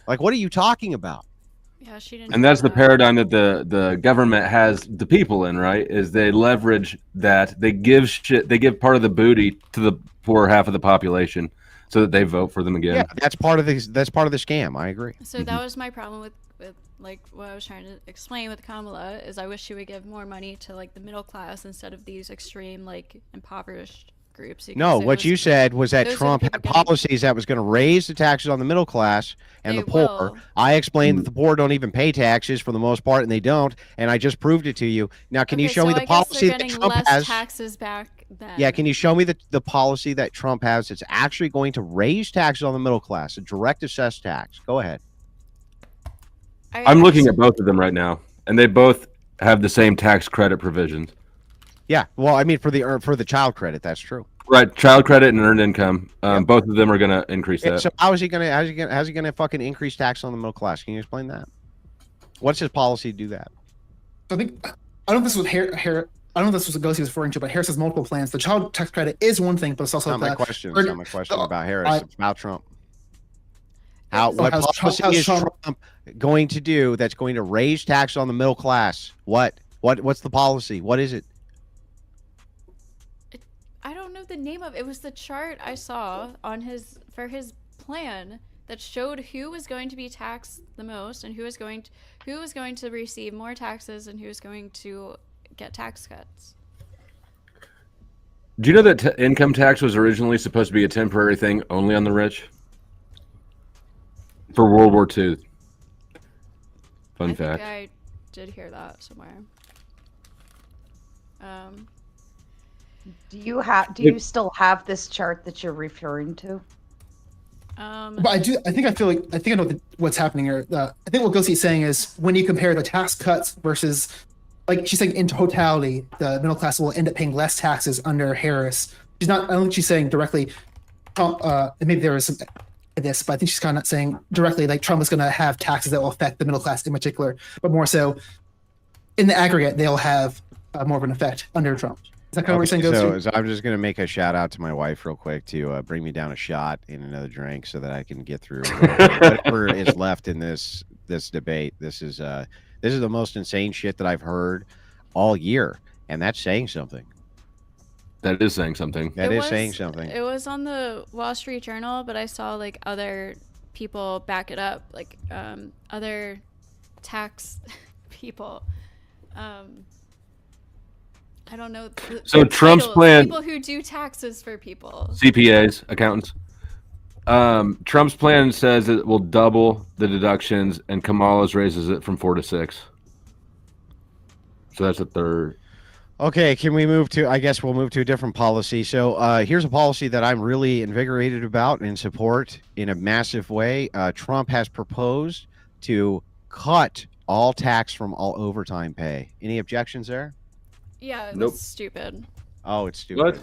C: Like, what are you talking about?
E: Yeah, she didn't.
A: And
E: know
A: that's the
E: that.
A: paradigm that the government has the people in, right? Is they leverage that, they give part of the booty to the poor half of the population so that they vote for them again.
C: Yeah, that's part of the scam. I agree.
E: So that was my problem with like what I was trying to explain with Kamala is I wish she would give more money to like the middle class instead of these extreme like impoverished groups. because
C: No, what
E: those-
C: you said was that
E: those are the
C: Trump
E: people
C: had
E: getting-
C: policies that was going to raise the taxes on the middle class and
E: They
C: the poor.
E: will.
C: I explained that the poor don't even pay taxes for the most part, and they don't. And I just proved it to you. Now, can you
E: Okay,
C: show me
E: so
C: the
E: I guess
C: policy
E: they're
C: that
E: getting
C: Trump
E: less
C: has?
E: taxes back then.
C: Yeah, can you show me the policy that Trump has that's actually going to raise taxes on the middle class, a direct assessed tax? Go ahead.
A: I'm looking at both of them right now, and they both have the same tax credit provisions.
C: Yeah, well, I mean for the child credit, that's true.
A: Right, child credit and earned income. Both of them are going to increase
C: Yeah,
A: that.
C: so how's he gonna fucking increase tax on the middle class? Can you explain that? What's his policy to do that?
D: I think I don't know if this was I don't know if this was what Ghosty was referring to, but Harris has multiple plans. The child tax credit is one thing, but it's also
C: Not my
D: the
C: question. It's not my question about Harris. It's about Trump. What
D: how's
C: policy
D: Trump-
C: is Trump going to do that's going to raise taxes on the middle class? What's the policy? What is it?
E: I don't know the name of it. It was the chart I saw on his plan that showed who was going to be taxed the most and who was going to receive more taxes and who was going to get tax cuts.
A: Do you know that income tax was originally supposed to be a temporary thing only on the rich? For World War II. Fun fact.
E: I did hear that somewhere.
B: Do you still have this chart that you're referring to?
D: But I think I know what's happening here. I think what Ghostie's saying is when you compare the tax cuts versus, like she's saying, in totality, the middle class will end up paying less taxes under Harris. She's not. I don't think she's saying directly. Maybe there was some this, but I think she's kind of not saying directly like Trump is going to have taxes that will affect the middle class in particular, but more so in the aggregate they'll have more of an effect under Trump. Is that kind of what you're saying, Ghostie?
C: So I'm just going to make a shout out to my wife real quick to bring me down a shot and another drink so that I can get through whatever is left in this debate. This is the most insane shit that I've heard all year, and that's saying something.
A: That is saying something.
C: That is saying something.
E: It was on the Wall Street Journal, but I saw like other people back it up, like other tax people. I don't know.
A: So Trump's plan.
E: People who do taxes for people.
A: CPAs, accountants. Trump's plan says it will double the deductions, and Kamala's raises it from 4 to 6. So that's a third.
C: Okay, can we move to? I guess we'll move to a different policy. So here's a policy that I'm really invigorated about and support in a massive way. Trump has proposed to cut all tax from all overtime pay. Any objections there?
E: Yeah,
A: Nope.
E: it's stupid.
C: Oh, it's stupid.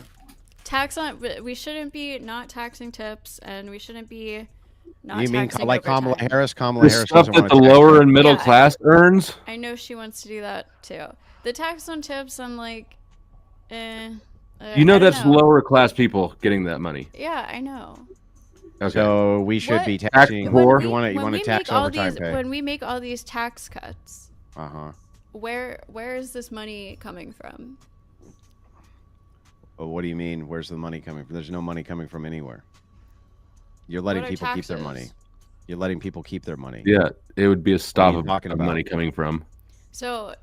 A: What?
E: We shouldn't be not taxing tips, and we shouldn't be not
C: You mean
E: taxing
C: like Kamala
E: overtime.
C: Harris? Kamala
A: The
C: Harris
A: stuff
C: doesn't
A: that
C: want
A: the
C: to tax
A: lower
C: that.
A: and middle
E: Yeah.
A: class earns.
E: I know she wants to do that too. The tax on tips, I'm like,
A: You know
E: I don't
A: that's
E: know.
A: lower class people getting that money.
E: Yeah, I know.
A: Okay.
C: So we should
E: What-
C: be taxing.
A: When
C: You want to tax overtime pay?
E: When we make all these tax cuts, where is this money coming from?
C: Well, what do you mean? Where's the money coming from? There's no money coming from anywhere. You're letting
E: What are
C: people keep their money.
E: taxes?
C: You're letting people keep their money.
A: Yeah, it would be a stop
C: you
A: of
C: talking
A: of
C: about?
A: money coming from.
E: So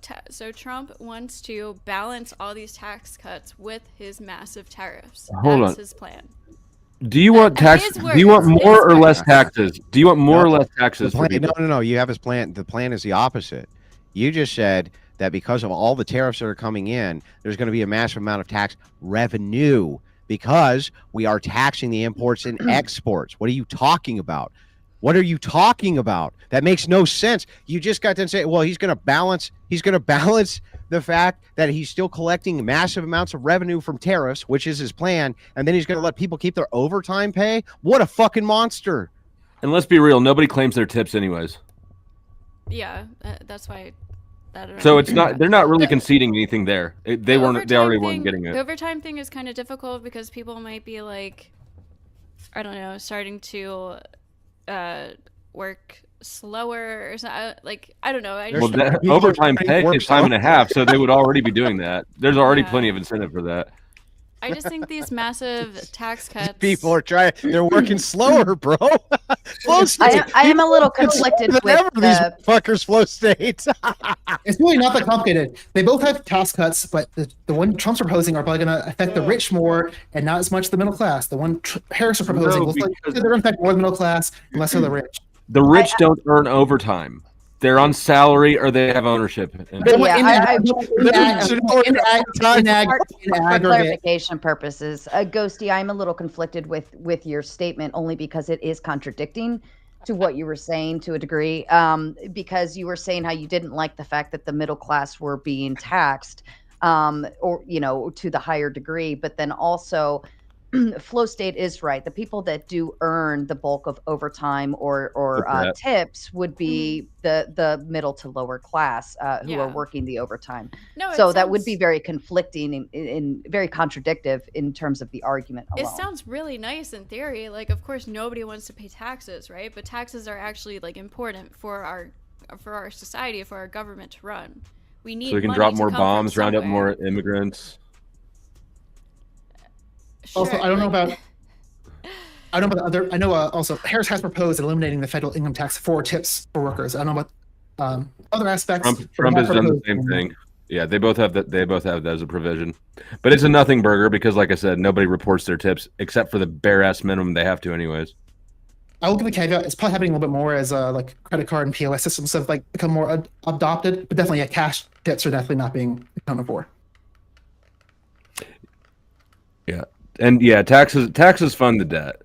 E: Trump wants to balance all these tax cuts with his massive tariffs.
A: Hold
E: That's
A: on.
E: his plan.
A: Do you want tax?
E: his
A: Do you want
E: words,
A: more
E: his
A: or less
E: words.
A: taxes? Do you want more or less taxes?
C: The
A: for
C: plan,
A: people?
C: no. You have his plan. The plan is the opposite. You just said that because of all the tariffs that are coming in, there's going to be a massive amount of tax revenue because we are taxing the imports and exports. What are you talking about? What are you talking about? That makes no sense. You just got to say, well, he's going to balance the fact that he's still collecting massive amounts of revenue from tariffs, which is his plan, and then he's going to let people keep their overtime pay? What a fucking monster.
A: And let's be real, nobody claims their tips anyways.
E: Yeah, that's why.
A: So it's not. They're not really conceding anything there. They already weren't getting
E: The
A: it.
E: overtime thing is kind of difficult because people might be like, I don't know, starting to work slower or something. Like, I don't know.
A: Well, that overtime pay is time and a half, so they would already be doing that. There's already
E: Yeah.
A: plenty of incentive for that.
E: I just think these massive tax cuts.
C: People are trying. They're working slower, bro.
B: I am a little conflicted with
C: these
B: the
C: fuckers flow states.
D: It's really not that complicated. They both have tax cuts, but the one Trump's proposing are probably going to affect the rich more and not as much the middle class. The one Harris is proposing will
A: because-
D: they're going to affect more the middle class and less of the rich.
A: The rich don't earn overtime. They're on salary or they have ownership.
B: Yeah, for
D: aggregate.
B: clarification purposes, Ghosty, I'm a little conflicted with your statement only because it is contradicting to what you were saying to a degree. Because you were saying how you didn't like the fact that the middle class were being taxed, or to the higher degree, but then also. Flowstate is right. The people that do earn the bulk of overtime or tips would be the middle to lower class who are working the overtime.
E: No,
B: so that would be very conflicting and very contradictive in terms of the argument alone.
E: It sounds really nice in theory. Like, of course, nobody wants to pay taxes, right? But taxes are actually like important for our society, for our government to run. We need.
A: So we can
E: money
A: drop
E: to
A: more
E: come from
A: bombs, round up
E: somewhere.
A: more immigrants.
E: Sure,
D: Also, I don't know I don't know about other. I know also Harris has proposed eliminating the federal income tax for tips for workers. I don't know about other aspects.
A: Trump has done the same thing. Yeah, they both have that. They both have that as a provision, but it's a nothing burger because, like I said, nobody reports their tips except for the bare ass minimum they have to, anyways.
D: I will give a caveat. It's probably happening a little bit more as like credit card and POS systems have like become more adopted, but definitely, cash tips are definitely not being accounted for.
A: Yeah, and taxes fund the debt.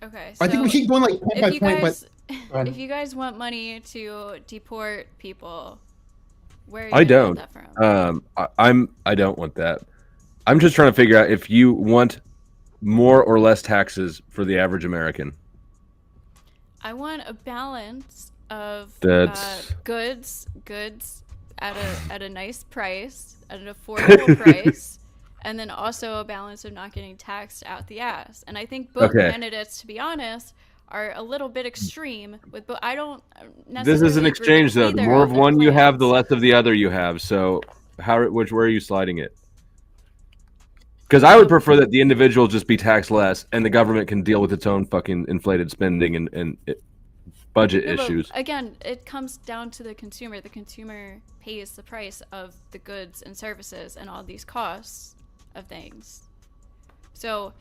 E: Okay, so
D: I think we keep going like point by point, but
E: if you guys want money to deport people, where are you
A: I
E: gonna
A: don't.
E: get that from?
A: I don't want that. I'm just trying to figure out if you want more or less taxes for the average American.
E: I want a balance of
A: That's
E: goods at a nice price, at an affordable price, and then also a balance of not getting taxed out the ass. And I think both candidates, to be honest, are a little bit extreme. But I don't necessarily.
A: This is an exchange, though. The more of one you have, the less of the other you have. So, where are you sliding it? Because I would prefer that the individual just be taxed less, and the government can deal with its own fucking inflated spending and budget issues.
E: Again, it comes down to the consumer. The consumer pays the price of the goods and services and all these costs of things. So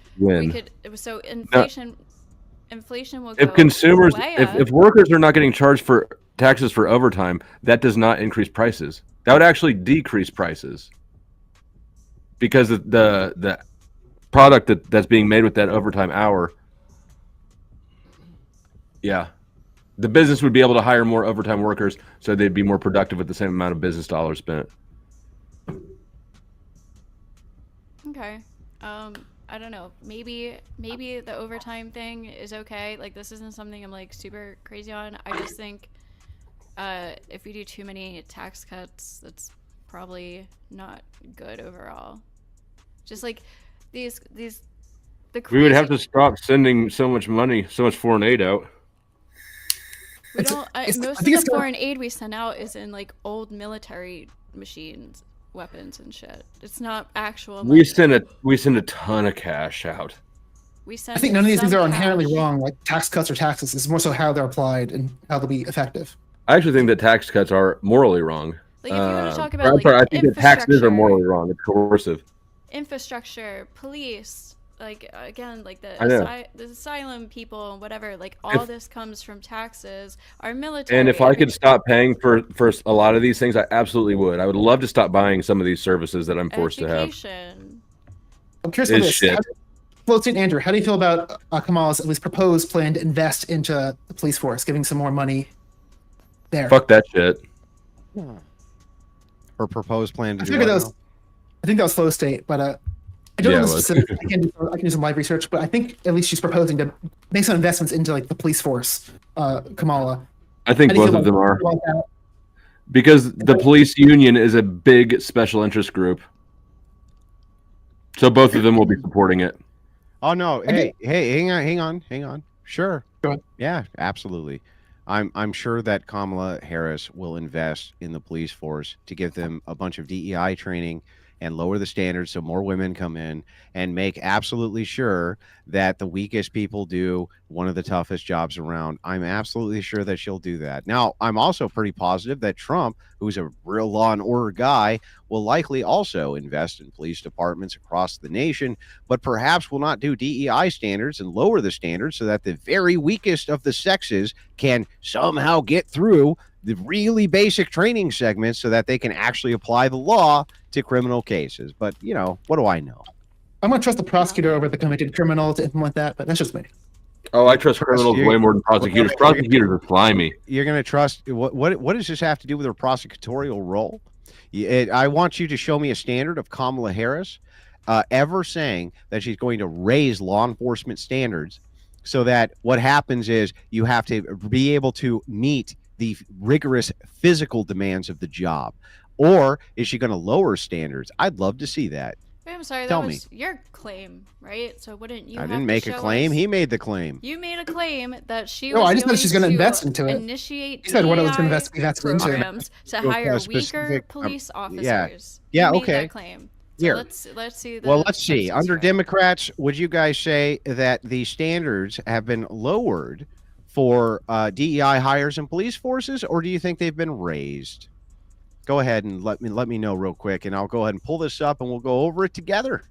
E: inflation will go
A: if consumers
E: way
A: if workers are not getting charged for taxes for overtime, that does not increase prices. That would actually decrease prices. Because the product that's being made with that overtime hour, the business would be able to hire more overtime workers, so they'd be more productive with the same amount of business dollars spent.
E: Okay, I don't know. Maybe the overtime thing is okay. Like, this isn't something I'm like super crazy on. I just think if we do too many tax cuts, that's probably not good overall. Just like the crazy...
A: We would have to stop sending so much money, so much foreign aid out.
E: We don't. Most of the foreign aid we send out is in like old military machines, weapons, and shit. It's not actual money.
A: We send a ton of cash out.
E: I
D: think none of these things are inherently wrong. Like tax cuts or taxes. It's more so how they're applied and how they'll be effective.
A: I actually think that tax cuts are morally wrong.
E: Like, if you want to talk about
A: I think that taxes are morally wrong. It's coercive.
E: Infrastructure, police, like again, like the asylum people and whatever, like all this comes from taxes. Our military.
A: And if I could stop paying for a lot of these things, I absolutely would. I would love to stop buying some of these services that I'm forced to have.
D: I'm curious about this. Flowstate, Andrew, how do you feel about Kamala's at least proposed plan to invest into the police force, giving some more money there?
A: Fuck that shit.
C: Her proposed plan to
D: I think that was Flowstate, but I don't know the specifics. I can do some live research, but I think at least she's proposing to make some investments into like the police force. Kamala.
A: I think both of them are, because the police union is a big special interest group, so both of them will be supporting it.
C: Oh no! Hey, hang on. Sure.
D: Go ahead.
C: Yeah, absolutely. I'm sure that Kamala Harris will invest in the police force to give them a bunch of DEI training and lower the standards so more women come in, and make absolutely sure that the weakest people do one of the toughest jobs around. I'm absolutely sure that she'll do that. Now, I'm also pretty positive that Trump, who's a real law and order guy, will likely also invest in police departments across the nation, but perhaps will not do DEI standards and lower the standards so that the very weakest of the sexes can somehow get through the really basic training segments so that they can actually apply the law to criminal cases. But, you know, what do I know?
D: I'm going to trust the prosecutor over the convicted criminal to implement that, but that's just me.
A: Oh, I trust criminals way more than prosecutors. Prosecutors are slimy.
C: You're going to trust... What does this have to do with her prosecutorial role? I want you to show me a standard of Kamala Harris ever saying that she's going to raise law enforcement standards so that what happens is you have to be able to meet the rigorous physical demands of the job. Or is she going to lower standards? I'd love to see that.
E: Wait, I'm sorry.
C: Tell
E: that
C: me.
E: was your claim, right? So wouldn't you?
C: I didn't make a claim. He made the claim.
E: You made a claim that she.
D: No, I just said she's going to invest into it.
E: Initiate.
D: He said what it was going to invest into
E: programs to hire weaker police officers.
C: Yeah.
E: You made
C: Okay.
E: that claim.
C: Here.
E: Let's see.
C: Well, let's see.
E: substance
C: Under
E: right.
C: Democrats, would you guys say that the standards have been lowered for DEI hires in police forces, or do you think they've been raised? Go ahead and let me know real quick, and I'll go ahead and pull this up, and we'll go over it together.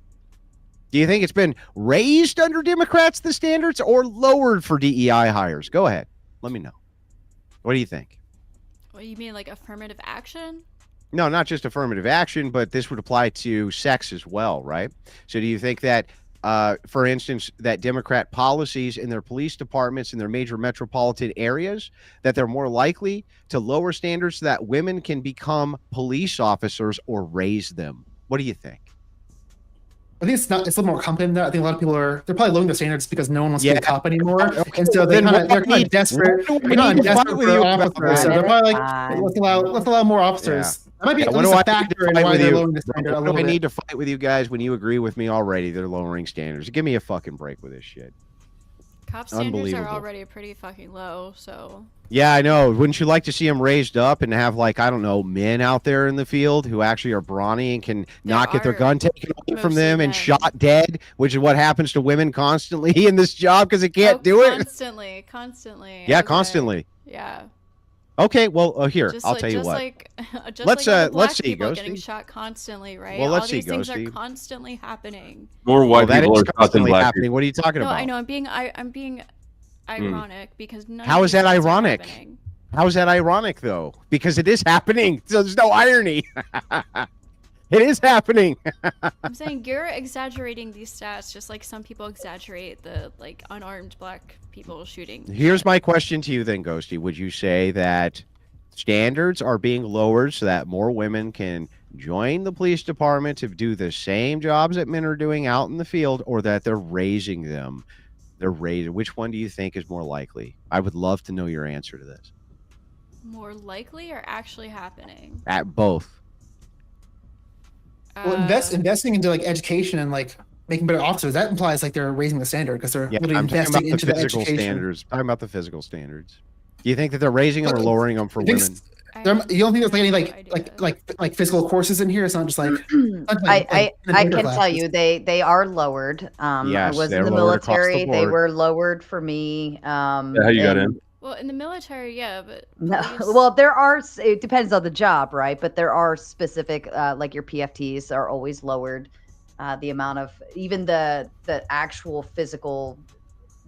C: Do you think it's been raised under Democrats, the standards, or lowered for DEI hires? Go ahead. Let me know. What do you think?
E: What you mean, like affirmative action?
C: No, not just affirmative action, but this would apply to sex as well, right? So do you think that, for instance, that Democrat policies in their police departments in their major metropolitan areas, that they're more likely to lower standards so that women can become police officers or raise them? What do you think?
D: I think it's a little more complicated than that. I think a lot of people they're probably lowering the standards because no one wants to be a cop anymore.
C: Okay.
D: And so they're kind of desperate. They're kind of desperate
C: with
D: for
C: you
D: officers. So they're probably like, let's allow more officers. That might be at least a factor in why they're lowering the standard a little bit.
C: I need to fight with you guys when you agree with me already. They're lowering standards. Give me a fucking break with this shit.
E: Cop standards are
C: Unbelievable.
E: already pretty fucking low, so.
C: Yeah, I know. Wouldn't you like to see them raised up and have, like, I don't know, men out there in the field who actually are brawny and can not get their gun taken away from them and shot dead, which is what happens to women constantly in this job because they can't do it?
E: Constantly.
C: Yeah,
E: Okay.
C: constantly.
E: Yeah.
C: Okay, well, here,
E: Just
C: I'll
E: like,
C: tell you
E: just
C: what.
E: like, just
C: Let's,
E: like all the
C: let's
E: black
C: see,
E: people getting
C: Ghosty.
E: shot constantly, right?
C: Well, let's
E: all
C: see,
E: these things
C: Ghosty.
E: are constantly happening.
A: More white
C: Well, that
A: people
C: is
A: are shot than
C: constantly
A: black
C: happening.
A: people.
C: What are you talking
E: No,
C: about?
E: I know. I'm being ironic because none
C: How
E: of
C: is
E: these
C: that
E: things are
C: ironic?
E: happening.
C: How is that ironic, though? Because it is happening. So there's no irony. It is happening.
E: I'm saying you're exaggerating these stats just like some people exaggerate the like unarmed black people shooting.
C: Here's my question to you then, Ghosty. Would you say that standards are being lowered so that more women can join the police department to do the same jobs that men are doing out in the field, or that they're raising them? They're raised. Which one do you think is more likely? I would love to know your answer to this.
E: More likely or actually happening?
C: At both.
D: Well, investing into like education and like making better officers, that implies like they're raising the standard because they're
C: Yeah,
D: literally
C: I'm talking about
D: investing
C: the
D: into the
C: physical
D: education.
C: standards. Talking about the physical standards. Do you think that they're raising them or lowering them for
D: I think
C: women?
E: I
D: You
E: have
D: don't think there's like any
E: no
D: like physical courses in here? It's not just like
B: I can tell you they are lowered.
C: Yes,
B: I was
C: they're
B: in the
C: lowered across the
B: military. They
C: board.
B: were lowered for me.
A: How you got
B: and-
A: in?
E: Well, in the military, yeah, but
B: No,
E: police-
B: well, there are. It depends on the job, right? But there are specific, like your PFTs are always lowered. The amount of even the actual physical,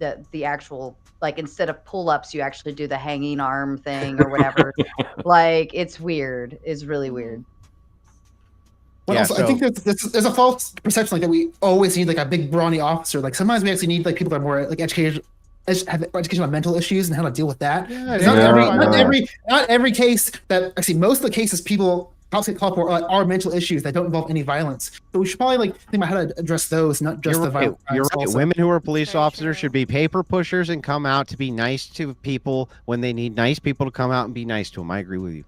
B: the actual like instead of pull-ups, you actually do the hanging arm thing or whatever. Like it's weird. It's really weird.
D: Well,
C: Yeah,
D: also, I think there's a false perception like that we always need like a big brawny officer. Like sometimes we actually need like people that are more like educated, have education on mental issues and how to deal with that.
C: Yeah,
D: It's not
A: yeah.
D: not every case that actually most of the cases people cops get called for are mental issues that don't involve any violence. So we should probably like think about how to address those, not just
C: You're
D: the
C: right.
D: violence.
C: You're right.
D: also.
C: Women who are police
E: Very
C: officers
E: true.
C: should be paper pushers and come out to be nice to people when they need nice people to come out and be nice to them. I agree with you.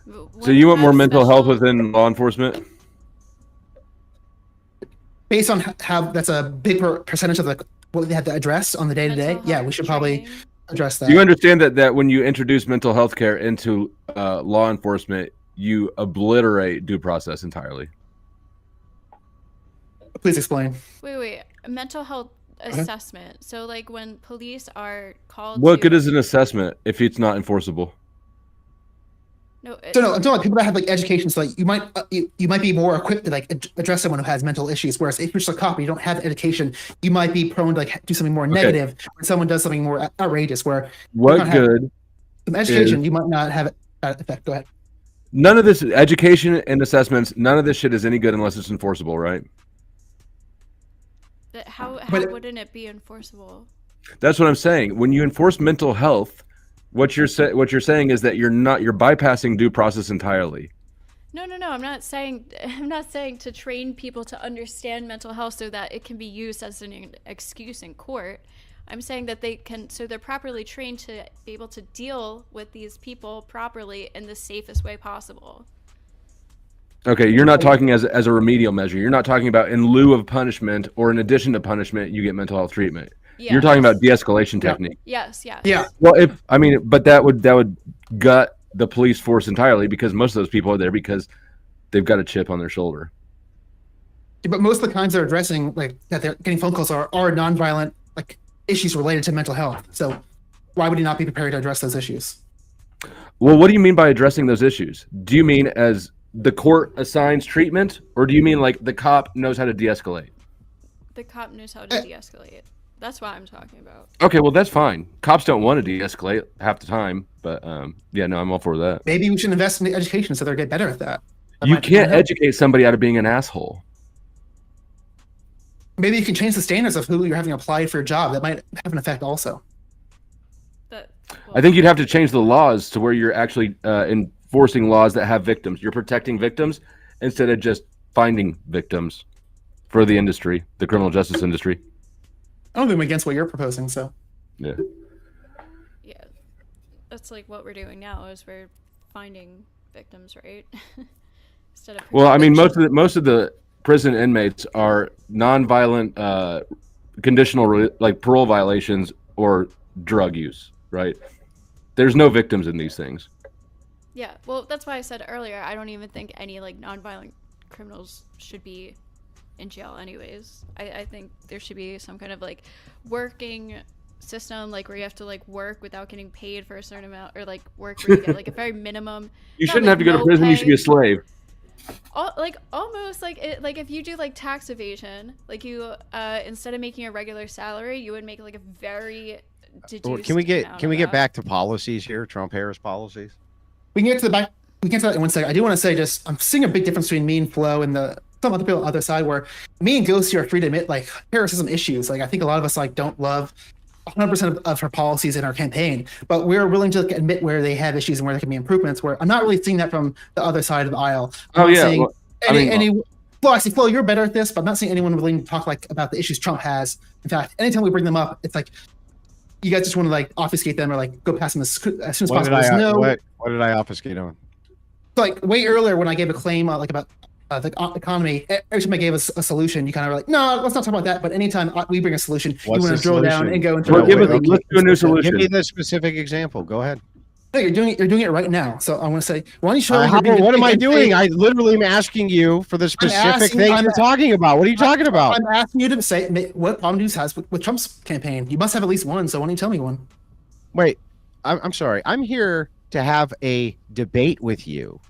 E: w-
A: So you want
E: women
A: more
E: have
A: mental health
E: special-
A: within law enforcement?
D: Based on how that's a big percentage of what they have to address on the day to day.
E: mental
D: Yeah,
E: health
D: we should probably
E: training?
D: address that.
A: Do you understand that when you introduce mental health care into law enforcement, you obliterate due process entirely?
D: Please explain.
E: Wait, a mental health assessment. So like when police are called
A: What
E: to,
A: good is an assessment if it's not enforceable?
E: no,
D: So no, I'm talking about people that have like education. So like you might be more equipped to like address someone who has mental issues. Whereas if you're just a cop and you don't have education, you might be prone to like do something more negative when someone does something more outrageous. Where
A: What
D: don't have-
A: good?
D: some education, you might not have that effect. Go ahead.
A: None of this education and assessments, none of this shit is any good unless it's enforceable, right?
E: how
D: But-
E: wouldn't it be enforceable?
A: That's what I'm saying. When you enforce mental health, what you're saying is that you're bypassing due process entirely.
E: No. I'm not saying to train people to understand mental health so that it can be used as an excuse in court. I'm saying that they're properly trained to be able to deal with these people properly in the safest way possible.
A: Okay, you're not talking as a remedial measure. You're not talking about in lieu of punishment or in addition to punishment, you get mental health treatment. You're talking about de-escalation technique.
E: Yes.
D: Yeah.
A: Well, but that would gut the police force entirely because most of those people are there because they've got a chip on their shoulder.
D: But most of the crimes they're addressing, like that they're getting phone calls are nonviolent, like issues related to mental health. So why would he not be prepared to address those issues?
A: Well, what do you mean by addressing those issues? Do you mean as the court assigns treatment, or do you mean like the cop knows how to de-escalate?
E: The cop knows how to de-escalate. That's what I'm talking about.
A: Okay, well, that's fine. Cops don't want to de-escalate half the time, but yeah, no, I'm all for that.
D: Maybe we should invest in the education so they'll get better at that.
A: You can't educate somebody out of being an asshole.
D: Maybe you can change the standards of who you're having applied for a job. That might have an effect also.
A: I think you'd have to change the laws to where you're actually enforcing laws that have victims. You're protecting victims instead of just finding victims for the industry, the criminal justice industry.
D: I don't think I'm against what you're proposing, so.
A: Yeah.
E: Yeah. That's like what we're doing now is we're finding victims, right? Instead of
A: well, I mean, most of the prison inmates are nonviolent conditional like parole violations or drug use, right? There's no victims in these things.
E: Yeah, well, that's why I said earlier, I don't even think any like nonviolent criminals should be in jail anyways. I think there should be some kind of like working system, like where you have to like work without getting paid for a certain amount, or like work where you get like a very minimum.
A: You shouldn't have to go to prison. You should be a slave.
E: Like almost like it, like if you do like tax evasion, like you instead of making a regular salary, you would make like a very deduced.
C: Can we get back to policies here? Trump-Harris policies.
D: We can get to that in 1 second. I do want to say just I'm seeing a big difference between me and Flo and some other people on the other side, where me and Ghosty are free to admit like Harris has some issues. Like I think a lot of us like don't love 100% of her policies in our campaign, but we're willing to admit where they have issues and where there can be improvements. Where I'm not really seeing that from the other side of the aisle.
A: Flo,
D: Flo, you're better at this, but I'm not seeing anyone willing to talk like about the issues Trump has. In fact, anytime we bring them up, it's like you guys just want to like obfuscate them or like go past them as soon as possible.
C: What did I obfuscate on?
D: So, like way earlier when I gave a claim like about the economy, every time I gave us a solution, you kind of were like, no, let's not talk about that. But anytime we bring a solution, you want to drill down and go into.
A: Let's do a new solution.
C: Give me the specific example. Go ahead.
D: No, you're doing it right now. So I want to say, why don't you show?
C: What am I doing? I literally am asking you for the specific thing you're talking about. What are you talking about?
D: I'm asking you to say what problem news has with Trump's campaign. You must have at least one. So why don't you tell me one?
C: Wait, I'm sorry. I'm here to have a debate with you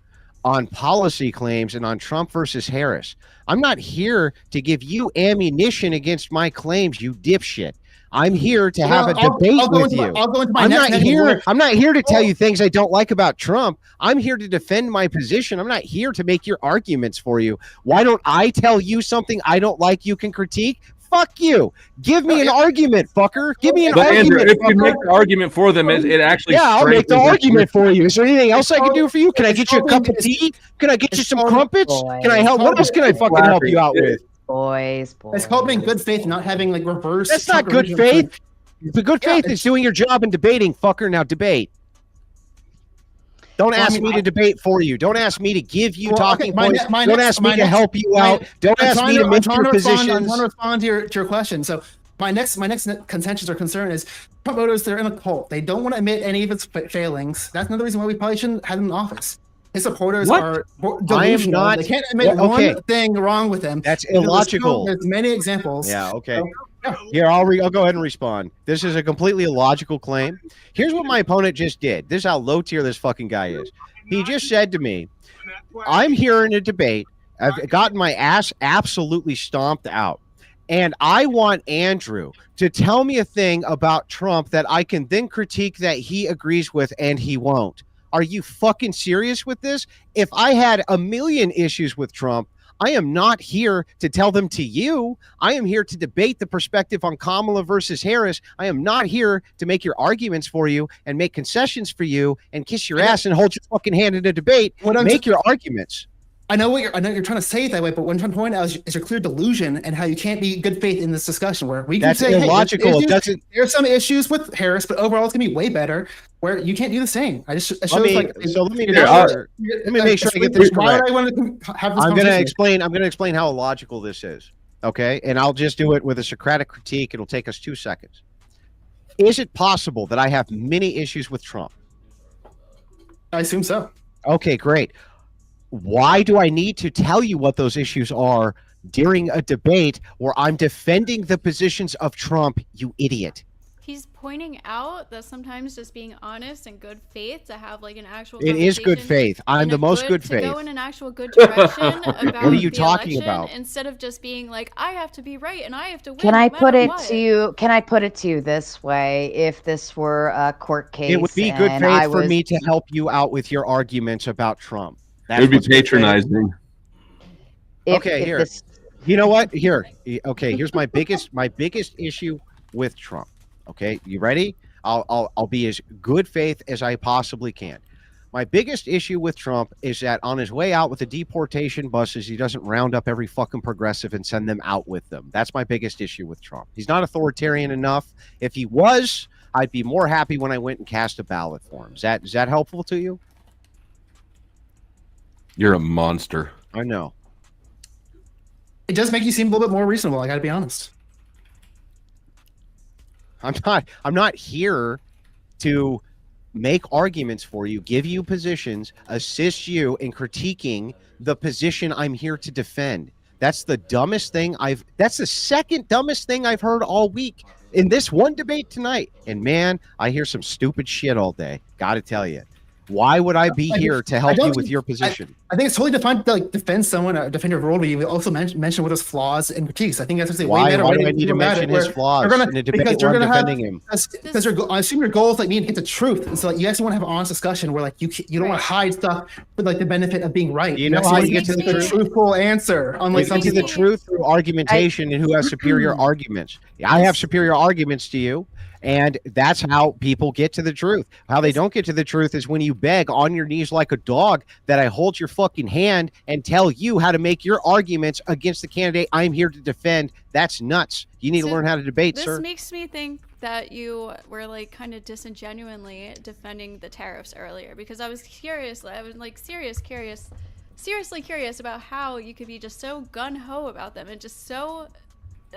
C: on policy claims and on Trump versus Harris. I'm not here to give you ammunition against my claims, you dipshit. I'm here to have a debate with you. I'm not here to tell you things I don't like about Trump. I'm here to defend my position. I'm not here to make your arguments for you. Why don't I tell you something I don't like you can critique? Fuck you. Give me an argument, fucker. Give me an argument.
A: Andrew, if you make the argument for them, it actually.
C: Yeah, I'll make the argument for you. Is there anything else I can do for you? Can I get you a cup of tea? Can I get you some crumpets? Can I help? What else can I fucking help you out with?
B: Boys.
D: It's called being good faith, not having like reverse.
C: That's not good faith. The good faith is doing your job and debating, fucker. Now debate. Don't ask me to debate for you. Don't ask me to give you talking points. Don't ask me to help you out. Don't ask me to make your positions.
D: I'm trying to respond to your question. So my next contentions or concern is Trump voters, they're in a cult. They don't want to admit any of its failings. That's another reason why we probably shouldn't have him in office. His supporters are delusional. They can't admit one thing wrong with them.
C: That's illogical.
D: There's many examples.
C: Yeah, okay. Here, I'll go ahead and respond. This is a completely illogical claim. Here's what my opponent just did. This is how low tier this fucking guy is. He just said to me, I'm here in a debate. I've gotten my ass absolutely stomped out. And I want Andrew to tell me a thing about Trump that I can then critique that he agrees with and he won't. Are you fucking serious with this? If I had a million issues with Trump, I am not here to tell them to you. I am here to debate the perspective on Kamala versus Harris. I am not here to make your arguments for you and make concessions for you and kiss your ass and hold your fucking hand in a debate. Make your arguments.
D: I know you're trying to say it that way, but what I'm trying to point out is your clear delusion and how you can't be good faith in this discussion. Where we can say,
C: illogical.
D: Hey, there's some issues with Harris, but overall it's gonna be way better. Where you can't do the same. Let me make sure I get this correct. I'm gonna explain how illogical this is. Okay, and I'll just do it with a Socratic critique. It'll take us 2 seconds. Is it possible that I have many issues with Trump? I assume so.
C: Okay, great. Why do I need to tell you what those issues are during a debate where I'm defending the positions of Trump, you idiot.
E: He's pointing out that sometimes just being honest and good faith to have like an actual
C: It is good
E: conversation
C: faith. I'm
E: in
C: the
E: a
C: most good
E: to
C: faith.
E: go in an actual good direction about
C: What are you
E: the
C: talking
E: election,
C: about?
E: instead of just being like, I have to be right and I have to win.
B: Can
E: no
B: I put
E: matter
B: it
E: what.
B: to you? Can I put it to you this way? If this were a court case,
C: It would be good
B: and
C: faith
B: I
C: for
B: was,
C: me to help you out with your arguments about Trump.
A: It would be
C: what's good faith.
A: patronizing.
C: Okay, here. You know what? Here. Okay, here's my biggest issue with Trump. Okay, you ready? I'll be as good faith as I possibly can. My biggest issue with Trump is that on his way out with the deportation buses, he doesn't round up every fucking progressive and send them out with them. That's my biggest issue with Trump. He's not authoritarian enough. If he was, I'd be more happy when I went and cast a ballot for him. Is that helpful to you?
A: You're a monster.
C: I know.
D: It does make you seem a little bit more reasonable. I got to be honest.
C: I'm not here to make arguments for you, give you positions, assist you in critiquing the position I'm here to defend. That's the second dumbest thing I've heard all week in this one debate tonight. And man, I hear some stupid shit all day. Got to tell you. Why would I be here to help you with your position?
D: I think it's totally defined to like defend someone, defend your worldview. We also mention what his flaws and critiques. I think that's way better.
C: Why do I need to mention his flaws in a debate where I'm defending him?
D: Because I assume your goal is like me to get the truth, and so like you actually want to have an honest discussion where like you don't want to hide stuff for like the benefit of being right.
C: You know how you get to the
D: truthful answer, unlike some
C: people.
D: people.
C: The truth through argumentation and who has superior arguments. I have superior arguments to you. And that's how people get to the truth. How they don't get to the truth is when you beg on your knees like a dog that I hold your fucking hand and tell you how to make your arguments against the candidate I'm here to defend. That's nuts. You need to learn how to debate, sir.
E: This makes me think that you were like kind of disingenuously defending the tariffs earlier, because I was curious. I was like seriously curious about how you could be just so gun-ho about them and just so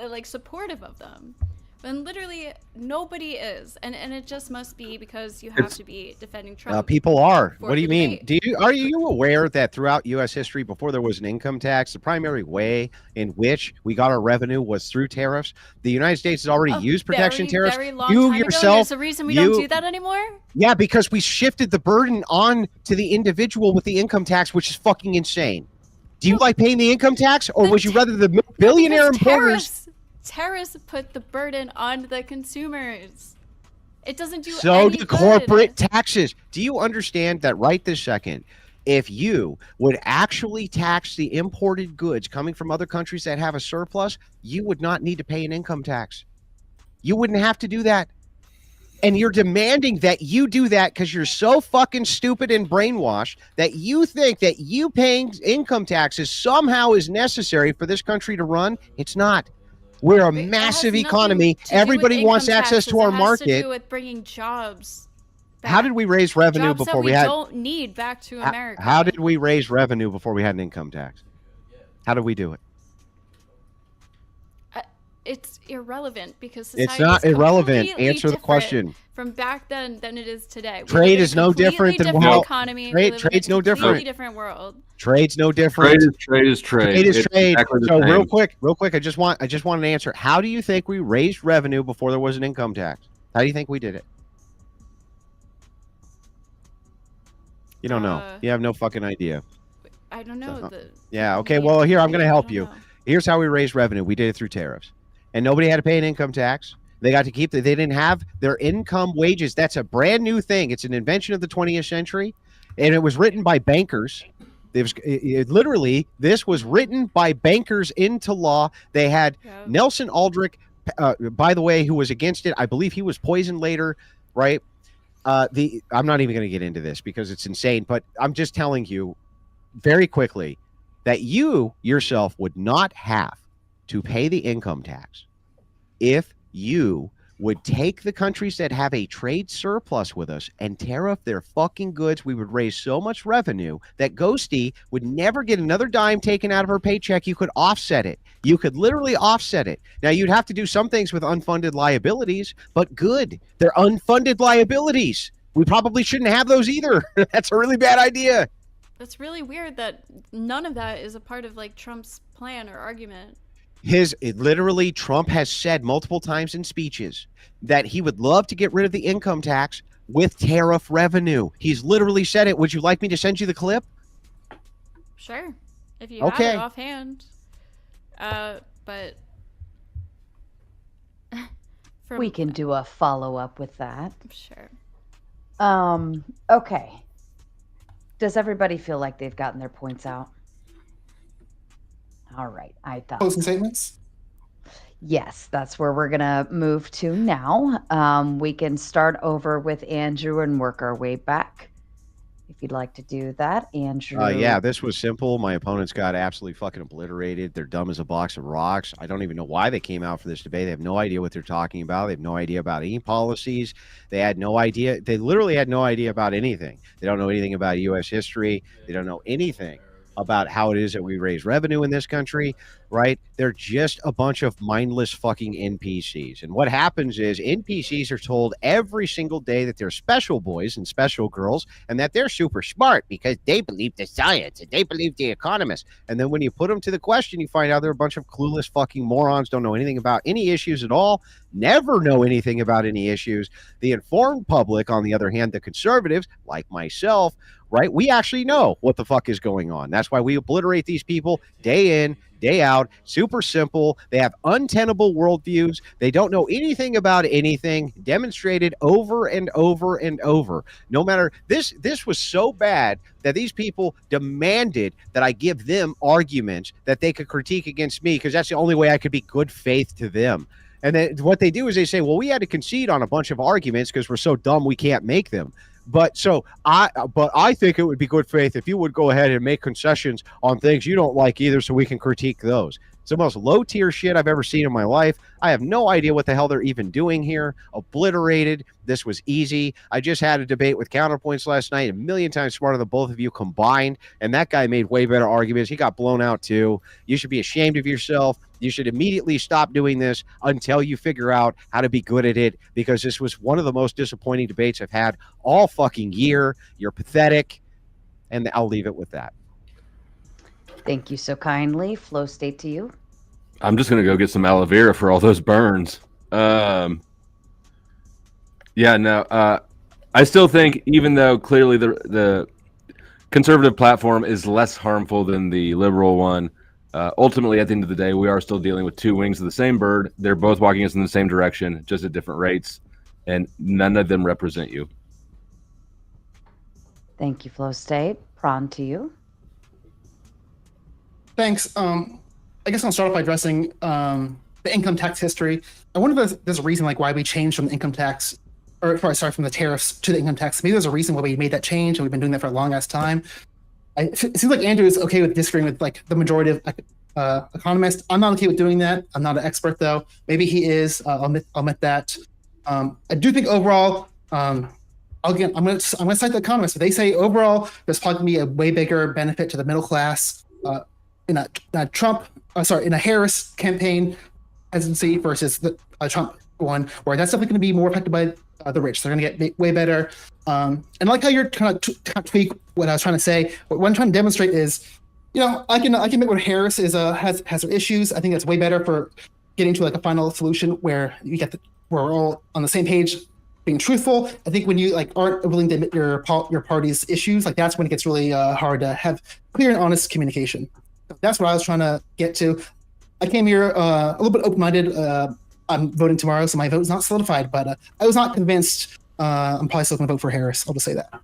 E: like supportive of them. And literally nobody is, and it just must be because you have to be defending Trump.
C: People are. What do you mean? Are you aware that throughout U.S. history, before there was an income tax, the primary way in which we got our revenue was through tariffs? The United States has already used protection tariffs.
E: Very long time ago. There's a reason we don't do that anymore.
C: Yeah, because we shifted the burden on to the individual with the income tax, which is fucking insane. Do you like paying the income tax, or would you rather the billionaire importers?
E: Tariffs put the burden on the consumers. It doesn't do
C: so
E: any
C: do
E: good.
C: Corporate taxes. Do you understand that right this second, if you would actually tax the imported goods coming from other countries that have a surplus, you would not need to pay an income tax. You wouldn't have to do that. And you're demanding that you do that because you're so fucking stupid and brainwashed that you think that you paying income taxes somehow is necessary for this country to run. It's not. We're a massive economy. Everybody wants access to our market.
E: It has to do with bringing jobs back.
C: How did we raise revenue
E: jobs
C: before
E: that
C: we had?
E: Don't need back to America.
C: How did we raise revenue before we had an income tax? How did we do it?
E: It's irrelevant because
C: it's not irrelevant. Answer the question.
E: From back then than it is today.
C: Trade is no different than how
E: economy.
C: Trade's no different.
E: Completely different world.
C: Trade's no different.
A: Trade is trade.
C: Trade is trade.
A: Exactly
C: so real quick, I just want an answer. How do you think we raised revenue before there was an income tax? How do you think we did it? You don't know. You have no fucking idea.
E: I don't know.
C: Yeah. Okay. Well, here I'm going to help you. Here's how we raised revenue. We did it through tariffs, and nobody had to pay an income tax. They got to keep they didn't have their income wages. That's a brand new thing. It's an invention of the 20th century, and it was written by bankers. Literally, this was written by bankers into law. They had Nelson Aldrich, by the way, who was against it. I believe he was poisoned later, right? I'm not even going to get into this because it's insane, but I'm just telling you very quickly that you yourself would not have to pay the income tax if you would take the countries that have a trade surplus with us and tariff their fucking goods. We would raise so much revenue that Ghosty would never get another dime taken out of her paycheck. You could offset it. You could literally offset it. Now, you'd have to do some things with unfunded liabilities, but good. They're unfunded liabilities. We probably shouldn't have those either. That's a really bad idea.
E: That's really weird that none of that is a part of like Trump's plan or argument.
C: Literally, Trump has said multiple times in speeches that he would love to get rid of the income tax with tariff revenue. He's literally said it. Would you like me to send you the clip?
E: Sure, if you have
C: Okay.
E: it offhand. But
B: We can do a follow-up with that.
E: Sure.
B: Okay. Does everybody feel like they've gotten their points out? All right. I thought.
D: Closing statements.
B: Yes, that's where we're gonna move to now. We can start over with Andrew and work our way back. If you'd like to do that, Andrew.
C: Yeah, this was simple. My opponents got absolutely fucking obliterated. They're dumb as a box of rocks. I don't even know why they came out for this debate. They have no idea what they're talking about. They have no idea about any policies. They had no idea. They literally had no idea about anything. They don't know anything about U.S. history. They don't know anything about how it is that we raise revenue in this country, right? They're just a bunch of mindless fucking NPCs. And what happens is NPCs are told every single day that they're special boys and special girls and that they're super smart because they believe the science and they believe the economists. And then when you put them to the question, you find out they're a bunch of clueless fucking morons, don't know anything about any issues at all, never know anything about any issues. The informed public, on the other hand, the conservatives, like myself, right? We actually know what the fuck is going on. That's why we obliterate these people day in, day out. Super simple. They have untenable worldviews. They don't know anything about anything, demonstrated over and over and over. No matter this was so bad that these people demanded that I give them arguments that they could critique against me because that's the only way I could be good faith to them. And then what they do is they say, well, we had to concede on a bunch of arguments because we're so dumb we can't make them. But I think it would be good faith if you would go ahead and make concessions on things you don't like either so we can critique those. It's the most low tier shit I've ever seen in my life. I have no idea what the hell they're even doing here. Obliterated. This was easy. I just had a debate with Counterpoints last night, a million times smarter than both of you combined. And that guy made way better arguments. He got blown out too. You should be ashamed of yourself. You should immediately stop doing this until you figure out how to be good at it, because this was one of the most disappointing debates I've had all fucking year. You're pathetic. And I'll leave it with that.
B: Thank you so kindly. Flowstate to you.
A: I'm just gonna go get some aloe vera for all those burns. I still think, even though clearly the conservative platform is less harmful than the liberal one, ultimately at the end of the day, we are still dealing with two wings of the same bird. They're both walking us in the same direction, just at different rates, and none of them represent you.
B: Thank you, Flowstate. Prawn to you.
D: Thanks. I guess I'll start off by addressing the income tax history. I wonder if there's a reason like why we changed from the income tax, or sorry, from the tariffs to the income tax. Maybe there's a reason why we made that change, and we've been doing that for a long ass time. It seems like Andrew is okay with disagreeing with like the majority of economists. I'm not okay with doing that. I'm not an expert though. Maybe he is. I'll admit that. I do think overall, I'm gonna cite the economists. They say overall there's probably gonna be a way bigger benefit to the middle class in a Harris campaign hesitancy versus the Trump one, where that's definitely going to be more affected by the rich. They're going to get way better. And I like how you're trying to tweak what I was trying to say. What I'm trying to demonstrate is, I can admit when Harris has her issues. I think that's way better for getting to like a final solution where we're all on the same page, being truthful. I think when you like aren't willing to admit your party's issues, like that's when it gets really hard to have clear and honest communication. That's what I was trying to get to. I came here a little bit open-minded. I'm voting tomorrow, so my vote is not solidified, but I was not convinced. I'm probably still going to vote for Harris. I'll just say that.
B: All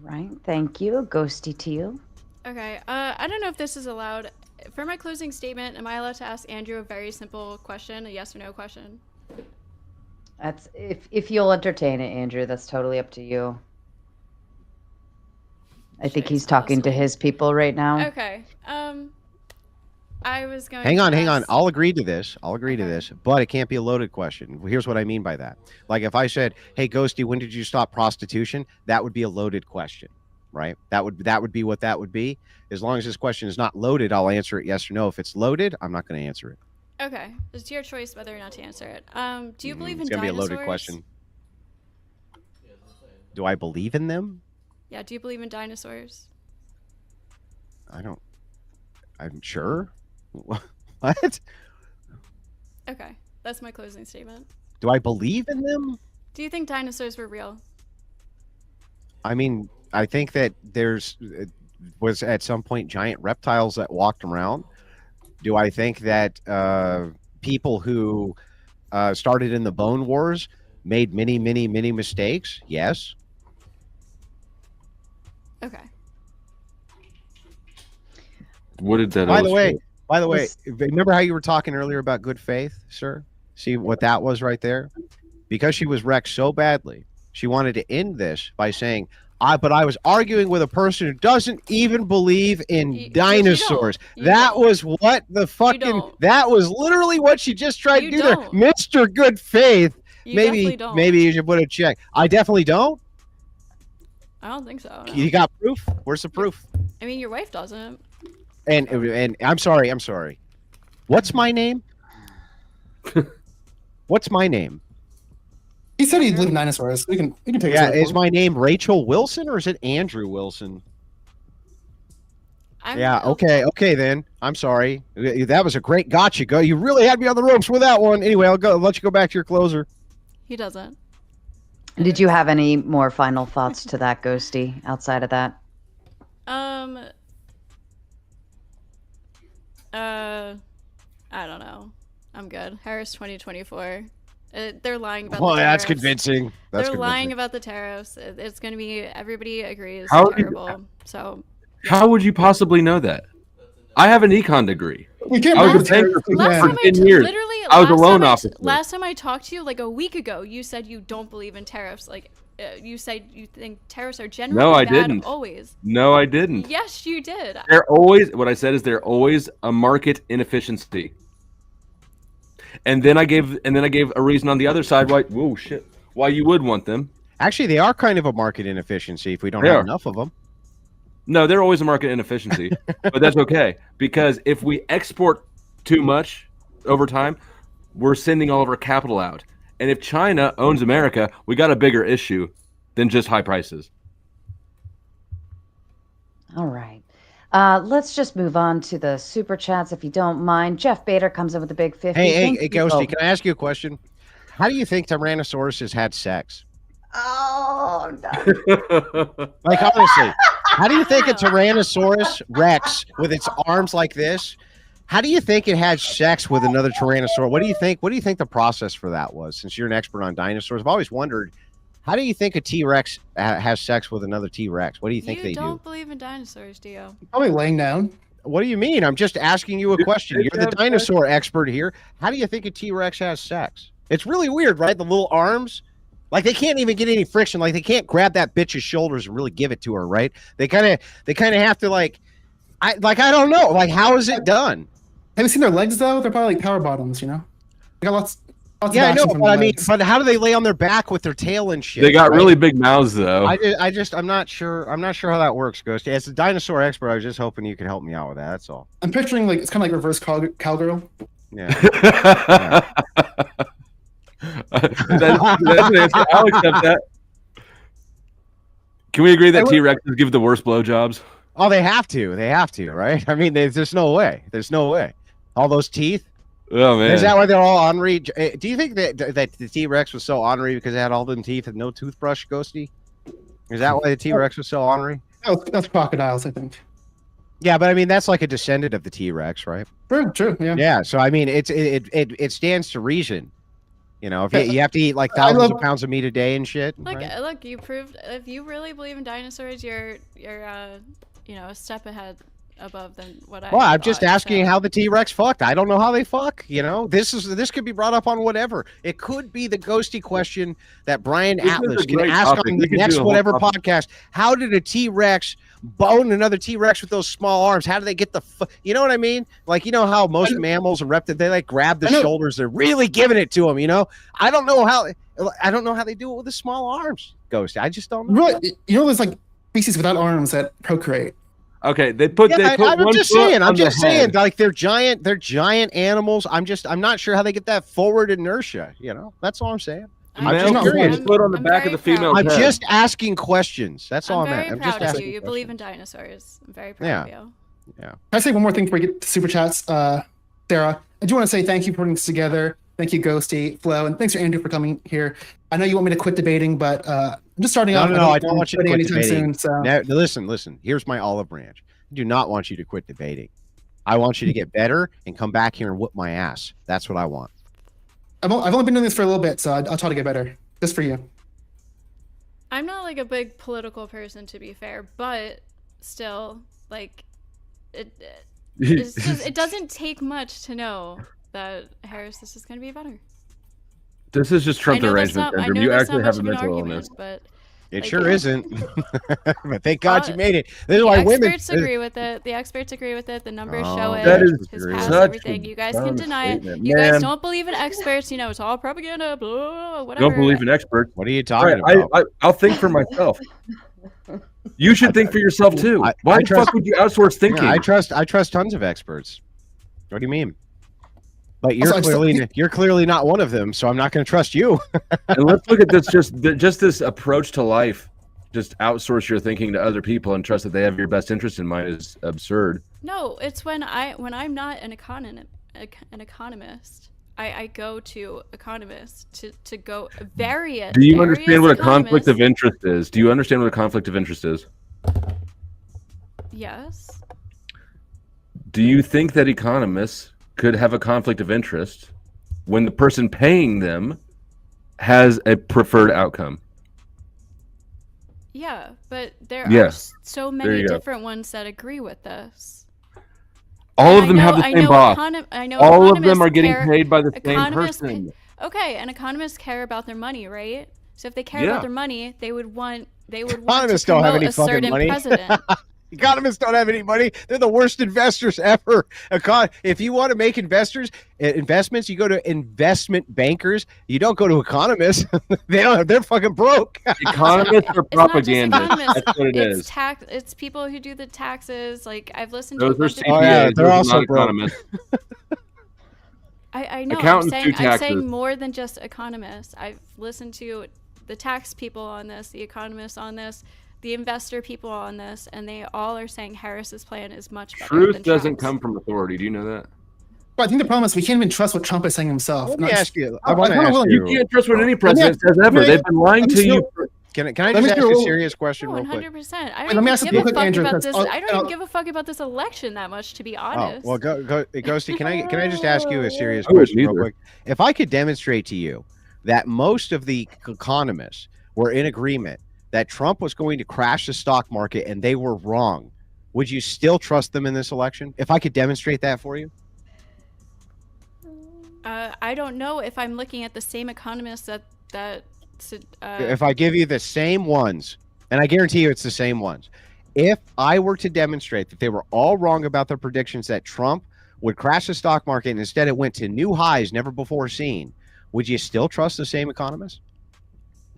B: right. Thank you. Ghosty to you.
E: Okay. I don't know if this is allowed. For my closing statement, am I allowed to ask Andrew a very simple question, a yes or no question?
B: That's if you'll entertain it, Andrew. That's totally up to you. I think he's talking to his people right now.
E: Okay. I was going.
C: Hang on. I'll agree to this. But it can't be a loaded question. Here's what I mean by that. Like if I said, "Hey, Ghosty, when did you stop prostitution?" That would be a loaded question, right? That would be what that would be. As long as this question is not loaded, I'll answer it yes or no. If it's loaded, I'm not going to answer it.
E: Okay, it's your choice whether or not to answer it. Do you believe in
C: it's gonna
E: dinosaurs?
C: Be a loaded question. Do I believe in them?
E: Yeah, do you believe in dinosaurs?
C: I'm sure. What?
E: Okay, that's my closing statement.
C: Do I believe in them?
E: Do you think dinosaurs were real?
C: I mean, I think that was at some point giant reptiles that walked around. Do I think that people who started in the Bone Wars made many, many, many mistakes? Yes.
E: Okay.
A: What did that?
C: By the way,
B: Was-
C: remember how you were talking earlier about good faith, sir? See what that was right there? Because she was wrecked so badly, she wanted to end this by saying, but I was arguing with a person who doesn't even believe in
E: You
C: dinosaurs.
E: don't. You
C: That
E: don't.
C: was what the fucking,
E: don't.
C: that was literally what she just tried
E: You
C: to do there.
E: don't.
C: Mr. Good Faith.
E: You definitely
C: Maybe,
E: don't.
C: maybe you should put a check. I definitely don't.
E: I don't think so. No.
C: You got proof? Where's the proof?
E: I mean, your wife doesn't.
C: And I'm sorry. What's my name? What's my name?
D: He said he believed in dinosaurs. We can take
C: Yeah,
D: his word
C: is
D: for it.
C: my name Rachel Wilson or is it Andrew Wilson? Yeah, okay then. I'm sorry. That was a great gotcha. Go. You really had me on the ropes with that one. Anyway, I'll let you go back to your closer.
E: He doesn't.
B: Did you have any more final thoughts to that, Ghosty, outside of that?
E: I don't know. I'm good. Harris 2024. They're lying about
C: Well,
E: the
C: that's
E: tariffs.
C: convincing. That's
E: They're lying
C: convincing.
E: about the tariffs. It's going to be, everybody agrees,
A: How-
E: terrible. So
A: How would you possibly know that? I have an econ degree.
D: We can't
A: I was
D: bring
A: a banker
D: the
A: for
E: last
A: for
E: time
A: 10 years.
E: literally,
A: I was a
E: last
A: loan
E: time
A: officer.
E: Last time I talked to you, like a week ago, you said you don't believe in tariffs. Like, you said you think tariffs are generally
A: No, I
E: bad
A: didn't.
E: always.
A: No, I didn't.
E: Yes, you did.
A: What I said is they're always a market inefficiency. And then I gave a reason on the other side why you would want them.
C: Actually, they are kind of a market inefficiency if we don't
A: They
C: have
A: are.
C: enough of them.
A: No, they're always a market inefficiency, but that's okay because if we export too much over time, we're sending all of our capital out. And if China owns America, we got a bigger issue than just high prices.
B: All right. Let's just move on to the super chats, if you don't mind. Jeff Bader comes in with a big 50.
C: Hey,
B: Thank you.
C: Ghosty, can I ask you a question? How do you think Tyrannosaurus has had sex?
B: Oh, no.
C: Like, honestly, how do you think a Tyrannosaurus Rex with its arms like this, how do you think it had sex with another Tyrannosaurus? What do you think? What do you think the process for that was? Since you're an expert on dinosaurs, I've always wondered, how do you think a T-Rex has sex with another T-Rex? What do you think they
E: You
C: do?
E: don't believe in dinosaurs, do you?
D: Probably laying down.
C: What do you mean? I'm just asking you a question.
A: they
C: You're the
A: have sex?
C: dinosaur expert here. How do you think a T-Rex has sex? It's really weird, right? The little arms, like they can't even get any friction. Like they can't grab that bitch's shoulders and really give it to her, right? They kind of have to I don't know. Like, how is it done?
D: Have you seen their legs though? They're probably like power bottoms, you know? They got lots of
C: Yeah, I know,
D: action from
C: but
D: the
C: I mean,
D: legs.
C: but how do they lay on their back with their tail and shit?
A: They got
C: right?
A: really big mouths, though.
C: I'm not sure how that works, Ghost. As a dinosaur expert, I was just hoping you could help me out with that. That's all.
D: I'm picturing like it's kind of like reverse cowgirl.
C: Yeah.
A: That's an answer. I'll accept that. Can we agree that T-Rexes give the worst blowjobs?
C: Oh, they have to. They have to, right? I mean, there's no way. There's no way. All those teeth.
A: Oh man,
C: Is that why they're all ornery? Do you think that the T-Rex was so ornery because it had all them teeth and no toothbrush, Ghosty? Is that why the T-Rex was so ornery?
D: That's crocodiles, I think.
C: Yeah, but I mean that's like a descendant of the T-Rex, right?
D: True, yeah.
C: Yeah. So I mean, it stands to reason. You know, if you have to eat like thousands of pounds of meat a day and shit.
E: Look,
C: right?
E: look, you proved if you really believe in dinosaurs, you're a step ahead above than what I.
C: Well, I'm just
E: thought,
C: asking
E: so.
C: how the T-Rex fucked. I don't know how they fuck. You know, this could be brought up on whatever. It could be the Ghosty question that Brian
A: This is
C: Atlas
A: a
C: can
A: great
C: ask
A: topic.
C: on
A: We
C: the
A: could
C: next
A: do a whole
C: whatever
A: topic.
C: podcast. How did a T-Rex bone another T-Rex with those small arms? How do they get you know what I mean? Like, you know how most mammals and reptiles, they like grab the
D: I know.
C: shoulders. They're really giving it to them, you know? I don't know how they do it with the small arms, Ghosty. I just don't know.
D: Right. You know, there's like species without arms that procreate.
A: Okay, they put
C: I'm
A: one
C: just
A: foot
C: saying.
A: on
C: I'm
A: the
C: just saying.
A: head.
C: Like they're giant animals. I'm not sure how they get that forward inertia. You know, that's all I'm saying.
A: Male
D: just
A: can
D: curious.
A: put on the back of the female
C: I'm
A: head.
C: just asking questions. That's all
E: I'm
C: I'm
E: very
C: at. I'm
E: proud
C: just
E: of
C: asking
E: you. You believe in
C: questions.
E: dinosaurs. I'm very proud of you.
C: Yeah.
D: Can I say one more thing before we get to super chats? Sarah, I do want to say thank you for putting this together. Thank you, Ghosty, Flo, and thanks for Andrew for coming here. I know you want me to quit debating, but I'm just starting off.
C: No, I don't want you to quit
D: anytime
C: debating.
D: soon. So
C: Now, listen. Here's my olive branch. I do not want you to quit debating. I want you to get better and come back here and whoop my ass. That's what I want.
D: I've only been doing this for a little bit, so I'll try to get better. Just for you.
E: I'm not like a big political person, to be fair, but still, like, it's just, it doesn't take much to know that Harris, this is going to be better.
A: This is just Trump's arrangement syndrome. You actually have a mental illness.
E: But
C: It
E: like,
C: sure isn't. But thank God you made it. This is why
E: the
C: women.
E: experts agree with it. The experts agree with it. The numbers show it.
A: That is
E: His past,
A: such
E: everything.
A: a
E: You guys can
A: dumb
E: deny it.
A: statement.
E: You
A: Man.
E: guys don't believe in experts. You know, it's all propaganda. Blah, whatever.
A: Don't believe in experts.
C: What are you talking about?
A: I'll think for myself. You should think for yourself too. Why the fuck would you outsource thinking?
C: Yeah, I trust tons of experts. What do you mean? But you're
D: Also,
C: you're clearly not one of them, so I'm not going to trust you.
A: And let's look at this just this approach to life. Just outsource your thinking to other people and trust that they have your best interest in mind is absurd.
E: No, it's when I'm not an economist. I go to economists to go various.
A: Do you understand what a conflict of
E: economists-
A: interest is? Do you understand what a conflict of interest is?
E: Yes.
A: Do you think that economists could have a conflict of interest when the person paying them has a preferred outcome?
E: Yeah, but there
A: Yeah.
E: are so many
A: you go.
E: different ones that agree with this.
A: All
E: And
A: of them have the
E: I
A: same
E: know
A: boss.
E: I know
A: All of them
E: economists
A: are getting
E: care-
A: paid by the same
E: economists
A: person.
E: Okay, and economists care about their money, right? So if they care
A: Yeah.
E: about their money, they would want
C: Economists
E: to
C: don't have
E: promote
C: any
E: a
C: fucking
E: certain
C: money.
E: president.
C: Economists don't have any money. They're the worst investors ever. If you want to make investments, you go to investment bankers. You don't go to economists. They're fucking broke.
A: Economists are
E: It's not just
A: propaganda.
E: economists.
A: That's what it
E: it's
A: is.
E: It's people who do the taxes. Like I've listened
A: Those
E: to a
A: are
E: bunch of
A: CPAs.
C: Oh, yeah,
A: those
C: they're
A: are
C: also
A: not
C: broke.
A: economists.
E: I know.
A: Accountants do
E: I'm
A: taxes.
E: saying more than just economists. I've listened to the tax people on this, the economists on this, the investor people on this, and they all are saying Harris's plan is much better.
A: Truth
E: than
A: doesn't
E: Trump's.
A: come from authority. Do you know that?
D: But I think the problem is we can't even trust what Trump is saying himself.
C: Let me
D: Not-
C: ask you. I
D: I'm
C: want to
D: kinda
C: ask
D: willing-
A: You
C: you.
A: can't trust what any
D: Let
A: president
D: me-
A: says ever.
D: let me-
A: They've been lying
D: let me
A: to
D: still-
A: you.
C: Can I
D: Let
C: just
D: me
C: ask
D: do-
C: you a serious question
E: Oh,
C: real quick?
E: 100%. I
D: Wait, let
E: don't
D: me
E: even
D: ask
E: give
D: you
E: a
D: quick,
E: fuck
D: Andrew,
E: about
D: 'cause
E: this.
D: I'll-
E: I don't even
D: I'll-
E: give a fuck about this election that much, to be
C: Oh,
E: honest.
C: well, Ghosty, can I just ask you a serious
A: I wouldn't
C: question real
A: either.
C: quick? If I could demonstrate to you that most of the economists were in agreement that Trump was going to crash the stock market and they were wrong, would you still trust them in this election? If I could demonstrate that for you?
E: I don't know if I'm looking at the same economists that
C: If I give you the same ones, and I guarantee you it's the same ones, if I were to demonstrate that they were all wrong about their predictions that Trump would crash the stock market and instead it went to new highs never before seen, would you still trust the same economists?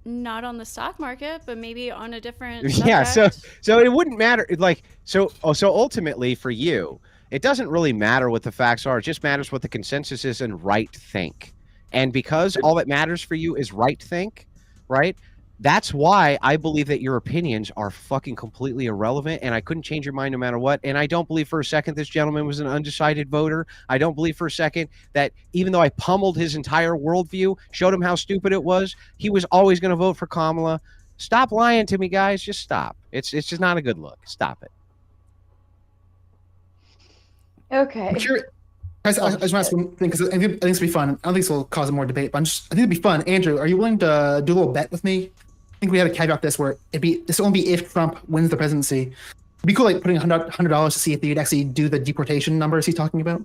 E: not on the stock market, but maybe on a different
C: Yeah,
E: subject.
C: so it wouldn't matter. So ultimately for you, it doesn't really matter what the facts are. It just matters what the consensus is and right think. And because all that matters for you is right think, right? That's why I believe that your opinions are fucking completely irrelevant, and I couldn't change your mind no matter what. And I don't believe for a second this gentleman was an undecided voter. I don't believe for a second that even though I pummeled his entire worldview, showed him how stupid it was, he was always going to vote for Kamala. Stop lying to me, guys. Just stop. It's just not a good look. Stop it.
B: Okay.
D: I'm curious. Guys, I just want to ask one thing because I think this will be fun. I don't think this will cause more debate, but I think it'd be fun. Andrew, are you willing to do a little bet with me? I think we had a caveat this where this will only be if Trump wins the presidency. It'd be cool, like putting $100 to see if they'd actually do the deportation numbers he's talking about.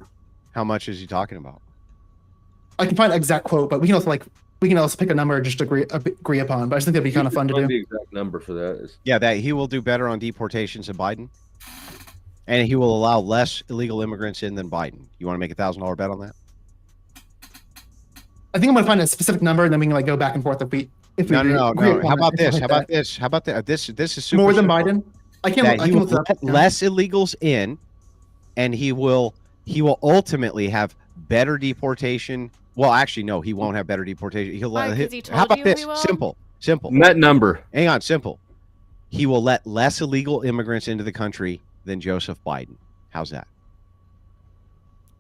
C: How much is he talking about?
D: I can find an exact quote, but we can also pick a number just to agree upon. But I just think that'd be kind of fun to
A: The
D: do.
A: exact number for that is
C: Yeah, that he will do better on deportations than Biden. And he will allow less illegal immigrants in than Biden. You want to make $1,000 bet on that?
D: I think I'm gonna find a specific number, and then we can go back and forth if we
C: No.
D: agree upon
C: How
D: it,
C: about
D: and
C: this?
D: stuff
C: How
D: like
C: about
D: that.
C: this? How about that? This is super
D: More than
C: simple.
D: Biden? I
C: That
D: can
C: he
D: look
C: will
D: it up.
C: let less illegals in, and he will ultimately have better deportation Well, actually, no, he won't have better deportation. He'll
E: Why?
C: let.
E: 'Cause he
C: How
E: told
C: about
E: you
C: this?
E: he will?
C: Simple.
A: Net number.
C: Hang on, simple. He will let less illegal immigrants into the country than Joseph Biden. How's that?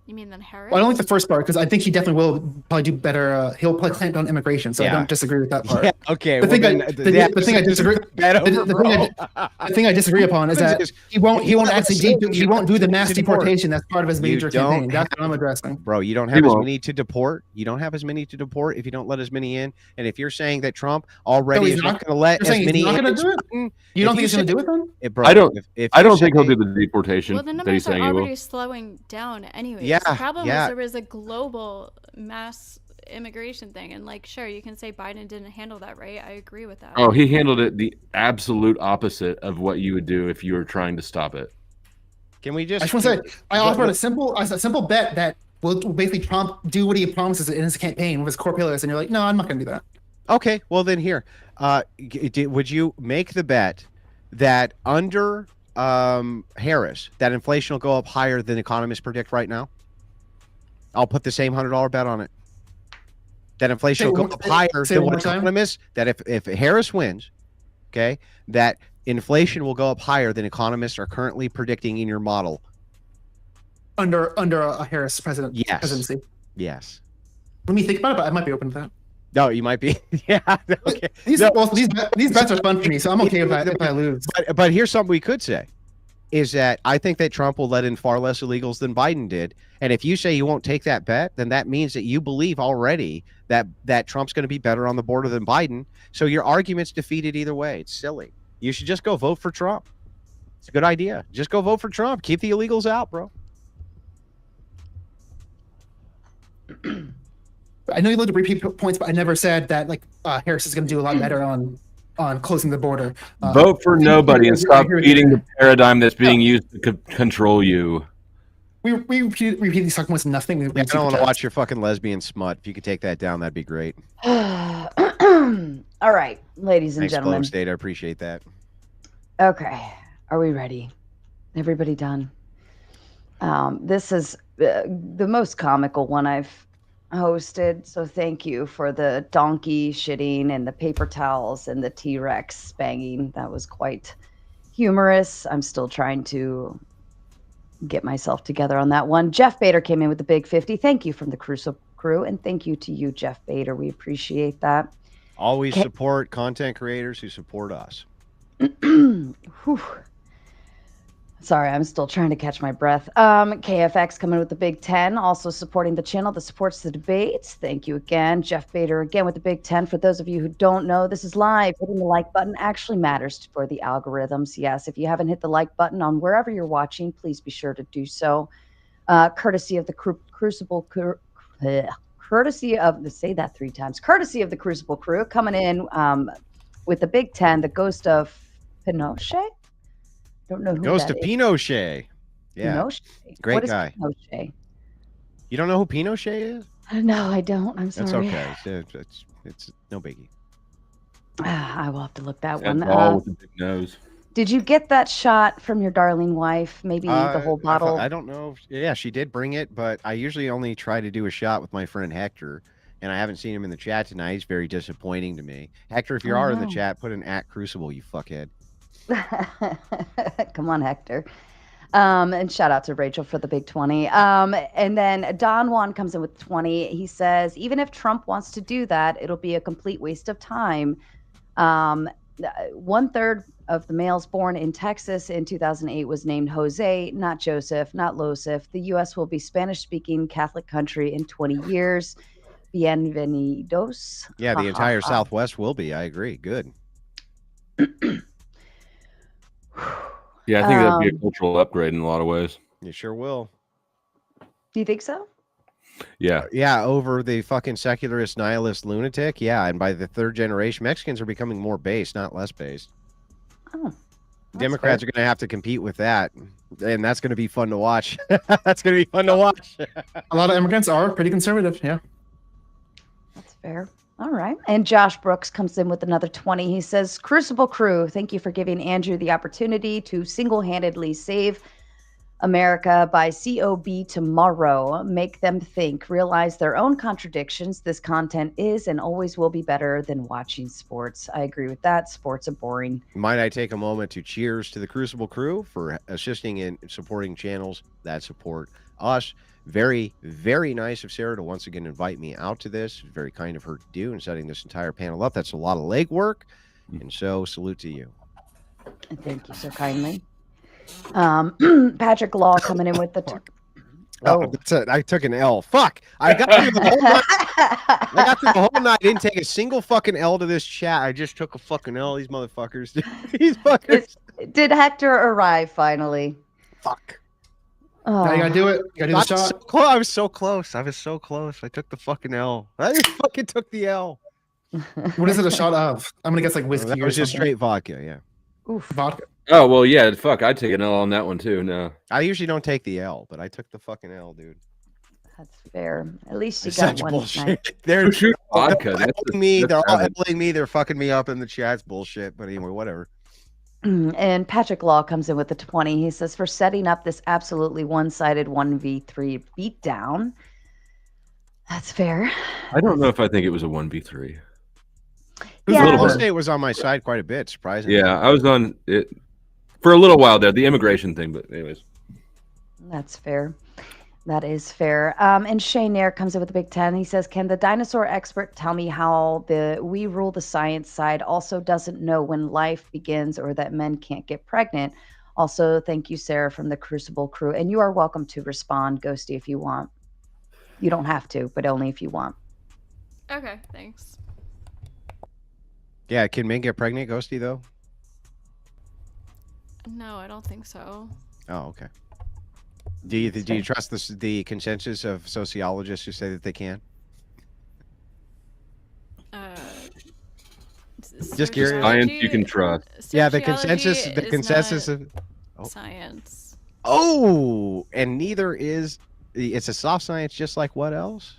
E: You mean then Harris?
D: Well, I don't like the first part because I think he definitely will probably do better. He'll probably clamp down immigration, so I
C: Yeah.
D: don't disagree with that part.
C: Yeah, okay.
D: The
C: well,
D: thing
C: then,
D: I- the thing I disagree- the thing I disagree upon is that he won't actually he won't do the mass deportation. That's part of his major campaign. That's what I'm addressing.
C: Bro, you don't
A: He
C: have as
A: won't.
C: many to deport. You don't have as many to deport if you don't let as many in. And if you're saying that Trump already
D: he's
C: is
D: not-
C: not going to let
D: you're
C: as
D: saying he's
C: many
D: not
C: in,
D: gonna do it?
C: Biden,
D: You don't
C: if
D: think he's going to do it then?
C: bro,
A: I don't-
C: if
A: I
C: you
A: don't think he'll
C: say-
A: do the deportation
E: Well, the
A: that he's
E: numbers are
A: saying he will.
E: already slowing down anyway.
C: Yeah,
E: The problem
C: yeah.
E: is there was a global mass immigration thing, and like, sure, you can say Biden didn't handle that right. I agree with that.
A: Oh, he handled it the absolute opposite of what you would do if you were trying to stop it.
C: Can we
D: I
C: just?
D: just want to say I offered a simple bet that will basically Trump do what he promises in his campaign with his core pillars, and you're like, no, I'm not going to do that.
C: Okay, well then here, would you make the bet that under Harris, that inflation will go up higher than economists predict right now? I'll put the same $100 bet on it. That inflation will go up higher
D: say
C: than
D: one
C: what
D: more time.
C: economists. That if Harris wins, okay, that inflation will go up higher than economists are currently predicting in your model.
D: Under a Harris presidency.
C: Yes.
D: Let me think about it, but I might be open to that.
C: No, you might be. Yeah. Okay.
D: These
C: No.
D: these bets are fun for me, so I'm okay if I lose.
C: But here's something we could say, is that I think that Trump will let in far less illegals than Biden did. And if you say you won't take that bet, then that means that you believe already that Trump's going to be better on the border than Biden. So your argument's defeated either way. It's silly. You should just go vote for Trump. It's a good idea. Just go vote for Trump. Keep the illegals out, bro.
D: I know you looked at repeat points, but I never said that like Harris is going to do a lot better on closing the border.
A: Vote for nobody and stop
D: agree with
A: feeding
D: you.
A: the paradigm that's being used to control you.
D: We repeat these talking points. Nothing.
C: Yeah, I don't want to watch your fucking lesbian smut. If you could take that down, that'd be great.
B: All right, ladies and
C: Thanks,
B: gentlemen.
C: Flowstate. I appreciate that.
B: Okay, are we ready? Everybody done? This is the most comical one I've hosted, so thank you for the donkey shitting and the paper towels and the T-Rex banging. That was quite humorous. I'm still trying to get myself together on that one. Jeff Bader came in with the big 50. Thank you from the Crucible crew, and thank you to you, Jeff Bader. We appreciate that.
C: Always
B: Okay.
C: support content creators who support us.
B: Whew. Sorry, I'm still trying to catch my breath. KFX coming with the big 10, also supporting the channel that supports the debates. Thank you again. Jeff Bader again with the big 10. For those of you who don't know, this is live. Hitting the like button actually matters for the algorithms. Yes, if you haven't hit the like button on wherever you're watching, please be sure to do so. Courtesy of the Crucible crew. Courtesy of, say that 3 times. Courtesy of the Crucible crew coming in with the big 10, the ghost of Pinochet. Don't know who
C: Ghost
B: that
C: of
B: is.
C: Pinochet. Yeah.
B: Pinochet.
C: Great
B: What is
C: guy.
B: Pinochet?
C: You don't know who Pinochet is?
B: No, I don't. I'm sorry.
C: That's okay. It's no biggie.
B: I will have to look that
A: That
B: one.
A: ball with the big nose.
B: Did you get that shot from your darling wife? Maybe the whole bottle.
C: I don't know. Yeah, she did bring it, but I usually only try to do a shot with my friend Hector, and I haven't seen him in the chat tonight. He's very disappointing to me. Hector, if you are in the
B: no.
C: chat, put an @Crucible, you fuckhead.
B: Come on, Hector. And shout out to Rachel for the big 20. And then Don Juan comes in with 20. He says, even if Trump wants to do that, it'll be a complete waste of time. 1/3 of the males born in Texas in 2008 was named Jose, not Joseph, not Losif. The U.S. will be Spanish-speaking Catholic country in 20 years. Bienvenidos.
C: Yeah,
B: Ha,
C: the
B: ha,
C: entire
B: ha.
C: Southwest will be. I agree. Good.
A: Yeah, I think that'd be a cultural upgrade in a lot of ways.
C: You sure will.
B: Do you think so?
A: Yeah.
C: Yeah, over the fucking secularist nihilist lunatic. Yeah, and by the 3rd generation, Mexicans are becoming more based, not less based.
B: Oh, that's
C: Democrats
B: fair.
C: are going to have to compete with that, and that's going to be fun to watch. That's going to be fun to watch.
D: A lot of immigrants are pretty conservative. Yeah.
B: That's fair. All right. And Josh Brooks comes in with another 20. He says, Crucible crew, thank you for giving Andrew the opportunity to single-handedly save America by COB tomorrow. Make them think, realize their own contradictions. This content is and always will be better than watching sports. I agree with that. Sports are boring.
C: Might I take a moment to cheers to the Crucible crew for assisting in supporting channels that support us. Very, very nice of Sarah to once again invite me out to this. Very kind of her to do and setting this entire panel up. That's a lot of legwork. And so salute to you.
B: Thank you so kindly. Patrick Law coming in with the...
C: That's it. I took an L. Fuck. I got through the whole night. I got through the whole night. I didn't take a single fucking L to this chat. I just took a fucking L. These motherfuckers. These fuckers.
B: Did Hector arrive finally?
C: Fuck.
D: Now you gotta do it. You gotta do the shot.
C: I was so close. I was so close. I took the fucking L. I just fucking took the L.
D: What is it a shot of? I'm gonna guess like whiskey
C: That
D: or
C: was just
D: something.
C: straight vodka, yeah.
B: Oof.
D: Vodka.
A: Oh well, yeah. Fuck, I'd take an L on that one too. No.
C: I usually don't take the L, but I took the fucking L, dude.
B: That's fair. At least you
C: It's
B: got
C: such
B: one
C: bullshit.
B: tonight.
C: They're
A: Shoot vodka.
C: all
A: That's
C: elbowing me. They're all
A: heaven.
C: elbowing me. They're fucking me up in the chat. It's bullshit. But anyway, whatever.
B: And Patrick Law comes in with the 20. He says, for setting up this absolutely one-sided 1v3 beatdown. That's fair.
A: I don't know if I think it was a 1v3.
B: Yeah.
A: A little bit.
C: Flowstate was on my side quite a bit, surprisingly.
A: Yeah, I was on it for a little while there, the immigration thing, but anyways.
B: That's fair. That is fair. And Shane Nair comes in with the Big 10. He says, can the dinosaur expert tell me how the we rule the science side also doesn't know when life begins or that men can't get pregnant? Also, thank you, Sarah, from the Crucible crew. And you are welcome to respond, Ghosty, if you want. You don't have to, but only if you want.
E: Okay, thanks.
C: Yeah, can men get pregnant, Ghosty, though?
E: No, I don't think so.
C: Oh, okay. Do you trust the consensus of sociologists who say that they can? Just curious.
A: Science you can trust.
C: Yeah, the
E: Sociology
C: consensus
E: is
C: of
E: not science.
C: Oh, and neither is it's a soft science, just like what else?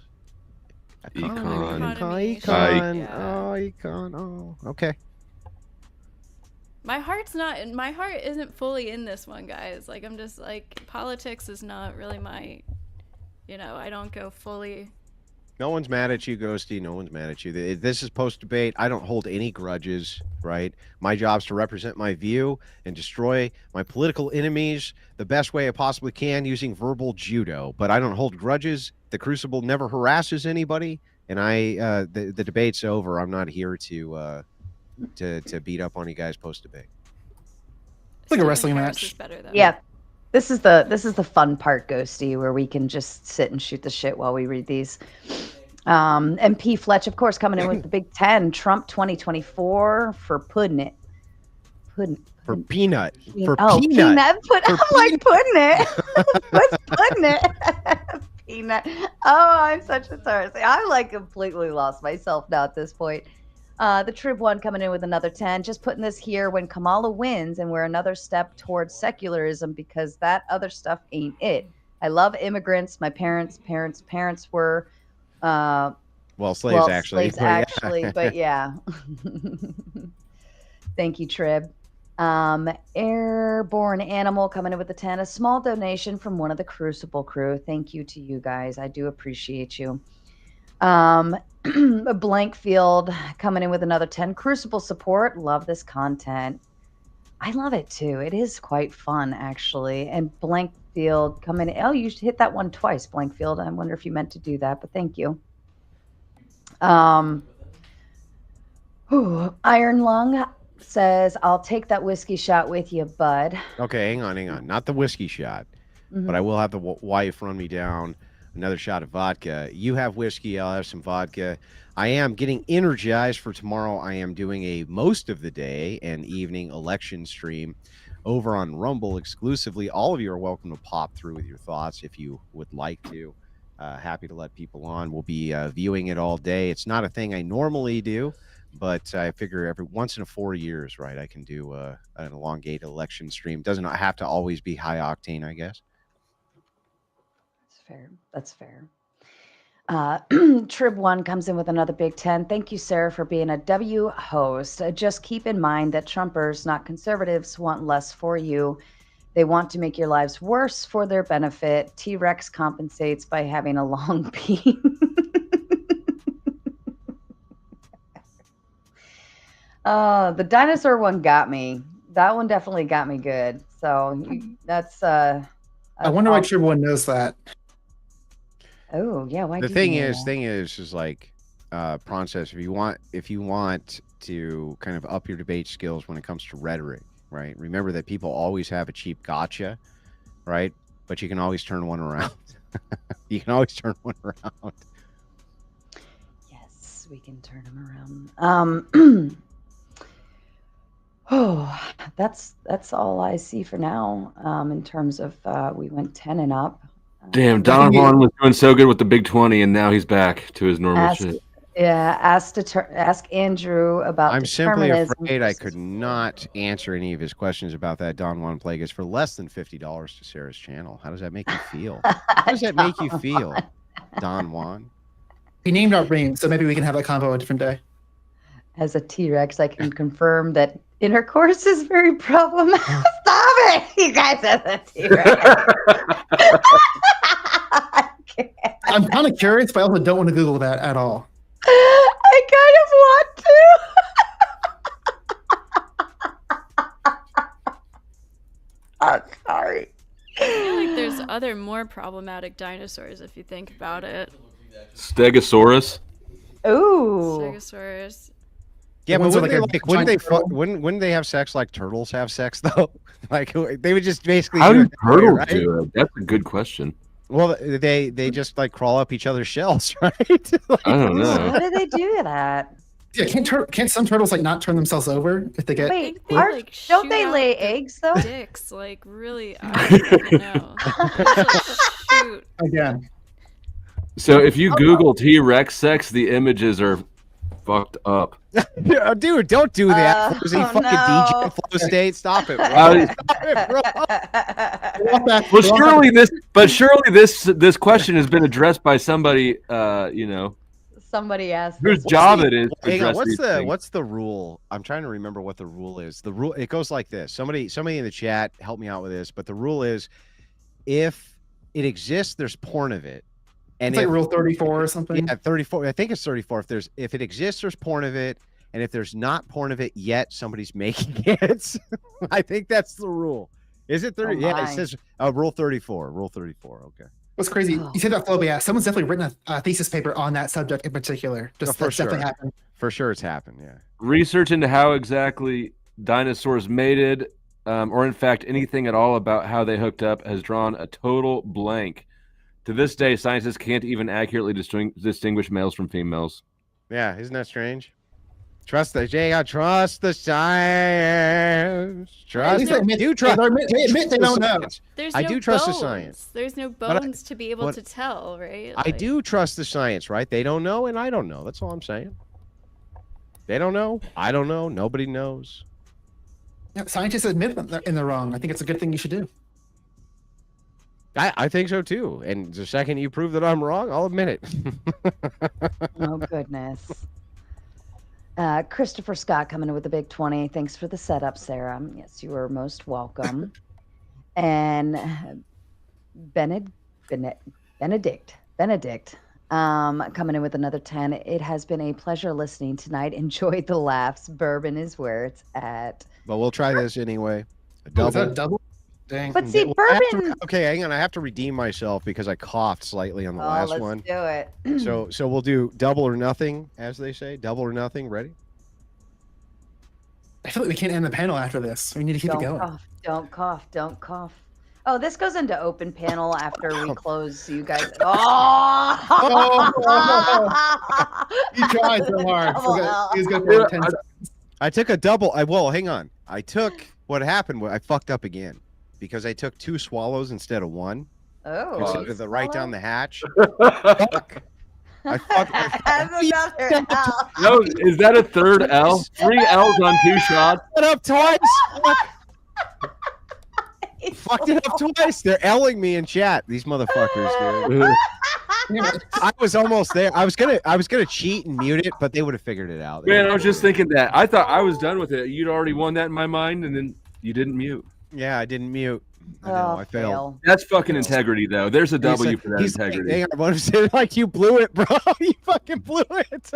A: Econ.
E: Economy,
C: Econ.
E: yeah.
C: Oh, econ. Oh, okay.
E: My heart isn't fully in this one, guys. Like, I'm just like, politics is not really my, I don't go fully.
C: No one's mad at you, Ghosty. No one's mad at you. This is post-debate. I don't hold any grudges, right? My job's to represent my view and destroy my political enemies the best way I possibly can using verbal judo. But I don't hold grudges. The Crucible never harasses anybody. And the debate's over. I'm not here to beat up on you guys post-debate.
D: It's like a
E: Stephen
D: wrestling
E: Harris
D: match.
E: is better, though.
B: Yeah. This is the fun part, Ghosty, where we can just sit and shoot the shit while we read these. And P. Fletch, of course, coming in with the Big 10. Trump 2024 for pudding it.
C: For peanut. For
B: Oh,
C: peanut.
B: I'm like pudding it. What's pudding it? Peanut. Oh, I'm such a tourist. I'm like completely lost myself now at this point. The Trib one coming in with another 10. Just putting this here when Kamala wins and we're another step towards secularism because that other stuff ain't it. I love immigrants. My parents' parents were
C: Slaves actually.
B: Slaves actually, but yeah. Thank you, Trib. Airborne Animal coming in with the 10. A small donation from one of the Crucible crew. Thank you to you guys. I do appreciate you. A Blank Field coming in with another 10. Crucible support. Love this content. I love it too. It is quite fun, actually. And Blank Field coming in. Oh, you hit that one twice, Blank Field. I wonder if you meant to do that, but thank you. Iron Lung says, I'll take that whiskey shot with you, bud.
C: Okay, hang on. Not the whiskey shot, but I will have the wife run me down another shot of vodka. You have whiskey, I'll have some vodka. I am getting energized for tomorrow. I am doing a most of the day and evening election stream over on Rumble exclusively. All of you are welcome to pop through with your thoughts if you would like to. Happy to let people on. We'll be viewing it all day. It's not a thing I normally do, but I figure every once in 4 years, right, I can do an elongated election stream. Doesn't have to always be high octane, I guess.
B: That's fair. Trib 1 comes in with another Big 10. Thank you, Sarah, for being a W host. Just keep in mind that Trumpers, not conservatives, want less for you. They want to make your lives worse for their benefit. T-Rex compensates by having a long pee. The dinosaur one got me. That one definitely got me good. So that's
D: I wonder why everyone knows that.
B: Oh yeah, why?
C: The thing is like, Theprawncess, if you want to kind of up your debate skills when it comes to rhetoric, right? Remember that people always have a cheap gotcha, right? But you can always turn one around. You can always turn one around.
B: Yes, we can turn them around. Oh, that's all I see for now. In terms of we went 10 and up.
A: Damn, Don Juan was doing so good with the Big 20, and now he's back to his normal shit.
B: Yeah, ask Andrew about.
C: I'm simply afraid I could not answer any of his questions about that Don Juan Plagueis for less than $50 to Sarah's channel. How does that make you feel? How does that make you feel, Don Juan?
D: He named our brain, so maybe we can have that convo a different day.
B: As a T-Rex, I can confirm that intercourse is very problematic. Stop it, you guys, as a T-Rex.
D: I'm kind of curious, but I also don't want to Google that at all.
B: I kind of want to. I'm sorry.
E: I feel like there's other more problematic dinosaurs if you think about it.
A: Stegosaurus.
B: Ooh.
E: Stegosaurus.
C: Yeah, but
D: wouldn't
C: they have sex like turtles have sex though? Like they would just basically.
A: How do turtles
C: right?
A: do it? That's a good question.
C: Well, they just like crawl up each other's shells, right? Like,
A: I don't know.
B: How do they do that?
D: Yeah, can't some turtles like not turn themselves over if they get?
B: Wait,
E: They,
B: don't
E: shoot
B: they
E: out
B: lay
E: their
B: eggs though?
E: Dicks, like really, I don't know. They just, like, shoot.
D: Again.
A: So if you Google T-Rex sex, the images are fucked up.
C: Yeah, dude, don't do that. Flowsy, fucking DJ Flowstate, stop it, bro. Stop it, bro.
A: Surely this question has been addressed by somebody,
B: Somebody asked
A: whose job it is to
C: Hang on,
A: address these things.
C: what's the rule? I'm trying to remember what the rule is. The rule, it goes like this. Somebody in the chat help me out with this, but the rule is if it exists, there's porn of it. And
D: It's like Rule 34 or something.
C: Yeah, 34. I think it's 34. If it exists, there's porn of it, and if there's not porn of it yet, somebody's making it. I think that's the rule. Is it 30? Yeah, it says Rule 34. Rule 34. Okay.
D: What's crazy? You said that flow, but yeah, someone's definitely written a thesis paper on that subject in particular. Just
C: for
D: that's
C: sure.
D: definitely happened.
C: For sure, it's happened. Yeah.
A: Research into how exactly dinosaurs mated, or in fact anything at all about how they hooked up, has drawn a total blank. To this day, scientists can't even accurately distinguish males from females.
C: Yeah, isn't that strange? Trust the trust the science. Trust.
D: They admit they don't know.
E: There's
C: I
E: no
C: do trust the
E: bones.
C: science.
E: There's no bones to be able to tell, right?
C: I do trust the science, right? They don't know, and I don't know. That's all I'm saying. They don't know. I don't know. Nobody knows.
D: Yeah, scientists admit when they're in the wrong. I think it's a good thing you should do.
C: I think so too. And the second you prove that I'm wrong, I'll admit it.
B: Oh goodness. Christopher Scott coming in with the big 20. Thanks for the setup, Sarah. Yes, you are most welcome. And Benedict coming in with another 10. It has been a pleasure listening tonight. Enjoyed the laughs. Bourbon is where it's at.
C: But we'll try this anyway. A
D: Oh, is that
C: double.
D: a double? Dang.
B: But see,
C: Well, I have to-
B: bourbon.
C: okay, hang on. I have to redeem myself because I coughed slightly on the last
B: let's
C: one.
B: do it.
C: So we'll do double or nothing, as they say. Double or nothing. Ready?
D: I feel like we can't end the panel after this. We need to keep it going.
B: Cough, don't cough. Don't cough. Oh, this goes into open panel after we close. So you guys. Oh!
D: He tried so hard. He was good for 10 seconds.
C: I took a double. Hang on. What happened was I fucked up again because I took 2 swallows instead of 1.
B: Oh.
C: Instead of the right down the hatch. Fuck. I fucked.
B: That's another L.
A: No, is that a third L? 3 L's on 2 shots?
C: It up twice. Fucked it up twice. They're L'ing me in chat. These motherfuckers, dude. I was almost there. I was gonna cheat and mute it, but they would have figured it out.
A: Man, I was just thinking that. I thought I was done with it. You'd already won that in my mind, and then you didn't mute.
C: Yeah, I didn't mute. I know,
B: Oh,
C: I failed.
B: fail.
A: That's fucking integrity, though. There's a W for that
C: He's
A: integrity.
C: Like, hang on, what I'm saying, like you blew it, bro. You fucking blew it.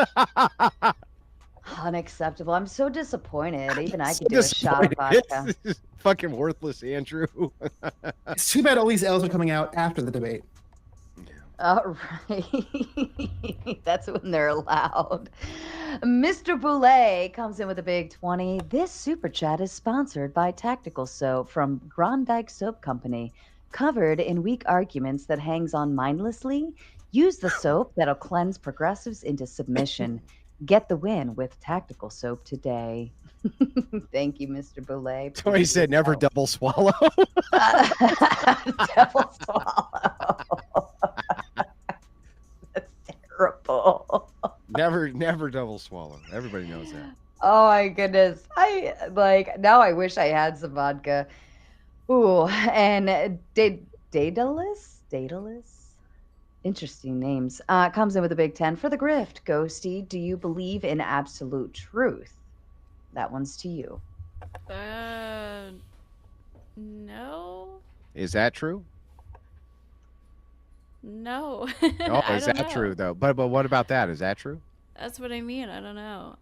B: Unacceptable. I'm so disappointed. Even I
C: So
B: could do a shot of
C: disappointed.
B: vodka.
C: It's fucking worthless, Andrew.
D: It's too bad all these L's are coming out after the debate.
B: All right. That's when they're allowed. Mr. Boulet comes in with a big 20. This super chat is sponsored by Tactical Soap from Grondike Soap Company. Covered in weak arguments that hangs on mindlessly, use the soap that'll cleanse progressives into submission. Get the win with Tactical Soap today. Thank you, Mr. Boulet.
C: So he said never double swallow.
B: Double swallow. That's terrible.
C: Never double swallow. Everybody knows that.
B: Oh my goodness. Now I wish I had some vodka. Ooh, and Daedalus? Interesting names. Comes in with a big 10 for the grift. Ghosty, do you believe in absolute truth? That one's to you.
E: No.
C: Is that true?
E: No.
C: Oh,
E: I
C: is
E: don't
C: that
E: know.
C: true though? But what about that? Is that true?
E: That's what I mean. I don't know.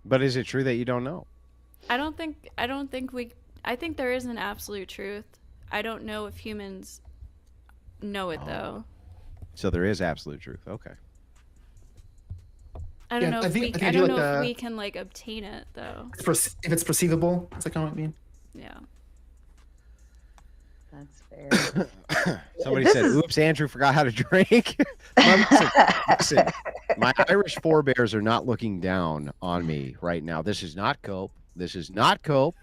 C: But is it true that you don't know?
E: I think there is an absolute truth. I don't know if humans know it though.
C: So there is absolute truth. Okay.
E: I don't
D: Yeah,
E: know
D: I
E: if
D: think-
E: we
D: I think
E: I don't
D: like
E: know if
D: the-
E: we can like obtain it though.
D: If it's perceivable, that's like what I mean.
E: Yeah.
B: That's fair.
C: Somebody
B: This
C: said,
B: is-
C: "Oops, Andrew forgot how to drink." Listen, my Irish forebears are not looking down on me right now. This is not cope. This is not cope.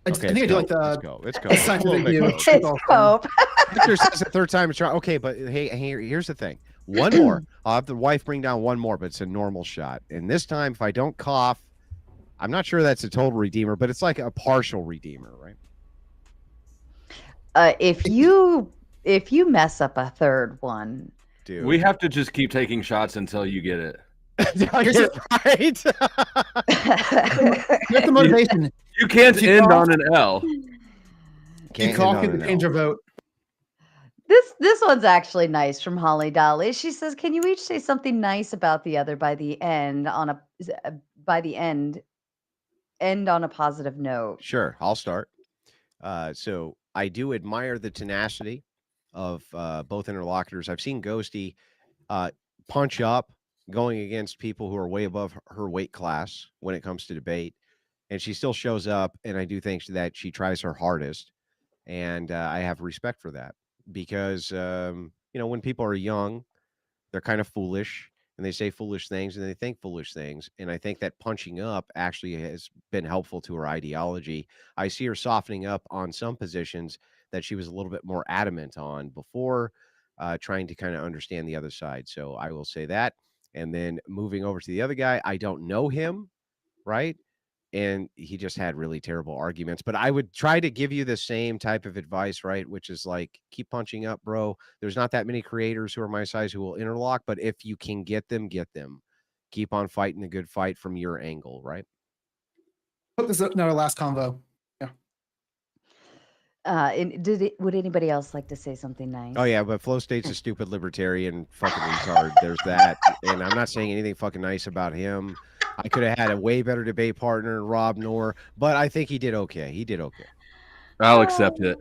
D: I
C: Okay,
D: think I
C: it's
D: do like
C: cope. It's
D: the
C: cope. It's cope. A little
D: scientific
C: bit
D: view.
C: cope.
B: It's hope.
C: Victor says the third time it's wrong. Okay, but hey, here's the thing. One more. I'll have the wife bring down one more, but it's a normal shot. And this time, if I don't cough, I'm not sure that's a total redeemer, but it's like a partial redeemer, right?
B: If you mess up a third one,
C: Dude.
A: We have to just keep taking shots until you get it.
C: Here's it right.
D: Here's the motivation.
A: You can't
D: If you
A: end
D: cough-
A: on an L.
C: Can't
D: You cough,
C: end
D: you
C: on
D: can
C: an
D: change
C: L.
D: your vote.
B: this one's actually nice from Holly Dolly. She says, "Can you each say something nice about the other by the end on a end on a positive note?"
C: Sure, I'll start. So I do admire the tenacity of both interlocutors. I've seen Ghosty punch up going against people who are way above her weight class when it comes to debate, and she still shows up. And I do think that she tries her hardest, and I have respect for that because when people are young, they're kind of foolish and they say foolish things and they think foolish things. And I think that punching up actually has been helpful to her ideology. I see her softening up on some positions that she was a little bit more adamant on before, trying to kind of understand the other side. So I will say that. And then moving over to the other guy, I don't know him, right? And he just had really terrible arguments. But I would try to give you the same type of advice, right? Which is like, keep punching up, bro. There's not that many creators who are my size who will interlock, but if you can get them, get them. Keep on fighting the good fight from your angle, right?
D: Hope this is not our last convo.
B: Would anybody else like to say something nice?
C: Oh yeah, but Flowstate's a stupid libertarian fucking retard. There's that. And I'm not saying anything fucking nice about him. I could have had a way better debate partner, Rob Noerr, but I think he did okay. He did okay.
A: I'll accept it.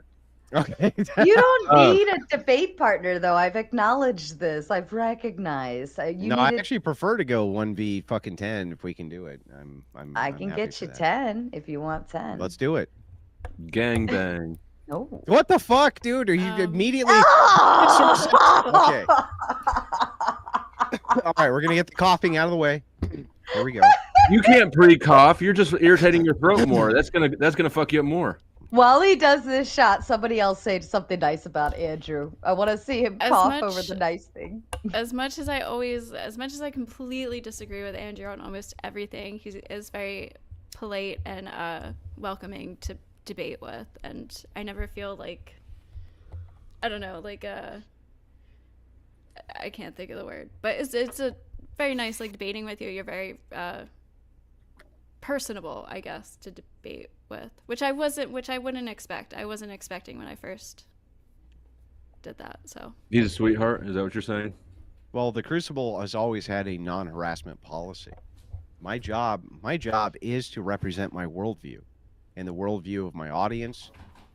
C: Okay.
B: You don't
A: Oh.
B: need a debate partner, though. I've acknowledged this. I've recognized.
C: No, I actually prefer to go 1v fucking 10 if we can do it.
B: I
C: I'm
B: can
C: happy
B: get
C: for
B: you
C: that.
B: 10 if you want 10.
C: Let's do it.
A: Gang bang.
B: No.
C: What the fuck, dude? Are you immediately
B: Okay.
C: All right, we're gonna get the coughing out of the way. Here we go.
A: You can't pre-cough. You're just irritating your throat more. That's gonna fuck you up more.
B: While he does this shot, somebody else say something nice about Andrew. I want to see him cough over the nice thing.
E: As much as I completely disagree with Andrew on almost everything, he is very polite and welcoming to debate with, and I never feel like, I don't know, like I can't think of the word, but it's a very nice, like, debating with you. You're very personable, I guess, to debate with, which I wouldn't expect. I wasn't expecting when I first did that. So
A: He's a sweetheart. Is that what you're saying?
C: Well, the Crucible has always had a non-harassment policy. My job is to represent my worldview and the worldview of my audience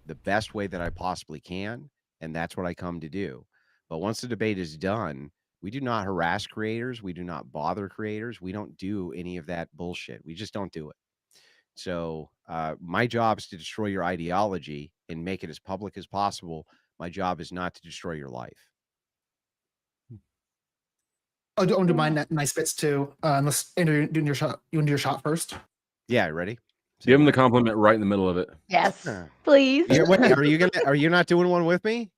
C: the best way that I possibly can, and that's what I come to do. But once the debate is done, we do not harass creators. We do not bother creators. We don't do any of that bullshit. We just don't do it. So my job is to destroy your ideology and make it as public as possible. My job is not to destroy your life.
D: I'll do my nice bits too. Unless Andrew, you're doing your shot. You want to do your shot first?
C: Yeah, ready?
A: Give him the compliment right in the middle of it.
B: Yes,
C: Huh.
B: please.
C: Are you not doing one with me?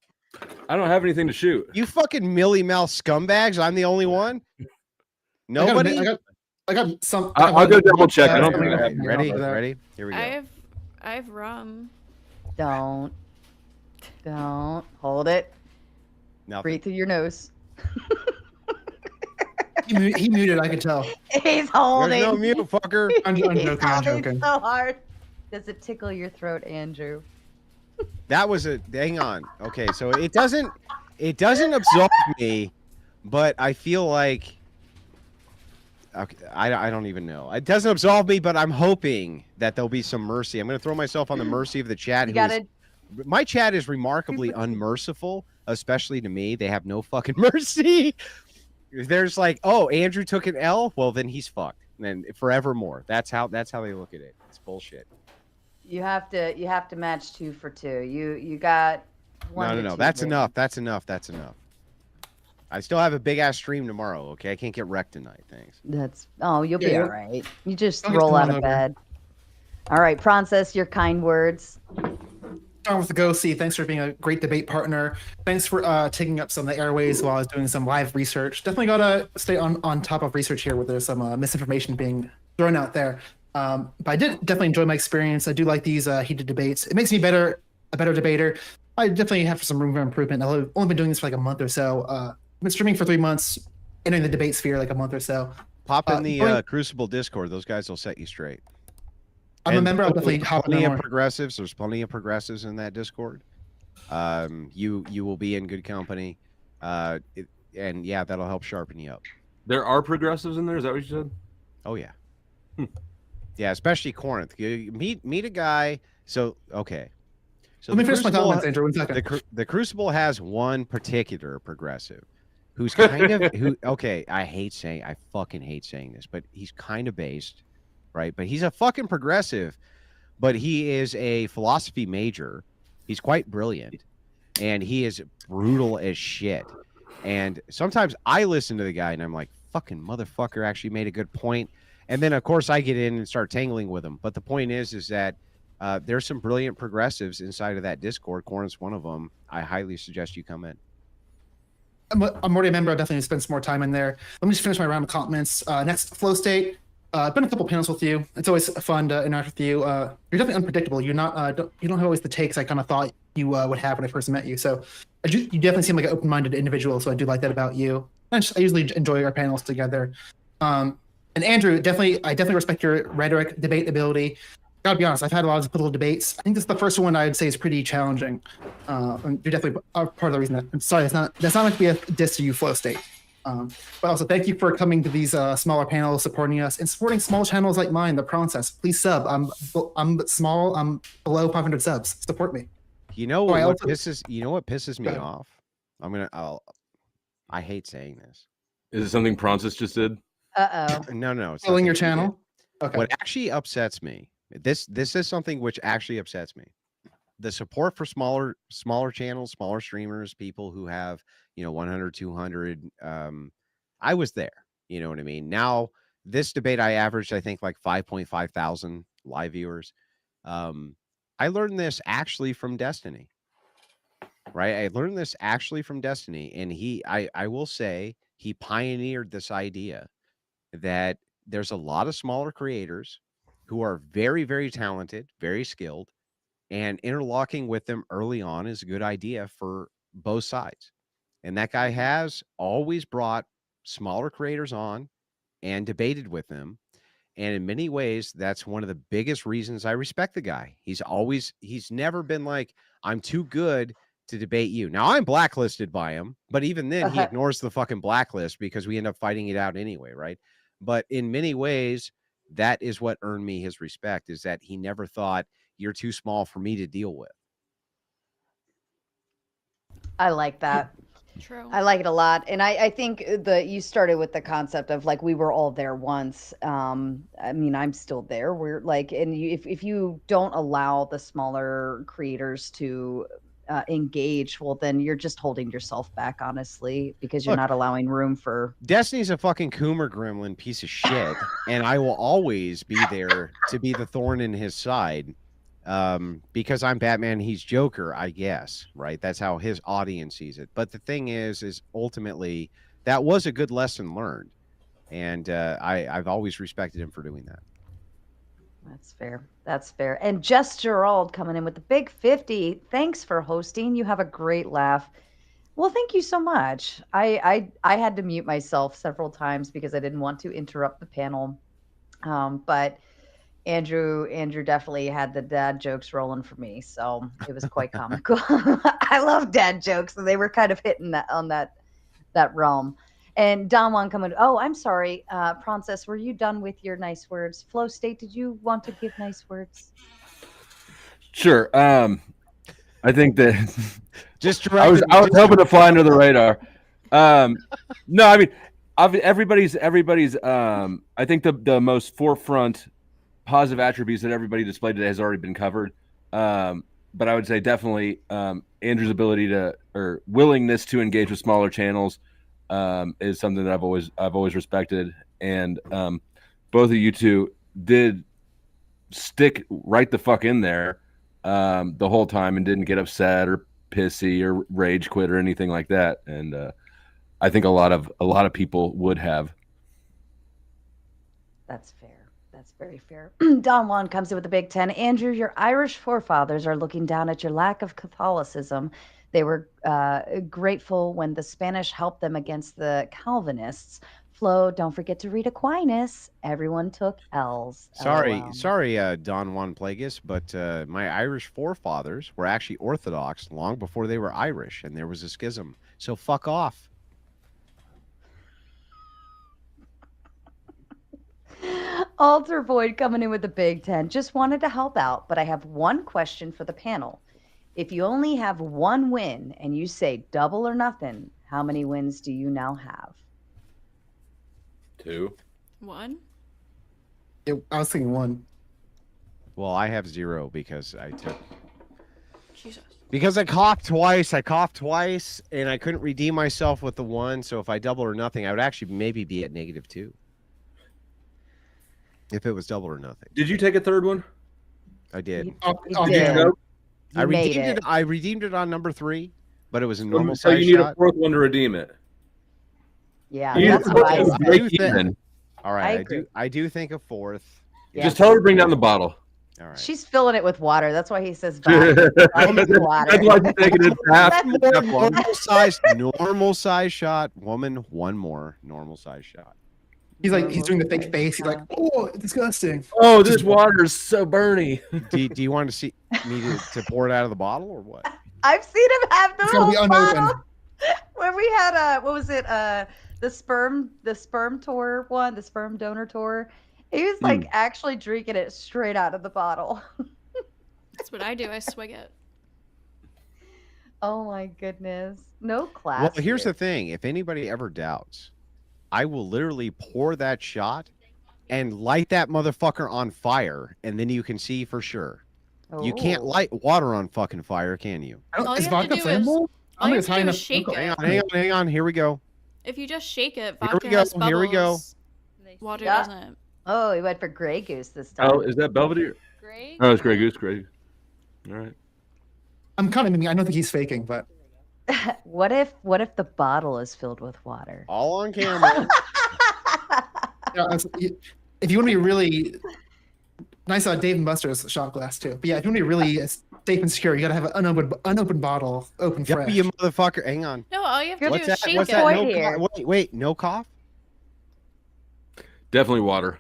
A: I don't have anything to shoot.
C: You fucking Millie Mouth scumbags. I'm the only one. Nobody.
D: I got some.
A: I'll go double check. I don't
C: All
A: think I
C: right,
A: have.
C: ready? Here we go.
E: I have rum.
B: Don't hold it.
C: Nothing.
B: Breathe through your nose.
D: He muted. I could tell.
B: He's holding.
C: There's no mute, fucker.
D: I'm
B: He's
D: joking. I'm
B: holding
D: joking.
B: so hard. Does it tickle your throat, Andrew?
C: That was a hang on. Okay, so it doesn't absolve me, but I feel like okay, I don't even know. It doesn't absolve me, but I'm hoping that there'll be some mercy. I'm going to throw myself on the mercy of the chat. My chat is remarkably unmerciful, especially to me. They have no fucking mercy. There's like, oh, Andrew took an L. Well, then he's fucked, and forevermore. That's how they look at it. It's bullshit.
B: You have to match 2 for 2. You got one.
C: No. That's enough. That's enough. I still have a big ass stream tomorrow. Okay, I can't get wrecked tonight. Thanks.
B: You'll be all right. You just
D: Don't
B: roll
D: get
B: out of
D: over.
B: bed. All right, Theprawncess, your kind words.
D: Start with the GoSee. Thanks for being a great debate partner. Thanks for taking up some of the airways while I was doing some live research. Definitely gotta stay on top of research here where there's some misinformation being thrown out there. But I did definitely enjoy my experience. I do like these heated debates. It makes me a better debater. I definitely have some room for improvement. I've only been doing this for like a month or so. I've been streaming for 3 months, entering the debate sphere like a month or so.
C: Pop in the Crucible Discord. Those guys will set you straight.
D: I'm a
C: And
D: member. I'll definitely hop in
C: plenty
D: there
C: of
D: more.
C: progressives. There's plenty of progressives in that Discord. You will be in good company, and yeah, that'll help sharpen you up.
A: There are progressives in there. Is that what you said?
C: Oh yeah, yeah, especially Corinth. You meet a guy. So okay, so
D: Let me
C: the
D: finish my
C: Crucible-
D: comments, Andrew. 1 second.
C: the Crucible has one particular progressive who's kind of I fucking hate saying this, but he's kind of based, right? But he's a fucking progressive, but he is a philosophy major. He's quite brilliant, and he is brutal as shit. And sometimes I listen to the guy, and I'm like, fucking motherfucker actually made a good point. And then, of course, I get in and start tangling with him. But the point is that there's some brilliant progressives inside of that Discord. Corinth's one of them. I highly suggest you come in.
D: I'm already a member. I'll definitely spend some more time in there. Let me just finish my round of comments. Next, Flowstate. I've been a couple panels with you. It's always fun to interact with you. You're definitely unpredictable. You're not. You don't have always the takes I kind of thought you would have when I first met you. So you definitely seem like an open-minded individual. So I do like that about you. I usually enjoy our panels together. And Andrew, I definitely respect your rhetoric, debate ability. Gotta be honest, I've had a lot of political debates. I think this is the first one I'd say is pretty challenging. And you're definitely part of the reason that. I'm sorry, that's not meant to be a diss to you, Flowstate. But also thank you for coming to these smaller panels, supporting us, and supporting small channels like mine, Theprawncess. Please sub. I'm small. I'm below 500 subs. Support me.
C: You know
D: Oh, I
C: what
D: also-
C: pisses me
D: Go ahead.
C: off? I hate saying this.
A: Is it something Theprawncess just did?
B: Uh-oh.
C: No, it's
D: Following your
C: nothing you did.
D: channel. Okay.
C: What actually upsets me, this is something which actually upsets me. The support for smaller channels, smaller streamers, people who have, 100, 200. I was there. You know what I mean? Now, this debate, I averaged, I think, like 5.5 thousand live viewers. I learned this actually from Destiny. Right? I learned this actually from Destiny. And I will say, he pioneered this idea that there's a lot of smaller creators who are very, very talented, very skilled, and interlocking with them early on is a good idea for both sides. And that guy has always brought smaller creators on and debated with them. And in many ways, that's one of the biggest reasons I respect the guy. He's never been like, I'm too good to debate you. Now I'm blacklisted by him, but even then he ignores the fucking blacklist because we end up fighting it out anyway, right? But in many ways, that is what earned me his respect, is that he never thought you're too small for me to deal with.
B: I like that.
E: True.
B: I like it a lot. And I think you started with the concept of like, we were all there once. I mean, I'm still there. We're like, and if you don't allow the smaller creators to engage, well, then you're just holding yourself back, honestly, because you're not allowing room for.
C: Destiny's a fucking Coomer gremlin piece of shit. And I will always be there to be the thorn in his side. Because I'm Batman, he's Joker, I guess, right? That's how his audience sees it. But the thing is ultimately that was a good lesson learned, and I've always respected him for doing that.
B: That's fair. That's fair. And Jess Gerald coming in with the big 50. Thanks for hosting. You have a great laugh. Well, thank you so much. I had to mute myself several times because I didn't want to interrupt the panel, but. Andrew definitely had the dad jokes rolling for me, so it was quite comical. I love dad jokes, and they were kind of hitting that on that realm. And Don Juan coming. Oh, I'm sorry, Theprawncess, were you done with your nice words? Flowstate, did you want to give nice words?
A: Sure. I think that I was hoping to fly under the radar. No, I mean, everybody's. I think the most forefront positive attributes that everybody displayed today has already been covered. But I would say definitely Andrew's ability to, or willingness to engage with smaller channels is something that I've always respected. And both of you two did stick right the fuck in there the whole time and didn't get upset or pissy or rage quit or anything like that. And I think a lot of people would have.
B: That's fair. That's very fair. Don Juan comes in with the Big 10. Andrew, your Irish forefathers are looking down at your lack of Catholicism. They were grateful when the Spanish helped them against the Calvinists. Flo, don't forget to read Aquinas. Everyone took L's.
C: Sorry, Don Juan Plagueis, but my Irish forefathers were actually Orthodox long before they were Irish, and there was a schism. So fuck off.
B: Alter Void coming in with the Big 10. Just wanted to help out, but I have one question for the panel. If you only have one win and you say double or nothing, how many wins do you now have?
A: 2.
E: 1.
D: I was thinking 1.
C: Well, I have 0 because
E: Jesus.
C: Because I coughed twice. And I couldn't redeem myself with the 1. So if I double or nothing, I would actually maybe be at -2. If it was double or nothing.
A: Did you take a third one?
C: I did.
B: You did.
C: I redeemed it on number 3, but it was a normal
A: so
C: size
A: you need
C: shot.
A: a fourth one to redeem it.
B: Yeah,
A: You
B: that's what I
A: said.
C: All right, I do think a fourth.
B: Yeah.
A: Just tell her to bring down the bottle.
C: All right.
B: She's filling it with water. That's why he says water.
A: That's why she's taking it half.
C: Normal size shot. Woman, one more normal size shot.
D: He's doing the fake face. He's like, oh, disgusting.
A: Oh, this water is so burny.
C: Do you want to see me to pour it out of the bottle or what?
B: I've seen him have the
D: It's gonna be
B: whole
D: unopened.
B: bottle. When we had what was it? The sperm tour one, the sperm donor tour. He was like actually drinking it straight out of the bottle.
E: That's what I do. I swig it.
B: Oh my goodness. No class.
C: Well, here's
B: here.
C: the thing. If anybody ever doubts, I will literally pour that shot and light that motherfucker on fire, and then you can see for sure. You can't
B: Oh.
C: light water on fucking fire, can you?
E: All
D: Is
E: you have to
D: vodka
E: do is-
D: flammable?
E: All you have
D: high
E: to do
D: enough
E: is shake
D: alcohol.
E: it.
C: Hang on. Here we go.
E: If you just shake it,
C: Here we
E: vodka
C: go,
E: has bubbles.
C: here we go.
E: Water
B: Yeah.
E: doesn't.
B: Oh, he went for Grey Goose this time.
A: Oh, is that Belvedere?
E: Grey?
A: Oh, it's Grey Goose. Grey. All right.
D: I'm kind of. I don't think he's faking, but
B: What if the bottle is filled with water?
C: All on camera.
D: if you want to be really nice, Dave and Buster's shot glass too. But yeah, if you want to be really safe and secure, you gotta have an unopened bottle, open
C: Yep,
D: fresh.
C: you motherfucker. Hang on.
E: No, all you have to
C: What's
E: do
C: that?
E: is shake
C: What's
E: it.
C: that?
B: Point
C: No
B: here.
C: wait, no cough?
A: Definitely water.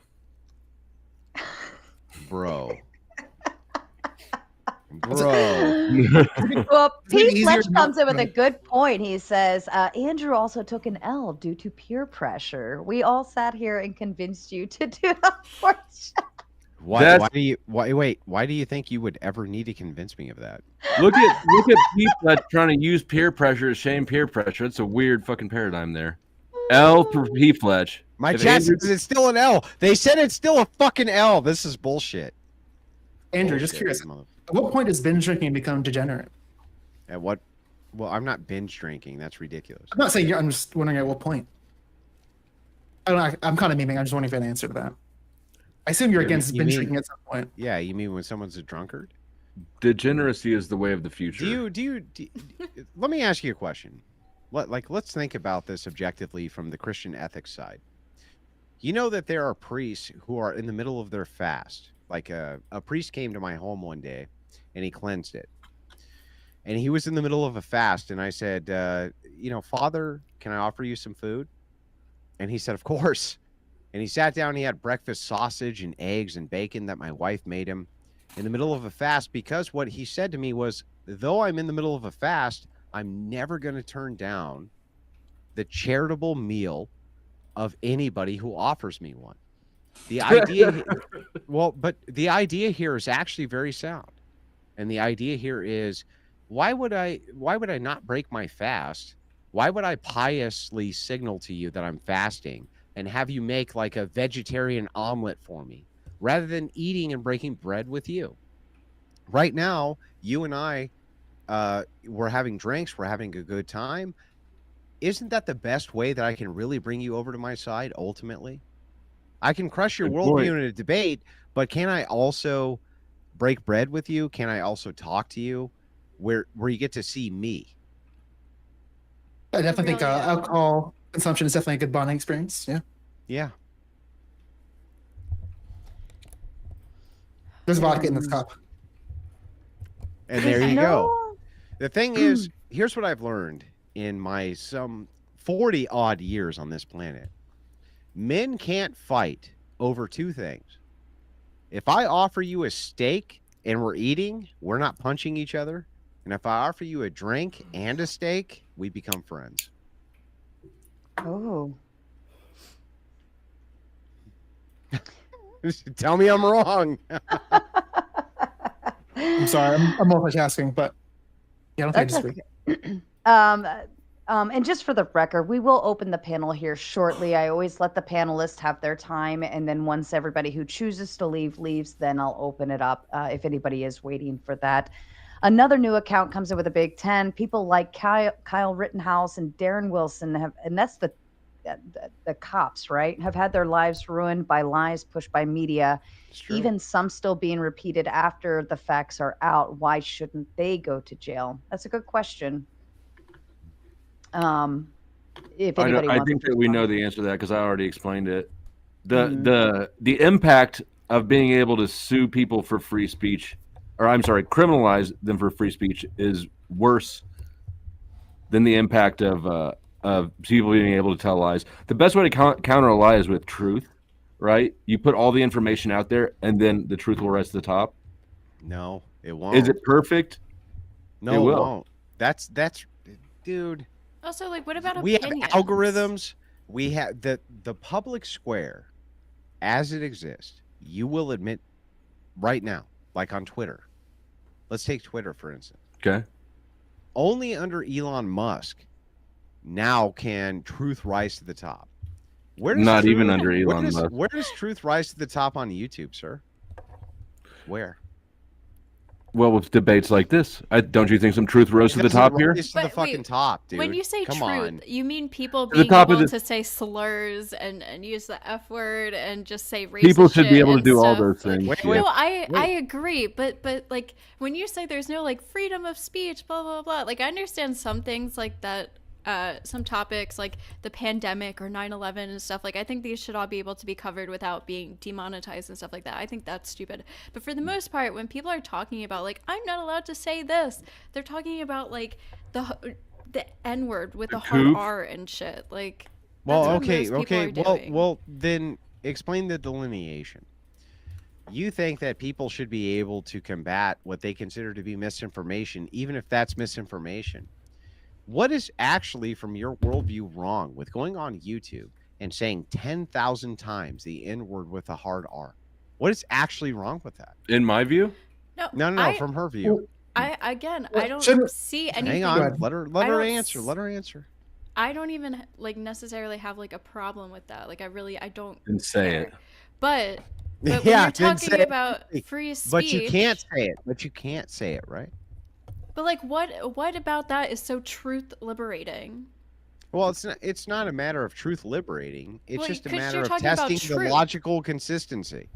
C: Bro. Bro.
B: Well,
D: It's like
B: Pete
D: easier
B: Fletch
D: to
B: comes in
D: not-
B: with a good point. He says, Andrew also took an L due to peer pressure. We all sat here and convinced you to do the fourth shot.
C: Why do you think you would ever need to convince me of that?
A: Look at Pete Fletch trying to use peer pressure to shame peer pressure. It's a weird fucking paradigm there. L for Pete Fletch.
C: My
A: If
C: chat
A: Andrew-
C: says it's still an L. They said it's still a fucking L. This is bullshit.
D: Andrew, just
C: Bullshit,
D: curious.
C: mother-
D: At what point does binge drinking become degenerate?
C: At what? Well, I'm not binge drinking. That's ridiculous.
D: I'm not saying you're. I'm just wondering at what point. I don't know. I'm kind of memeing. I'm just wondering if you had an answer to that. I assume you're against
C: you
D: binge
C: mean-
D: drinking at some point.
C: Yeah, you mean when someone's a drunkard?
A: Degeneracy is the way of the future.
C: Do you let me ask you a question. Let's think about this objectively from the Christian ethics side. You know that there are priests who are in the middle of their fast. Like a priest came to my home one day and he cleansed it. And he was in the middle of a fast. And I said, Father, can I offer you some food? And he said, of course. And he sat down and he had breakfast sausage and eggs and bacon that my wife made him in the middle of a fast, because what he said to me was, though I'm in the middle of a fast, I'm never going to turn down the charitable meal of anybody who offers me one. The idea, but the idea here is actually very sound. And the idea here is, why would I not break my fast? Why would I piously signal to you that I'm fasting and have you make like a vegetarian omelet for me rather than eating and breaking bread with you? Right now, you and I, we're having drinks, we're having a good time. Isn't that the best way that I can really bring you over to my side ultimately? I can crush your
A: Good
C: worldview
A: point.
C: in a debate, but can I also break bread with you? Can I also talk to you where you get to see me?
D: I definitely think
E: Really,
D: alcohol consumption is definitely a good bonding experience. Yeah.
C: Yeah.
D: There's vodka in this cup.
C: And there you go.
B: No.
C: The thing is, here's what I've learned in my some 40 odd years on this planet. Men can't fight over two things. If I offer you a steak and we're eating, we're not punching each other. And if I offer you a drink and a steak, we become friends.
B: Oh.
C: Tell me I'm wrong.
D: I'm sorry. I'm multitasking, but yeah, I don't think I
B: That's
D: disagree.
B: okay. And just for the record, we will open the panel here shortly. I always let the panelists have their time, and then once everybody who chooses to leave leaves, then I'll open it up if anybody is waiting for that. Another new account comes in with a big 10. People like Kyle Rittenhouse and Darren Wilson have, and that's the cops, right? Have had their lives ruined by lies pushed by media.
C: It's true.
B: Even some still being repeated after the facts are out. Why shouldn't they go to jail? That's a good question. If anybody
A: I
B: wants
A: think
B: to
A: that we
B: respond.
A: know the answer to that because I already explained it. The impact of being able to sue people for free speech, or I'm sorry, criminalize them for free speech, is worse than the impact of people being able to tell lies. The best way to counter a lie is with truth, right? You put all the information out there, and then the truth will rise to the top.
C: No, it won't.
A: Is it perfect?
C: No,
A: It
C: it
A: will.
C: won't. That's dude.
E: Also, like, what about
C: We have
E: opinions?
C: algorithms. We have the public square as it exists. You will admit right now, like on Twitter. Let's take Twitter, for instance.
A: Okay.
C: Only under Elon Musk now can truth rise to the top. Where does
A: Not
C: truth-
A: even under
C: where
A: Elon
C: does-
A: Musk.
C: Where does truth rise to the top on YouTube, sir? Where?
A: Well, with debates like this, don't you think some truth rose to the
C: Doesn't
A: top here?
C: rise to the
E: But
C: fucking
E: wait,
C: top, dude.
E: When you say
C: Come
E: truth,
C: on.
E: you mean people
A: To the
E: being
A: top of
E: able
A: the-
E: to say slurs and use the F word and just say racist
A: People should be
E: shit
A: able to
E: and
A: do all
E: stuff.
A: those
E: Like,
A: things.
C: Wait,
A: yeah.
E: No, I
C: wait.
E: agree, but like when you say there's no like freedom of speech, blah blah blah. Like I understand some things like that. Some topics like the pandemic or 9/11 and stuff, like I think these should all be able to be covered without being demonetized and stuff like that. I think that's stupid. But for the most part, when people are talking about like I'm not allowed to say this, they're talking about like the N-word with the hard
A: coof?
E: R and shit. Like
C: Well,
E: that's what
C: okay,
E: most people
C: okay.
E: are
C: Well,
E: doing.
C: well, then explain the delineation. you think that people should be able to combat what they consider to be misinformation, even if that's misinformation. What is actually, from your worldview, wrong with going on YouTube and saying 10,000 times the N word with a hard R? What is actually wrong with that?
A: In my view,
C: No, from her view.
E: I don't
D: shouldn't-
E: see anything.
C: Hang on,
D: ahead.
C: let her
E: I don't
C: answer. Let her answer.
E: I don't even like necessarily have like a problem with that. Like I don't
A: and say
E: care.
A: it.
E: But
C: Yeah,
E: when you're
C: then
E: talking
C: say it.
E: about free speech,
C: But you can't say it. But you can't say it, right?
E: But like, what about that is so truth liberating?
C: Well, it's not a matter of truth liberating. It's
E: Well,
C: just a
E: 'cause
C: matter
E: you're
C: of
E: talking about
C: testing the
E: truth.
C: logical consistency.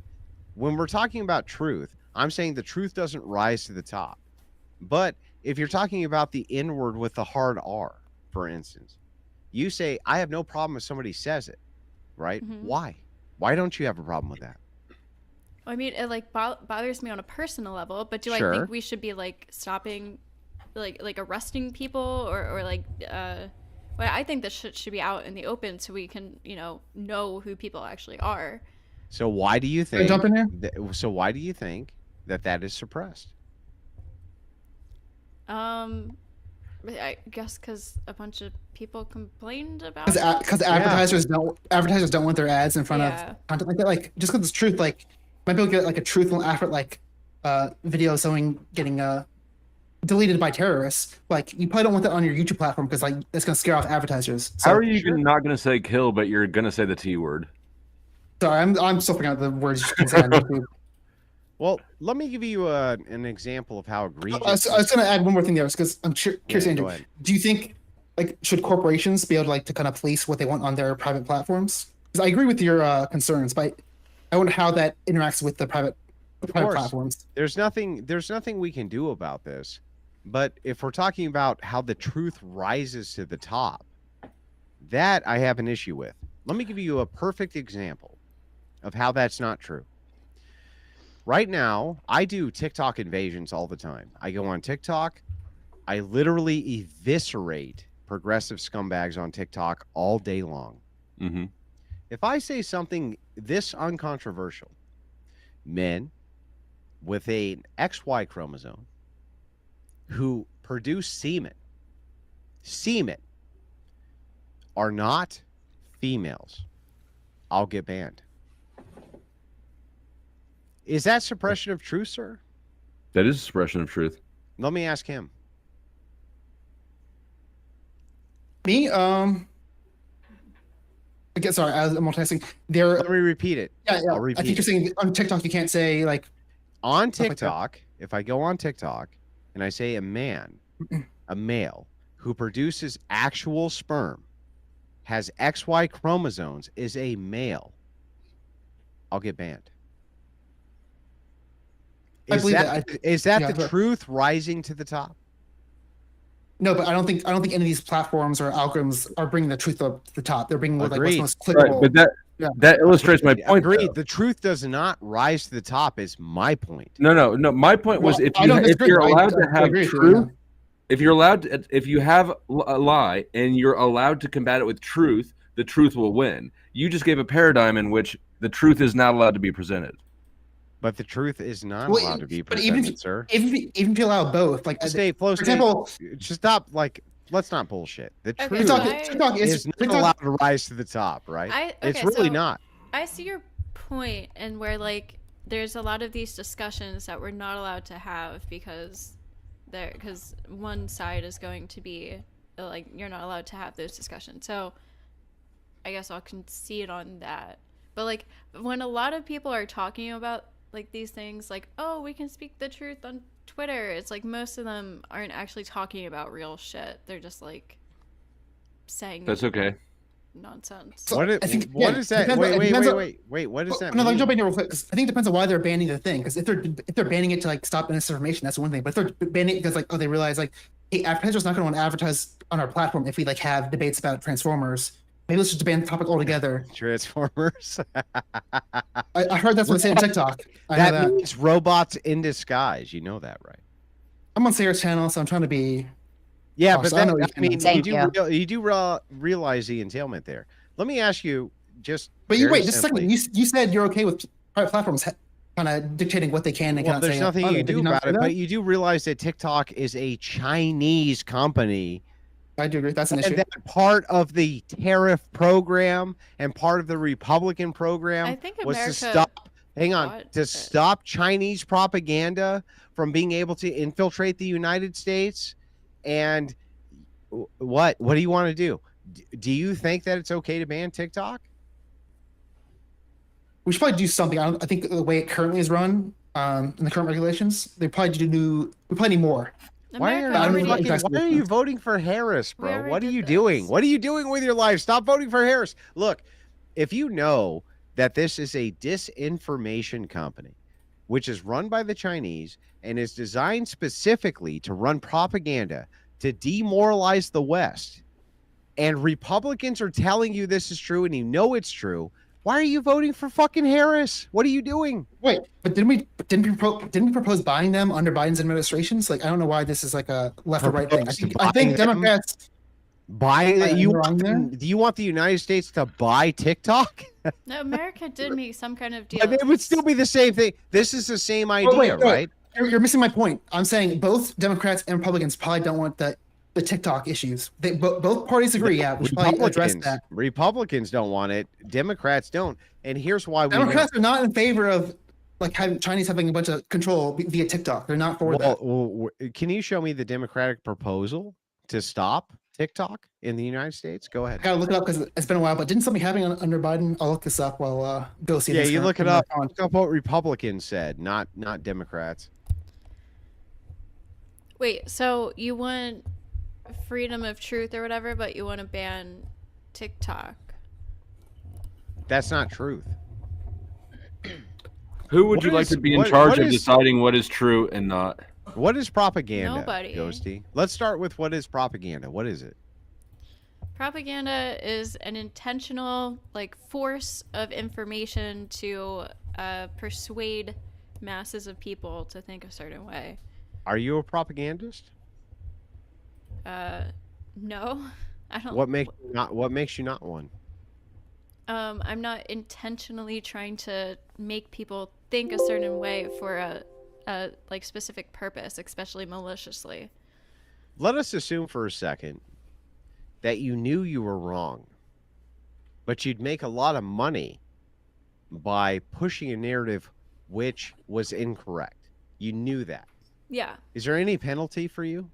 C: When we're talking about truth, I'm saying the truth doesn't rise to the top. But if you're talking about the N word with the hard R, for instance, you say, I have no problem if somebody says it, right?
E: Mhm.
C: Why? Why don't you have a problem with that?
E: I mean, it like bothers me on a personal level, but do I
C: Sure.
E: think we should be like stopping, like arresting people or like, well, I think this should be out in the open so we can, know who people actually are.
C: So why do you
D: Can I
C: think?
D: jump in here?
C: So why do you think that is suppressed?
E: I guess because a bunch of people complained about
D: Because
E: it.
D: advertisers don't want their ads in front
E: Yeah.
D: of content like that. Like just because it's truth, like might be able to get like a truthful effort, like video of someone getting deleted by terrorists. Like you probably don't want that on your YouTube platform because like that's gonna scare off advertisers. So,
A: How are you not going to say kill, but you're going to say the T word?
D: Sorry, I'm still figuring out the words you can say on YouTube.
C: Well, let me give you an example of how egregious.
D: I was gonna add one more thing there because I'm curious,
C: Yeah,
D: Andrew.
C: go ahead.
D: Do you think like should corporations be able to kind of police what they want on their private platforms? Because I agree with your concerns, but I wonder how that interacts with the private
C: course.
D: platforms.
C: There's nothing we can do about this. But if we're talking about how the truth rises to the top, that I have an issue with. Let me give you a perfect example of how that's not true. Right now, I do TikTok invasions all the time. I go on TikTok. I literally eviscerate progressive scumbags on TikTok all day long.
A: Mm-hmm.
C: If I say something this uncontroversial, men with an XY chromosome who produce semen are not females, I'll get banned. Is that suppression of truth, sir?
A: That is suppression of truth.
C: Let me ask him.
D: Me, I guess sorry, I'm multitasking. There,
C: Let me repeat it.
D: yeah.
C: I'll
D: I
C: repeat
D: think you're
C: it.
D: saying on TikTok you can't say like
C: On
D: Stuff like that.
C: TikTok, if I go on TikTok and I say a male who produces actual sperm, has XY chromosomes, is a male, I'll get banned.
D: I
C: Is
D: believe
C: that,
D: that.
C: is that
D: yeah,
C: the
D: but-
C: truth rising to the top?
D: No, but I don't think any of these platforms or algorithms are bringing the truth up to the top. They're bringing like what's
C: Agreed.
D: most
A: Right,
D: clickable.
A: but
D: Yeah.
A: that illustrates my point.
C: Agreed.
A: though.
C: The truth does not rise to the top. Is my point.
A: No. My point was
D: Well,
A: if
D: I don't disagree.
A: you're
D: I
A: allowed to have
D: agree with you,
A: truth,
D: yeah.
A: if you're allowed to, if you have a lie and you're allowed to combat it with truth, the truth will win. You just gave a paradigm in which the truth is not allowed to be presented.
C: But the truth is not
D: Well,
C: allowed to be
D: but even
C: presented, sir.
D: Even if you allow both, like
C: Flowstate,
D: for example,
C: just stop. Like, let's not bullshit. The
E: Okay,
C: truth
D: TikTok,
E: I-
D: TikTok
C: is not
D: TikTok,
C: allowed to rise to the top, right? It's really
E: so
C: not.
E: I see your point, and where like there's a lot of these discussions that we're not allowed to have because one side is going to be like you're not allowed to have those discussions. So I guess I'll concede on that. But like when a lot of people are talking about like these things, like oh we can speak the truth on Twitter, it's like most of them aren't actually talking about real shit. They're just like saying
A: That's okay.
E: nonsense.
D: So
C: What
D: I think,
C: what
D: yeah,
C: is that?
D: depends on- it depends on-
C: Wait. What does that
D: No, let me
C: mean?
D: jump in here real quick 'cause I think it depends on why they're banning the thing. Because if they're banning it to like stop misinformation, that's one thing. But if they're banning it because like oh they realize like hey advertisers not going to want to advertise on our platform if we like have debates about Transformers. Maybe let's just ban the topic altogether.
C: Transformers.
D: I heard that's what they say on TikTok. I know
C: That
D: that.
C: means robots in disguise. You know that, right?
D: I'm on Sarah's channel, so I'm trying to be.
C: Yeah,
D: Oh,
C: but
D: so I know
C: that,
D: what
C: I
D: you
C: mean,
B: Thank
C: you do realize the entailment there. Let me ask you just.
D: But you
C: very
D: wait just a second.
C: simply-
D: You said you're okay with private platforms kind of dictating what they can and
C: Well,
D: cannot
C: there's
D: say.
C: nothing
D: "Oh,
C: you can
D: did
C: do
D: not
C: about
D: say
C: it,
D: that?"
C: but you do realize that TikTok is a Chinese company.
D: I do agree. That's an
C: And
D: issue.
C: that part of the tariff program and part of the Republican program
E: I think
C: was to
E: America
C: stop, hang on,
E: bought
C: to
E: it.
C: stop Chinese propaganda from being able to infiltrate the United States. And what do you want to do? Do you think that it's okay to ban TikTok?
D: We should probably do something. I think the way it currently is run, in the current regulations, they probably we probably need more.
E: America
D: I don't
E: already,
D: know if
C: Why are you voting for Harris,
E: We
C: bro?
E: already
C: What are
E: did
C: you
E: this.
C: doing? What are you doing with your life? Stop voting for Harris. Look, if you know that this is a disinformation company, which is run by the Chinese and is designed specifically to run propaganda to demoralize the West, and Republicans are telling you this is true and you know it's true, why are you voting for fucking Harris? What are you doing?
D: Wait, but didn't we propose buying them under Biden's administrations? Like, I don't know why this is like a left or right thing.
C: Propose
D: I think
C: buying them?
D: Democrats.
C: Buying that
D: Am I
C: you
D: wrong there?
C: do you want the United States to buy TikTok?
E: No, America did make some kind of deal.
C: But it would still be the same thing. This is the same idea,
D: wait,
C: right?
D: You're missing my point. I'm saying both Democrats and Republicans probably don't want the TikTok issues. Both parties agree. Yeah, we should probably address that.
C: Republicans don't want it. Democrats don't. And here's why we
D: Democrats are not in favor of like Chinese having a bunch of control via TikTok. They're not for that.
C: Well, can you show me the Democratic proposal to stop TikTok in the United States? Go ahead.
D: I gotta look it up because it's been a while. But didn't something happen under Biden? I'll look this up while go see.
C: Yeah,
D: this
C: you
D: for-
C: look it
D: for
C: up.
D: my phone.
C: Look up what Republicans said, not Democrats.
E: Wait, so you want freedom of truth or whatever, but you want to ban TikTok?
C: That's not truth.
A: Who would
C: What
A: you like
C: is-
A: to be in
C: what-
A: charge
C: what
A: of
C: is-
A: deciding what is true and not?
C: What is propaganda?
E: Nobody.
C: Ghosty. Let's start with what is propaganda. What is it?
E: Propaganda is an intentional force of information to persuade masses of people to think a certain way.
C: Are you a propagandist?
E: No, I don't.
C: What makes you not one?
E: I'm not intentionally trying to make people think a certain way for a specific purpose, especially maliciously.
C: Let us assume for a second that you knew you were wrong, but you'd make a lot of money by pushing a narrative which was incorrect. You knew that.
E: Yeah.
C: Is there any penalty for you?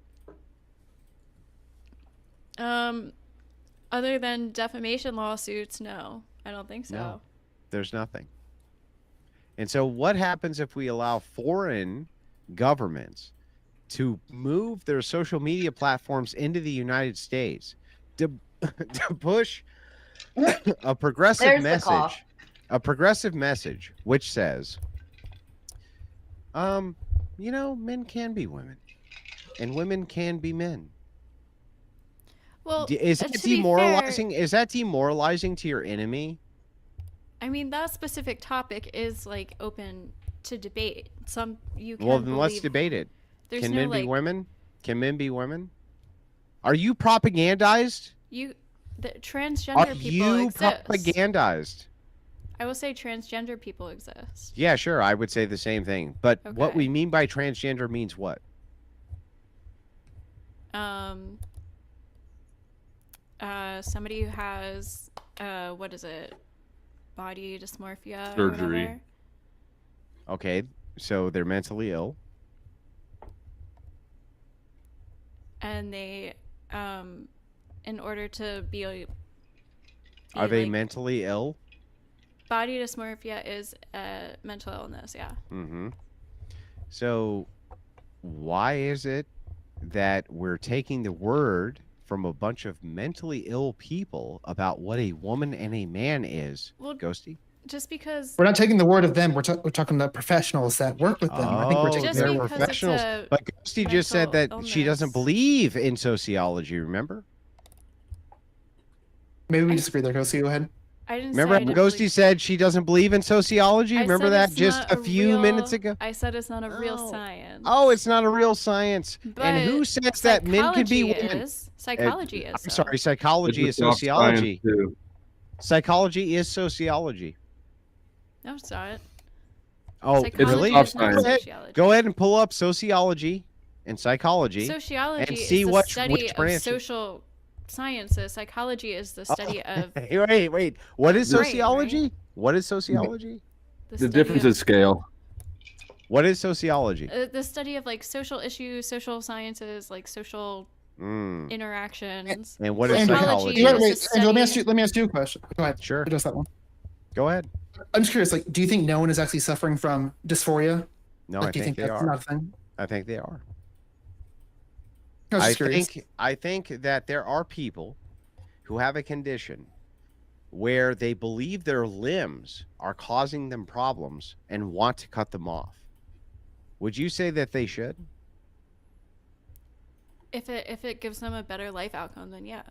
E: Other than defamation lawsuits, no, I don't think so.
C: No. There's nothing. And so what happens if we allow foreign governments to move their social media platforms into the United States to push a progressive
B: There's the call.
C: message, a progressive message which says, men can be women and women can be men.
E: Well,
C: Is that
E: to be
C: demoralizing?
E: fair,
C: Is that demoralizing to your enemy?
E: I mean, that specific topic is open to debate. You can
C: Well, then let's
E: believe-
C: debate it.
E: There's
C: Can
E: no
C: men be women? Can men be women? Are you propagandized?
E: the
C: Are
E: transgender people
C: you
E: exist.
C: propagandized?
E: I will say transgender people exist.
C: Yeah, sure. I would say the same thing. But what
E: Okay.
C: we mean by transgender means what?
E: Somebody who has what is it? Body dysmorphia or
A: Surgery.
E: whatever.
C: Okay, so they're mentally ill.
E: And they in order to be
C: Are they mentally ill?
E: body dysmorphia is a mental illness, yeah.
C: Mm-hmm. So why is it that we're taking the word from a bunch of mentally ill people about what a woman and a man is?
E: Well,
C: Ghosty?
E: just because
D: We're not taking the word of them. We're talking about professionals that work with them. I think we're taking
E: Just
C: they're
D: their
E: because
D: word.
E: it's
C: professionals.
E: a
C: But Ghosty just said that
E: mental
C: she doesn't
E: illness.
C: believe in sociology, remember?
D: Maybe we disagree there. Go see. Go ahead.
E: I didn't
C: Remember
E: say
C: how
E: I
C: Ghosty
E: didn't
C: said she doesn't believe in sociology?
E: I
C: Remember
E: said
C: that
E: it's
C: just
E: not
C: a few
E: real-
C: minutes ago?
E: I said it's not a real
C: Oh.
E: science.
C: Oh, it's not a real science. And who
E: But
C: says that men can be
E: psychology
C: women?
E: is. Psychology is.
C: I'm
E: though.
C: sorry, psychology is
A: It's a soft science,
C: sociology.
A: too.
C: Psychology is sociology.
E: No, it's not.
C: Oh,
E: Psychology
C: really?
E: is not
A: Go
C: ahead.
E: sociology.
C: Go ahead and pull up sociology and psychology.
E: Sociology
C: and see
E: is the
C: which
E: study of
C: branch-
E: social sciences. Psychology is the study of
C: Wait. What is
E: Right, right.
C: sociology? What is sociology?
A: The
E: study
A: difference
E: of,
A: is scale.
C: What is sociology?
E: the study of like social issues, social sciences, like social
C: Mm.
E: interactions.
C: And what is
D: Andrew,
E: Psychology
C: psychology?
E: is
D: wait,
E: the
D: Andrew, let me
E: study-
D: ask you a question. Go ahead.
C: Sure.
D: Address that one.
C: Go ahead.
D: I'm just curious. Like, do you think no one is actually suffering from dysphoria?
C: No,
D: Like,
C: I
D: do you
C: think they
D: that's
C: are.
D: not a thing?
C: I think they are.
D: I was just curious.
C: I think that there are people who have a condition where they believe their limbs are causing them problems and want to cut them off. Would you say that they should?
E: If it gives them a better life outcome, then yeah.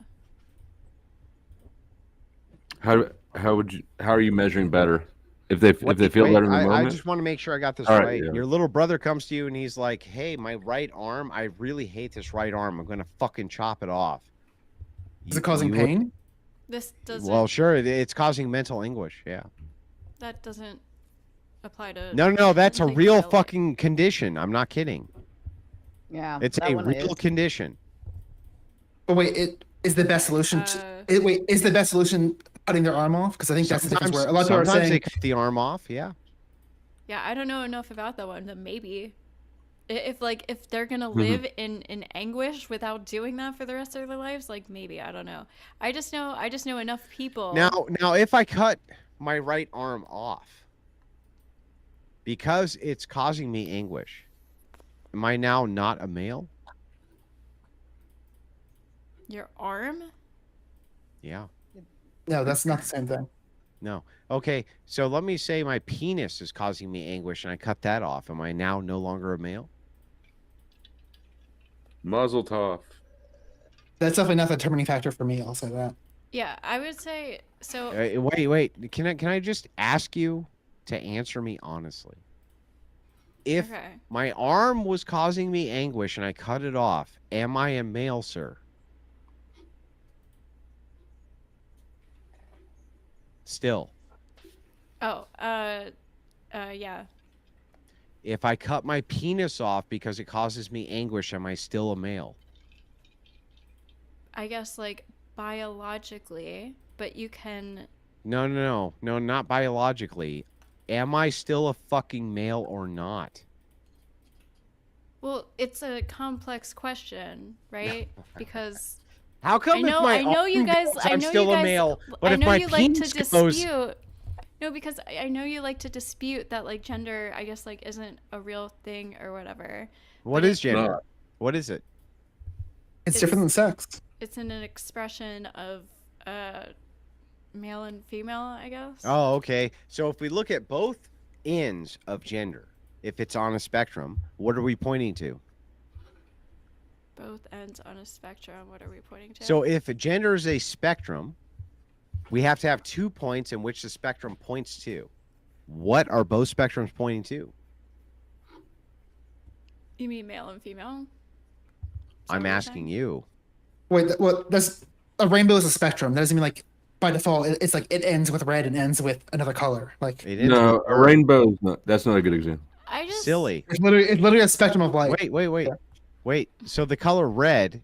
A: How are you measuring better? If they feel better in the
C: I
A: moment?
C: just want to make sure I got this
A: All
C: right.
A: right, yeah.
C: Your little brother comes to you and he's like, "Hey, my right arm, I really hate this right arm. I'm gonna fucking chop it off."
D: Is it causing
C: You would-
D: pain?
E: This doesn't.
C: Well, sure, it's causing mental anguish. Yeah.
E: that doesn't apply to.
C: No, that's a
E: like,
C: real
E: life.
C: fucking condition. I'm not kidding.
B: Yeah.
C: It's
B: that
C: a
B: one
C: real
B: is.
C: condition.
D: But wait, it is the best solution. Is the best solution cutting their arm off? Because I think that's the difference. Where a lot of people are
C: sometimes they
D: saying,
C: cut the arm off. Yeah.
E: Yeah, I don't know enough about that one, but maybe if they're gonna
C: Mm-hmm.
E: live in anguish without doing that for the rest of their lives, like maybe I don't know. I just know enough people.
C: Now, if I cut my right arm off because it's causing me anguish, am I now not a male?
E: Your arm.
C: Yeah.
D: no, that's not the same thing.
C: No. Okay. So let me say my penis is causing me anguish and I cut that off. Am I now no longer a male?
A: Muzzle tov.
D: That's definitely not the determining factor for me. I'll say that.
E: Yeah, I would say so.
C: Wait. Can I just ask you to answer me honestly? If
E: Okay.
C: my arm was causing me anguish and I cut it off, am I a male, sir? Still.
E: Oh, yeah.
C: If I cut my penis off because it causes me anguish, am I still a male?
E: I guess like biologically, but you can.
C: No, not biologically. Am I still a fucking male or not?
E: Well, it's a complex question, right? Because
C: How come
E: I know you guys.
C: I'm still a male, but
E: I
C: if
E: know
C: my
E: you like to
C: penis goes,
E: dispute. No, because I know you like to dispute that like gender, I guess like isn't a real thing or whatever.
C: what
E: but
C: is gender?
A: not.
C: What is it?
D: It's different than sex.
E: It's an expression of male and female, I guess.
C: Oh, okay. So if we look at both ends of gender, if it's on a spectrum, what are we pointing to?
E: Both ends on a spectrum. What are we pointing to?
C: So if gender is a spectrum, we have to have 2 points in which the spectrum points to. What are both spectrums pointing to?
E: You mean male and female?
C: I'm asking you.
D: Wait, well, that's a rainbow is a spectrum. That doesn't mean like by default it's like it ends with red and ends with another color. Like
C: It is
A: No, a rainbow is not. That's not a good example.
E: I just
C: silly.
D: it's literally a spectrum of light.
C: Wait.
D: Yeah.
C: Wait. So the color red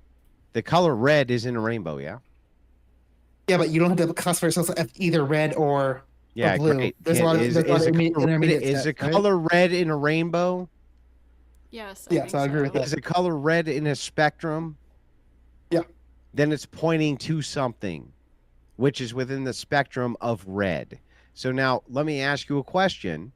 C: is in a rainbow, yeah?
D: Yeah, but you don't have to classify yourself as either red or
C: Yeah,
D: blue.
C: great.
D: There's a lot of
C: Is
D: there's a lot of intermediate
C: a
D: steps, right?
C: color red in a rainbow?
E: Yes.
D: Yes, I agree with that.
C: Is a color red in a spectrum?
D: Yeah.
C: Then it's pointing to something, which is within the spectrum of red. So now let me ask you a question.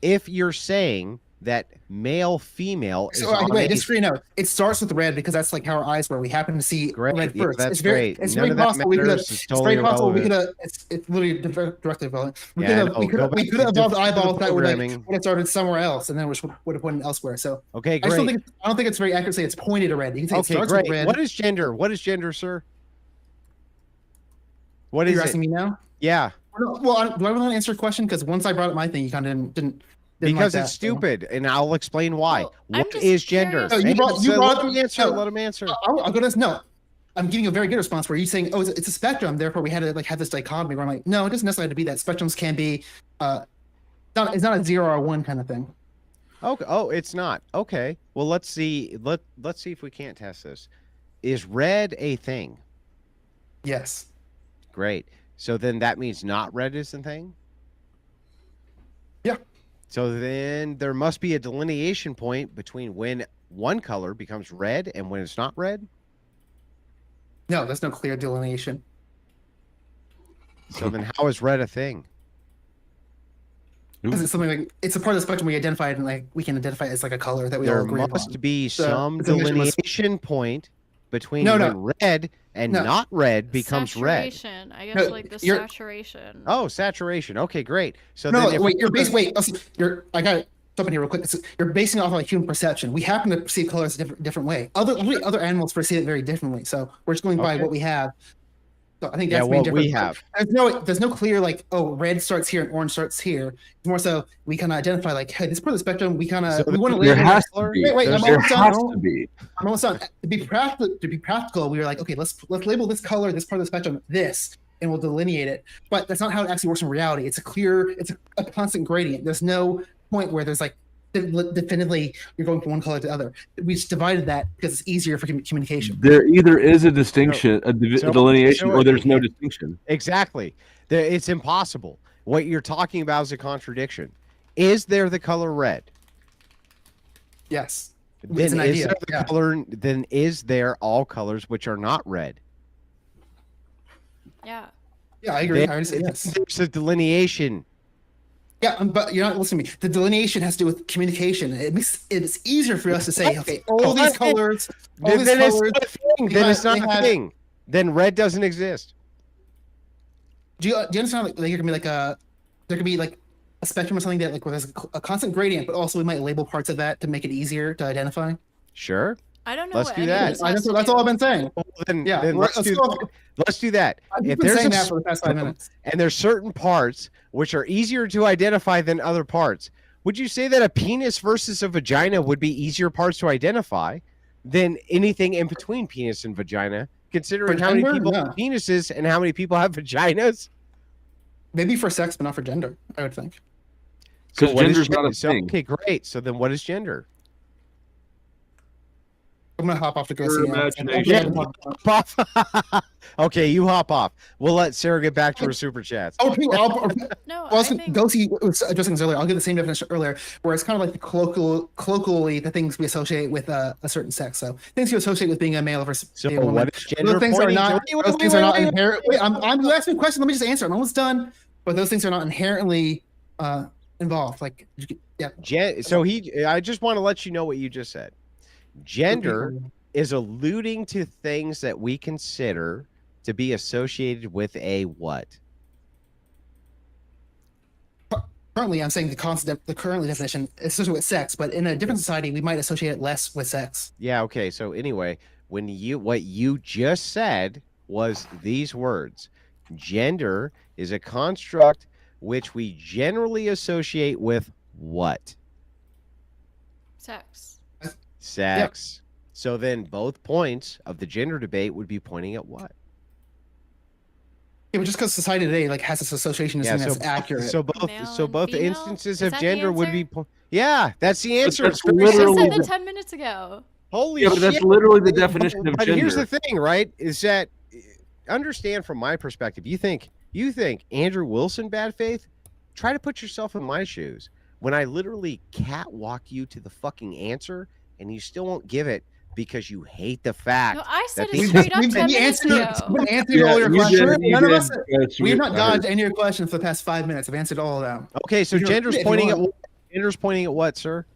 C: If you're saying that male, female is
D: So
C: on
D: wait,
C: a-
D: disagree. No, it starts with red because that's like how our eyes were. We happen to see
C: Great,
D: red
C: yeah,
D: first.
C: that's
D: it's very,
C: great.
D: It's
C: None
D: very
C: of that
D: possible we could have.
C: matters. It's
D: It's
C: totally
D: very possible we
C: irrelevant.
D: could have. It's literally directly relevant. We
C: Yeah,
D: could have.
C: no,
D: We could
C: go
D: have. We
C: back
D: could
C: to
D: have evolved
C: the
D: eyeballs that would
C: programming.
D: have started somewhere else, and then would have pointed elsewhere. So
C: Okay,
D: I
C: great.
D: still think I don't think it's very accurate to say it's pointed to red. You can say it
C: Okay,
D: starts
C: great.
D: with red.
C: What is gender? What is gender, sir? What is
D: You're
C: it?
D: asking me now?
C: Yeah,
D: Well, do I want to answer a question? Because once I brought up my thing, you kind of didn't
C: because
D: like
C: it's
D: that, so.
C: stupid, and I'll explain why.
E: Well, I'm
C: What
E: just
C: is gender?
E: curious.
D: No, you brought
C: Let him answer.
D: no.
C: Let him answer.
D: I'll go to this. No, I'm giving you a very good response where you're saying, oh, it's a spectrum. Therefore, we had to like have this dichotomy where I'm like, no, it doesn't necessarily have to be that. Spectrums can be It's not a 0 or 1 kind of thing.
C: Okay. Oh, it's not. Okay. Well, let's see. Let's see if we can't test this. Is red a thing?
D: Yes.
C: Great. So then that means not red is the thing?
D: Yeah.
C: So then there must be a delineation point between when one color becomes red and when it's not red?
D: No, there's no clear delineation.
C: So then how is red a thing?
D: Because it's something like it's a part of the spectrum we identified, and like we can identify it as like a color that we all
C: There
D: agree upon.
C: must be
D: So,
C: some
D: it's a mission was-
C: delineation point between
D: No,
C: when red and
D: No.
C: not red becomes red.
E: Saturation. I guess
D: No,
E: like the
D: you're-
E: saturation.
C: Oh, saturation. Okay, great. So
D: No,
C: then if
D: wait, I got to jump in here real quick. You're basing it off of like human perception. We happen to perceive colors a different way. Other animals perceive it very differently. So we're just going by
C: Okay.
D: what we have. So I think
C: Yeah,
D: that's the main
C: what we
D: difference.
C: have.
D: There's no clear like, oh, red starts here and orange starts here. It's more so we kind of identify like, hey, this part of the spectrum we kind
C: So
D: of we want to
A: There
D: label
A: has
D: it.
A: to be.
D: Wait, I'm
A: there
D: almost
A: has
D: done.
A: to be.
D: I'm almost done. To be practical, we were like, okay, let's label this color, this part of the spectrum, this, and we'll delineate it. But that's not how it actually works in reality. It's a constant gradient. There's no point where there's like definitively you're going from one color to the other. We just divided that because it's easier for communication.
A: There either is a distinction, a delineation,
C: so
A: or there's no distinction.
C: Exactly. It's impossible. What you're talking about is a contradiction. Is there the color red?
D: Yes. It's
C: Then
D: an
C: is
D: idea.
C: there the
D: Yeah.
C: color? Then is there all colors which are not red?
E: Yeah.
D: Yeah, I agree.
C: Then
D: I would say yes.
C: there's a delineation.
D: Yeah, but you're not listening to me. The delineation has to do with communication. It's easier for us to say, okay, all these colors, all these
C: Then it's
D: colors.
C: not a thing. Then it's not
D: they
C: a
D: have-
C: thing. Then red doesn't exist.
D: Do you understand? Like there can be there could be like a spectrum or something that like where there's a constant gradient, but also we might label parts of that to make it easier to identify.
C: Sure.
E: I don't know.
C: Let's
E: what
C: do
E: any of
C: that.
E: this has to
D: That's
E: do.
D: all I've been saying.
C: Well, then,
D: Yeah,
C: then
D: let's
C: let's do
D: go.
C: let's do that.
D: I've
C: If
D: been
C: there's
D: saying
C: a
D: that for the past 5 minutes.
C: and there's certain parts which are easier to identify than other parts, would you say that a penis versus a vagina would be easier parts to identify than anything in between penis and vagina, considering
D: For
C: how many
D: gender?
C: people
D: No.
C: have penises and how many people have vaginas?
D: Maybe for sex, but not for gender. I would think.
A: Because
C: what is
A: gender's not a
C: so,
A: thing.
C: okay, great. So then what is gender?
D: I'm gonna hop off to go
A: Your
D: see.
A: imagination.
C: Hop off. Okay, you hop off. We'll let Sarah get back to her super chats.
D: Oh,
E: No,
D: well,
E: I think
D: Gosi was addressing this earlier. I'll give the same definition earlier, where it's kind of like the colloquially the things we associate with a certain sex. So things you associate with being a male versus
C: So
D: being a woman.
C: what is gender?
D: Those things are
C: pointing
D: not.
C: to?
D: Those things are not inherent. Wait, you asked me a question. Let me just answer. I'm almost done. But those things are not inherently involved. Like, yeah.
C: I just want to let you know what you just said. Gender is alluding to things that we consider to be associated with a what?
D: Currently, I'm saying the currently definition is associated with sex, but in a different society, we might associate it less with sex.
C: Yeah, okay. So anyway, what you just said was these words. Gender is a construct which we generally associate with what?
E: sex.
C: Sex. So then both points of the gender debate would be pointing at what?
D: Yeah, but just because society today like has this association
C: Yeah,
D: doesn't mean
C: so
D: that's accurate.
E: Male
C: so
E: and
C: both
E: female?
C: instances
E: Is
C: of
E: that the
C: gender would be
E: answer?
C: yeah, that's the answer.
A: That's
C: It's very
E: I just
A: literally
E: said
C: simple.
E: that 10 minutes ago.
C: Holy
A: Yeah, but
C: shit.
A: that's literally the definition of
C: But
A: gender.
C: here's the thing, right? Is that understand from my perspective, you think Andrew Wilson bad faith? Try to put yourself in my shoes. When I literally catwalk you to the fucking answer and you still won't give it because you hate the fact.
E: No, I said
C: that
E: it
C: these-
E: straight up
D: We've
E: 10
D: been
E: minutes
D: answering,
E: ago.
D: we've been answering
A: Yeah,
D: all your
A: you
D: questions.
A: did, you
D: None of
A: did.
D: us.
A: That's
D: We have
A: weird.
D: not dodged any of your questions for the past 5 minutes. I've answered all of them.
C: Okay, so
D: You can
C: gender's
D: repeat it if you
C: pointing at
D: want.
C: what? Gender's pointing at what, sir?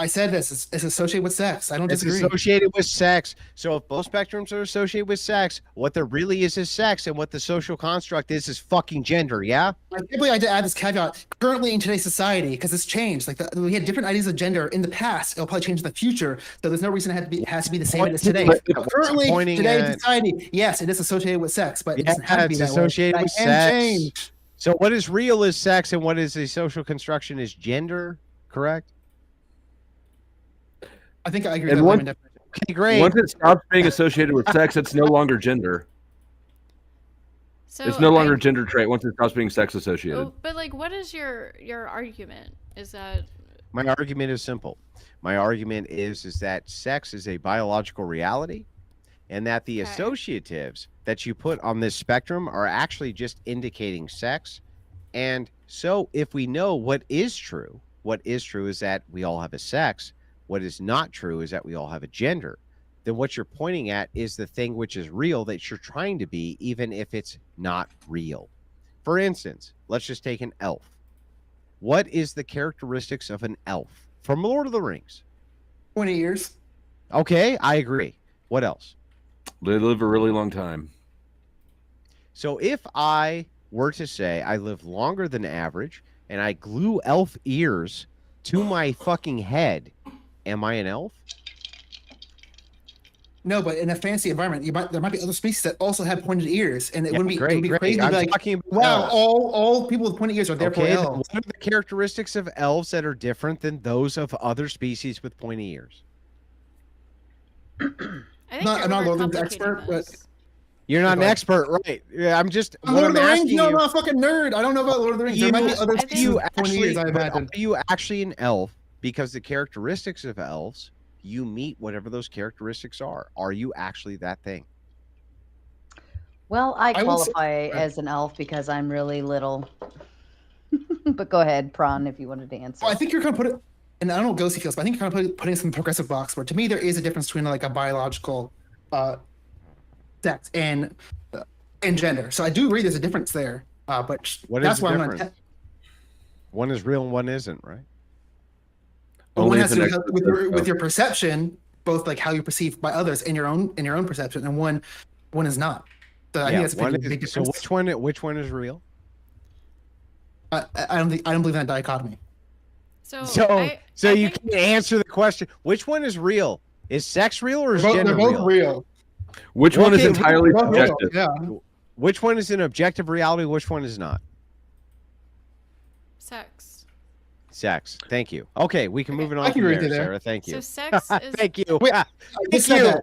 D: I said this. It's associated with sex. I don't
C: It's
D: disagree.
C: associated with sex. So if both spectrums are associated with sex, what there really is sex, and what the social construct is fucking gender. Yeah.
D: I can't believe I had to add this caveat. Currently in today's society, because it's changed. Like we had different ideas of gender in the past. It'll probably change in the future. So there's no reason it has to be the same as today.
C: But
D: But currently,
C: pointing
D: today in
C: at-
D: society, yes, it is associated with sex, but it
C: Yeah,
D: doesn't have to be
C: it's
D: that
C: associated
D: way.
C: with
D: That can
C: sex.
D: change.
C: So what is real is sex, and what is a social construction is gender. Correct.
D: I think I agree
A: And
D: with that
A: one-
D: layman definition.
C: Okay, great.
A: Once it stops being associated with sex, it's no longer gender.
E: So
A: It's no longer a gender trait once it stops being sex associated.
E: Oh, but like, what is your argument? Is that
C: My argument is simple. My argument is that sex is a biological reality, and that the
E: Okay.
C: associatives that you put on this spectrum are actually just indicating sex. And so if we know what is true is that we all have a sex. What is not true is that we all have a gender. Then what you're pointing at is the thing which is real that you're trying to be, even if it's not real. For instance, let's just take an elf. What is the characteristics of an elf from Lord of the Rings?
D: 20 years.
C: Okay, I agree. What else?
A: They live a really long time.
C: So if I were to say I live longer than average and I glue elf ears to my fucking head, am I an elf?
D: No, but in a fantasy environment, there might be other species that also have pointed ears, and it
C: Yeah,
D: wouldn't be,
C: great,
D: it would be
C: great.
D: crazy to
C: I'm
D: be like,
C: talking about
D: wow,
C: elves.
D: all people with pointed ears are therefore
C: Okay, then
D: elves.
C: what are the characteristics of elves that are different than those of other species with pointy ears?
E: I think
D: I'm not a Lord of the Rings
E: overcomplicating
D: expert, but
E: this.
C: You're not an
D: Go ahead.
C: expert, right? Yeah, I'm just
D: I'm
C: what
D: Lord
C: I'm
D: of the Rings?
C: asking
D: No, I'm
C: you.
D: not a fucking nerd. I don't know about Lord of the Rings. There might be other
E: I think-
D: species with pointy ears, I
C: but
D: imagine.
C: are you actually an elf? Because the characteristics of elves, you meet whatever those characteristics are. Are you actually that thing?
B: Well, I
D: I will say-
B: qualify as an elf because I'm really little. But go ahead, Prawn, if you wanted to answer.
D: Well, I think you're kind of putting, and I don't know what Ghosty feels, but I think you're kind of putting some progressive box where to me there is a difference between like a biological sex and gender. So I do agree there's a difference there. But
C: What
D: that's
C: is
D: why
C: the
D: I'm
C: difference? One is real and one isn't, right?
D: one
A: Only
D: has
A: if
D: to
A: an
D: do
A: expert
D: with
A: says so.
D: your perception, both like how you perceive by others and your own perception, and one is not. So I think that's a
C: one
D: big
C: is, so
D: difference.
C: which one is real?
D: I don't believe in that dichotomy.
E: So
C: So
E: I
C: you
E: think-
C: can't answer the question. Which one is real? Is sex real or is
D: They're
C: gender
D: both real.
A: Which one is
C: Okay,
A: entirely
D: They're both real,
A: subjective?
D: Yeah.
C: Which one is an objective reality? Which one is not?
E: sex.
C: Sex. Thank you. Okay, we can move it on
D: I can
C: from
D: agree with
C: there,
D: you there.
C: Sarah. Thank
E: So
C: you.
E: sex is
C: Thank you.
D: Wait, I
C: Thank
D: just said
C: you.
D: that.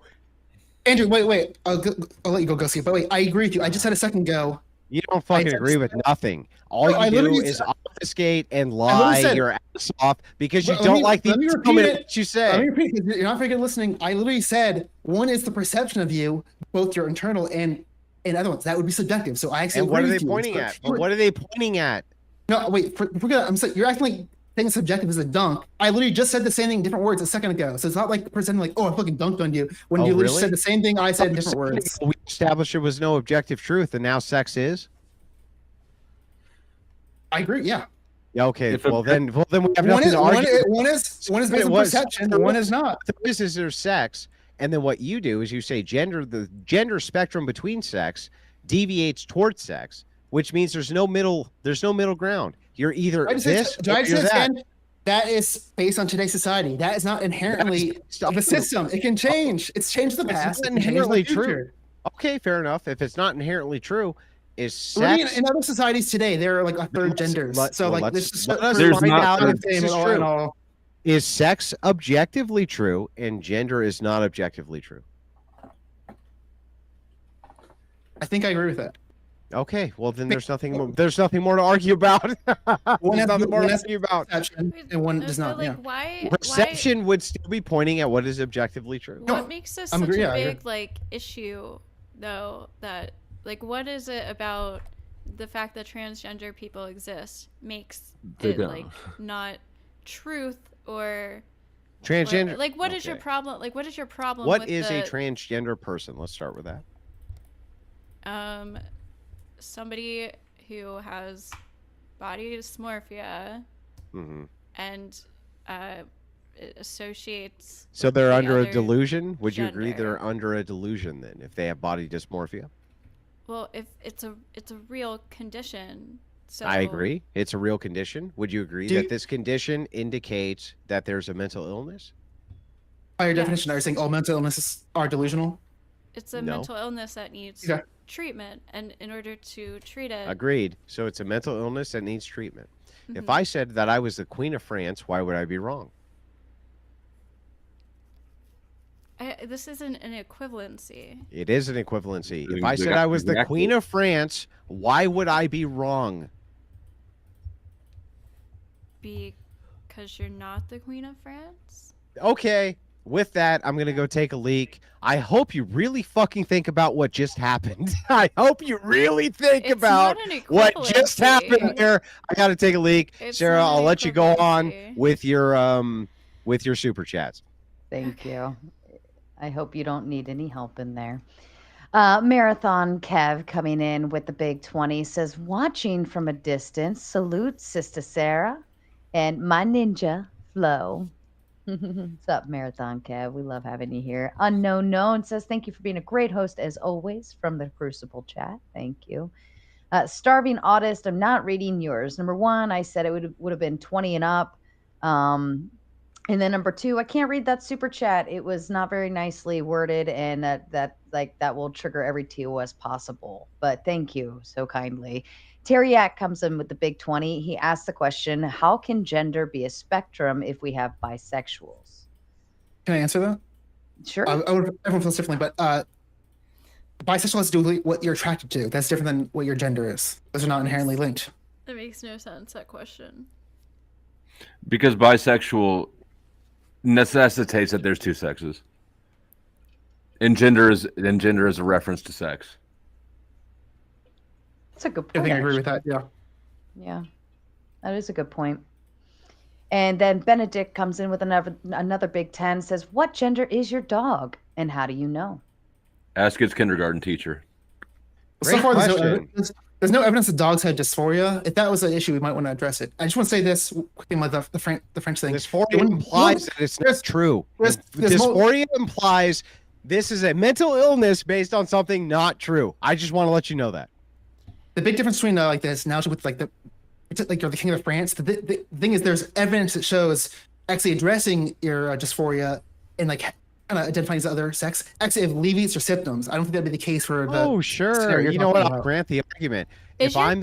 D: Andrew, wait. I'll let you go see it. But wait, I agree with you. I just said a second ago.
C: You don't fucking
D: I-
C: agree with nothing. All
D: No, I
C: you do
D: literally
C: is
D: said-
C: obfuscate and
D: literally
C: lie
D: said-
C: your ass off because you
D: Let
C: don't
D: me-
C: like the
D: let me repeat
C: comment
D: it.
C: that you
D: Let
C: say.
D: me repeat, because you're not very good listening. I literally said one is the perception of you, both your internal and other ones. That would be subjective. So I actually
C: And what
D: agree
C: are they
D: with you.
C: pointing at? But what are they pointing at?
D: No, wait. I'm saying you're acting like things subjective is a dunk. I literally just said the same thing in different words a second ago. So it's not like pretending like, oh, I fucking dunked on you when
C: Oh,
D: you literally
C: really?
D: said the same thing I said in
C: A
D: different
C: second
D: words.
C: ago, we established there was no objective truth, and now sex is.
D: I agree. Yeah.
C: Yeah. Okay.
A: If
C: Well, then we have
D: One
C: nothing
D: is
C: to argue.
D: one is based on
C: was-
D: perception. One is not.
C: This is their sex, and then what you do is you say gender. The gender spectrum between sex deviates towards sex, which means there's no middle. There's no middle ground. You're either this
D: Did I
C: or
D: say
C: you're
D: this
C: that.
D: again? That is based on today's society. That is not inherently
C: That's based on-
D: the system. It can change. It's changed the
C: It's
D: past.
C: not
D: It can change the
C: inherently true.
D: future.
C: Okay, fair enough. If it's not inherently true, is
D: Really,
C: sex?
D: in other societies today, there are like a third genders. So like,
C: let's
D: this is
C: let us
A: There's
C: find
A: not
C: out
A: third-
C: if this is
D: and
C: true.
D: all.
C: Is sex objectively true and gender is not objectively true?
D: I think I agree with that.
C: Okay, well then there's nothing more to argue about.
D: One
C: There's
D: has-
C: nothing more
D: one
C: to
D: has
C: argue about.
D: Perception, and one does
E: but,
D: not.
E: like,
D: Yeah.
E: why
C: Perception would still be pointing at what is objectively true.
E: what makes this
D: I'm
E: such
D: agree-
E: a
D: yeah, I agree.
E: big like issue though, that like what is it about the fact that transgender people exist makes
A: They
E: it
A: don't.
E: like not truth or
C: Transgender.
E: like what is your
C: Okay.
E: problem, like what is your problem
C: What
E: with
C: is a
E: the,
C: transgender person? Let's start with that.
E: somebody who has body dysmorphia
C: hmm
E: and it associates
C: So they're
E: the
C: under a
E: other
C: delusion. Would you agree
E: gender.
C: they're under a delusion then if they have body dysmorphia?
E: well if it's a real condition. So
C: I agree. It's a real condition. Would you agree
D: Do
C: that
D: you-
C: this condition indicates that there's a mental illness?
D: By your
E: Yes.
D: definition, are you saying all mental illnesses are delusional?
E: It's a
C: No.
E: mental illness that needs
D: Okay.
E: treatment, and in order to treat it,
C: Agreed. So it's a mental illness that needs treatment. If
E: Mhm.
C: I said that I was the Queen of France, why would I be wrong?
E: This isn't an equivalency.
C: It is an equivalency. If I
A: Exactly.
C: said I was the Queen of France, why would I be wrong?
E: Because you're not the Queen of France?
C: Okay. With that, I'm going to go take a leak. I hope you really fucking think about what just happened. I hope you really think
E: It's
C: about
E: not an
C: what just happened
E: equivalency.
C: there. I got to take a leak.
E: It's
C: Sarah,
E: not
C: I'll
E: an
C: let you go on
E: equivalency.
C: with your super chats.
B: Thank you. I hope you don't need any help in there. Marathon Kev coming in with the big 20 says, watching from a distance, salute Sister Sarah and my ninja Flo. What's up, Marathon Kev? We love having you here. Unknown Known says, thank you for being a great host as always from the Crucible chat. Thank you. Starving Autist, I'm not reading yours. Number one, I said it would have been 20 and up. And then number two, I can't read that super chat. It was not very nicely worded, and that will trigger every TOS possible. But thank you so kindly. Terriac comes in with the big 20. He asks the question, how can gender be a spectrum if we have bisexuals?
D: Can I answer that?
B: Sure.
D: Everyone feels differently, but bisexual has to do with what you're attracted to. That's different than what your gender is. Those are not inherently linked.
E: That makes no sense, that question.
A: Because bisexual necessitates that there's two sexes. And gender is a reference to sex.
B: That's a good
D: I
B: point.
D: think I agree with that. Yeah.
B: Yeah, that is a good point. And then Benedict comes in with another big 10, says, what gender is your dog and how do you know?
A: Ask its kindergarten teacher.
C: Great
D: So far,
C: question.
D: there's no evidence that dogs had dysphoria. If that was an issue, we might want to address it. I just want to say this quickly about the French thing.
C: Dysphoria implies that it's not true. Dysphoria implies this is a mental illness based on something not true. I just want to let you know that.
D: The big difference between like this analogy with like you're the king of France. The thing is, there's evidence that shows actually addressing your dysphoria and like kind of identifying as other sex actually alleviates your symptoms. I don't think that'd be the case for the.
C: Oh, sure.
D: scenario you're
C: You know what?
D: talking
C: I'll
D: about.
C: grant the argument. If I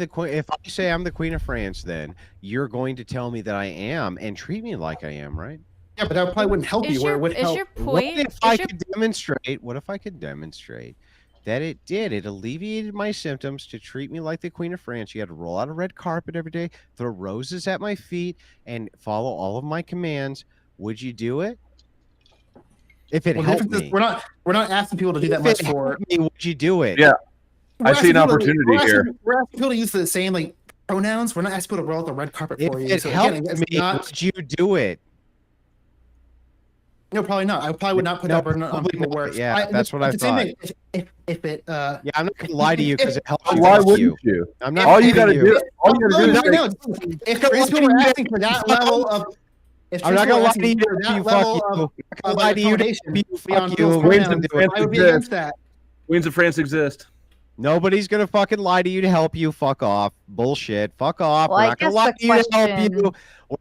C: say I'm the Queen of France, then you're going to tell me that I am and treat me like I am, right?
D: Yeah, but that probably wouldn't help you. Where it would help.
E: Your
C: What
E: point?
C: if I could demonstrate? What if I could demonstrate that it did? It alleviated my symptoms to treat me like the Queen of France. You had to roll out a red carpet every day, throw roses at my feet, and follow all of my commands. Would you do it? If it
D: Well,
C: helped me,
D: we're not asking people to do that
C: if
D: much
C: it
D: for.
C: helped me, would you do it?
A: Yeah.
D: We're
A: I see an
D: asking people
A: opportunity here.
D: We're asking people to use the same like pronouns. We're not asking people to roll out the red carpet
C: If
D: for you.
C: it
D: So
C: helped
D: again, it's
C: me,
D: not.
C: would you do it?
D: No, probably not. I probably would not put that burden on
C: probably
D: people
C: not.
D: where.
C: Yeah, that's what I
D: it's the same
C: thought.
D: thing. If it.
C: Yeah, I'm not gonna lie to you because it helps you.
A: Why
C: fuck
A: wouldn't
C: you.
A: you?
C: I'm not
A: All you
C: kidding
A: gotta
C: you.
A: do, all you gotta do is
D: No,
A: say,
D: no, if trans people are asking for that level of. If
C: I'm not
D: trans
C: gonna
D: people
C: lie
D: are
C: to
D: asking
C: you.
D: for
C: Fuck
D: that
C: you.
D: level
C: I'm
D: of
C: not gonna lie to you.
D: accommodation
C: Fuck
D: beyond
C: you.
D: people's
A: Queens
D: pronouns,
A: of France
D: I would be
A: exist.
D: against that.
A: Queens of France exist.
C: Nobody's gonna fucking lie to you to help you. Fuck off. Bullshit. Fuck off.
B: Well,
C: We're
B: I
C: not gonna
B: guess
C: lie
B: the
C: to you to help
B: question-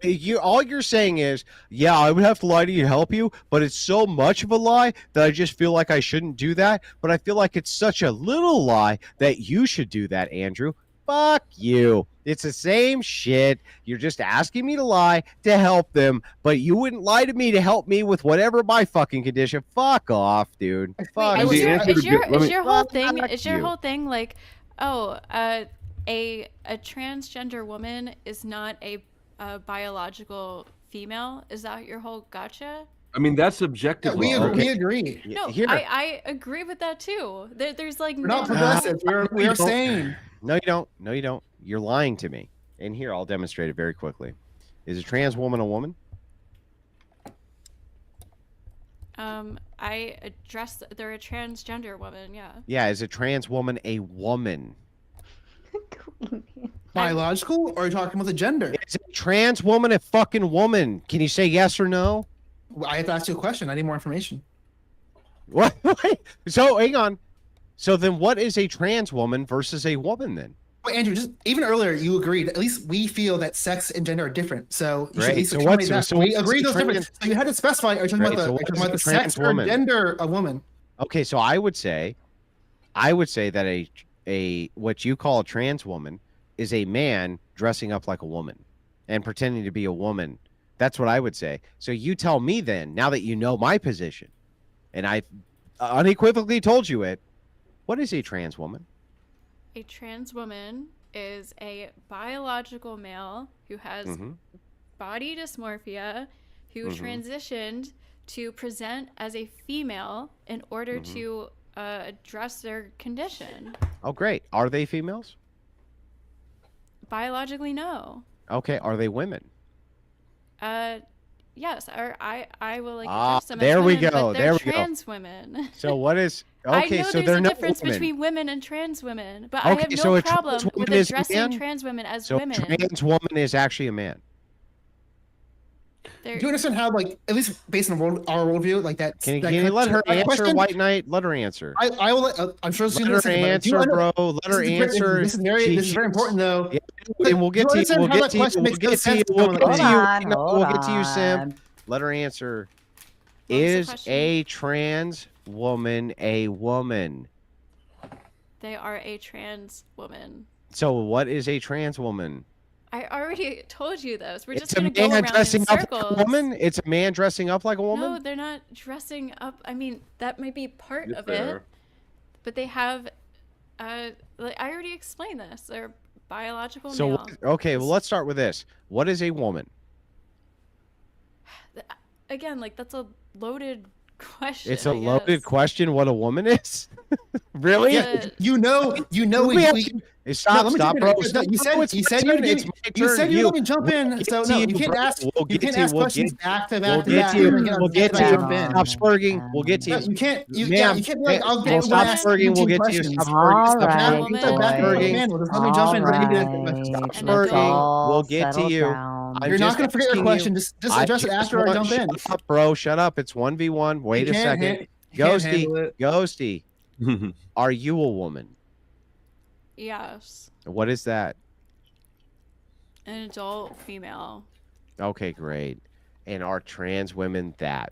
C: you. All you're saying is, yeah, I would have to lie to you to help you, but it's so much of a lie that I just feel like I shouldn't do that. But I feel like it's such a little lie that you should do that, Andrew. Fuck you. It's the same shit. You're just asking me to lie to help them, but you wouldn't lie to me to help me with whatever my fucking condition. Fuck off, dude. Fuck
A: And
E: Is
A: the
E: your,
A: answer to
E: is your,
A: get- let
E: is
A: me-
E: your whole
C: Fuck
E: thing? Is your
C: you.
E: whole thing like, oh, a transgender woman is not a biological female? Is that your whole gotcha?
A: I mean, that's
D: Yeah,
A: subjective.
D: we
A: law.
D: agree. We agree.
E: No,
C: Here.
E: I agree with that too. There's like
D: We're not
E: no.
D: progressive. We
C: you
D: are
C: don't.
D: sane.
C: No, you don't. No, you don't. You're lying to me. And here, I'll demonstrate it very quickly. Is a trans woman a woman?
E: I address they're a transgender woman. Yeah.
C: Yeah. Is a trans woman a woman?
D: Biological, or are you talking about the gender?
C: Is a trans woman a fucking woman? Can you say yes or no?
D: I have to ask you a question. I need more information.
C: What? So hang on. So then, what is a trans woman versus a woman then?
D: Well, Andrew, just even earlier, you agreed. At least we feel that sex and gender are different. So you should at
C: Right.
D: least
C: So
D: accommodate
C: what's-
D: that.
C: so
D: We
C: what's
D: agree
C: a
D: those
C: trans-
D: different. So you had to specify. Are you talking
C: Right,
D: about
C: so
D: the,
C: what's
D: the
C: a trans
D: sex or
C: woman?
D: gender of woman?
C: Okay, so I would say that a what you call a trans woman is a man dressing up like a woman and pretending to be a woman. That's what I would say. So you tell me then, now that you know my position. and I unequivocally told you it. What is a trans woman?
E: A trans woman is a biological male who has body dysmorphia, who transitioned to present as a female in order to address their condition.
C: Oh, great. Are they females?
E: Biologically, no.
C: Okay. Are they women?
E: Yes, or I will like address them
C: there
E: as
C: we
E: women,
C: go.
E: but they're
C: There we go.
E: trans women.
C: So what is?
E: I
C: Okay,
E: know
C: so
E: there's
C: they're
E: a
C: not
E: difference
C: women.
E: between women and trans women, but I
C: Okay,
E: have
C: so
E: no
C: a trans
E: problem with
C: woman is a
E: addressing
C: man?
E: trans women as
C: So
E: women.
C: a trans woman is actually a man.
E: They're-
D: Do you understand how, like, at least based on our worldview, like that?
C: Can
D: that
C: you let her
D: that
C: answer,
D: question,
C: White Knight? Let her answer.
D: I will. I'm sure she's
C: Let
D: gonna
C: her
D: second, but do you
C: answer,
D: under-
C: bro. Let her
D: this is
C: answer.
D: This is very important, though.
C: Yeah,
D: Like,
C: we'll get
D: do
C: to
D: you
C: you. We'll
D: understand how
C: get
D: that
C: to you.
D: question
C: We'll
D: makes no
C: get to you.
D: sense to
C: We'll
D: someone
C: get
D: like
C: to
D: that?
C: you.
B: Hold
C: We'll get to you,
B: on.
C: Sam. Let her answer.
E: What was the
C: Is
E: question?
C: a trans woman a woman?
E: They are a trans woman.
C: So what is a trans woman?
E: I already told you this. We're
C: It's
E: just
C: a
E: gonna go
C: man
E: around
C: dressing
E: in
C: up
E: circles.
C: like a woman. It's a man dressing up like a woman.
E: No, they're not dressing up. I mean, that might be part
A: Yes,
E: of
A: they
E: it,
A: are.
E: but they have. Like I already explained this. They're biological
C: So
E: male.
C: okay, well let's start with this. What is a woman?
E: Again, like that's a loaded question.
C: It's a
E: I
C: loaded
E: guess.
C: question. What a woman is? Really?
E: Yeah.
D: You know.
C: We have to- Stop,
D: let me
C: stop,
D: jump in.
C: bro.
D: No,
C: Stop.
D: you said
C: No, it's
D: you
C: my
D: said you
C: turn. It's my
D: you
C: turn.
D: said you let me jump
C: We'll
D: in.
C: get
D: So
C: to
D: no,
C: you,
D: you can't
C: bro.
D: ask.
C: We'll
D: You
C: get
D: can't
C: to you.
D: ask
C: We'll
D: questions
C: get-
D: back to
C: We'll
D: back to
C: get
D: back.
C: to you.
D: and then
C: We'll get to
D: jump
C: you.
D: in.
C: Stop spurging. We'll get to
D: No,
C: you.
D: you can't. You
C: Ma'am,
D: can't be like, I'll
C: well,
D: get
C: stop
D: ask
C: spurging.
D: 17
C: We'll get to you.
D: questions.
C: Stop
B: All
C: spurging. Stop
B: right,
C: spurging.
D: You
C: Stop
D: said back to
C: spurging.
D: man. Well, just let me jump in.
B: All
D: Then you get
B: right.
C: Stop
E: And
C: spurging.
E: adult.
C: We'll get to
B: Settle
C: you.
B: down.
C: I'm
D: You're not
C: just
D: going to forget your
C: asking
D: question.
C: you.
D: Just
C: I
D: address it
C: just
D: after I
C: want-
D: jump in.
C: Shut up, bro. Shut up. It's 1v1. Wait a second. Ghosty. Ghosty. Are you a woman?
E: Yes,
C: What is that?
E: an adult female.
C: Okay, great. And are trans women that?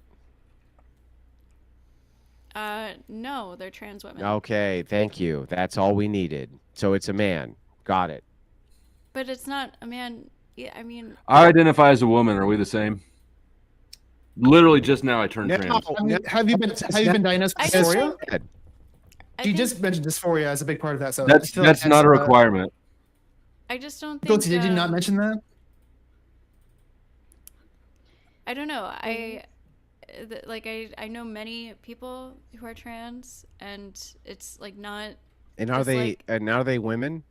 E: No, they're trans women.
C: Okay, thank you. That's all we needed. So it's a man. Got it.
E: But it's not a man. Yeah, I mean,
A: I identify as a woman. Are we the same? Literally, just now I turned
C: No,
A: trans.
D: Have you been diagnosed with
E: I just
D: dysphoria?
E: I
D: You
E: think-
D: just mentioned dysphoria as a big part of that. So I
A: That's
D: feel like
A: not a requirement.
E: I just don't think.
D: Guilty, did you not mention that?
E: I don't know. I know many people who are trans, and it's like not.
C: And are
E: It's
C: they
E: like-
C: and are they women?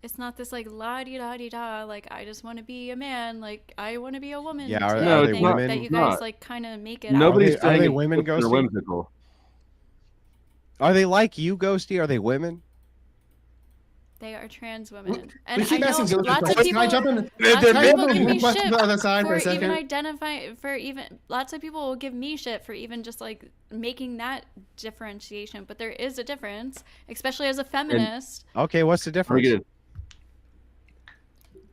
E: It's not this like la di da di da. Like I just want to be a man. Like I want to be a woman.
C: Yeah, are-
E: type
A: are they
E: thing
C: women?
E: That you
A: It's
E: guys
A: not.
E: like kind of make it.
A: Nobody's
C: Are they
A: saying it's
C: women,
A: they're
C: Ghosty?
A: whimsical.
C: Are they like you, Ghosty? Are they women?
E: They are trans women,
D: We
E: and I
D: keep
E: know
D: asking guilty
E: lots of
D: questions.
E: people.
D: Can I jump in?
E: Lots
C: They're
E: of people
C: men.
E: give me
D: Question
E: shit
D: to the other side for a
E: even
D: second.
E: identifying for even lots of people will give me shit for even just like making that differentiation. But there is a difference, especially as a feminist.
C: Okay, what's the difference?
A: Forget it.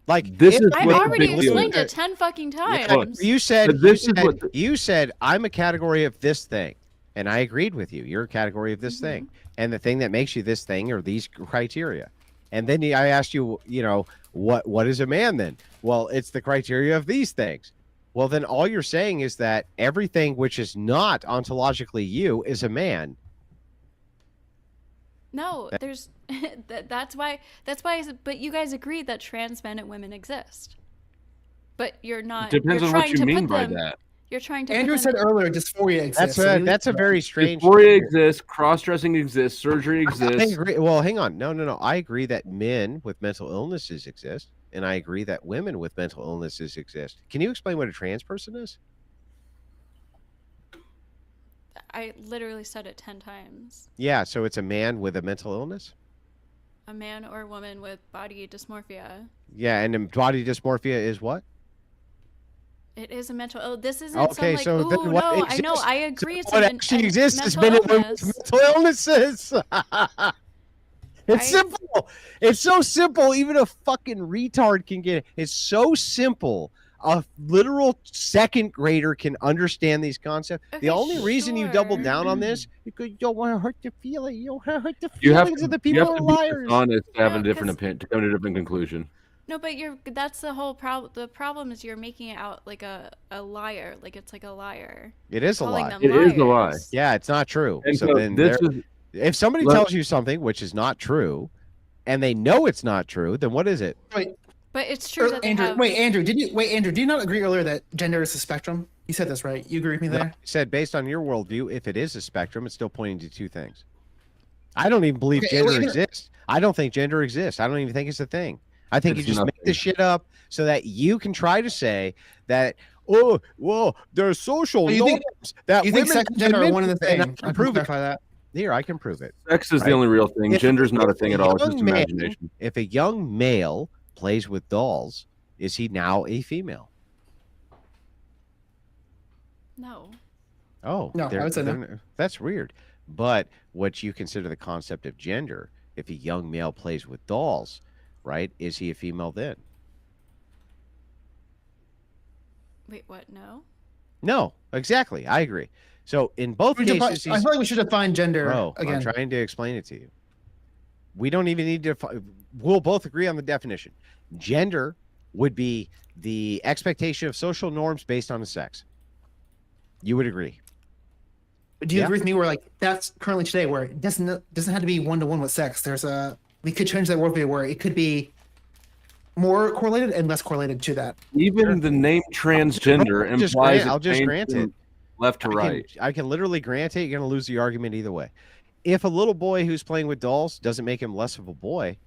C: Like
A: This
C: if-
A: is
E: I
A: what the
E: already
A: big deal
E: explained
A: is.
E: it 10 fucking times.
A: Look,
C: you said
A: But this is what
C: you said I'm a category of this thing, and I agreed with you. You're a category of this thing, and the thing that makes you this thing are these criteria. And then I asked you, what is a man then? Well, it's the criteria of these things. Well, then all you're saying is that everything which is not ontologically you is a man.
E: No, there's that's why but you guys agreed that trans men and women exist. But you're not
A: Depends
E: you're
A: on what
E: trying
A: you
E: to
A: mean
E: put
A: by
E: them,
A: that.
E: You're trying to
D: Andrew
E: put
D: said
E: them
D: earlier dysphoria exists.
C: That's a very strange.
A: Dysphoria exists. Cross-dressing exists. Surgery
C: I
A: exists.
C: agree. Well, hang on. No. I agree that men with mental illnesses exist, and I agree that women with mental illnesses exist. Can you explain what a trans person is?
E: I literally said it 10 times.
C: Yeah, so it's a man with a mental illness.
E: A man or a woman with body dysmorphia.
C: Yeah, and then body dysmorphia is what?
E: It is a mental illness. This isn't
C: Okay,
E: some
C: so
E: like,
C: then
E: ooh,
C: what
E: no, I know,
C: exists?
E: I agree. It's
C: What
E: a
C: actually
E: an
C: exists is
E: mental
C: men and women with
E: illness.
C: mental illnesses. It's
E: I-
C: simple. It's so simple. Even a fucking retard can get it. It's so simple. A literal second grader can understand these concepts.
E: Okay,
C: The only reason you doubled
E: sure.
C: down on this because you don't want to hurt the feeling. You don't want to hurt the
A: You have
C: feelings
A: to,
C: of the
A: you
C: people
A: have
C: who
A: to
C: are
A: be
C: liars.
A: honest to have a
E: No,
A: different
E: 'cause-
A: opinion, to come to a different conclusion.
E: No, but that's the whole problem. The problem is you're making it out like a liar. Like it's like a liar.
C: It is a
E: Calling
C: lie.
E: them
A: It is a lie.
E: liars.
C: Yeah, it's not true.
A: And
C: So
A: so
C: then
A: this
C: there,
A: is
C: if somebody
A: let-
C: tells you something which is not true, and they know it's not true, then what is it?
D: Wait,
E: But it's true that they
D: Andrew.
E: have.
D: Andrew. Did you not agree earlier that gender is a spectrum? You said this, right? You agree with me
C: No,
D: there?
C: I said based on your worldview, if it is a spectrum, it's still pointing to two things. I don't even believe
D: Okay,
C: gender
D: wait,
C: exists. I don't think gender exists. I don't even think it's a thing. I think
A: It's
C: you just make
A: nothing.
C: this shit up so that you can try to say that, oh, well, there's social
D: Oh, you think-
C: norms that
D: You think
C: women
D: sex and gender are
C: commit
D: one and the
C: to,
D: same?
C: and I
D: I
C: can
D: can
C: prove it.
D: clarify that.
C: Here, I can prove it.
A: sex is
C: Right.
A: the only real thing.
C: If-
A: Gender's not a thing at all. It's
C: young
A: just
C: man-
A: imagination.
C: If a young male plays with dolls, is he now a female?
E: No.
C: Oh,
D: No, I would say no.
C: That's weird. But what you consider the concept of gender, if a young male plays with dolls, right, is he a female then?
E: Wait, what? No.
C: No, exactly. I agree. So in both
D: I
C: cases,
D: feel like we should define gender
C: bro, I'm
D: again.
C: trying to explain it to you. We don't even need to. We'll both agree on the definition. Gender would be the expectation of social norms based on the sex. You would agree.
D: Do you
C: Yeah.
D: agree with me where like that's currently today where it doesn't have to be 1-to-1 with sex? We could change that worldview where it could be more correlated and less correlated to that.
A: Even the name transgender
C: I'll just
A: implies
C: grant- I'll
A: it
C: just
A: changed
C: grant
A: from
C: it.
A: left to right.
C: I can literally grant it. You're going to lose the argument either way. If a little boy who's playing with dolls doesn't make him less of a boy,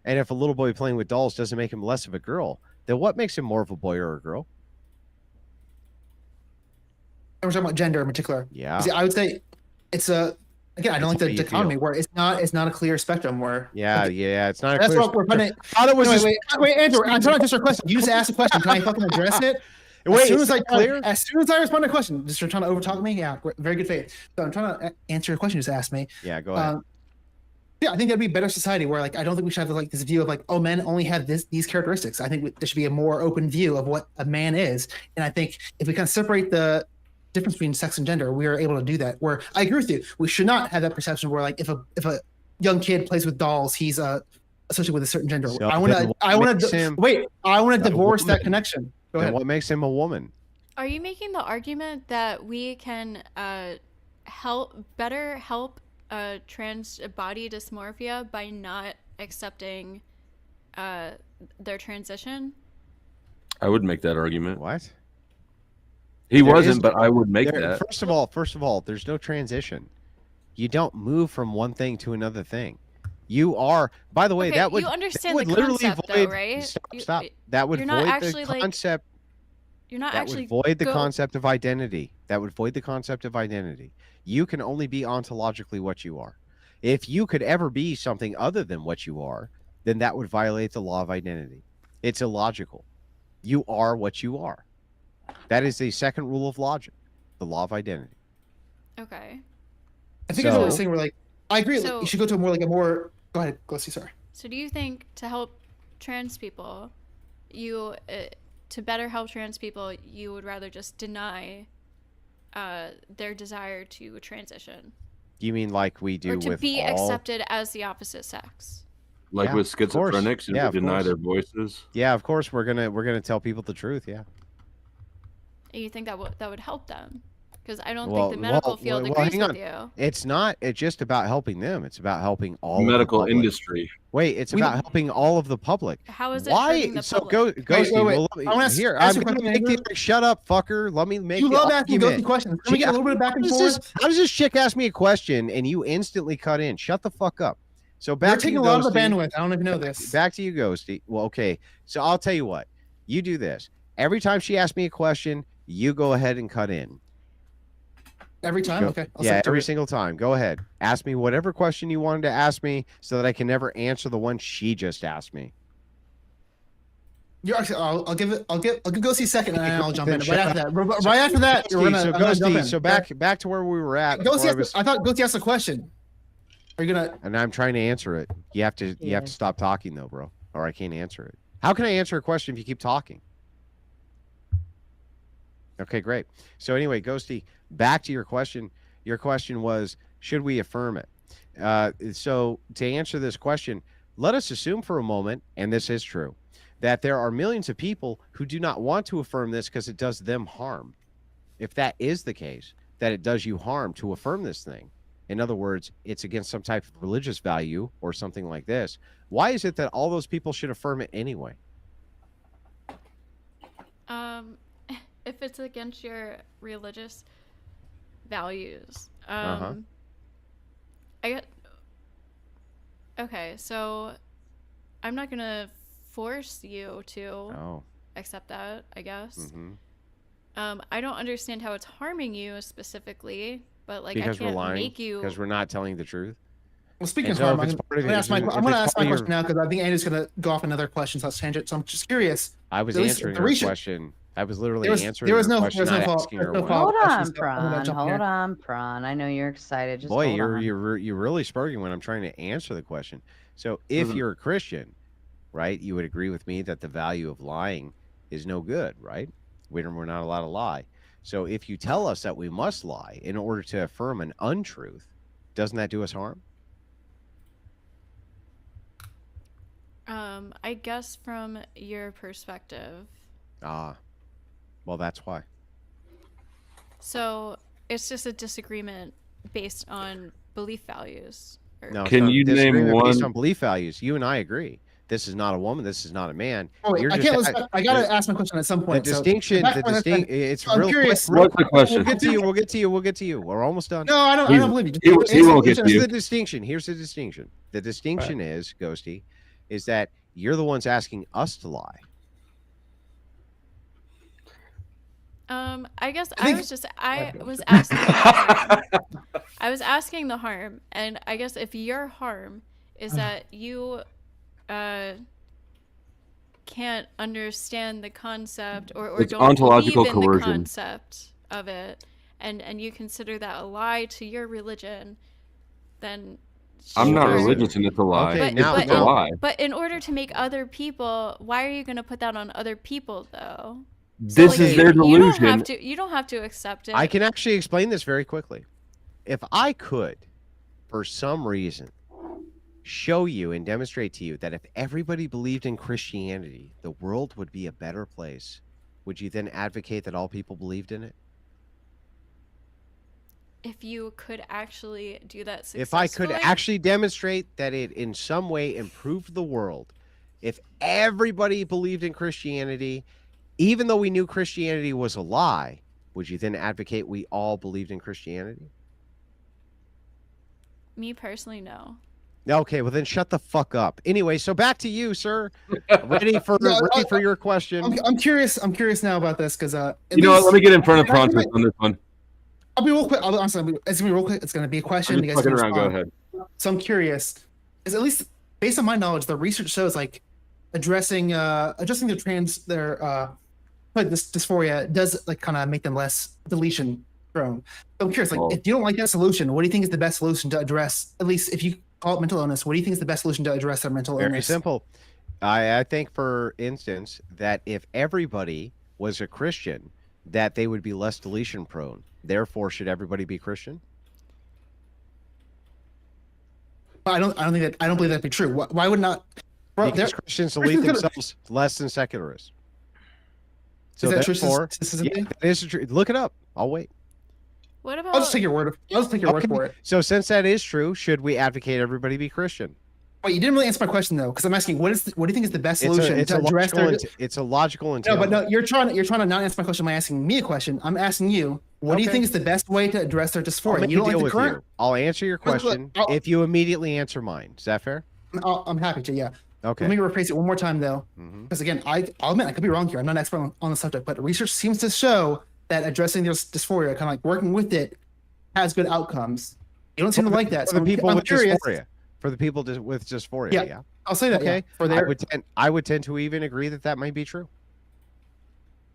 C: and if a little boy playing with dolls doesn't make him less of a girl, then what makes him more of a boy or a girl?
D: And we're talking about gender in particular.
C: Yeah.
D: See, I would say it's a again. I don't
C: It's
D: like
C: how
D: the
C: you
D: dichotomy
C: feel.
D: where it's not a clear spectrum where
C: Yeah, it's not a
D: that's
C: clear
D: what we're putting.
C: spectrum. I thought it was
D: Wait,
C: just-
D: wait, Andrew. I'm trying to answer a question. You just asked a question. Can I fucking address it?
C: Wait,
D: as soon
C: is
D: as I
C: that clear?
D: as soon as I respond to a question, just you're trying to overtalk me. Yeah, very good faith. So I'm trying to answer your question you just asked me.
C: Yeah, go ahead.
D: Yeah, I think that'd be a better society where like I don't think we should have like this view of like, oh, men only have these characteristics. I think there should be a more open view of what a man is, and I think if we kind of separate the difference between sex and gender, we are able to do that. Where I agree with you, we should not have that perception where like if a young kid plays with dolls, he's associated with a certain gender.
C: So
D: I want
C: then
D: to
C: what
D: I want
C: makes
D: to
C: him
D: wait. I want to
C: a
D: divorce that
C: woman?
D: connection. Go
C: Then
D: ahead.
C: what makes him a woman?
E: Are you making the argument that we can better help trans body dysmorphia by not accepting their transition?
A: I would make that argument.
C: What?
A: He
C: There
A: wasn't,
C: is-
A: but I would make
C: There-
A: that.
C: First of all, there's no transition. You don't move from one thing to another thing. You are, by the way,
E: Okay,
C: that would
E: you understand
C: that would
E: the
C: literally
E: concept, though,
C: void,
E: right?
C: Stop. That would
E: you're not
C: void
E: actually,
C: the
E: like,
C: concept.
E: You're not
C: That
E: actually
C: would void the
E: go-
C: concept of identity. That would void the concept of identity. You can only be ontologically what you are. If you could ever be something other than what you are, then that would violate the law of identity. It's illogical. You are what you are. That is the second rule of logic, the law of identity.
E: Okay.
D: I think that's what we're
C: So-
D: saying. We're like, I agree.
E: So-
D: You should go to a more. Go ahead. Go see. Sorry.
E: So do you think to help trans people, to better help trans people, you would rather just deny their desire to transition
C: You mean like we do
E: or to
C: with
E: be
C: all?
E: accepted as the opposite sex?
A: Like
C: Yeah,
A: with
C: of course.
A: schizophrenics,
C: Yeah,
A: you
C: of
A: deny
C: course.
A: their voices.
C: Yeah, of course we're gonna tell people the truth. Yeah.
E: And you think that would help them? Because I don't
C: Well-
E: think the medical
C: well,
E: field
C: well,
E: agrees
C: hang
E: with you.
C: It's not. It's just about helping them. It's about helping all of the
A: Medical
C: public.
A: industry.
C: Wait, it's
D: We-
C: about helping all of the public.
E: How is it
C: Why?
E: hurting the
C: So
E: public?
C: go,
D: wait,
C: Ghosty.
D: wait.
C: Well, let me-
D: I wanna
C: here,
D: ask
C: I'm
D: you a
C: gonna
D: question,
C: make
D: Andrew.
C: the shut up, fucker. Let me make
D: You
C: the
D: love asking
C: argument.
D: ghosty questions. Can we get a little bit of back and forth?
C: How does this chick ask me a question and you instantly cut in? Shut the fuck up. So back
D: You're
C: to
D: taking
C: you,
D: a lot of the
C: Ghosty.
D: bandwidth. I don't even know this.
C: Back to you, Ghosty. Well, okay. So I'll tell you what. You do this. Every time she asks me a question, you go ahead and cut in.
D: Every time.
C: Go-
D: Okay. I'll
C: yeah,
D: stick to
C: every
D: it.
C: single time. Go ahead. Ask me whatever question you wanted to ask me so that I can never answer the one she just asked me.
D: You're actually. I'll give Ghosty second, and then I'll jump
C: Then
D: in.
C: shut
D: Right after that. Right after that,
C: Ghosty,
D: we're gonna.
C: so
D: I'm gonna jump
C: Ghosty,
D: in.
C: so back to where we were at. before
D: Ghosty
C: I
D: asked,
C: was-
D: I thought Ghosty asked a question. Are you gonna?
C: and I'm trying to answer it. You have to
B: Yeah.
C: stop talking though, bro, or I can't answer it. How can I answer a question if you keep talking? Okay, great. So anyway, Ghosty, back to your question. Your question was, should we affirm it? So to answer this question, let us assume for a moment, and this is true, that there are millions of people who do not want to affirm this because it does them harm. If that is the case, that it does you harm to affirm this thing, in other words, it's against some type of religious value or something like this, why is it that all those people should affirm it anyway?
E: If it's against your religious values, okay, so I'm not gonna force you to accept that, I guess. I don't understand how it's harming you specifically, but like
C: Because
E: I can't
C: we're lying,
E: make you.
C: because we're not telling the truth.
D: Well, speaking
C: And
D: of
C: so
D: harm,
C: if
D: I'm
C: it's part of
D: going to
C: it-
D: ask my
C: if
D: I'm going to
C: it's
D: ask my
C: part of
D: question now because I think Andrew's going to go off another question. So that's tangent. So I'm just curious.
C: I was
D: At least
C: answering
D: the
C: her
D: research-
C: question. I was literally
D: There was-
C: answering
D: there was
C: her
D: no-
C: question,
D: there was no
C: not
D: fault-
C: asking
D: there's
C: her
D: no
C: one.
D: fault.
B: Hold
D: questions,
B: on,
D: so I'm gonna
B: Prawn.
D: jump in
B: Hold
D: here.
B: on, Prawn. I know you're excited. Just
C: Boy,
B: hold on.
C: you're really spurring when I'm trying to answer the question. So if you're a Christian, right, you would agree with me that the value of lying is no good, right? We're not allowed to lie. So if you tell us that we must lie in order to affirm an untruth, doesn't that do us harm?
E: I guess from your perspective.
C: Well, that's why.
E: So it's just a disagreement based on belief values.
C: No, it's
A: Can
C: not a
A: you name
C: disagreement based
A: one-
C: on belief values? You and I agree. This is not a woman. This is not a man.
D: Oh, wait,
C: You're
D: I
C: just
D: can't.
C: at-
D: I got to ask my question at some
C: The
D: point. so
C: distinction.
D: back
C: The
D: to my
C: distinct.
D: question.
C: It's
D: I'm
C: real
D: curious.
C: quick.
A: What's the question?
C: We'll get to you. We'll get to you. We'll get to you. We're almost done.
D: No, I don't
A: He's-
D: believe you.
A: he won't get
D: Answer-
A: to you.
C: Here's the distinction. Here's the distinction. The distinction is, Ghosty, is that you're the ones asking us to lie.
E: I guess
D: I
E: I
D: think-
E: was just I was asking the harm. I was asking the harm, and I guess if your harm is that you can't understand the concept or
A: It's
E: don't
A: ontological
E: believe in the
A: coercion.
E: concept of it, and you consider that a lie to your religion, then
A: I'm not
E: sure.
A: religious and it's a lie.
C: Okay,
E: But,
C: now-
A: it's a lie.
E: but in order to make other people, why are you going to put that on other people though?
A: This is their delusion.
E: You don't have to accept it.
C: I can actually explain this very quickly. If I could, for some reason, show you and demonstrate to you that if everybody believed in Christianity, the world would be a better place, would you then advocate that all people believed in it?
E: If you could actually do that successfully.
C: If I could actually demonstrate that it in some way improved the world, if everybody believed in Christianity, even though we knew Christianity was a lie, would you then advocate we all believed in Christianity?
E: Me personally, no.
C: Okay, well then shut the fuck up. Anyway, so back to you, sir. Ready for your question.
D: I'm curious. I'm curious now about this because
A: You know what? Let me get in front of
D: Can I do
A: Theprawncess
D: it?
A: on this one.
D: I'll be real quick. It's gonna be real quick. It's gonna be a question.
A: I'm
D: You
A: just
D: guys
A: fucking
D: can
A: around. Go
D: respond.
A: ahead.
D: So I'm curious. Is at least based on my knowledge, the research shows like addressing this dysphoria does like kind of make them less deletion prone. So I'm curious, like
A: Oh.
D: if you don't like that solution, what do you think is the best solution to address? At least if you call it mental illness, what do you think is the best solution to address their mental
C: Very
D: illness?
C: simple. I think, for instance, that if everybody was a Christian, that they would be less deletion prone. Therefore, should everybody be Christian?
D: But I don't believe that'd be true. Why would not? Bro,
C: Because Christians delete
D: Christians gonna-
C: themselves less than secularists. So
D: is that true?
C: therefore,
D: Statistically?
C: yeah, that is true. Look it up. I'll wait.
E: What about?
D: I'll just take your word. I'll just take your word for it.
C: So since that is true, should we advocate everybody be Christian?
D: Wait, you didn't really answer my question though, because I'm asking what do you think is the best
C: It's
D: solution
C: a
D: to address their?
C: logical
D: No,
C: entailment.
D: but no, you're trying to not answer my question by asking me a question. I'm asking you, what do you
C: Okay.
D: think is the best way to address their
C: I'll
D: dysphoria?
C: make
D: You
C: a
D: don't
C: deal
D: like the
C: with
D: current?
C: you. I'll answer your
D: Look,
C: question
D: I'll-
C: if you immediately answer mine. Is that fair?
D: I'm happy to. Yeah.
C: Okay.
D: Let me rephrase it one more time though,
C: Mhm.
D: because again, I'll admit I could be wrong here. I'm not an expert on the subject, but research seems to show that addressing their dysphoria, kind of like working with it, has good outcomes. You don't seem to like that.
C: For
D: So
C: the people
D: I'm
C: with
D: curious.
C: dysphoria. For the people with dysphoria.
D: Yeah.
C: Yeah.
D: I'll say that.
C: Okay.
D: Yeah, for
C: I
D: their,
C: would tend to even agree that might be true.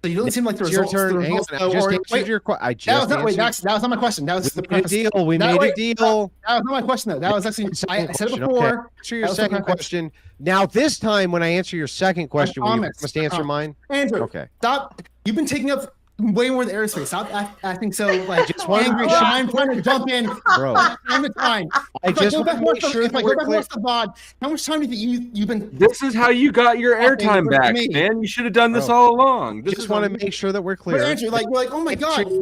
D: so you don't seem like the
C: It's your
D: results.
C: turn.
D: The
C: Hang on.
D: results
C: I just
D: or-
C: answered
D: wait,
C: your question. I
D: that
C: just
D: was not. Wait,
C: answered.
D: that was not my question. That was the
C: We made a
D: preface.
C: deal. We
D: That-
C: made a
D: wait,
C: deal.
D: That was not my question though. That was actually I said it
C: Question.
D: before.
C: Okay. Answer your
D: That was the
C: second
D: preface.
C: question. Now, this time, when I answer your second question, will you
D: promise.
C: must answer
D: I
C: mine?
D: Andrew,
C: Okay.
D: stop. You've been taking up way more than airspace. Stop acting so like
C: just wanna
D: angry.
C: make sure-
D: I'm trying to jump in.
C: Bro,
D: Time to time.
C: I just
D: go
C: want to
D: back
C: make sure
D: if
C: that
D: I
C: we're
D: go back
C: clear.
D: watch the VOD, how much time do you think you've been?
A: This is how you got your
D: Okay,
A: airtime
D: for
A: back,
D: me.
A: man. You should have done this
C: Bro,
A: all along. This
C: Just
A: is
C: want
A: on
C: to make sure that we're
D: But
C: clear.
D: Andrew, like, we're like, oh my god,
C: Andrew,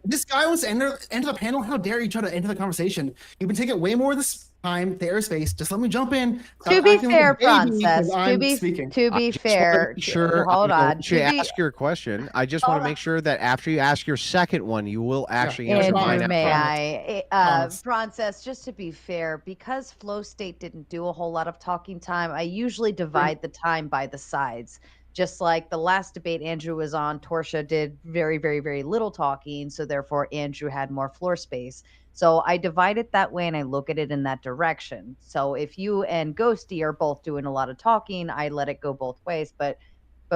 D: this guy wants to enter the panel. How dare you try to enter the conversation? You've been taking way more of this time, the airspace. Just let me jump in. Stop
B: To be
D: acting like a
B: fair,
D: baby
B: Princess,
D: because
B: to
D: I'm
B: be
D: speaking.
B: to
C: I
B: be
C: just wanna
B: fair,
C: make sure,
B: hold
C: I'm gonna
B: on.
C: let you
B: To be,
C: ask your question. I just want
B: Hold
C: to make sure that after you ask your second one, you will actually answer
D: Andrew,
C: mine.
B: Andrew,
C: after
B: may
C: that.
B: I?
D: Promise.
B: Princess, just to be fair, because Flowstate didn't do a whole lot of talking time, I usually divide the time by the sides. Just like the last debate Andrew was on, Torsia did very, very, very little talking, so therefore Andrew had more floor space. So I divide it that way and I look at it in that direction. So if you and Ghosty are both doing a lot of talking, I let it go both ways. But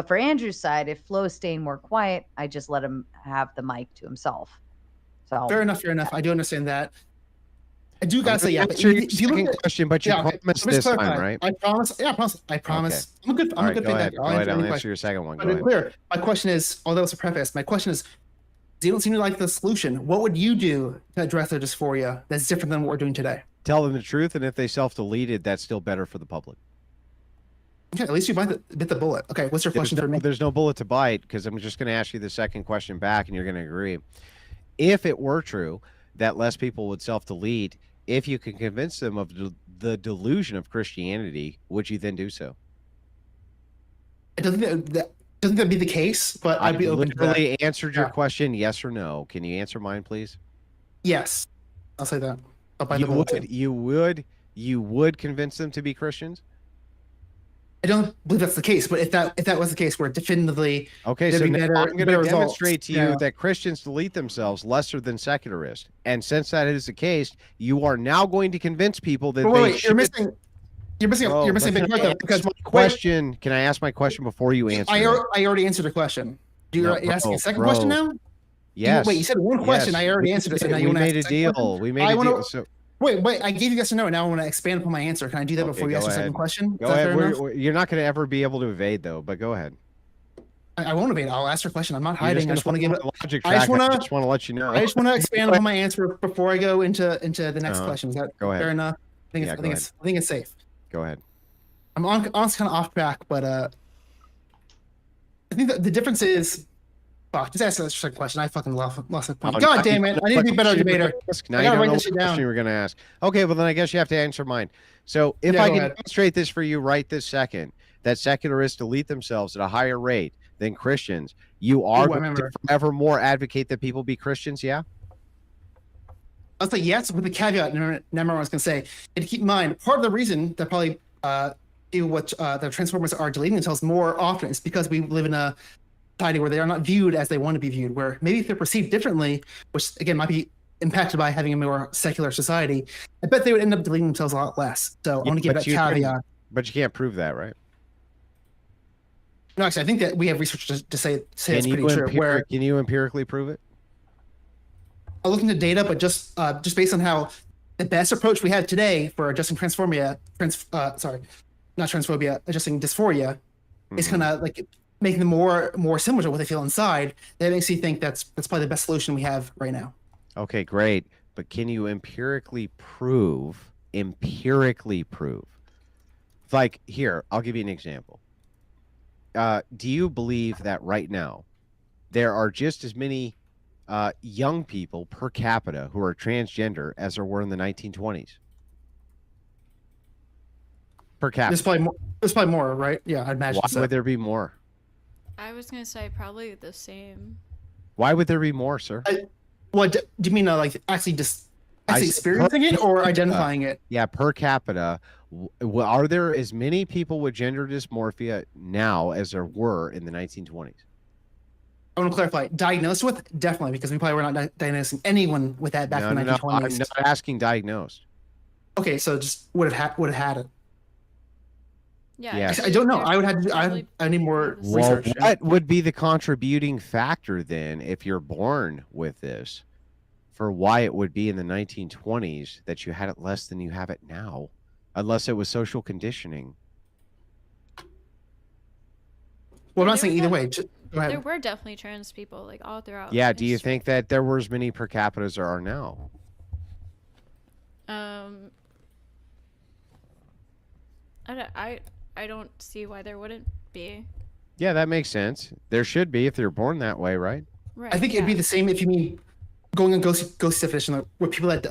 B: for Andrew's side, if Flo's staying more quiet, I just let him have the mic to himself. So
D: Fair enough. I do understand that. I do gotta say, yeah. But
C: Answer your
D: if you look
C: second
D: at,
C: question, but you
D: yeah, okay,
C: promised
D: let me
C: this time,
D: clarify.
C: right?
D: I promise. Yeah, I promise. I promise. I'm a good.
C: All
D: I'm a
C: right,
D: good
C: go ahead.
D: feedback.
C: Go ahead. I'll
D: any
C: answer
D: question.
C: your second one.
D: But
C: Go
D: to
C: ahead.
D: clear, my question is, although it's a preface, my question is, you don't seem to like the solution. What would you do to address their dysphoria that's different than what we're doing today?
C: Tell them the truth, and if they self-deleted, that's still better for the public.
D: Okay, at least you bit the bullet. Okay, what's your question for me?
C: There's no bullet to bite because I'm just going to ask you the second question back, and you're going to agree. If it were true that less people would self-delete, if you can convince them of the delusion of Christianity, would you then do so?
D: It doesn't that be the case, but I'd be open to that.
C: literally answered your
D: Yeah.
C: question, yes or no. Can you answer mine, please?
D: Yes, I'll say that. I'll bite the
C: You
D: bullet.
C: would,
D: too.
C: you would convince them to be Christians?
D: I don't believe that's the case, but if that was the case, we're definitively
C: Okay,
D: There'd
C: so
D: be
C: now
D: better-
C: I'm going
D: better
C: to
D: results.
C: demonstrate to you
D: Yeah.
C: that Christians delete themselves lesser than secularists. And since that is the case, you are now going to convince people that
D: But
C: they
D: wait,
C: should.
D: you're missing
C: Bro,
D: a big
C: can
D: part
C: I
D: though.
C: ask
D: Because
C: my question. Can I ask my question before you answer?
D: I
C: it?
D: already answered the question. You're asking a second question now?
C: Yes.
D: Wait, you said one question. I already answered it. So now you
C: we
D: want to ask
C: made a
D: a second
C: deal.
D: question?
C: We made
D: I
C: a
D: wanna-
C: deal. So
D: Wait, I gave you yes or no. Now I want to expand upon my answer. Can I do that
C: Okay,
D: before you
C: go
D: ask the second
C: ahead.
D: question? Is
C: go
D: that
C: ahead.
D: fair enough?
C: You're not going to ever be able to evade, though. But go ahead.
D: I won't evade. I'll ask your question. I'm not
C: You're
D: hiding. I just want to give it.
C: follow the logic
D: I just
C: track.
D: wanna-
C: I just want to let you know.
D: I just want to expand upon my answer before I go into the next question. Is that
C: Go ahead.
D: fair enough? I think
C: Yeah,
D: it's,
C: go
D: I think it's safe.
C: Go ahead.
D: I'm honestly kind of off track, but I think that the difference is. Fuck, just ask the second question. I fucking lost the point.
C: Oh,
D: God
C: now
D: damn
C: you
D: it!
C: know
D: I need to
C: what
D: be a better
C: question you were
D: debater.
C: gonna ask. Now
D: I
C: you
D: gotta
C: don't
D: write
C: know
D: this
C: what
D: shit
C: question
D: down.
C: you were going to ask. Okay, well then I guess you have to answer mine. So if
D: Yeah,
C: I
D: go
C: can
D: ahead.
C: demonstrate this for you right this second, that secularists delete themselves at a higher rate than Christians, you are
D: Ooh, I
C: going to
D: remember.
C: forevermore advocate that people be Christians. Yeah.
D: I'll say yes with the caveat. Remember, I was going to say, and keep in mind, part of the reason that probably do what the Transformers are deleting themselves more often is because we live in a society where they are not viewed as they want to be viewed. Where maybe if they're perceived differently, which again might be impacted by having a more secular society, I bet they would end up deleting themselves a lot less. So I want to give
C: but
D: that
C: you can-
D: caveat.
C: But you can't prove that, right?
D: No, actually, I think that we have research to say it's pretty true. Where
C: Can you empirically prove it?
D: I looked into data, but just based on how the best approach we have today for adjusting adjusting dysphoria is
C: Mhm.
D: kind of like making them more similar to what they feel inside. That makes me think that's probably the best solution we have right now.
C: Okay, great. But can you empirically prove? Like here, I'll give you an example. Do you believe that right now there are just as many young people per capita who are transgender as there were in the 1920s? Per
D: There's
C: capita.
D: probably more, right? Yeah, I'd imagine.
C: Why
D: So.
C: would there be more?
E: I was gonna say probably the same.
C: Why would there be more, sir?
D: What do you mean? Like actually just
C: I
D: actually
C: said
D: experiencing it or
C: capita.
D: identifying it?
C: Yeah, per capita. Are there as many people with gender dysmorphia now as there were in the 1920s?
D: I want to clarify. Diagnosed with definitely because we probably were not diagnosing anyone with that back in the 1920s.
C: I'm not asking diagnosed.
D: Okay, so just would have had it.
E: Yeah.
C: Yes.
D: I don't know.
E: there's
D: I would have to.
E: probably
D: I need more
E: the same.
C: Well,
D: research.
C: what would be the contributing factor then if you're born with this for why it would be in the 1920s that you had it less than you have it now, unless it was social conditioning?
D: Well, I'm not
E: There's
D: saying either
E: that-
D: way. Go ahead.
E: There were definitely trans people like all throughout.
C: Yeah. Do you
E: history.
C: think that there were as many per capita as there are now?
E: I don't see why there wouldn't be.
C: Yeah, that makes sense. There should be if they're born that way, right?
E: Right.
D: I think it'd be the same if you mean going on ghost definition, like, where people that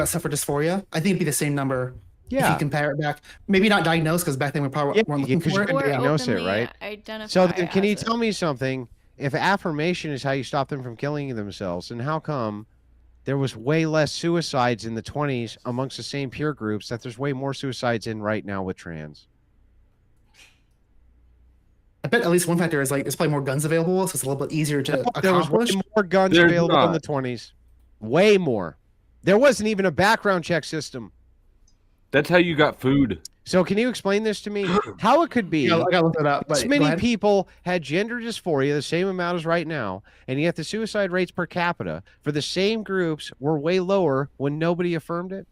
D: suffer dysphoria. I think it'd be the same number. If
C: Yeah.
D: you compare it back, maybe not diagnosed because back then we probably weren't looking
C: because
D: for
C: you
D: it.
C: can
E: or
C: diagnose it,
E: openly
C: right?
E: Identify
C: So then, can you
E: as
C: tell
E: it.
C: me something? If affirmation is how you stop them from killing themselves, then how come there was way less suicides in the 20s amongst the same peer groups that there's way more suicides in right now with trans?
D: I bet at least one factor is like there's probably more guns available, so it's a little bit easier to
C: There was way
D: accomplish.
C: more guns
A: There's
C: available in
A: not.
C: the 20s. Way more. There wasn't even a background check system.
A: That's how you got food.
C: So can you explain this to me? How it could be
D: Yeah, I gotta look that up. But
C: this
D: go
C: many
D: ahead.
C: people had gender dysphoria, the same amount as right now, and yet the suicide rates per capita for the same groups were way lower when nobody affirmed it?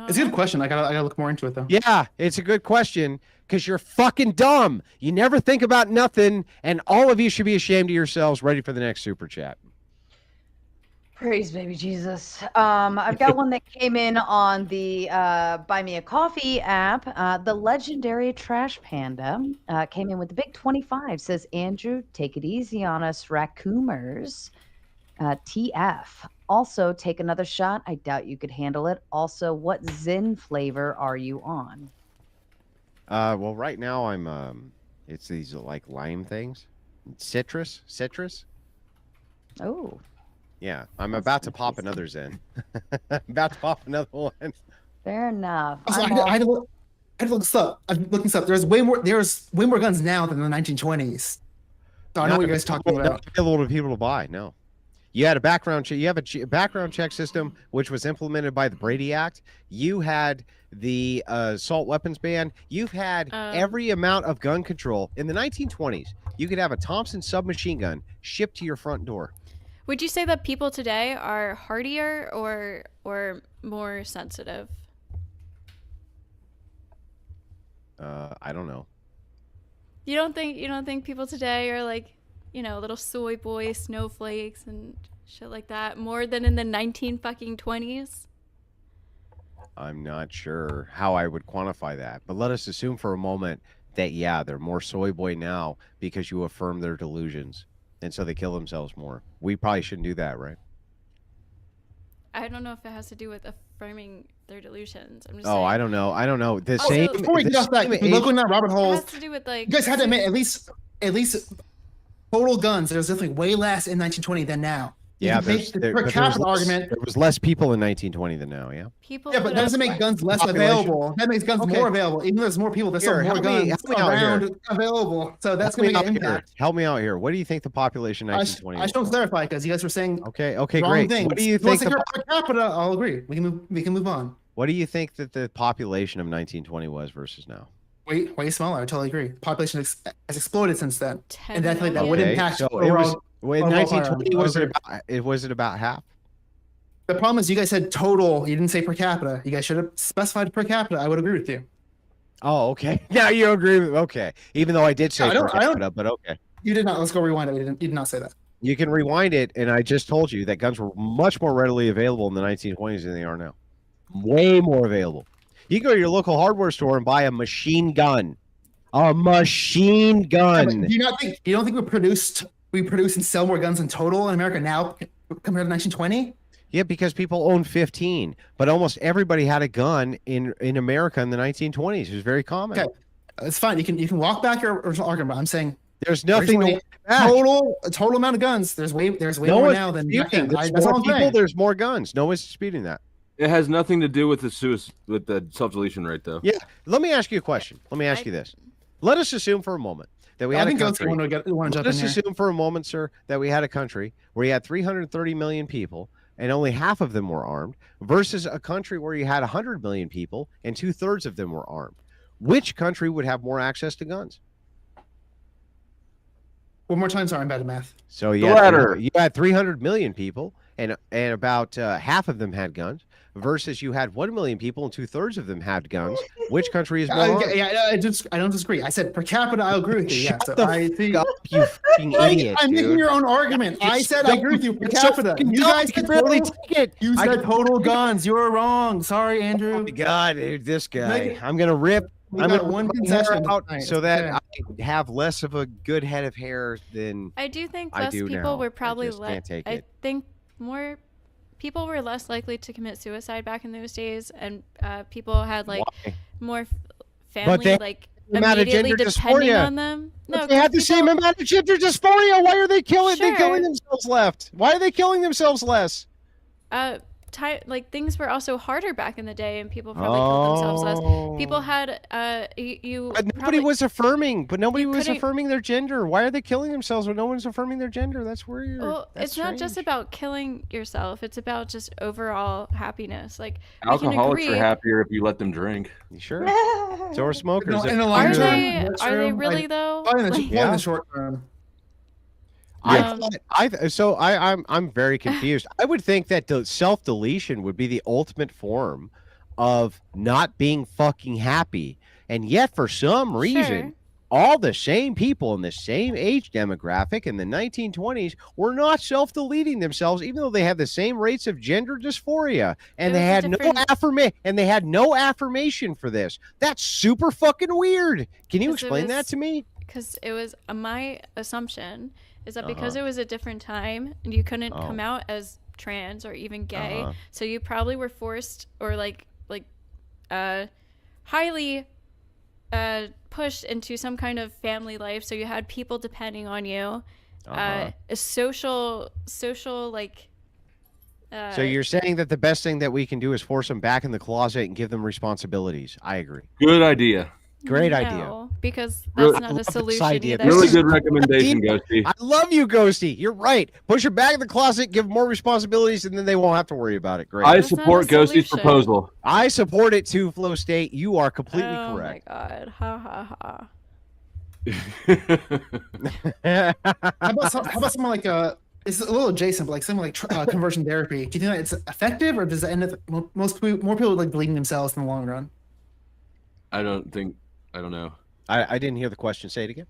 D: It's a good question. I gotta look more into it though.
C: Yeah, it's a good question because you're fucking dumb. You never think about nothing, and all of you should be ashamed of yourselves. Ready for the next super chat.
B: Praise baby Jesus. I've got one that came in on the Buy Me a Coffee app. The legendary Trash Panda came in with the big 25. Says, Andrew, take it easy on us raccooners. TF. Also, take another shot. I doubt you could handle it. Also, what Zin flavor are you on?
C: Well, right now I'm it's these like lime things, citrus.
B: Oh,
C: Yeah, I'm
B: That's
C: about to pop
B: interesting.
C: another Zen. I'm about to pop another one.
B: fair enough.
D: Also,
B: I'm
D: I
B: all-
D: had to look this up. I'm looking this up. There's way more guns now than in the 1920s. So I know what you guys are talking about.
C: Not available to people to buy. No, you had a background check. You have a background check system which was implemented by the Brady Act. You had the assault weapons ban. You've had every amount of gun control in the 1920s. You could have a Thompson submachine gun shipped to your front door.
E: Would you say that people today are hardier or more sensitive?
C: I don't know.
E: You don't think people today are like, little soy boy snowflakes and shit like that more than in the 1920s?
C: I'm not sure how I would quantify that, but let us assume for a moment that yeah, they're more soy boy now because you affirm their delusions, and so they kill themselves more. We probably shouldn't do that, right?
E: I don't know if it has to do with affirming their delusions. I'm just
C: Oh,
E: saying.
C: I don't know. The
E: Oh,
C: same.
E: so-
D: Before we
C: the
D: get off that,
C: same
D: if we look
C: age-
D: in that rabbit
E: It
D: hole,
E: has to do with like
D: you guys had to admit at least total guns. There's definitely way less in 1920 than now. You
C: yeah,
D: can make the per
C: but
D: capita argument.
C: There was less people in 1920 than now. Yeah.
E: people.
D: Yeah, but
E: put
D: that doesn't
E: up-
D: make guns less
C: Population.
D: available. That makes guns
C: Okay.
D: more available. Even though there's more people, there's still
C: Here,
D: more
C: help me-
D: guns
C: help me out here.
D: around available. So that's
C: Help me
D: going to
C: out
D: make an
C: here.
D: impact.
C: Help me out here. What do you think the population in
D: I
C: 1920?
D: just want to clarify because you guys were saying
C: Okay,
D: wrong
C: great.
D: things.
C: What do you
D: If want
C: think?
D: to say per capita, I'll agree. We can move on.
C: What do you think that the population of 1920 was versus now?
D: Way smaller. I totally agree. Population has exploded since then.
E: 10
D: And definitely that
E: million?
D: would
C: Okay,
D: impact
C: so it
D: overall-
C: was in
D: overall
C: 1920.
D: firearms.
C: Was it about half?
D: The problem is you guys said total. You didn't say per capita. You guys should have specified per capita. I would agree with you.
C: Oh, okay. Now you agree with okay. Even though I did say
D: I don't-
C: per capita, but okay.
D: You did not. Let's go rewind it. You did not say that.
C: You can rewind it, and I just told you that guns were much more readily available in the 1920s than they are now. Way more available. You can go to your local hardware store and buy a machine gun. A machine
D: Yeah, but
C: gun.
D: do you not think? You don't think we produce and sell more guns in total in America now compared to 1920?
C: Yeah, because people own 15, but almost everybody had a gun in America in the 1920s. It was very common.
D: Okay. It's fine. You can walk back your original argument. I'm saying
C: There's nothing to
D: Originally,
C: walk back.
D: total amount of guns. There's way
C: No
D: more
C: one's
D: now than back
C: disputing.
D: then.
C: There's
D: That's all
C: more
D: I'm
C: people.
D: saying.
C: There's more guns. No one's disputing that.
A: It has nothing to do with the self-deletion rate, though.
C: Yeah. Let me ask you a question. Let me ask you this. Let us assume for a moment that we
D: I
C: had a
D: think Goatsy
C: country.
D: want to
C: Let
D: jump in
C: us
D: here.
C: assume for a moment, sir, that we had a country where you had 330 million people and only half of them were armed versus a country where you had 100 million people and 2/3 of them were armed. Which country would have more access to guns?
D: One more time. Sorry, I'm bad at math.
C: So
A: The latter.
C: you had 300 million people and about half of them had guns versus you had 1 million people and 2/3 of them had guns. Which country is more?
D: I don't disagree. I said per capita, I agree with you. Yeah, so
C: the
D: I think
C: fuck up, you fucking idiot,
D: I'm making
C: dude.
D: your own argument. I said I agree with you per
C: It's so
D: capita.
C: fucking
D: You
C: dumb,
D: guys
C: you can
D: said
C: barely
D: total.
C: take it.
D: You
C: I
D: said
C: can-
D: total guns. You were wrong. Sorry,
C: Oh
D: Andrew.
C: my God, dude, this guy.
D: Make-
C: I'm gonna rip.
D: We
C: I'm
D: got
C: gonna
D: one
C: rip my hair
D: concession
C: out
D: tonight.
C: so
D: It's
C: that
D: okay.
C: I have less of a good head of hair than
E: I do think
C: I
E: less
C: do
E: people
C: now.
E: were
C: I
E: probably
C: just can't take
E: I
C: it.
E: think more people were less likely to commit suicide back in those days, and people had like
C: Why?
E: more family
C: they-
E: like
C: the amount of
E: immediately
C: gender
E: depending
C: dysphoria.
E: on them. No,
C: They had the
E: 'cause
C: same
E: people-
C: amount of gender dysphoria. Why are they killing? They killing
E: Sure.
C: themselves left. Why are they killing themselves less?
E: Like things were also harder back in the day, and people probably killed themselves less. People had you
C: But nobody
E: probably,
C: was affirming. But nobody was
E: couldn't-
C: affirming their gender. Why are they killing themselves when no one's affirming their gender? That's weird.
E: Well,
C: That's
E: it's not just
C: strange.
E: about killing yourself. It's about just overall happiness. Like we can
A: Alcoholics
E: agree.
A: are happier if you let them drink.
C: You sure. So are smokers.
D: In the
E: Are
D: long
C: They're-
D: term,
E: they?
D: that's
E: Are they
D: true.
E: really though?
D: Probably in the,
E: Like,
D: probably in
C: Yeah.
D: the short term.
C: I'm very confused. I would think that the self-deletion would be the ultimate form of not being fucking happy. And yet for some reason,
E: Sure.
C: all the same people in the same age demographic in the 1920s were not self-deleting themselves, even though they had the same rates of gender dysphoria, and
E: It
C: they
E: was a
C: had no affirmation for this. That's super fucking weird. Can you
E: 'Cause it
C: explain that
E: was-
C: to me?
E: Because it was my assumption is that because
C: Uh-huh.
E: it was a different time and you couldn't
C: Oh.
E: come out as trans or even gay,
C: Uh-huh.
E: so you probably were forced or highly pushed into some kind of family life. So you had people depending on you, a social like.
C: So you're saying that the best thing that we can do is force them back in the closet and give them responsibilities. I agree.
A: Good idea.
C: Great idea.
E: No, because
A: Really-
E: that's
C: I
E: not
C: love
E: a
C: this
E: solution
C: idea.
E: either.
C: This
A: Really
C: is-
A: good recommendation, Ghosty.
C: I love you, Ghosty. You're right. Push them back in the closet, give them more responsibilities, and then they won't have to worry about it. Great.
A: I
E: That's not a
A: support Ghosty's
E: solution.
A: proposal.
C: I support it too, Flow State. You are completely
E: Oh
C: correct.
E: my god! Ha ha ha!
D: How about someone like it's a little adjacent, but like something like conversion therapy. Do you think that it's effective, or does it end up more people like bleeding themselves in the long run?
A: I don't know.
C: I didn't hear the question. Say it again.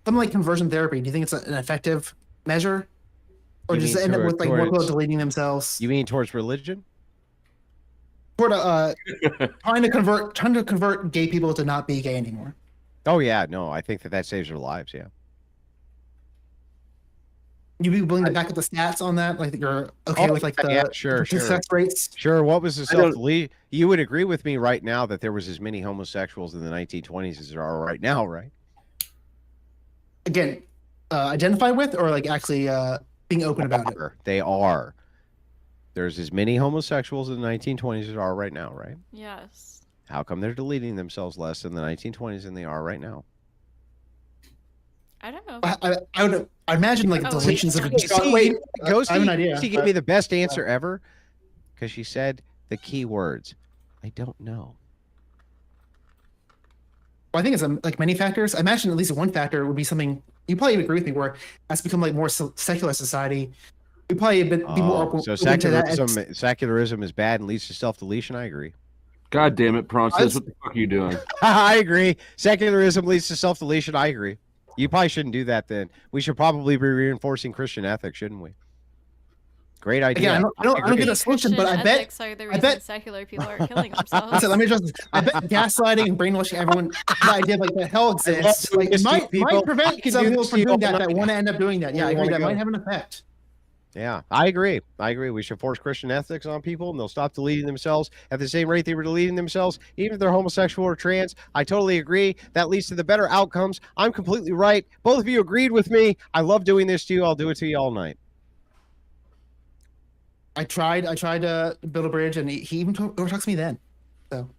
D: Something like conversion therapy. Do you think it's an effective measure, or
C: You
D: does
C: mean
D: it end up with like more people
C: towards-
D: deleting themselves?
C: You mean towards religion?
D: Toward trying to convert gay people to not be gay anymore.
C: Oh yeah, no. I think that saves their lives. Yeah.
D: You'd be willing to back up the stats on that, like that you're okay
C: Oh,
D: with like the
C: yeah, sure.
D: success rates.
C: Sure. What was the
A: I don't-
C: self-delete? You would agree with me right now that there was as many homosexuals in the 1920s as there are right now, right?
D: Again, identify with or like actually being open about it.
C: They are. There's as many homosexuals in the 1920s as there are right now, right?
E: Yes.
C: How come they're deleting themselves less in the 1920s than they are right now?
E: I don't know.
D: I imagine like
E: Oh,
D: deletions
E: wait.
D: of wait.
C: Ghosty,
D: I have an idea.
C: She gave me the best answer ever because she said the key words. I don't know.
D: Well, I think it's like many factors. I imagine at least one factor would be something you probably agree with me, where it's become like more secular society. We probably be more open,
C: So
D: open to that.
C: secularism is bad and leads to self-deletion. I agree.
A: God damn it, Theprawncess. What the fuck are you doing?
C: I agree. Secularism leads to self-deletion. I agree. You probably shouldn't do that then. We should probably be reinforcing Christian ethics, shouldn't we? Great idea.
D: Again, I don't
C: agree.
D: get a solution, but I bet.
E: ethics are the
D: I
E: reason
D: bet-
E: secular people are killing themselves.
D: Listen, let me just. I bet gaslighting and brainwashing everyone, the idea of like that hell exists, like it might prevent
C: can
D: some
C: do
D: people
C: this
D: from
C: to
D: doing
C: you all
D: that
C: night.
D: want to end up doing that. Yeah, I
C: You
D: agree.
C: wanna
D: That
C: go.
D: might have an effect.
C: Yeah, I agree. We should force Christian ethics on people, and they'll stop deleting themselves at the same rate they were deleting themselves, even if they're homosexual or trans. I totally agree. That leads to the better outcomes. I'm completely right. Both of you agreed with me. I love doing this to you. I'll do it to you all night.
D: I tried to build a bridge, and he even overtalks me then. So,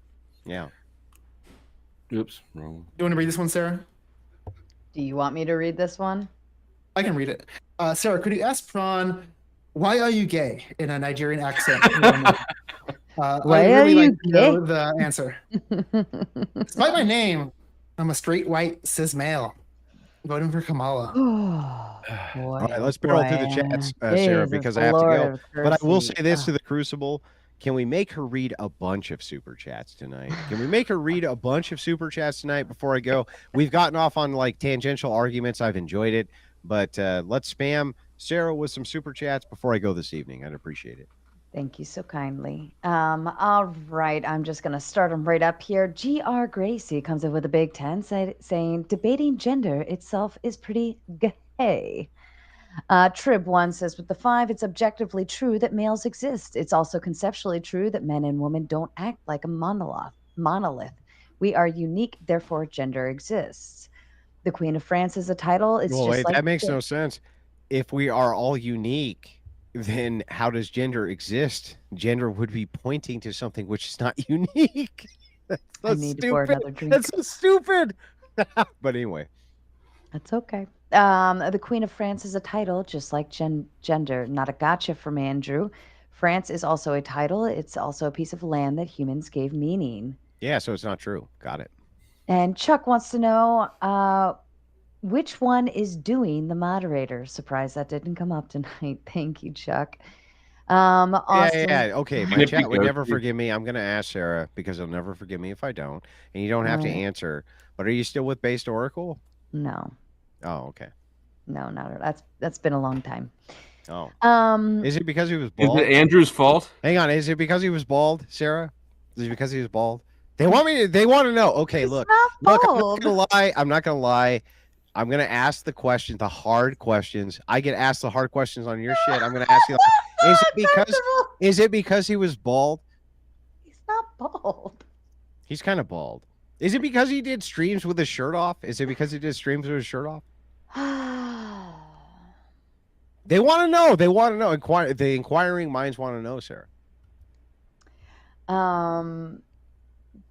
C: Yeah.
A: Oops, wrong.
D: you want to read this one, Sarah?
B: Do you want me to read this one?
D: I can read it. Sarah, could you ask Prawn, why are you gay in a Nigerian accent?
B: Why
D: I
B: are
D: really
B: you
D: like to know the answer. Despite my name, I'm a straight white cis male. Voting for Kamala.
C: All right, let's barrel through the chats, Sarah, because I have to go. But I will say this to the Crucible. Can we make her read a bunch of super chats tonight? Can we make her read a bunch of super chats tonight before I go? We've gotten off on like tangential arguments. I've enjoyed it, but let's spam Sarah with some super chats before I go this evening. I'd appreciate it.
B: Thank you so kindly. All right, I'm just going to start them right up here. G.R. Gracie comes in with a big 10 saying, debating gender itself is pretty gay. Trib1 says, with the 5, it's objectively true that males exist. It's also conceptually true that men and women don't act like a monolith. We are unique, therefore gender exists. The Queen of France is a title. It's
C: Well,
B: just
C: wait,
B: like
C: that makes no sense. If we are all unique, then how does gender exist? Gender would be pointing to something which is not unique. That's so
B: I need to pour
C: stupid.
B: another drink.
C: That's so stupid. But anyway.
B: That's okay. The Queen of France is a title, just like gender. Not a gotcha from Andrew. France is also a title. It's also a piece of land that humans gave meaning.
C: Yeah, so it's not true. Got it.
B: And Chuck wants to know which one is doing the moderator. Surprised that didn't come up tonight. Thank you, Chuck. Austin,
C: Yeah. Okay, my
A: If
C: chat
A: you
C: would
A: go
C: never
A: to-
C: forgive me. I'm going to ask Sarah because he'll never forgive me if I don't. And you don't have to
B: Alright.
C: answer. But are you still with Based Oracle?
B: No,
C: Oh, okay.
B: not that's been a long time.
C: Oh.
B: Um,
C: Is it because he was
A: Is
C: bald?
A: it Andrew's fault?
C: Hang on. Is it because he was bald, Sarah? Is it because he was bald? They want to know. Okay,
B: it's
C: look.
B: not
C: Look,
B: bald.
C: I'm not gonna lie. I'm gonna ask the questions, the hard questions. I get asked the hard questions on your shit. I'm gonna ask you. Is it because he was bald?
B: He's not bald.
C: He's kind of bald. Is it because he did streams with his shirt off? Is it because he did streams with his shirt off? They want to know. They want to know. The inquiring minds want to know, Sarah.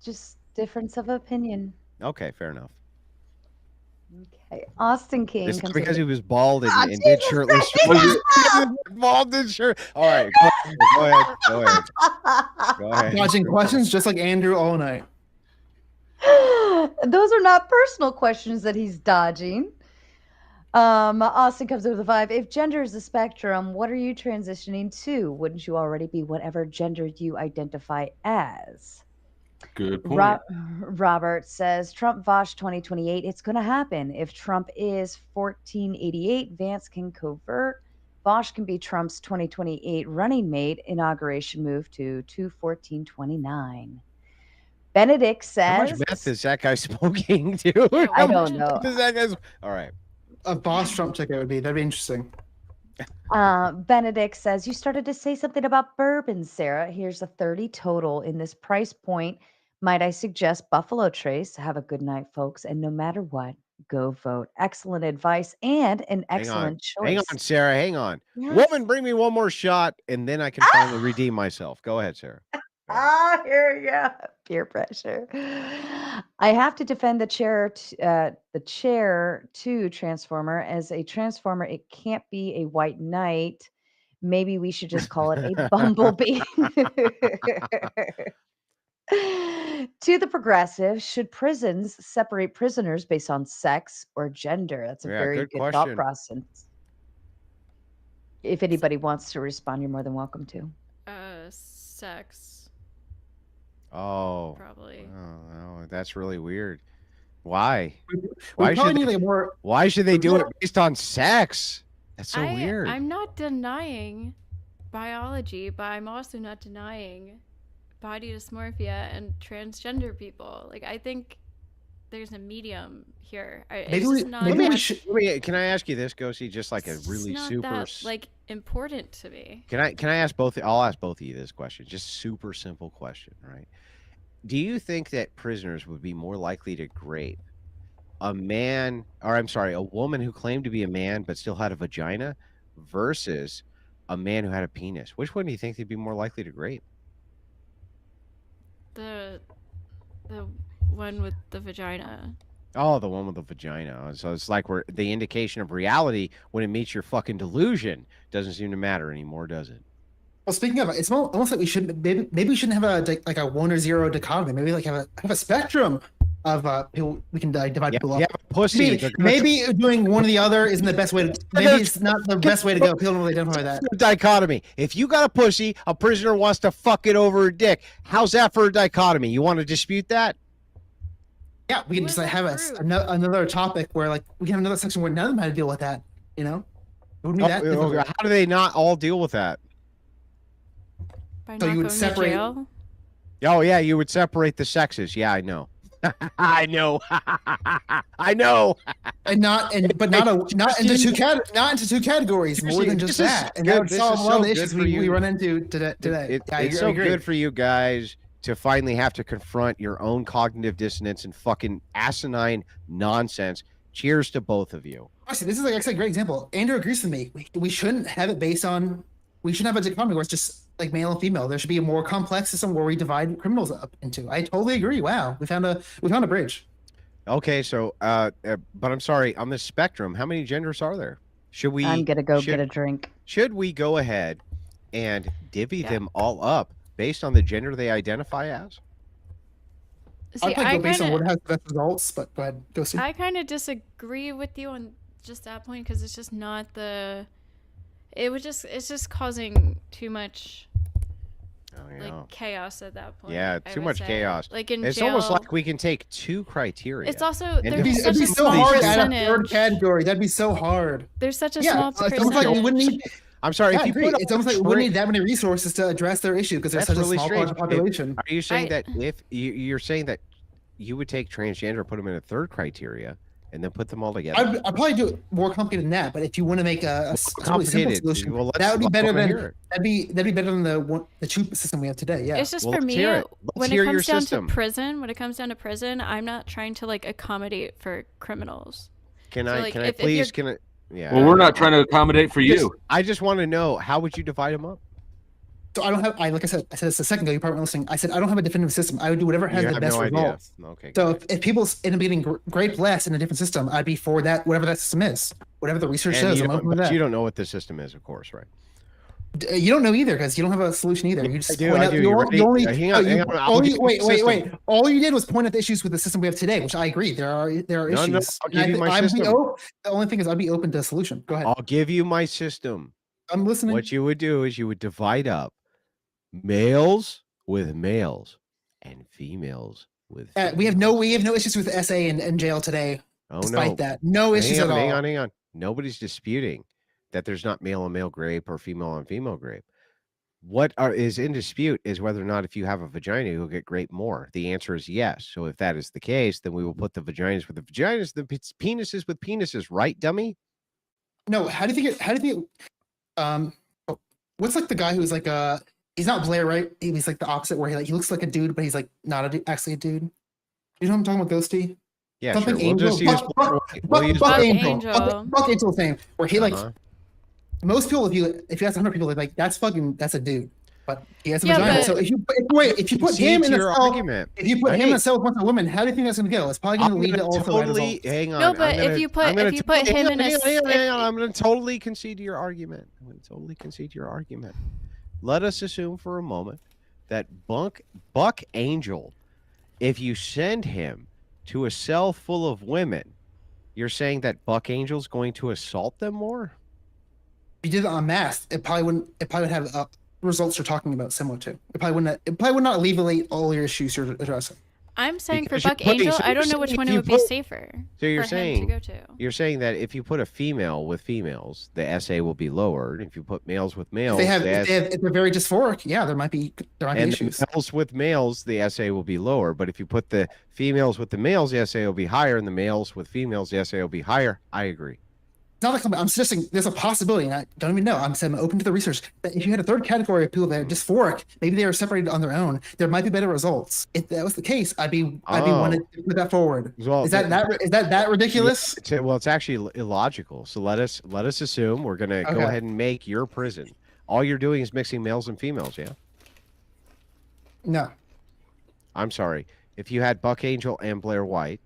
B: Just difference of opinion.
C: Okay, fair enough.
B: Okay, Austin King
C: It's
B: comes
C: because
B: in
C: he was bald and,
B: Ah,
C: and did
B: Jesus
C: shirtless.
B: Christ!
C: Bald and shirt. All right, go ahead. Go ahead.
D: Dodging questions just like Andrew all night.
B: Those are not personal questions that he's dodging. Austin comes in with a 5. If gender is a spectrum, what are you transitioning to? Wouldn't you already be whatever gender you identify as?
A: Good point.
B: Robert says Trump Vosh 2028. It's going to happen. If Trump is 1488, Vance can convert. Vosh can be Trump's 2028 running mate. Inauguration move to 2/14/29. Benedict
C: How
B: says.
C: much meth is that guy smoking, dude?
B: I don't know.
C: Does that guy's... All right.
D: A boss Trump ticket that'd be interesting.
B: Benedict says, you started to say something about bourbon, Sarah. Here's a 30 total in this price point. Might I suggest Buffalo Trace? Have a good night, folks. And no matter what, go vote. Excellent advice and an excellent choice.
C: Hang on, Sarah. Hang on.
B: Yes.
C: Woman, bring me one more shot, and then I can finally redeem myself. Go ahead, Sarah.
B: Ah, here you go. Peer pressure. I have to defend the chair to Transformer. As a Transformer, it can't be a white knight. Maybe we should just call it a bumblebee. To the progressive, should prisons separate prisoners based on sex or gender? That's a very
C: good
B: good thought
C: question.
B: process. If anybody wants to respond, you're more than welcome to.
E: Sex,
C: Oh.
E: probably.
C: Oh, no, that's really weird. Why?
D: We
C: Why
D: probably
C: should
D: need
C: they,
D: like more.
C: why should they do it based on sex? That's so
E: I,
C: weird.
E: I'm not denying biology, but I'm also not denying body dysmorphia and transgender people. Like, I think there's a medium here.
D: Maybe
E: It's
D: we-
E: just not,
D: maybe
C: Let
D: we
C: me
D: should-
C: can I ask you this, Gosi? Just like a
E: it's
C: really
E: not
C: super.
E: that, like, important to me.
C: Can I ask both? I'll ask both of you this question. Just super simple question, right? Do you think that prisoners would be more likely to rape a woman who claimed to be a man but still had a vagina versus a man who had a penis? Which one do you think they'd be more likely to rape?
E: The one with the vagina.
C: Oh, the one with the vagina. So it's like the indication of reality when it meets your fucking delusion doesn't seem to matter anymore, does it?
D: Well, speaking of, it's almost like we shouldn't. Maybe we shouldn't have a 1 or 0 dichotomy. Maybe like have a spectrum of people. We can divide
C: Yeah,
D: people up.
C: you have a pussy.
D: Maybe doing one or the other isn't the best way. Maybe it's not the best way to go. People don't really identify that.
C: Dichotomy. If you got a pussy, a prisoner wants to fuck it over a dick. How's that for a dichotomy? You want to dispute that?
D: Yeah, we can just like have another topic where like we can have another section where none of them had to deal with that. You know, it wouldn't be that difficult.
C: How do they not all deal with that?
E: By
D: So
E: not
D: you would
E: going to
D: separate-
E: jail?
C: Oh yeah, you would separate the sexes. Yeah, I know. I know. I know.
D: And not into two categories, more than just
C: This is
D: that. And
C: good.
D: that would
C: This
D: solve
C: is
D: a lot of
C: so
D: the
C: good
D: issues
C: for
D: we
C: you.
D: run into today. Yeah,
C: It's
D: I
C: so
D: agree.
C: good for you guys to finally have to confront your own cognitive dissonance and fucking asinine nonsense. Cheers to both of you.
D: Honestly, this is like actually a great example. Andrew agrees with me. We shouldn't have it based on. We shouldn't have a dichotomy where it's just like male and female. There should be a more complex system where we divide criminals up into. I totally agree. Wow, we found a bridge.
C: Okay, so but I'm sorry, on the spectrum, how many genders are there? Should we?
B: I'm gonna go get a drink.
C: Should we go ahead and divvy them all up based on the gender they identify as?
E: See,
D: I'd probably
E: I
D: go based on
E: kinda-
D: what has the best results, but go ahead, go see.
E: I kind of disagree with you on just that point because it's just not the. It's just causing too much like chaos at that point.
C: Yeah,
E: I
C: too
E: would
C: much
E: say.
C: chaos.
E: Like in
C: It's
E: jail,
C: almost like we can take two criteria.
E: it's also
C: And
E: there's
D: It'd
E: such
D: be
E: a
D: so
E: small
D: hard to add a third
E: percentage.
D: category. That'd be so hard.
E: There's such a
D: Yeah,
E: small
D: it's almost like we
E: percentage.
D: wouldn't need.
C: I'm sorry,
D: Yeah,
C: if you
D: agree.
C: put
D: It's almost like we wouldn't need that many resources to address their issue because there's
C: That's
D: such
C: really
D: a small
C: strange.
D: population.
C: Are you saying
E: I-
C: that if you're saying that you would take transgender, put them in a third criteria, and then put them all together?
D: I'd probably do it more complicated than that, but if you want to make a really simple
C: Complicated.
D: solution,
C: Well,
D: that would be better
C: let's
D: than
C: hear it.
D: that'd be better than the cheap system we have today. Yeah.
E: It's just
C: Well,
E: for
C: let's
E: me
C: hear it. Let's
E: when
C: hear
E: it
C: your
E: comes down
C: system.
E: to prison. When it comes down to prison, I'm not trying to like accommodate for criminals.
C: Can
E: So,
C: I?
E: like,
C: Can I
E: if
C: please?
E: you're-
C: Can I? Yeah.
A: Well, we're not trying to accommodate for you.
C: I just want to know, how would you divide them up?
D: So I don't have. Like I said this a second ago. You probably weren't listening. I said I don't have a definitive system. I would do whatever has
C: You
D: the
C: have
D: best
C: no idea.
D: results.
C: Okay.
D: So if people end up getting great less in a different system, I'd be for that. Whatever that system is, whatever the research
C: And
D: says,
C: you
D: I'm
C: don't,
D: open to
C: but
D: that.
C: you don't know what the system is, of course, right?
D: You don't know either because you don't have a solution either. You just
C: I do,
D: point
C: I
D: out.
C: do.
D: You
C: You
D: only,
C: ready?
D: you only,
C: Hang on,
D: you
C: hang on. I'll
D: only-
C: give you
D: wait,
C: the
D: wait,
C: system.
D: wait. All you did was point at the issues with the system we have today, which I agree. There are
C: No,
D: issues.
C: I'll give you my system.
D: The only thing is I'd be open to a solution. Go ahead.
C: I'll give you my system.
D: I'm listening.
C: What you would do is you would divide up males with males and females with
D: We have no issues with SA and jail today.
C: Oh
D: Despite
C: no.
D: that, no issues at all.
C: Hang on. Nobody's disputing that there's not male on male grape or female on female grape. What is in dispute is whether or not if you have a vagina, you'll get grape more. The answer is yes. So if that is the case, then we will put the vaginas with the vaginas, the penises with penises, right, dummy?
D: No, how do you think what's like the guy who's like he's not Blair, right? He's like the opposite where he looks like a dude, but he's like not actually a dude. You know what I'm talking about, Ghosty?
C: Yeah,
D: Something
C: sure. We'll just
D: Angel.
C: use
D: Buck
E: Angel.
D: Angel. Buck Angel's name, where he like
C: Uh-huh.
D: most people, if you ask 100 people, they're like, that's a dude, but he has a
E: Yeah,
D: vagina.
E: but-
D: So if you put
C: Concede
D: him in
C: to
D: a
C: your
D: cell,
C: argument.
D: if you put him in
C: Right.
D: a cell with a bunch of women, how do you think that's going to go? It's probably going to
C: I'm
D: lead to
C: gonna
D: also bad
C: totally
D: results.
C: hang on.
E: No, but
C: I'm gonna-
E: if you put-
C: I'm gonna
E: if you put
C: hang
E: him
C: on,
E: in a
C: hang on,
E: s-
C: hang on,
E: if-
C: hang on. I'm going to totally concede to your argument. Let us assume for a moment that Buck Angel, if you send him to a cell full of women, you're saying that Buck Angel's going to assault them more?
D: If you did it en masse, it probably would have results you're talking about similar to. It probably would not alleviate all your issues you're addressing.
E: I'm saying
C: Because
E: for
C: you're
E: Buck
C: putting-
E: Angel,
C: so
E: I
C: you're
E: don't know
C: saying
E: which
C: if
E: one it
C: you
E: would be
C: put-
E: safer.
C: So you're
E: for him
C: saying
E: to go to.
C: you're saying that if you put a female with females, the SA will be lowered. If you put males with males,
D: If
C: the
D: if they're very dysphoric, yeah, there might be
C: and
D: issues.
C: the males with males, the SA will be lower. But if you put the females with the males, the SA will be higher, and the males with females, the SA will be higher. I agree.
D: It's not like I'm suggesting there's a possibility, and I don't even know. I'm saying I'm open to the research. That if you had a third category of people that are dysphoric, maybe they are separated on their own, there might be better results. If that was the case, I'd be wanting to put that forward.
C: Well,
D: Is that ridiculous?
C: It's actually illogical. So let us assume we're gonna go
D: Okay.
C: ahead and make your prison. All you're doing is mixing males and females. Yeah.
D: No.
C: I'm sorry. If you had Buck Angel and Blair White,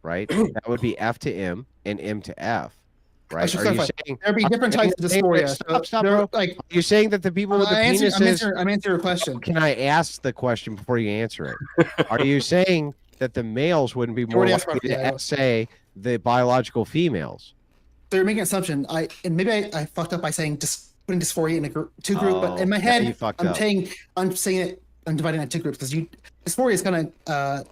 C: right, that would be F to M and M to F. Right?
D: should
C: Are you
D: clarify.
C: saying
D: There'd be different types of dysphoria.
C: Stop,
D: They're
C: bro.
D: like
C: You're saying that the people with the
D: I'm
C: penises.
D: answering your question.
C: Can I ask the question before you answer it? Are you saying that the males wouldn't be more
D: already asked
C: likely
D: about-
C: to essay the biological females.
D: So you're making an assumption. Maybe I fucked up by saying just putting dysphoria in a group, two group, but in my
C: now you
D: head,
C: fucked
D: I'm
C: up.
D: saying I'm dividing it into two groups because dysphoria is kind of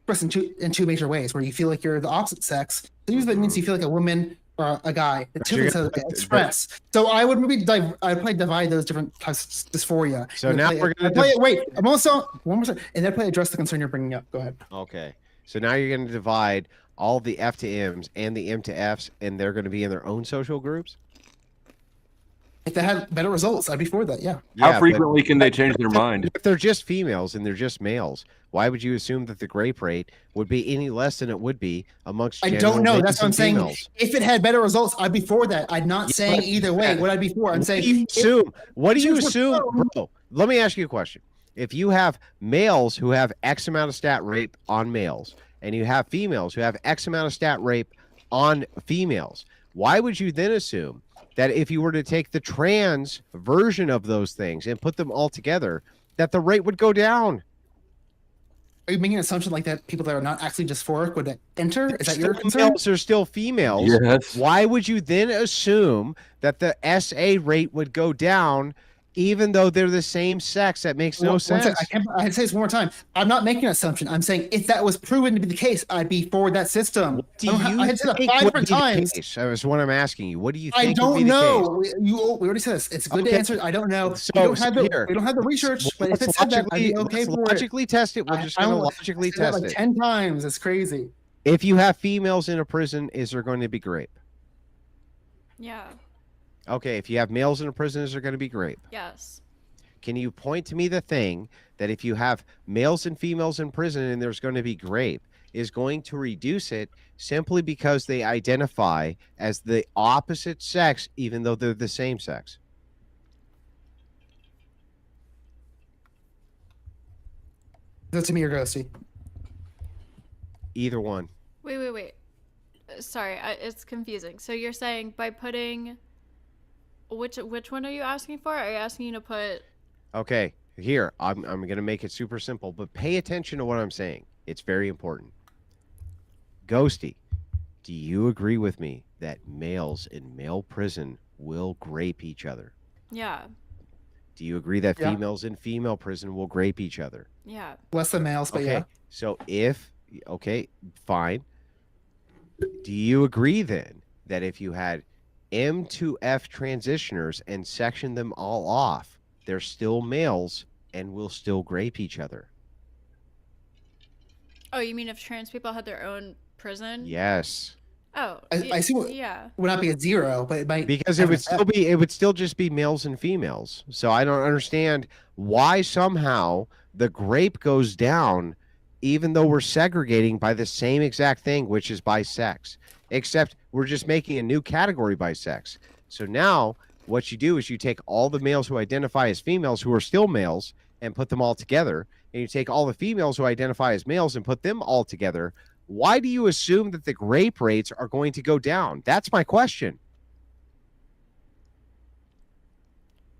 D: expressed in two major ways, where you feel like you're the opposite sex. So usually that means you feel like a woman or a guy. The two
C: you're
D: things
C: gonna-
D: express. So I would maybe I'd probably divide those different types of dysphoria.
C: So
D: And
C: now
D: play-
C: we're gonna
D: I'd play it. Wait, I'm also one more second, and then probably address the concern you're bringing up. Go ahead.
C: Okay. So now you're going to divide all the F to M's and the M to F's, and they're going to be in their own social groups?
D: If they had better results, I'd be for that. Yeah.
A: How
C: but
A: frequently can they change their mind?
C: if they're just females and they're just males, why would you assume that the grape rate would be any less than it would be amongst
D: I
C: general
D: don't know.
C: males
D: That's what I'm
C: and
D: saying.
C: females?
D: If it had better results, I'd be for that. I'm not saying
C: but-
D: either way what I'd be for. I'm
C: What
D: saying
C: do you assume? What do you
D: Since we're
C: assume,
D: grown-
C: bro? Let me ask you a question. If you have males who have X amount of stat rape on males, and you have females who have X amount of stat rape on females, why would you then assume that if you were to take the trans version of those things and put them all together, that the rate would go down?
D: Are you making an assumption like that people that are not actually dysphoric would enter? Is that
C: Still
D: your concern?
C: males are still females.
A: Yes.
C: Why would you then assume that the SA rate would go down even though they're the same sex? That makes no
D: One
C: sense.
D: second, I'd say this one more time. I'm not making an assumption. I'm saying if that was proven to be the case, I'd be for that system.
C: Do
D: I
C: you
D: had said that
C: think
D: 5
C: would
D: different
C: be the
D: times.
C: case? That's what I'm asking you. What do you
D: I
C: think would be
D: don't
C: the case?
D: know. We already said this. It's good
C: Okay.
D: to answer. I don't know.
C: So-
D: we, don't
C: so
D: have the,
C: here,
D: we don't have the research, but if
C: Let's
D: it said that, I'd be
C: logically-
D: okay
C: let's
D: for it.
C: logically test it. We're just going to logically
D: I said that
C: test
D: like
C: it.
D: 10 times. It's crazy.
C: If you have females in a prison, is there going to be grape?
E: Yeah.
C: Okay, if you have males in a prison, is there going to be grape?
E: Yes.
C: Can you point to me the thing that if you have males and females in prison and there's going to be grape is going to reduce it simply because they identify as the opposite sex even though they're the same sex?
D: Is that to me or Ghosty?
C: Either one.
E: Wait. Sorry, it's confusing. So you're saying by putting which one are you asking for? Are you asking to put?
C: Okay, here, I'm going to make it super simple, but pay attention to what I'm saying. It's very important. Ghosty, do you agree with me that males in male prison will grape each other?
E: Yeah.
C: Do you agree that
D: Yeah.
C: females in female prison will grape each other?
E: Yeah.
D: Less than males, but
C: Okay,
D: yeah.
C: so fine. Do you agree then that if you had M to F transitioners and section them all off, they're still males and will still grape each other?
E: Oh, you mean if trans people had their own prison?
C: Yes,
E: Oh.
D: I see what-
E: Yeah.
D: Would not be at 0, but it might.
C: because
D: have
C: it would still just be males and females. So I don't understand why somehow the grape goes down even though we're segregating by the same exact thing, which is by sex, except we're just making a new category by sex. So now what you do is you take all the males who identify as females who are still males and put them all together, and you take all the females who identify as males and put them all together. Why do you assume that the grape rates are going to go down? That's my question.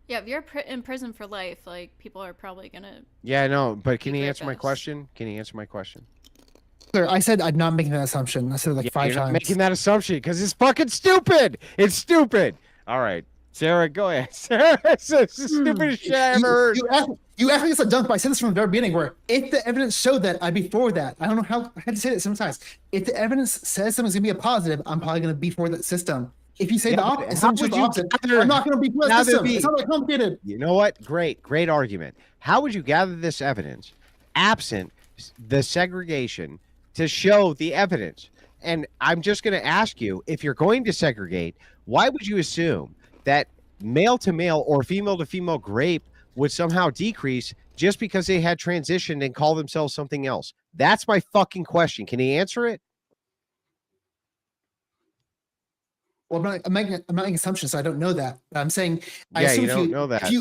E: Yeah, if you're in prison for life, like people are probably gonna.
C: Yeah, I know, but can
E: Be
C: you answer my
E: rapists.
C: question? Can you answer my question?
D: Sir, I said I'm not making that assumption. I said it like
C: Yeah,
D: 5
C: you're not
D: times.
C: making that assumption because it's fucking stupid. It's stupid. All right, Sarah, go ahead. Sarah, it's the stupidest shit I ever heard.
D: You asked me this a dunk, but I said this from the very beginning. Where if the evidence showed that, I'd be for that. I don't know how I had to say it sometimes. If the evidence says something's gonna be a positive, I'm probably gonna be for that system. If you say
C: Yeah,
D: the
C: but
D: opposite,
C: how
D: the
C: would you
D: opposite,
C: gather-
D: I'm not gonna be for that
C: gather
D: system.
C: the-
D: It's not that complicated.
C: You know what? Great argument. How would you gather this evidence absent the segregation to show the evidence? And I'm just going to ask you, if you're going to segregate, why would you assume that male to male or female to female grape would somehow decrease just because they had transitioned and call themselves something else? That's my fucking question. Can you answer it?
D: Well, I'm not making assumptions, so I don't know that. But I'm saying I
C: Yeah,
D: assume
C: you don't know that.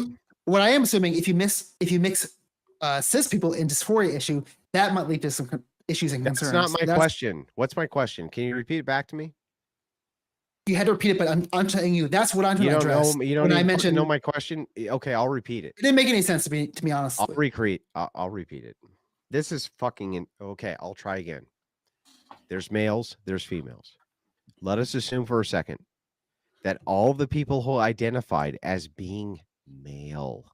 D: What I am assuming, if you mix cis people in dysphoria issue, that might lead to some issues and
C: That's
D: concerns.
C: not my question. What's my question? Can you repeat it back to me?
D: You had to repeat it, but I'm telling you that's what I'm trying
C: You
D: to
C: don't
D: address.
C: know. You don't
D: when I
C: even
D: mentioned
C: know my question. Okay, I'll repeat it.
D: it didn't make any sense to me honest.
C: I'll repeat it. This is fucking okay. I'll try again. There's males, there's females. Let us assume for a second that all the people who identified as being male,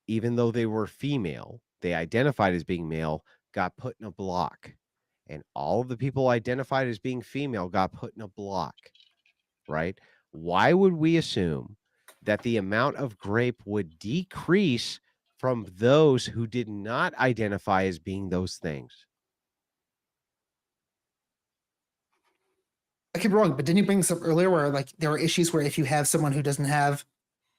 C: even though they were female, they identified as being male, got put in a block. And all of the people identified as being female got put in a block, right? Why would we assume that the amount of grape would decrease from those who did not identify as being those things?
D: I could be wrong, but didn't you bring this up earlier where like there are issues where if you have someone who doesn't have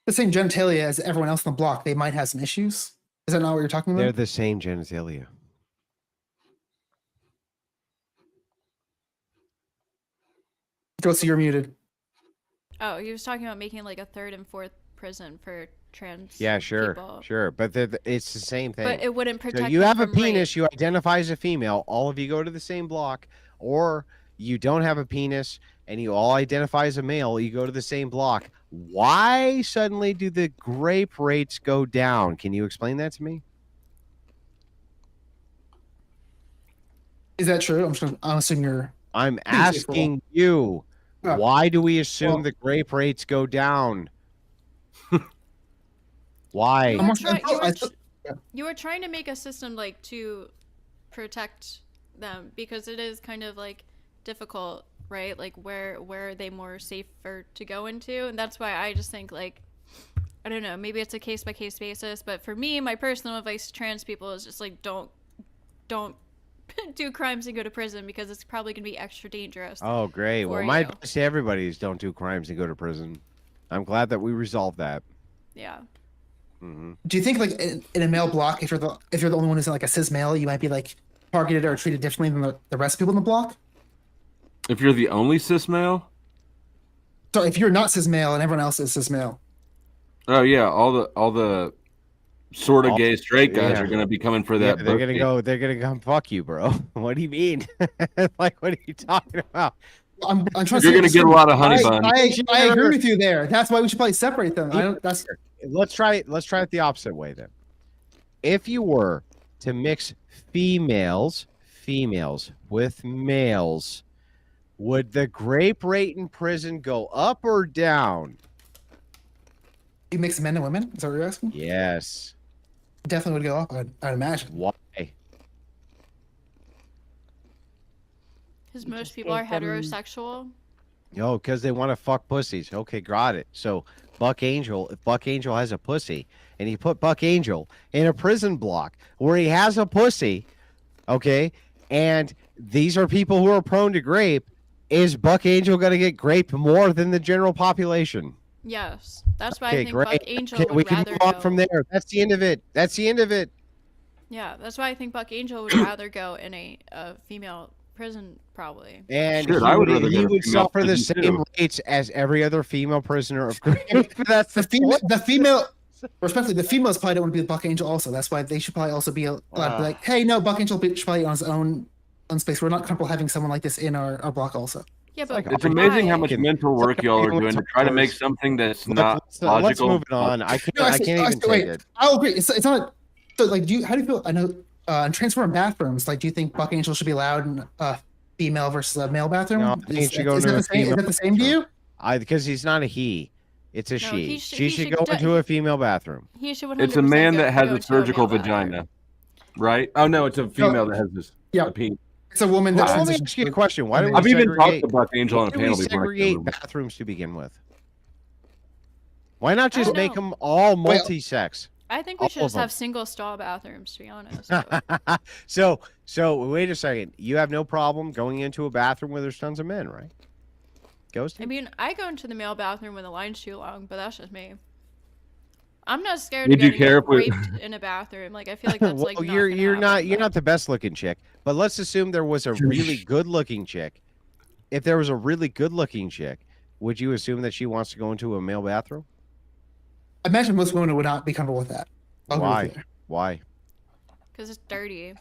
D: the same genitalia as everyone else on the block, they might have some issues? Is that not what you're talking
C: They're
D: about?
C: the same genitalia.
D: Ghosty, you're muted.
E: Oh, he was talking about making like a third and fourth prison for trans.
C: Yeah, sure,
E: people.
C: sure. But it's the same thing.
E: But it wouldn't protect.
C: So you
E: them
C: have a
E: from rape.
C: penis, you identify as a female, all of you go to the same block, or you don't have a penis and you all identify as a male, you go to the same block. Why suddenly do the grape rates go down? Can you explain that to me?
D: Is that true? I'm assuming you're.
C: I'm
D: Please, April.
C: asking you,
D: Yeah.
C: why do we assume
D: Well-
C: the grape rates go down? Why?
E: You
D: I'm
E: were,
D: also-
E: try- you,
D: I
E: were
D: thought-
E: you were trying to make a system like to protect them because it is kind of like difficult, right? Like where are they more safer to go into? And that's why I just think like, I don't know, maybe it's a case by case basis. But for me, my personal advice to trans people is just like don't do crimes and go to prison because it's probably gonna be extra dangerous.
C: Oh, great. Well,
E: for
C: my
E: you.
C: advice to everybody is don't do crimes and go to prison. I'm glad that we resolved that.
E: Yeah.
C: Hmm.
D: Do you think like in a male block, if you're the only one who's like a cis male, you might be like targeted or treated differently than the rest of people in the block?
A: If you're the only cis male,
D: So if you're not cis male and everyone else is cis male,
A: oh yeah, all the sort of
C: All-
A: gay straight guys
C: yeah.
A: are gonna be coming for
C: Yeah,
A: that.
C: they're gonna come fuck you, bro. What do you mean? Like, what are you talking about?
D: I'm trying to.
A: You're
D: say-
A: gonna get a lot of honey buns.
D: I agree with you there. That's why we should probably separate them. I don't. That's
C: Let's try it the opposite way then. If you were to mix females with males, would the grape rate in prison go up or down?
D: you mix men and women. Is that what you're asking?
C: Yes.
D: Definitely would go up. I'd imagine.
C: Why?
E: Because
B: You
E: most
B: just
E: people are
B: gave them-
E: heterosexual.
C: No, because they want to fuck pussies. Okay, got it. So Buck Angel, if Buck Angel has a pussy, and you put Buck Angel in a prison block where he has a pussy, okay, and these are people who are prone to grape, is Buck Angel going to get grape more than the general population?
E: Yes, that's why
C: Okay,
E: I think
C: great.
E: Buck Angel
C: Okay,
E: would
C: we can
E: rather
C: move on
E: go.
C: from there. That's the end of it. That's the end of it.
E: Yeah, that's why I think Buck Angel would rather go in a female prison, probably.
C: And
A: Shit,
C: he
A: I would
C: would,
A: rather
C: he
A: go to
C: would
A: female
C: suffer the
A: prison,
C: same
A: too.
C: rates as every other female prisoner of grape. That's
D: The
C: the
D: female,
C: point.
D: the female, respectfully, the females probably don't want to be with Buck Angel. Also, that's why they should probably also be allowed to be like, hey, no, Buck Angel should probably on his own space. We're not comfortable having someone like this in our block. Also,
E: Yeah, but
C: like
A: It's amazing how
E: why?
A: much mental work y'all are doing to try to make something that's not logical.
C: Let's move it on. I can't. I can't even take
D: wait.
C: it.
D: I'll agree. It's not. So, like, how do you feel? I know in transform bathrooms. Like, do you think Buck Angel should be allowed in a female versus a male bathroom?
C: No, I think he should go
D: is
C: into
D: that
C: a
D: the same? Is
C: female
D: that the same to you?
C: Because he's not a he. It's a
E: No,
C: she.
E: he
C: She
E: should
C: should go
E: de-
C: into a female bathroom.
E: He should 100%
A: It's a man
E: go-
A: that has
E: go
A: a
E: to
A: surgical
E: male bathroom.
A: vagina, right? Oh no, it's a female that has this.
D: Yeah.
A: a penis.
D: It's a woman that
C: Well, let me
D: transitions.
C: ask you a question. Why do we
A: I've even talked
C: segregate?
A: to Buck Angel on
C: Why
A: a
C: do we
A: panel before. I
C: segregate
A: killed him.
C: bathrooms to begin with? Why not
E: I
C: just
E: don't
C: make
E: know.
C: them all
D: Well-
C: multi-sex?
E: I think
C: All
E: we should
C: of
E: just have
C: them.
E: single stall bathrooms, to be honest.
C: So wait a second. You have no problem going into a bathroom where there's tons of men, right? Ghost?
E: I mean, I go into the male bathroom when the line's too long, but that's just me. I'm not scared
A: Would
E: of
A: you
E: getting
A: care if we-
E: raped in a bathroom. Like, I feel like that's like
C: well,
E: not
C: you're
E: gonna
C: you're not
E: happen,
C: you're
E: but-
C: not the best looking chick, but let's assume there was a really good looking chick. If there was a really good looking chick, would you assume that she wants to go into a male bathroom?
D: I imagine most women would not be comfortable with that. I'll agree with
C: Why?
D: you there.
C: Why?
E: Because it's dirty.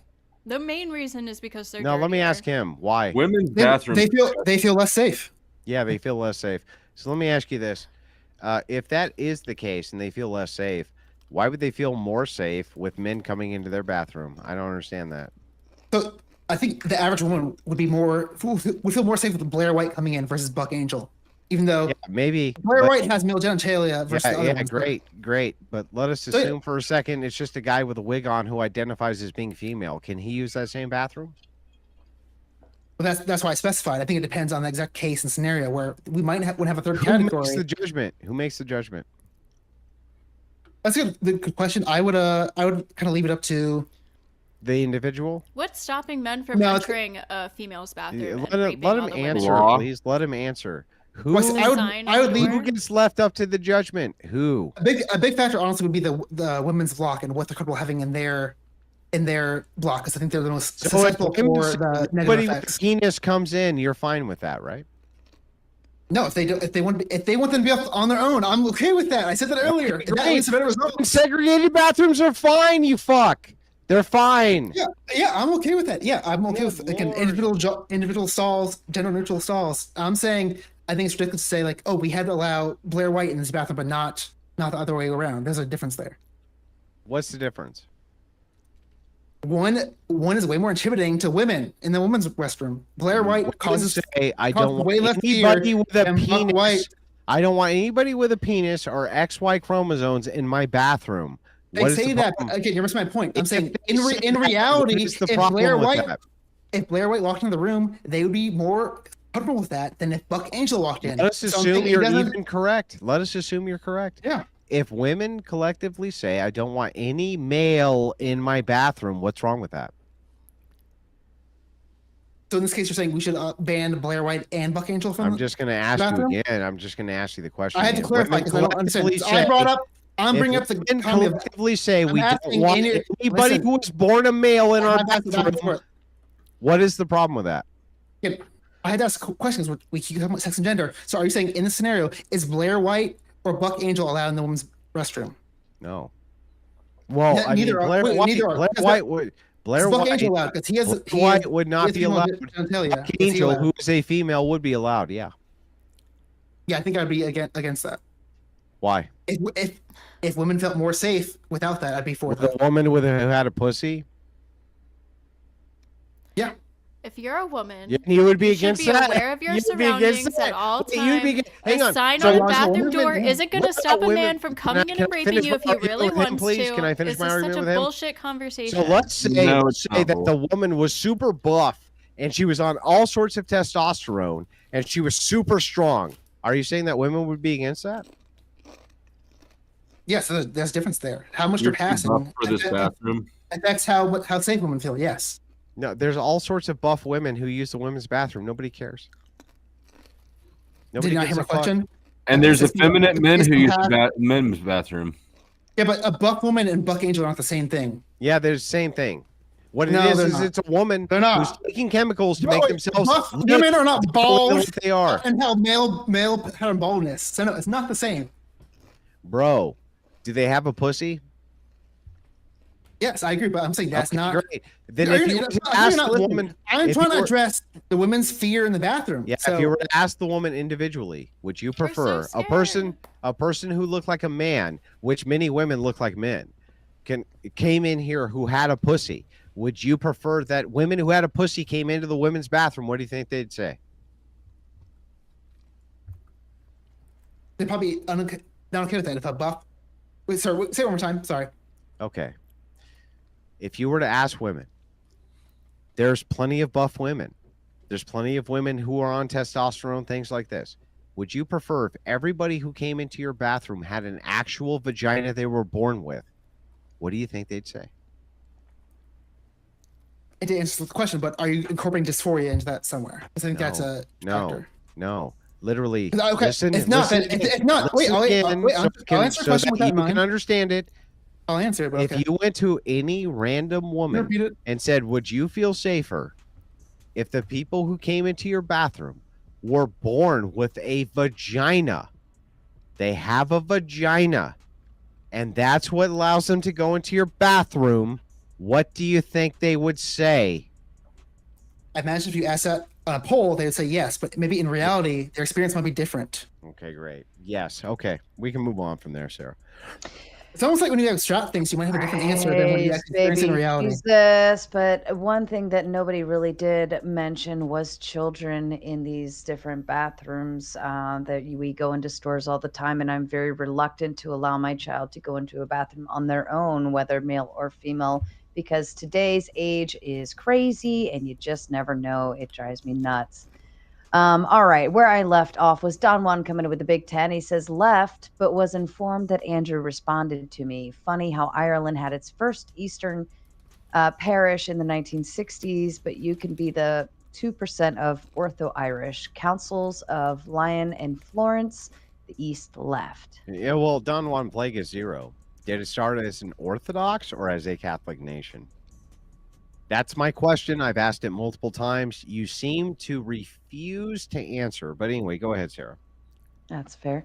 E: The main reason is because they're
C: No, let me
E: dirtier.
C: ask him. Why?
A: Women's
D: They,
A: bathrooms.
D: they feel less safe.
C: Yeah, they feel less safe. So let me ask you this: if that is the case and they feel less safe, Why would they feel more safe with men coming into their bathroom? I don't understand that.
D: So I think the average woman would feel more safe with Blair White coming in versus Buck Angel, even though
C: Maybe
D: Blair White has male genitalia versus the other ones.
C: great. But let us assume for a second it's just a guy with a wig on who identifies as being female. Can he use that same bathroom?
D: But that's why I specified. I think it depends on the exact case and scenario where we might would have a third
C: Who
D: category.
C: makes the judgment? Who makes the judgment?
D: That's a good question. I would kind of leave it up to
C: the individual.
E: What's stopping men from entering a female's bathroom?
C: Let him answer, please. Let him answer. Who?
D: I would leave.
C: Who gets left up to the judgment? Who?
D: A big factor, honestly, would be the women's block and what they're comfortable having in their block, because I think they're the most susceptible for the negative effects.
C: If penis comes in, you're fine with that, right?
D: No, if they want them to be off on their own, I'm okay with that. I said that earlier. That leads to better results.
C: Segregated bathrooms are fine. You fuck. They're fine.
D: Yeah, I'm okay with that. Yeah, I'm okay with individual stalls, gender neutral stalls. I'm saying I think it's ridiculous to say like, oh, we had to allow Blair White in this bathroom, but not the other way around. There's a difference there.
C: What's the difference?
D: One is way more intimidating to women in the women's restroom. Blair White causes
C: I don't want anybody with a penis. I don't want anybody with a penis or XY chromosomes in my bathroom.
D: They say that, but again, you're missing my point. I'm saying in reality, if Blair White walked into the room, they would be more comfortable with that than if Buck Angel walked in.
C: Let us assume you're even correct. Let us assume you're correct.
D: Yeah.
C: If women collectively say, I don't want any male in my bathroom, what's wrong with that?
D: So in this case, you're saying we should ban Blair White and Buck Angel from
C: I'm just going to ask you again. I'm just going to ask you the question.
D: I had to clarify because I don't understand. So I'm bringing up the
C: collectively say we don't want anybody who was born a male in our bathroom. What is the problem with that?
D: Yeah, I had to ask questions. We keep talking about sex and gender. So are you saying in this scenario, is Blair White or Buck Angel allowed in the women's restroom?
C: No. Well, Blair White allowed because White would not be allowed. Buck Angel, who is a female, would be allowed. Yeah.
D: Yeah, I think I'd be against that.
C: Why?
D: If women felt more safe without that, I'd be for that.
C: The woman who had a pussy.
D: Yeah.
E: If you're a woman,
C: you would be against that.
E: Should be aware of your surroundings at all times.
C: Hang on.
E: A sign on a bathroom door isn't going to stop a man from coming in and raping you if he really wants to.
C: Can I finish my argument with him?
E: This is such a bullshit conversation.
C: So let's say that the woman was super buff and she was on all sorts of testosterone and she was super strong. Are you saying that women would be against that?
D: Yes, there's a difference there. How much they're passing
A: for this bathroom.
D: That's how safe women feel. Yes.
C: No, there's all sorts of buff women who use the women's bathroom. Nobody cares.
D: Did you not hear my question?
A: And there's effeminate men who use men's bathroom.
D: Yeah, but a buck woman and Buck Angel are not the same thing.
C: Yeah, they're the same thing. What it is it's a woman who's taking chemicals to make themselves.
D: Women are not bald.
C: They are.
D: And how male have baldness. So no, it's not the same.
C: Bro, do they have a pussy?
D: Yes, I agree, but I'm saying that's not
C: great. Then if you ask the woman,
D: I'm trying to address the women's fear in the bathroom.
C: Yeah, if you were to ask the woman individually, would you prefer a person who looked like a man, which many women look like men, came in here who had a pussy? Would you prefer that women who had a pussy came into the women's bathroom? What do you think they'd say?
D: They'd probably not okay with that. If a buff, wait, sorry, say it one more time. Sorry.
C: Okay. If you were to ask women, there's plenty of buff women. There's plenty of women who are on testosterone, things like this. Would you prefer if everybody who came into your bathroom had an actual vagina they were born with? What do you think they'd say?
D: And to answer the question, but are you incorporating dysphoria into that somewhere? I think that's a factor.
C: No. Literally.
D: Okay. It's not. Wait, I'll answer the question with that in mind.
C: You can understand it.
D: I'll answer it, but
C: if you went to any random woman and said, would you feel safer if the people who came into your bathroom were born with a vagina? They have a vagina, and that's what allows them to go into your bathroom. What do you think they would say?
D: I imagine if you asked that on a poll, they would say yes, but maybe in reality, their experience might be different.
C: Okay, great. Yes. Okay. We can move on from there, Sarah.
D: It's almost like when you abstract things, you might have a different answer than when you
B: Right,
D: actually experience it in
B: baby,
D: reality.
B: Jesus. But one thing that nobody really did mention was children in these different bathrooms we go into stores all the time. And I'm very reluctant to allow my child to go into a bathroom on their own, whether male or female, because today's age is crazy and you just never know. It drives me nuts. All right, where I left off was Don Juan coming in with the Big Ten. He says, left, but was informed that Andrew responded to me. Funny how Ireland had its first Eastern parish in the 1960s, but you can be the 2% of Ortho-Irish. Councils of Lyon and Florence, the East left.
C: Yeah, well, Don Juan Plague is 0. Did it start as an Orthodox or as a Catholic nation? That's my question. I've asked it multiple times. You seem to refuse to answer. But anyway, go ahead, Sarah.
B: That's fair.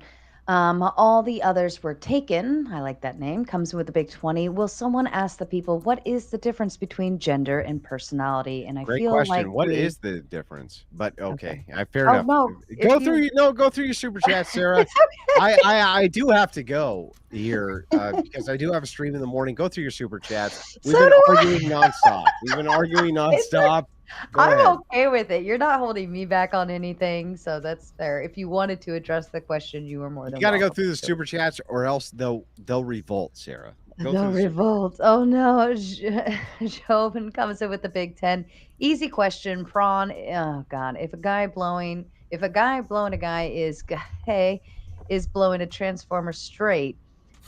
B: All the others were taken. I like that name. Comes with a big 20. Will someone ask the people what is the difference between gender and personality? And I
C: Great
B: feel
C: question.
B: like
C: What is the difference? But okay, fair
B: Oh,
C: enough.
B: no,
C: Go
B: if
C: through
B: you-
C: go through your super chat, Sarah.
B: It's okay.
C: I do have to go here because I do have a stream in the morning. Go through your super chats. We've
B: So
C: been
B: do I.
C: arguing nonstop. We've been arguing
B: It's
C: nonstop. Go
B: I'm
C: ahead.
B: okay with it. You're not holding me back on anything, so that's fair. If you wanted to address the question, you were more
C: You
B: than
C: got to go
B: welcome
C: through the
B: to.
C: super chats, or else they'll revolt, Sarah. Go
B: No
C: through the super-
B: revolt. Oh no. Jobin comes in with the Big Ten. Easy question, Prawn. Oh God. If a guy blowing a guy is gay, is blowing a transformer straight.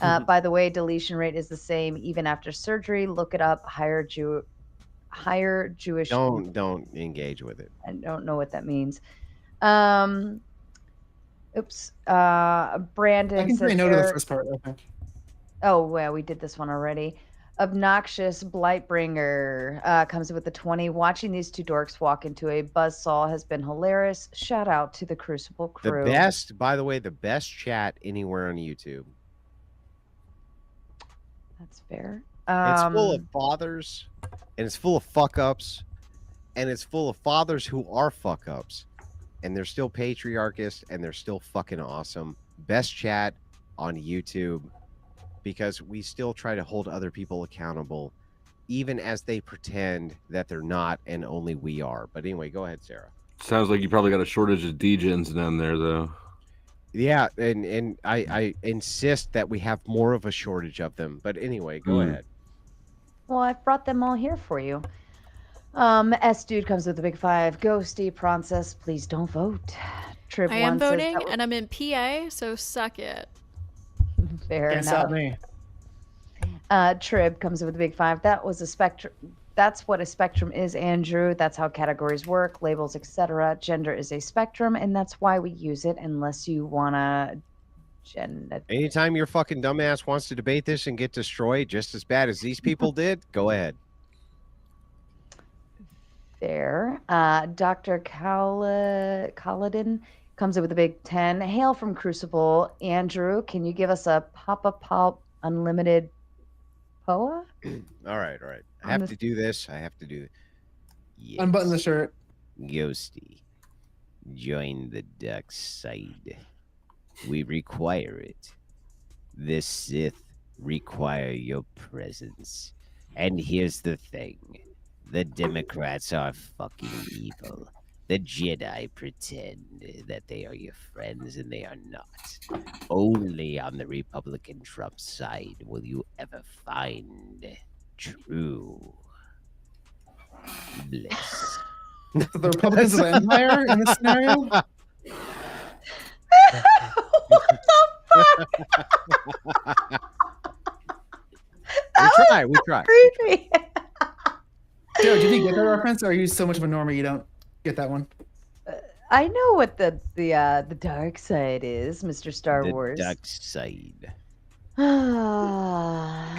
B: By the way, deletion rate is the same even after surgery. Look it up. Higher Jewish.
C: Don't engage with it.
B: I don't know what that means. Oops. Brandon
D: I can
B: says
D: say no to the
B: Eric-
D: first part, I think.
B: Oh, well, we did this one already. Obnoxious Blightbringer comes in with the 20. Watching these two dorks walk into a buzzsaw has been hilarious. Shout out to the Crucible crew.
C: The best, by the way, the best chat anywhere on YouTube.
B: That's fair.
C: It's full of fathers, and it's full of fuck ups, and it's full of fathers who are fuck ups, and they're still patriarchists, and they're still fucking awesome. Best chat on YouTube, because we still try to hold other people accountable, even as they pretend that they're not, and only we are. But anyway, go ahead, Sarah.
A: Sounds like you probably got a shortage of degens down there, though.
C: Yeah, and I insist that we have more of a shortage of them. But anyway, go ahead.
B: Well, I've brought them all here for you. S Dude comes with the big 5. Ghosty, Theprawncess, please don't vote. Trib
E: I am
B: one says
E: voting,
B: that was
E: and I'm in PA, so suck it.
B: fair
D: Can't stop
B: enough.
D: me.
B: Trib comes in with the big 5. That was a spectrum. That's what a spectrum is, Andrew. That's how categories work, labels, etc. Gender is a spectrum, and that's why we use it. Unless you wanna
C: Anytime your fucking dumbass wants to debate this and get destroyed just as bad as these people did, go ahead.
B: Fair. Dr. Kaladin comes in with a big 10. Hail from Crucible. Andrew, can you give us a Pop Unlimited POA?
C: All right. I
B: On
C: have
B: this-
C: to do this. I have to do it. Yes.
D: Unbutton the shirt.
F: Ghosty, join the dark side. We require it. The Sith require your presence. And here's the thing. The Democrats are fucking evil. The Jedi pretend that they are your friends, and they are not. Only on the Republican Trump side will you ever find true bliss.
D: So the Republicans of the Empire in this scenario?
B: What the fuck?
C: We try.
B: Creepy.
D: Joe, did you get that reference, or are you so much of a normie you don't get that one?
B: I know what the dark side is, Mr. Star
F: The
B: Wars.
F: dark side.
C: Come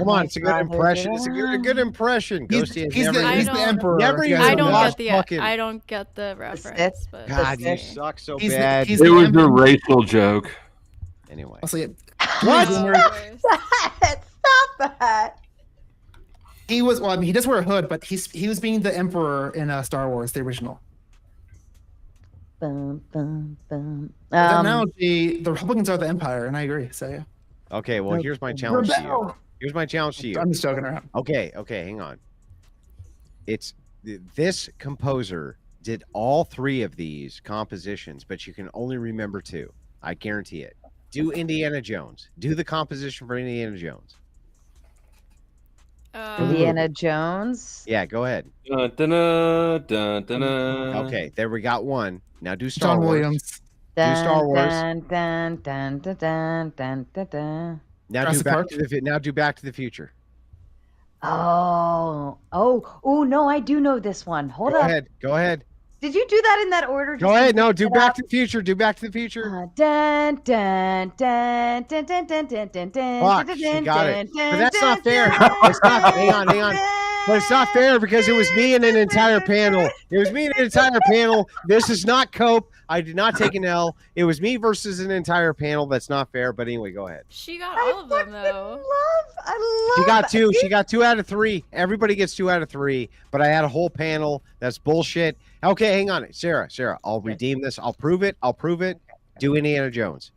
C: on, it's a good impression. It's a good impression. Ghosty has
D: He's
C: never.
E: I
D: the
E: don't-
D: emperor.
C: never
D: You guys
C: even
E: I
D: know
E: don't
D: that.
C: watched
E: get the
C: fucking-
E: I don't get the reference,
B: Sith.
E: but
C: God, you
B: Sith.
C: suck so
D: He's the-
C: bad.
D: he's
A: It
D: the
A: was a
D: emperor.
A: racial joke.
C: Anyway,
D: Also, yeah,
C: What?
B: Stop that.
D: he was. Well, I mean, he does wear a hood, but he was being the emperor in Star Wars, the original.
B: Bum, bum, bum.
D: With that analogy, the Republicans are the Empire, and I agree. So yeah.
C: Okay, well, here's my challenge to you.
D: Rebel.
C: Here's my challenge to you.
D: I'm just joking around.
C: Okay, hang on. This composer did all 3 of these compositions, but you can only remember 2. I guarantee it. Do Indiana Jones. Do the composition for Indiana Jones.
B: Indiana Jones.
C: Yeah, go ahead.
A: Dun, dun, dun, dun, dun, dun.
C: Okay, there we got one. Now do Star
D: John
C: Wars.
D: Williams.
C: Do Star Wars.
B: Dun, dun, dun, dun, dun, dun, dun, dun.
C: Now do
D: Jurassic
C: back
D: Park?
C: to the now do Back to the Future.
B: Oh, no, I do know this one. Hold
C: Go
B: up.
C: ahead. Go ahead.
B: Did you do that in that order?
C: Go ahead. No, do Back to the Future. Do Back to the Future.
B: Dun, dun, dun, dun, dun, dun, dun, dun, dun,
C: Fuck,
B: dun,
C: she
B: dun,
C: got it.
B: dun,
C: But that's
B: dun,
C: not fair.
B: dun,
C: It's not. Hang on.
B: dun,
C: But it's not fair because it was me and an entire panel. It was me and an entire panel. This is not cope. I did not take an L. It was me versus an entire panel. That's not fair. But anyway, go ahead.
E: She got all of them though.
B: I love.
C: She got 2. She got 2 out of 3. Everybody gets 2 out of 3. But I had a whole panel. That's bullshit. Okay, hang on. Sarah, I'll redeem this. I'll prove it. Do Indiana Jones.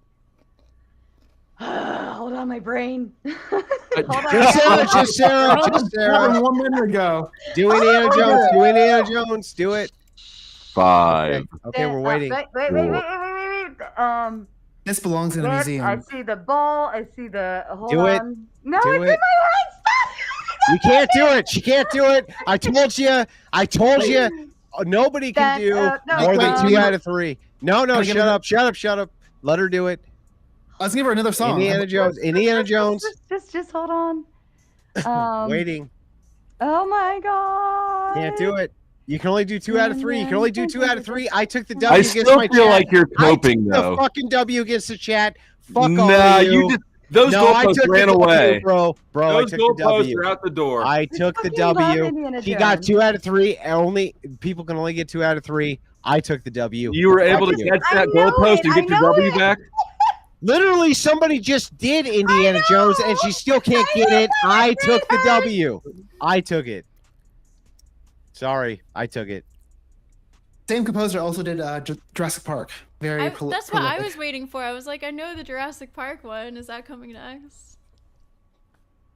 B: Hold on, my brain.
C: Just Sarah.
D: More than 1 minute ago.
C: Do Indiana Jones. Do Indiana Jones. Do it.
A: 5.
C: Okay, we're waiting.
B: Wait.
D: This belongs in a
B: I
D: museum.
B: see the ball. I see the. Hold
C: Do it.
B: on. No,
C: Do
B: it's in my
C: it.
B: head. Stop.
C: You can't do it. She can't do it. I told you. Nobody can do more than 2 out of 3. No, shut up. Let her do it.
D: I was gonna give her another song.
C: Indiana Jones.
B: Just hold on.
C: Waiting.
B: Oh my god.
C: Can't do it. You can only do 2 out of 3. You can only do 2 out of 3. I took the W
A: I
C: against
A: still
C: my
A: feel
C: chat.
A: like you're coping,
C: I took
A: though.
C: the fucking W against the chat. Fuck all
A: Nah,
C: of you.
A: you just those
C: No, I
A: goalposts
C: took the
A: ran
C: W,
A: away.
C: bro.
A: Those
C: I took the
A: goalposts
C: W.
A: are out the door.
C: I took the
B: fucking love
C: W.
B: Indiana
C: He got
B: Jones.
C: 2 out of 3. Only people can only get 2 out of 3. I took the W.
A: You were able to
C: Fuck you.
A: catch that
B: I know
A: goalpost
B: it,
A: and
B: I
A: get your
B: know
A: W
B: it.
A: back.
C: Literally, somebody just did Indiana Jones, and she still can't get it. I took the W. I took it. Sorry, I took it.
D: Same composer also did Jurassic Park. Very
E: That's what I
D: prolific.
E: was waiting for. I was like, I know the Jurassic Park one. Is that coming next?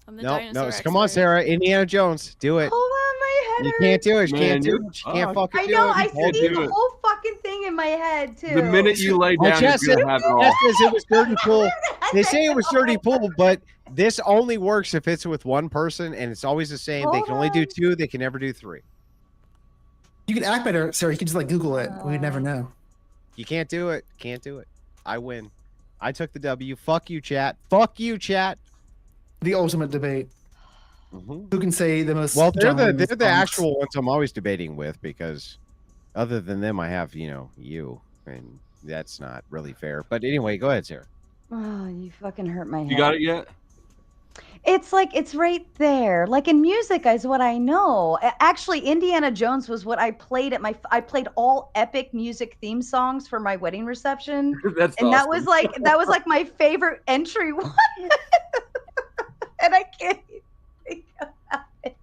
E: I'm the
C: No,
E: dinosaur
C: come on,
E: expert.
C: Sarah. Indiana Jones, do it.
B: Hold on, my head.
C: You can't do it. She
A: Man,
C: can't do
A: you're
C: it. She can't
A: fucked.
C: fucking
B: I
C: do
B: know.
C: it.
B: I
A: can't
B: see
A: do
B: the
A: it.
B: whole fucking thing in my head too.
A: The minute you lay
C: Well,
A: down, you're
C: Jess
A: gonna have it all.
C: says it was dirty pool. They say it was dirty pool, but this only works if it's with one person, and it's always the same. They
B: Hold
C: can only do
B: on.
C: 2. They can never do 3.
D: You can act better, Sarah. You can just like Google it. We'd never know.
C: You can't do it. Can't do it. I win. I took the W. Fuck you, chat. Fuck you, chat.
D: The ultimate debate.
C: Mm-hmm.
D: Who can say the most?
C: Well,
D: John
C: they're
D: Williams
C: the
D: songs?
C: actual ones I'm always debating with, because other than them, I have you, and that's not really fair. But anyway, go ahead, Sarah.
B: Oh, you fucking hurt my head.
A: You got it yet?
B: It's like it's right there. Like in music is what I know. Actually, Indiana Jones was what I played at I played all epic music theme songs for my wedding reception.
A: That's
B: And
A: awesome.
B: that was like my favorite entry one. And I can't even think about it.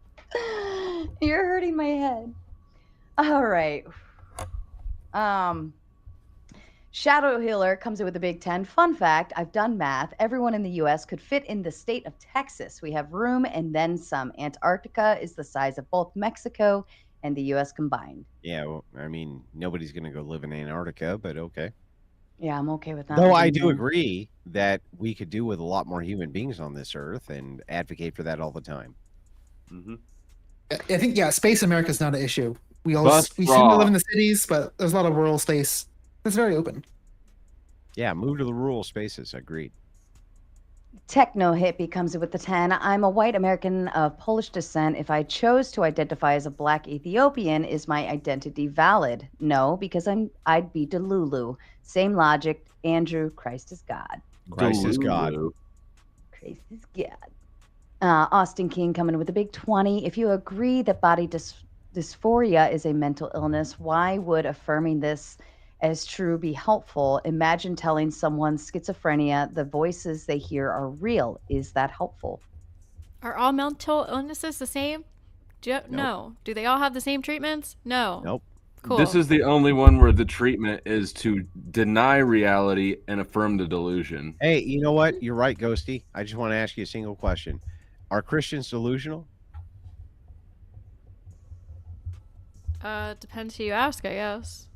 B: You're hurting my head. All right. Shadow Healer comes in with a Big 10. Fun fact, I've done math. Everyone in the U.S. could fit in the state of Texas. We have room and then some. Antarctica is the size of both Mexico and the U.S. combined.
C: Yeah, well, I mean, nobody's gonna go live in Antarctica, but okay.
B: Yeah, I'm okay with that.
C: Though I do agree that we could do with a lot more human beings on this earth, and advocate for that all the time.
A: Mm-hmm.
D: I think Space America is not an issue. We
A: Bus
D: seem to
A: raw.
D: live in the cities, but there's a lot of rural space. It's very open.
C: Yeah, move to the rural spaces. Agreed.
B: Techno Hippie comes in with the 10. I'm a white American of Polish descent. If I chose to identify as a black Ethiopian, is my identity valid? No, because I'd be Delulu. Same logic. Andrew, Christ is God.
C: Christ is God.
B: Christ is God. Austin King coming in with a big 20. If you agree that body dysphoria is a mental illness, why would affirming this as true be helpful? Imagine telling someone schizophrenia the voices they hear are real. Is that helpful?
E: Are all mental illnesses the same? No. Do they all have the same treatments? No.
C: Nope.
E: Cool.
A: This is the only one where the treatment is to deny reality and affirm the delusion.
C: Hey, you know what? You're right, Ghosty. I just want to ask you a single question. Are Christians delusional?
E: Depends who you ask, I guess.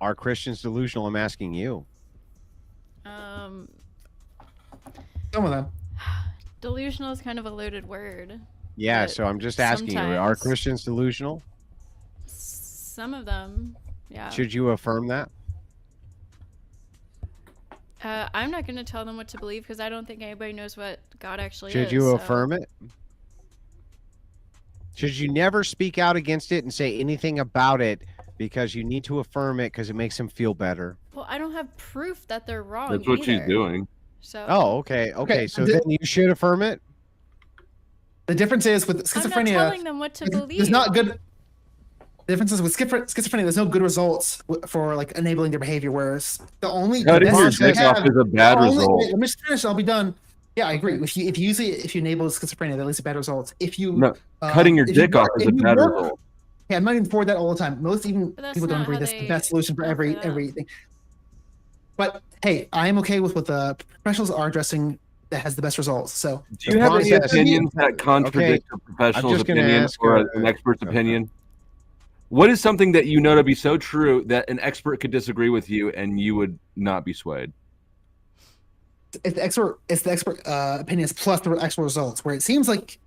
C: Are Christians delusional? I'm asking you.
E: Um,
D: Some of them.
E: delusional is kind of a loaded word.
C: Yeah,
E: But
C: so I'm just asking you. Are
E: sometimes-
C: Christians delusional?
E: Some of them, yeah.
C: Should you affirm that?
E: I'm not going to tell them what to believe because I don't think anybody knows what God actually is.
C: Should you
E: so-
C: affirm it? Should you never speak out against it and say anything about it because you need to affirm it because it makes them feel better?
E: Well, I don't have proof that they're wrong.
A: That's what she's
E: either.
A: doing.
E: So.
C: Oh, okay. Okay, so
D: the-
C: then you should affirm it?
D: The difference is with
E: I'm not
D: schizophrenia,
E: telling them what to believe.
D: there's not good. The difference is with schizophrenia, there's no good results for like enabling their behavior. Whereas the only
A: Cutting
D: best
A: your
D: results
A: dick
D: they
A: off
D: have-
A: is a bad
D: the only-
A: result.
D: wait, let me just finish. I'll be done. Yeah, I agree. If you enable schizophrenia, that leads to bad results. If you
A: No, cutting your
D: if you
A: dick off
D: work-
A: is
D: if
A: a
D: you
A: bad
D: work-
A: result.
D: Yeah, I'm not even for that all the time. Most even
E: But that's
D: people don't
E: not
D: agree
E: how
D: that's the
E: they
D: best solution for
E: go for that.
D: everything. But hey, I am okay with what the professionals are addressing that has the best results. So
A: Do you have any
C: process-
A: opinions that contradict a professional's
C: just gonna
A: opinion
C: ask,
A: or an expert's opinion? What is something that you know to be so true that an expert could disagree with you and you would not be swayed?
D: it's the expert opinions plus the actual results, where it seems like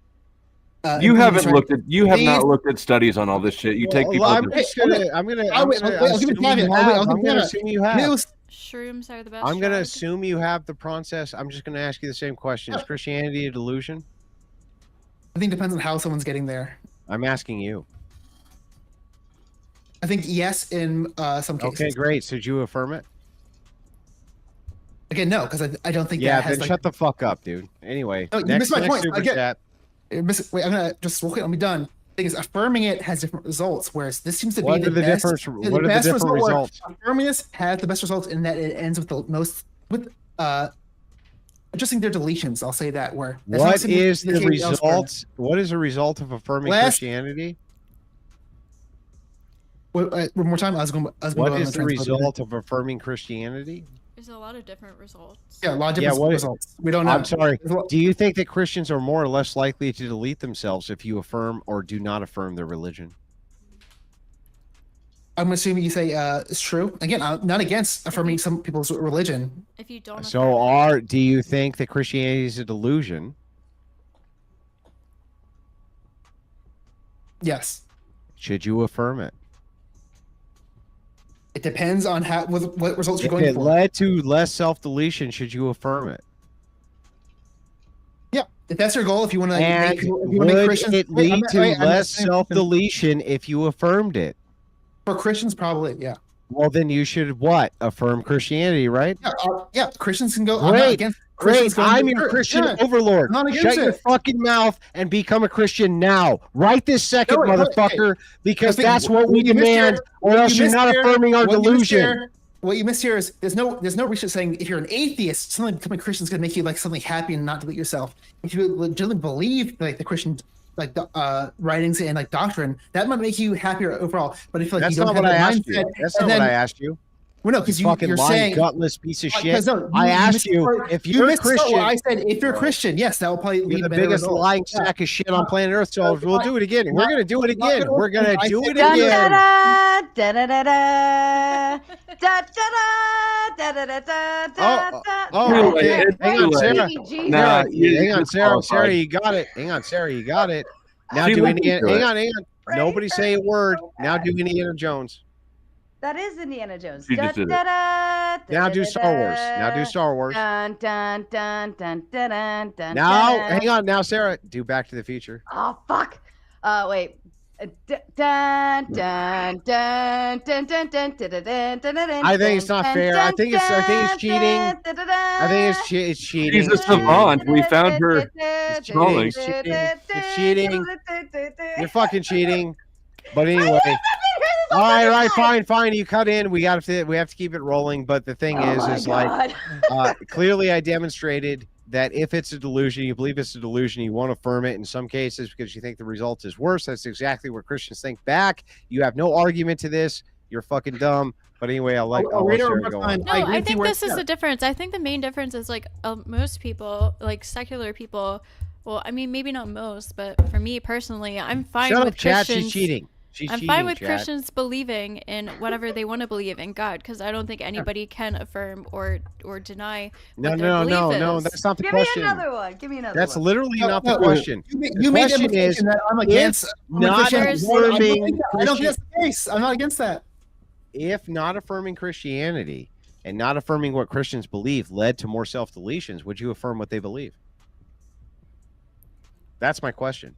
A: You
D: opinions
A: haven't
D: are-
A: looked at
D: These-
A: not looked at studies on all this shit. You take
C: Well,
A: people.
C: I'm
A: to-
C: just gonna. I'm gonna.
D: I'll give you
C: assume
D: the caveat.
C: you
D: I'll
C: have.
D: give
C: I'm
D: the
C: gonna
D: caveat.
C: assume you have.
D: News-
E: Shrooms are the best.
C: I'm gonna
E: drug.
C: assume you have the process. I'm just gonna ask you the same question. Is
D: Yeah.
C: Christianity a delusion?
D: I think it depends on how someone's getting there.
C: I'm asking you.
D: I think yes in some cases.
C: Okay, great. So did you affirm it?
D: Again, no, because I don't think
C: Yeah,
D: that has
C: then
D: like.
C: shut the fuck up, dude. Anyway,
D: No, you
C: next,
D: missed my
C: next
D: point.
C: super
D: Again-
C: chat.
D: Wait, I'm gonna just real quick. Let me done. Thing is, affirming it has different results, whereas this seems to
C: What
D: be
C: are the
D: best.
C: difference?
D: the
C: What are the
D: best
C: different
D: result where
C: results?
D: Affirming this has the best results in that it ends with the most with adjusting their deletions. I'll say that. Where that's not
C: What
D: something
C: is the
D: indicated elsewhere.
C: result? What is the result of affirming
D: Last-
C: Christianity?
D: One more time. I was going.
C: What
D: on
C: is
D: the
C: the
D: transpose.
C: result of affirming Christianity?
E: There's a lot of different results.
D: Yeah, a lot of
C: Yeah,
D: different
C: what-
D: results. We don't know.
C: I'm sorry.
D: There's a lot-
C: Do you think that Christians are more or less likely to delete themselves if you affirm or do not affirm their religion?
D: I'm assuming you say it's true. Again, I'm not against affirming some people's religion.
E: If you don't.
C: So,
E: affirm it-
C: do you think that Christianity is a delusion?
D: Yes,
C: Should you affirm it?
D: it depends on what results you're
C: If
D: going
C: it
D: for.
C: led to less self-deletion, should you affirm it?
D: Yeah, if that's your goal, if you want to
C: And
D: make people, if you want to make
C: would
D: Christians,
C: it
D: Wait,
C: lead to
D: I'm
C: less
D: saying-
C: self-deletion if you affirmed it?
D: for Christians, probably, yeah.
C: Well, then you should what? Affirm Christianity, right?
D: Yeah, Christians can go. I'm not
C: Great,
D: against
C: Great,
D: Christians going
C: I'm
D: to
C: your
D: church.
C: Christian
D: Yeah.
C: overlord.
D: I'm not
C: Shut
D: against
C: your
D: it.
C: fucking mouth and become a Christian now. Right this second,
D: No, wait,
C: motherfucker, because
D: Hey,
C: that's what we
D: you missed here-
C: demand, or else
D: you
C: you're
D: missed
C: not
D: here-
C: affirming our
D: what you missed
C: delusion.
D: here- What you missed here is there's no research saying if you're an atheist, suddenly becoming a Christian is going to make you like suddenly happy and not delete yourself. If you legitimately believe like the Christian like writings and like doctrine, that might make you happier overall. But if like
C: That's
D: you don't
C: not what
D: have
C: I
D: that
C: asked you.
D: mindset,
C: That's
D: and
C: not what
D: then-
C: I asked you.
D: Well, no, because
C: You fucking
D: you're
C: lying,
D: saying
C: gutless piece of shit.
D: because no,
C: I asked
D: missed
C: you
D: part-
C: if
D: you
C: you're a
D: missed part where
C: Christian.
D: I said if you're a Christian, yes, that will probably lead
C: You're
D: to
C: the
D: better
C: biggest
D: results.
C: lying
D: Yeah.
C: sack of shit on planet Earth, so we'll do it again. We're gonna do it
D: Not
C: again.
D: gonna-
C: We're gonna
D: I
C: do
D: said-
C: it
B: Da
C: again.
B: da da da da da da da da da da da da.
C: Oh,
A: Too
C: okay.
A: late. It's
C: Hang
A: too
C: on,
A: late.
C: Sarah.
B: Jesus.
A: Nah,
C: Sarah,
A: you
C: hang on, Sarah.
A: disqualified.
C: Sarah, you got it. Hang on, Sarah, you got it. Now
A: She
C: do
A: listened
C: Indiana.
A: to it.
C: Hang on. Nobody say a word. Now do Indiana Jones.
B: That is Indiana Jones.
A: She just did it.
C: Now do Star Wars. Now do Star Wars.
B: Dun, dun, dun, dun, dun, dun, dun,
C: Now,
B: dun.
C: hang on. Now, Sarah, do Back to the Future.
B: Oh fuck. Wait. Dun, dun, dun, dun, dun, dun, dun, dun, dun, dun, dun,
C: I think it's not
B: dun,
C: fair.
B: dun,
C: I think it's cheating.
B: dun, dun, dun,
C: I think it's cheating.
A: She's a savant. We found her trolling.
C: It's cheating. It's cheating. You're fucking cheating. But anyway. All right, fine. You cut in. We have to keep it rolling. But the thing is like clearly I demonstrated that if it's a delusion, you believe it's a delusion, you won't affirm it in some cases because you think the result is worse. That's exactly what Christians think back. You have no argument to this. You're fucking dumb. But anyway, I'll let Sarah go on.
E: No, I think this is the difference. I think the main difference is like most people, like secular people. Well, I mean, maybe not most, but for me personally, I'm fine
C: Shut
E: with
C: up, Chad.
E: Christians.
C: She's cheating.
E: I'm fine with Christians believing in whatever they want to believe in God, because I don't think anybody can affirm or deny.
C: No,
E: what their belief is.
C: that's not the
B: Give
C: question.
B: me another one. Give me another
C: That's
B: one.
C: literally not the question.
D: You made the
C: question is,
D: implication that I'm against
C: not affirming
D: I don't think that's the case. I'm not against that.
C: If not affirming Christianity and not affirming what Christians believe led to more self-deletions, would you affirm what they believe? That's my question.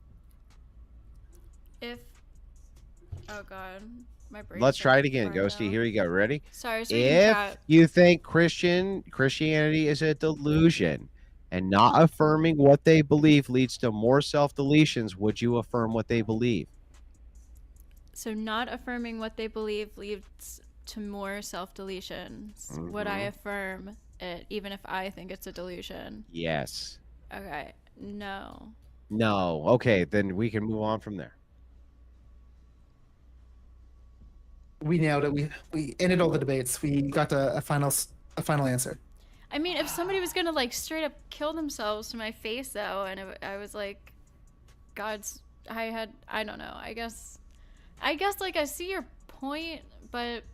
E: Oh God, my brain.
C: Let's try it again, Ghosty. Here you go. Ready?
E: Sorry.
C: If you think Christianity is a delusion and not affirming what they believe leads to more self-deletions, would you affirm what they believe?
E: So not affirming what they believe leads to more self-deletions. Would I affirm it even if I think it's a delusion?
C: Yes.
E: Okay. No.
C: No. Okay, then we can move on from there.
D: We nailed it. We ended all the debates. We got to a final answer.
E: I mean, if somebody was gonna like straight up kill themselves to my face though, and I was like, I don't know. I guess like I see your point, but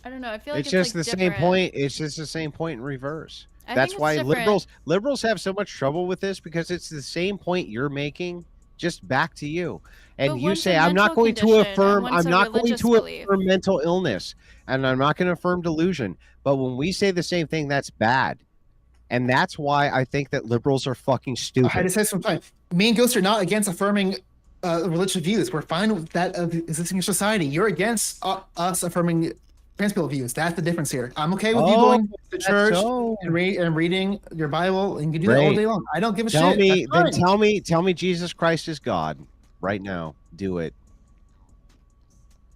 E: I don't know. I feel like
C: It's just
E: like
C: the same point. It's just the same point in reverse. That's why liberals have so much trouble with this, because it's the same point you're making, just back to you. And you say, I'm not going to affirm mental illness, and I'm not going to affirm delusion. But when we say the same thing, that's bad. And that's why I think that liberals are fucking stupid.
D: I just said some time. Me and Ghost are not against affirming religious views. We're fine with that of existing in society. You're against us affirming principal views. That's the difference here. I'm okay with you going to church and reading your Bible, and you can do that all day long. I don't give a shit.
C: Tell me Jesus Christ is God right now. Do it.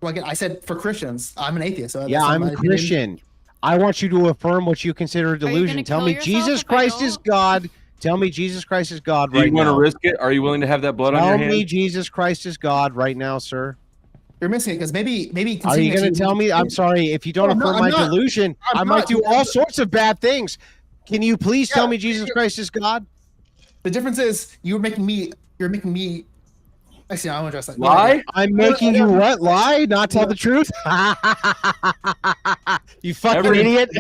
D: Well, again, I said for Christians. I'm an atheist. So
C: yeah, I'm a Christian. I want you to affirm what you consider a delusion. Tell me Jesus Christ is God. Tell me Jesus Christ is God right now. Do you want
A: to risk it? Are you willing to have that blood on your hand?
C: Tell me Jesus Christ is God right now, sir.
D: You're missing it, because maybe.
C: Are you going to tell me? I'm sorry. If you don't affirm my delusion, I might do all sorts of bad things. Can you please tell me Jesus Christ is God?
D: The difference is you're making me. Actually, I won't address that.
A: Lie?
C: I'm making you what? Lie? Not tell the truth? You fucking idiot.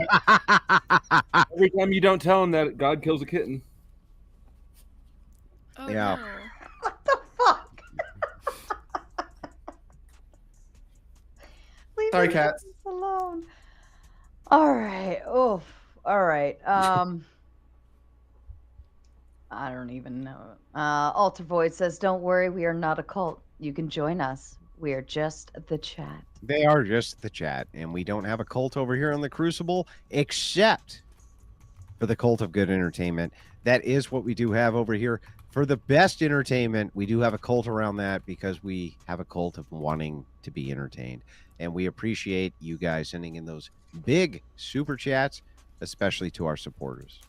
A: Every time you don't tell him that God kills a kitten.
E: Oh,
C: yeah.
E: No.
B: What the fuck? Leave
D: Sorry,
B: me
D: Kat.
B: alone. All right. Oof. All right. I don't even know. Alter Void says, "Don't worry, we are not a cult. You can join us. We are just the chat."
C: They are just the chat, and we don't have a cult over here on the Crucible, except for the cult of good entertainment. That is what we do have over here. For the best entertainment, we do have a cult around that, because we have a cult of wanting to be entertained. And we appreciate you guys sending in those big super chats, especially to our supporters.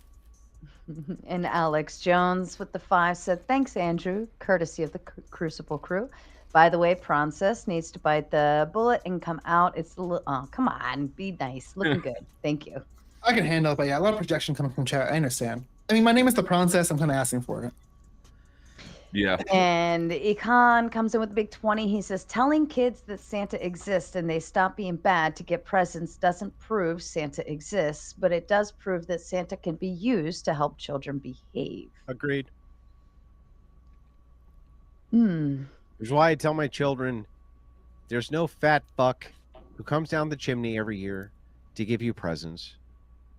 B: And Alex Jones with the 5 said, "Thanks, Andrew, courtesy of the Crucible crew. By the way, Theprawncess needs to bite the bullet and come out. It's a little, oh, come on, be nice. Looking good. Thank you."
D: I can handle it, but yeah, a lot of projection coming from chat. I understand. I mean, my name is Theprawncess. I'm kind of asking for it.
A: Yeah.
B: And Ekan comes in with a big 20. He says, "Telling kids that Santa exists and they stop being bad to get presents doesn't prove Santa exists, but it does prove that Santa can be used to help children behave."
C: Agreed.
B: Hmm.
C: Which is why I tell my children, there's no fat fuck who comes down the chimney every year to give you presents.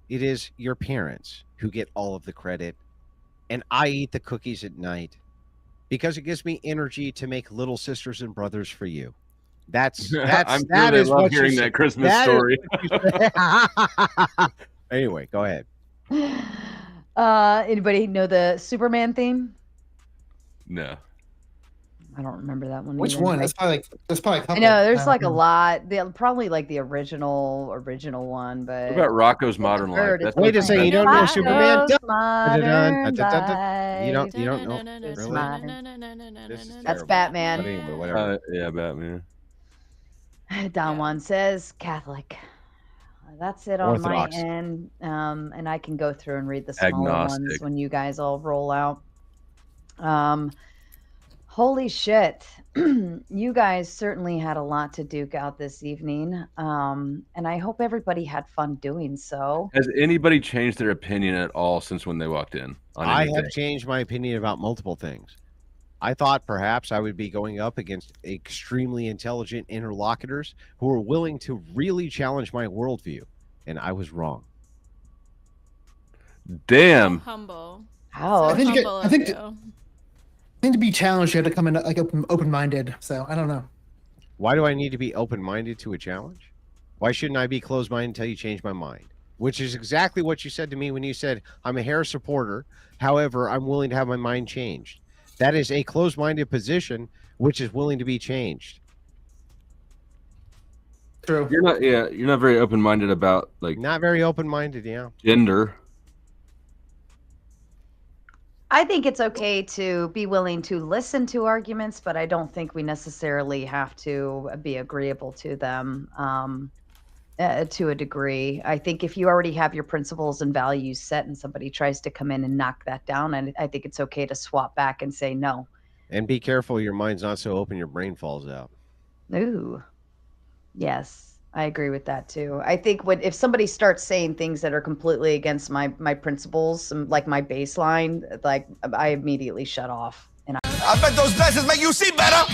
C: It is your parents who get all of the credit, and I eat the cookies at night because it gives me energy to make little sisters and brothers for you. That's
A: I'm sure they love hearing that Christmas story.
C: Anyway, go ahead.
B: Anybody know the Superman theme?
A: No.
B: I don't remember that one.
D: Which
B: either.
D: one? There's probably a
B: I
D: couple.
B: know there's like a lot. Probably like the original one, but
A: What about Rocco's Modern Life?
B: Bird,
A: That's
B: it's
C: Wait a
A: what-
C: second, you don't know
E: Rocco's
C: Superman?
B: Modern
C: You don't know?
B: Life. It's
C: Really?
B: mine.
C: This is
B: That's
C: terrible.
B: Batman.
C: But anyway, whatever.
A: Yeah, Batman.
B: Don
E: Yeah.
B: Juan says Catholic. That's it on
C: Orthodox.
B: my end. And I can go through and read the smaller ones
A: Agnostic.
B: when you guys all roll out. Holy shit. You guys certainly had a lot to duke out this evening. And I hope everybody had fun doing so.
A: Has anybody changed their opinion at all since when they walked in? On
C: I
A: anything?
C: have changed my opinion about multiple things. I thought perhaps I would be going up against extremely intelligent interlocutors who are willing to really challenge my worldview, and I was wrong.
A: Damn.
E: Humble.
B: How?
D: I think you get-
E: Humble
D: I
E: of
D: think
E: you.
D: I think to be challenged, you have to come in like open-minded. So I don't know.
C: Why do I need to be open-minded to a challenge? Why shouldn't I be closed-minded until you change my mind? Which is exactly what you said to me when you said, I'm a Harris supporter. However, I'm willing to have my mind changed. That is a closed-minded position, which is willing to be changed.
D: True.
A: You're not. Yeah, you're not very open-minded about like
C: Not very open-minded, yeah.
A: gender.
B: I think it's okay to be willing to listen to arguments, but I don't think we necessarily have to be agreeable to them to a degree. I think if you already have your principles and values set and somebody tries to come in and knock that down, I think it's okay to swap back and say no.
C: And be careful, your mind's not so open your brain falls out.
B: Ooh. Yes, I agree with that too. I think if somebody starts saying things that are completely against my principles, like my baseline, like I immediately shut off. And
G: I bet those glasses make you see better.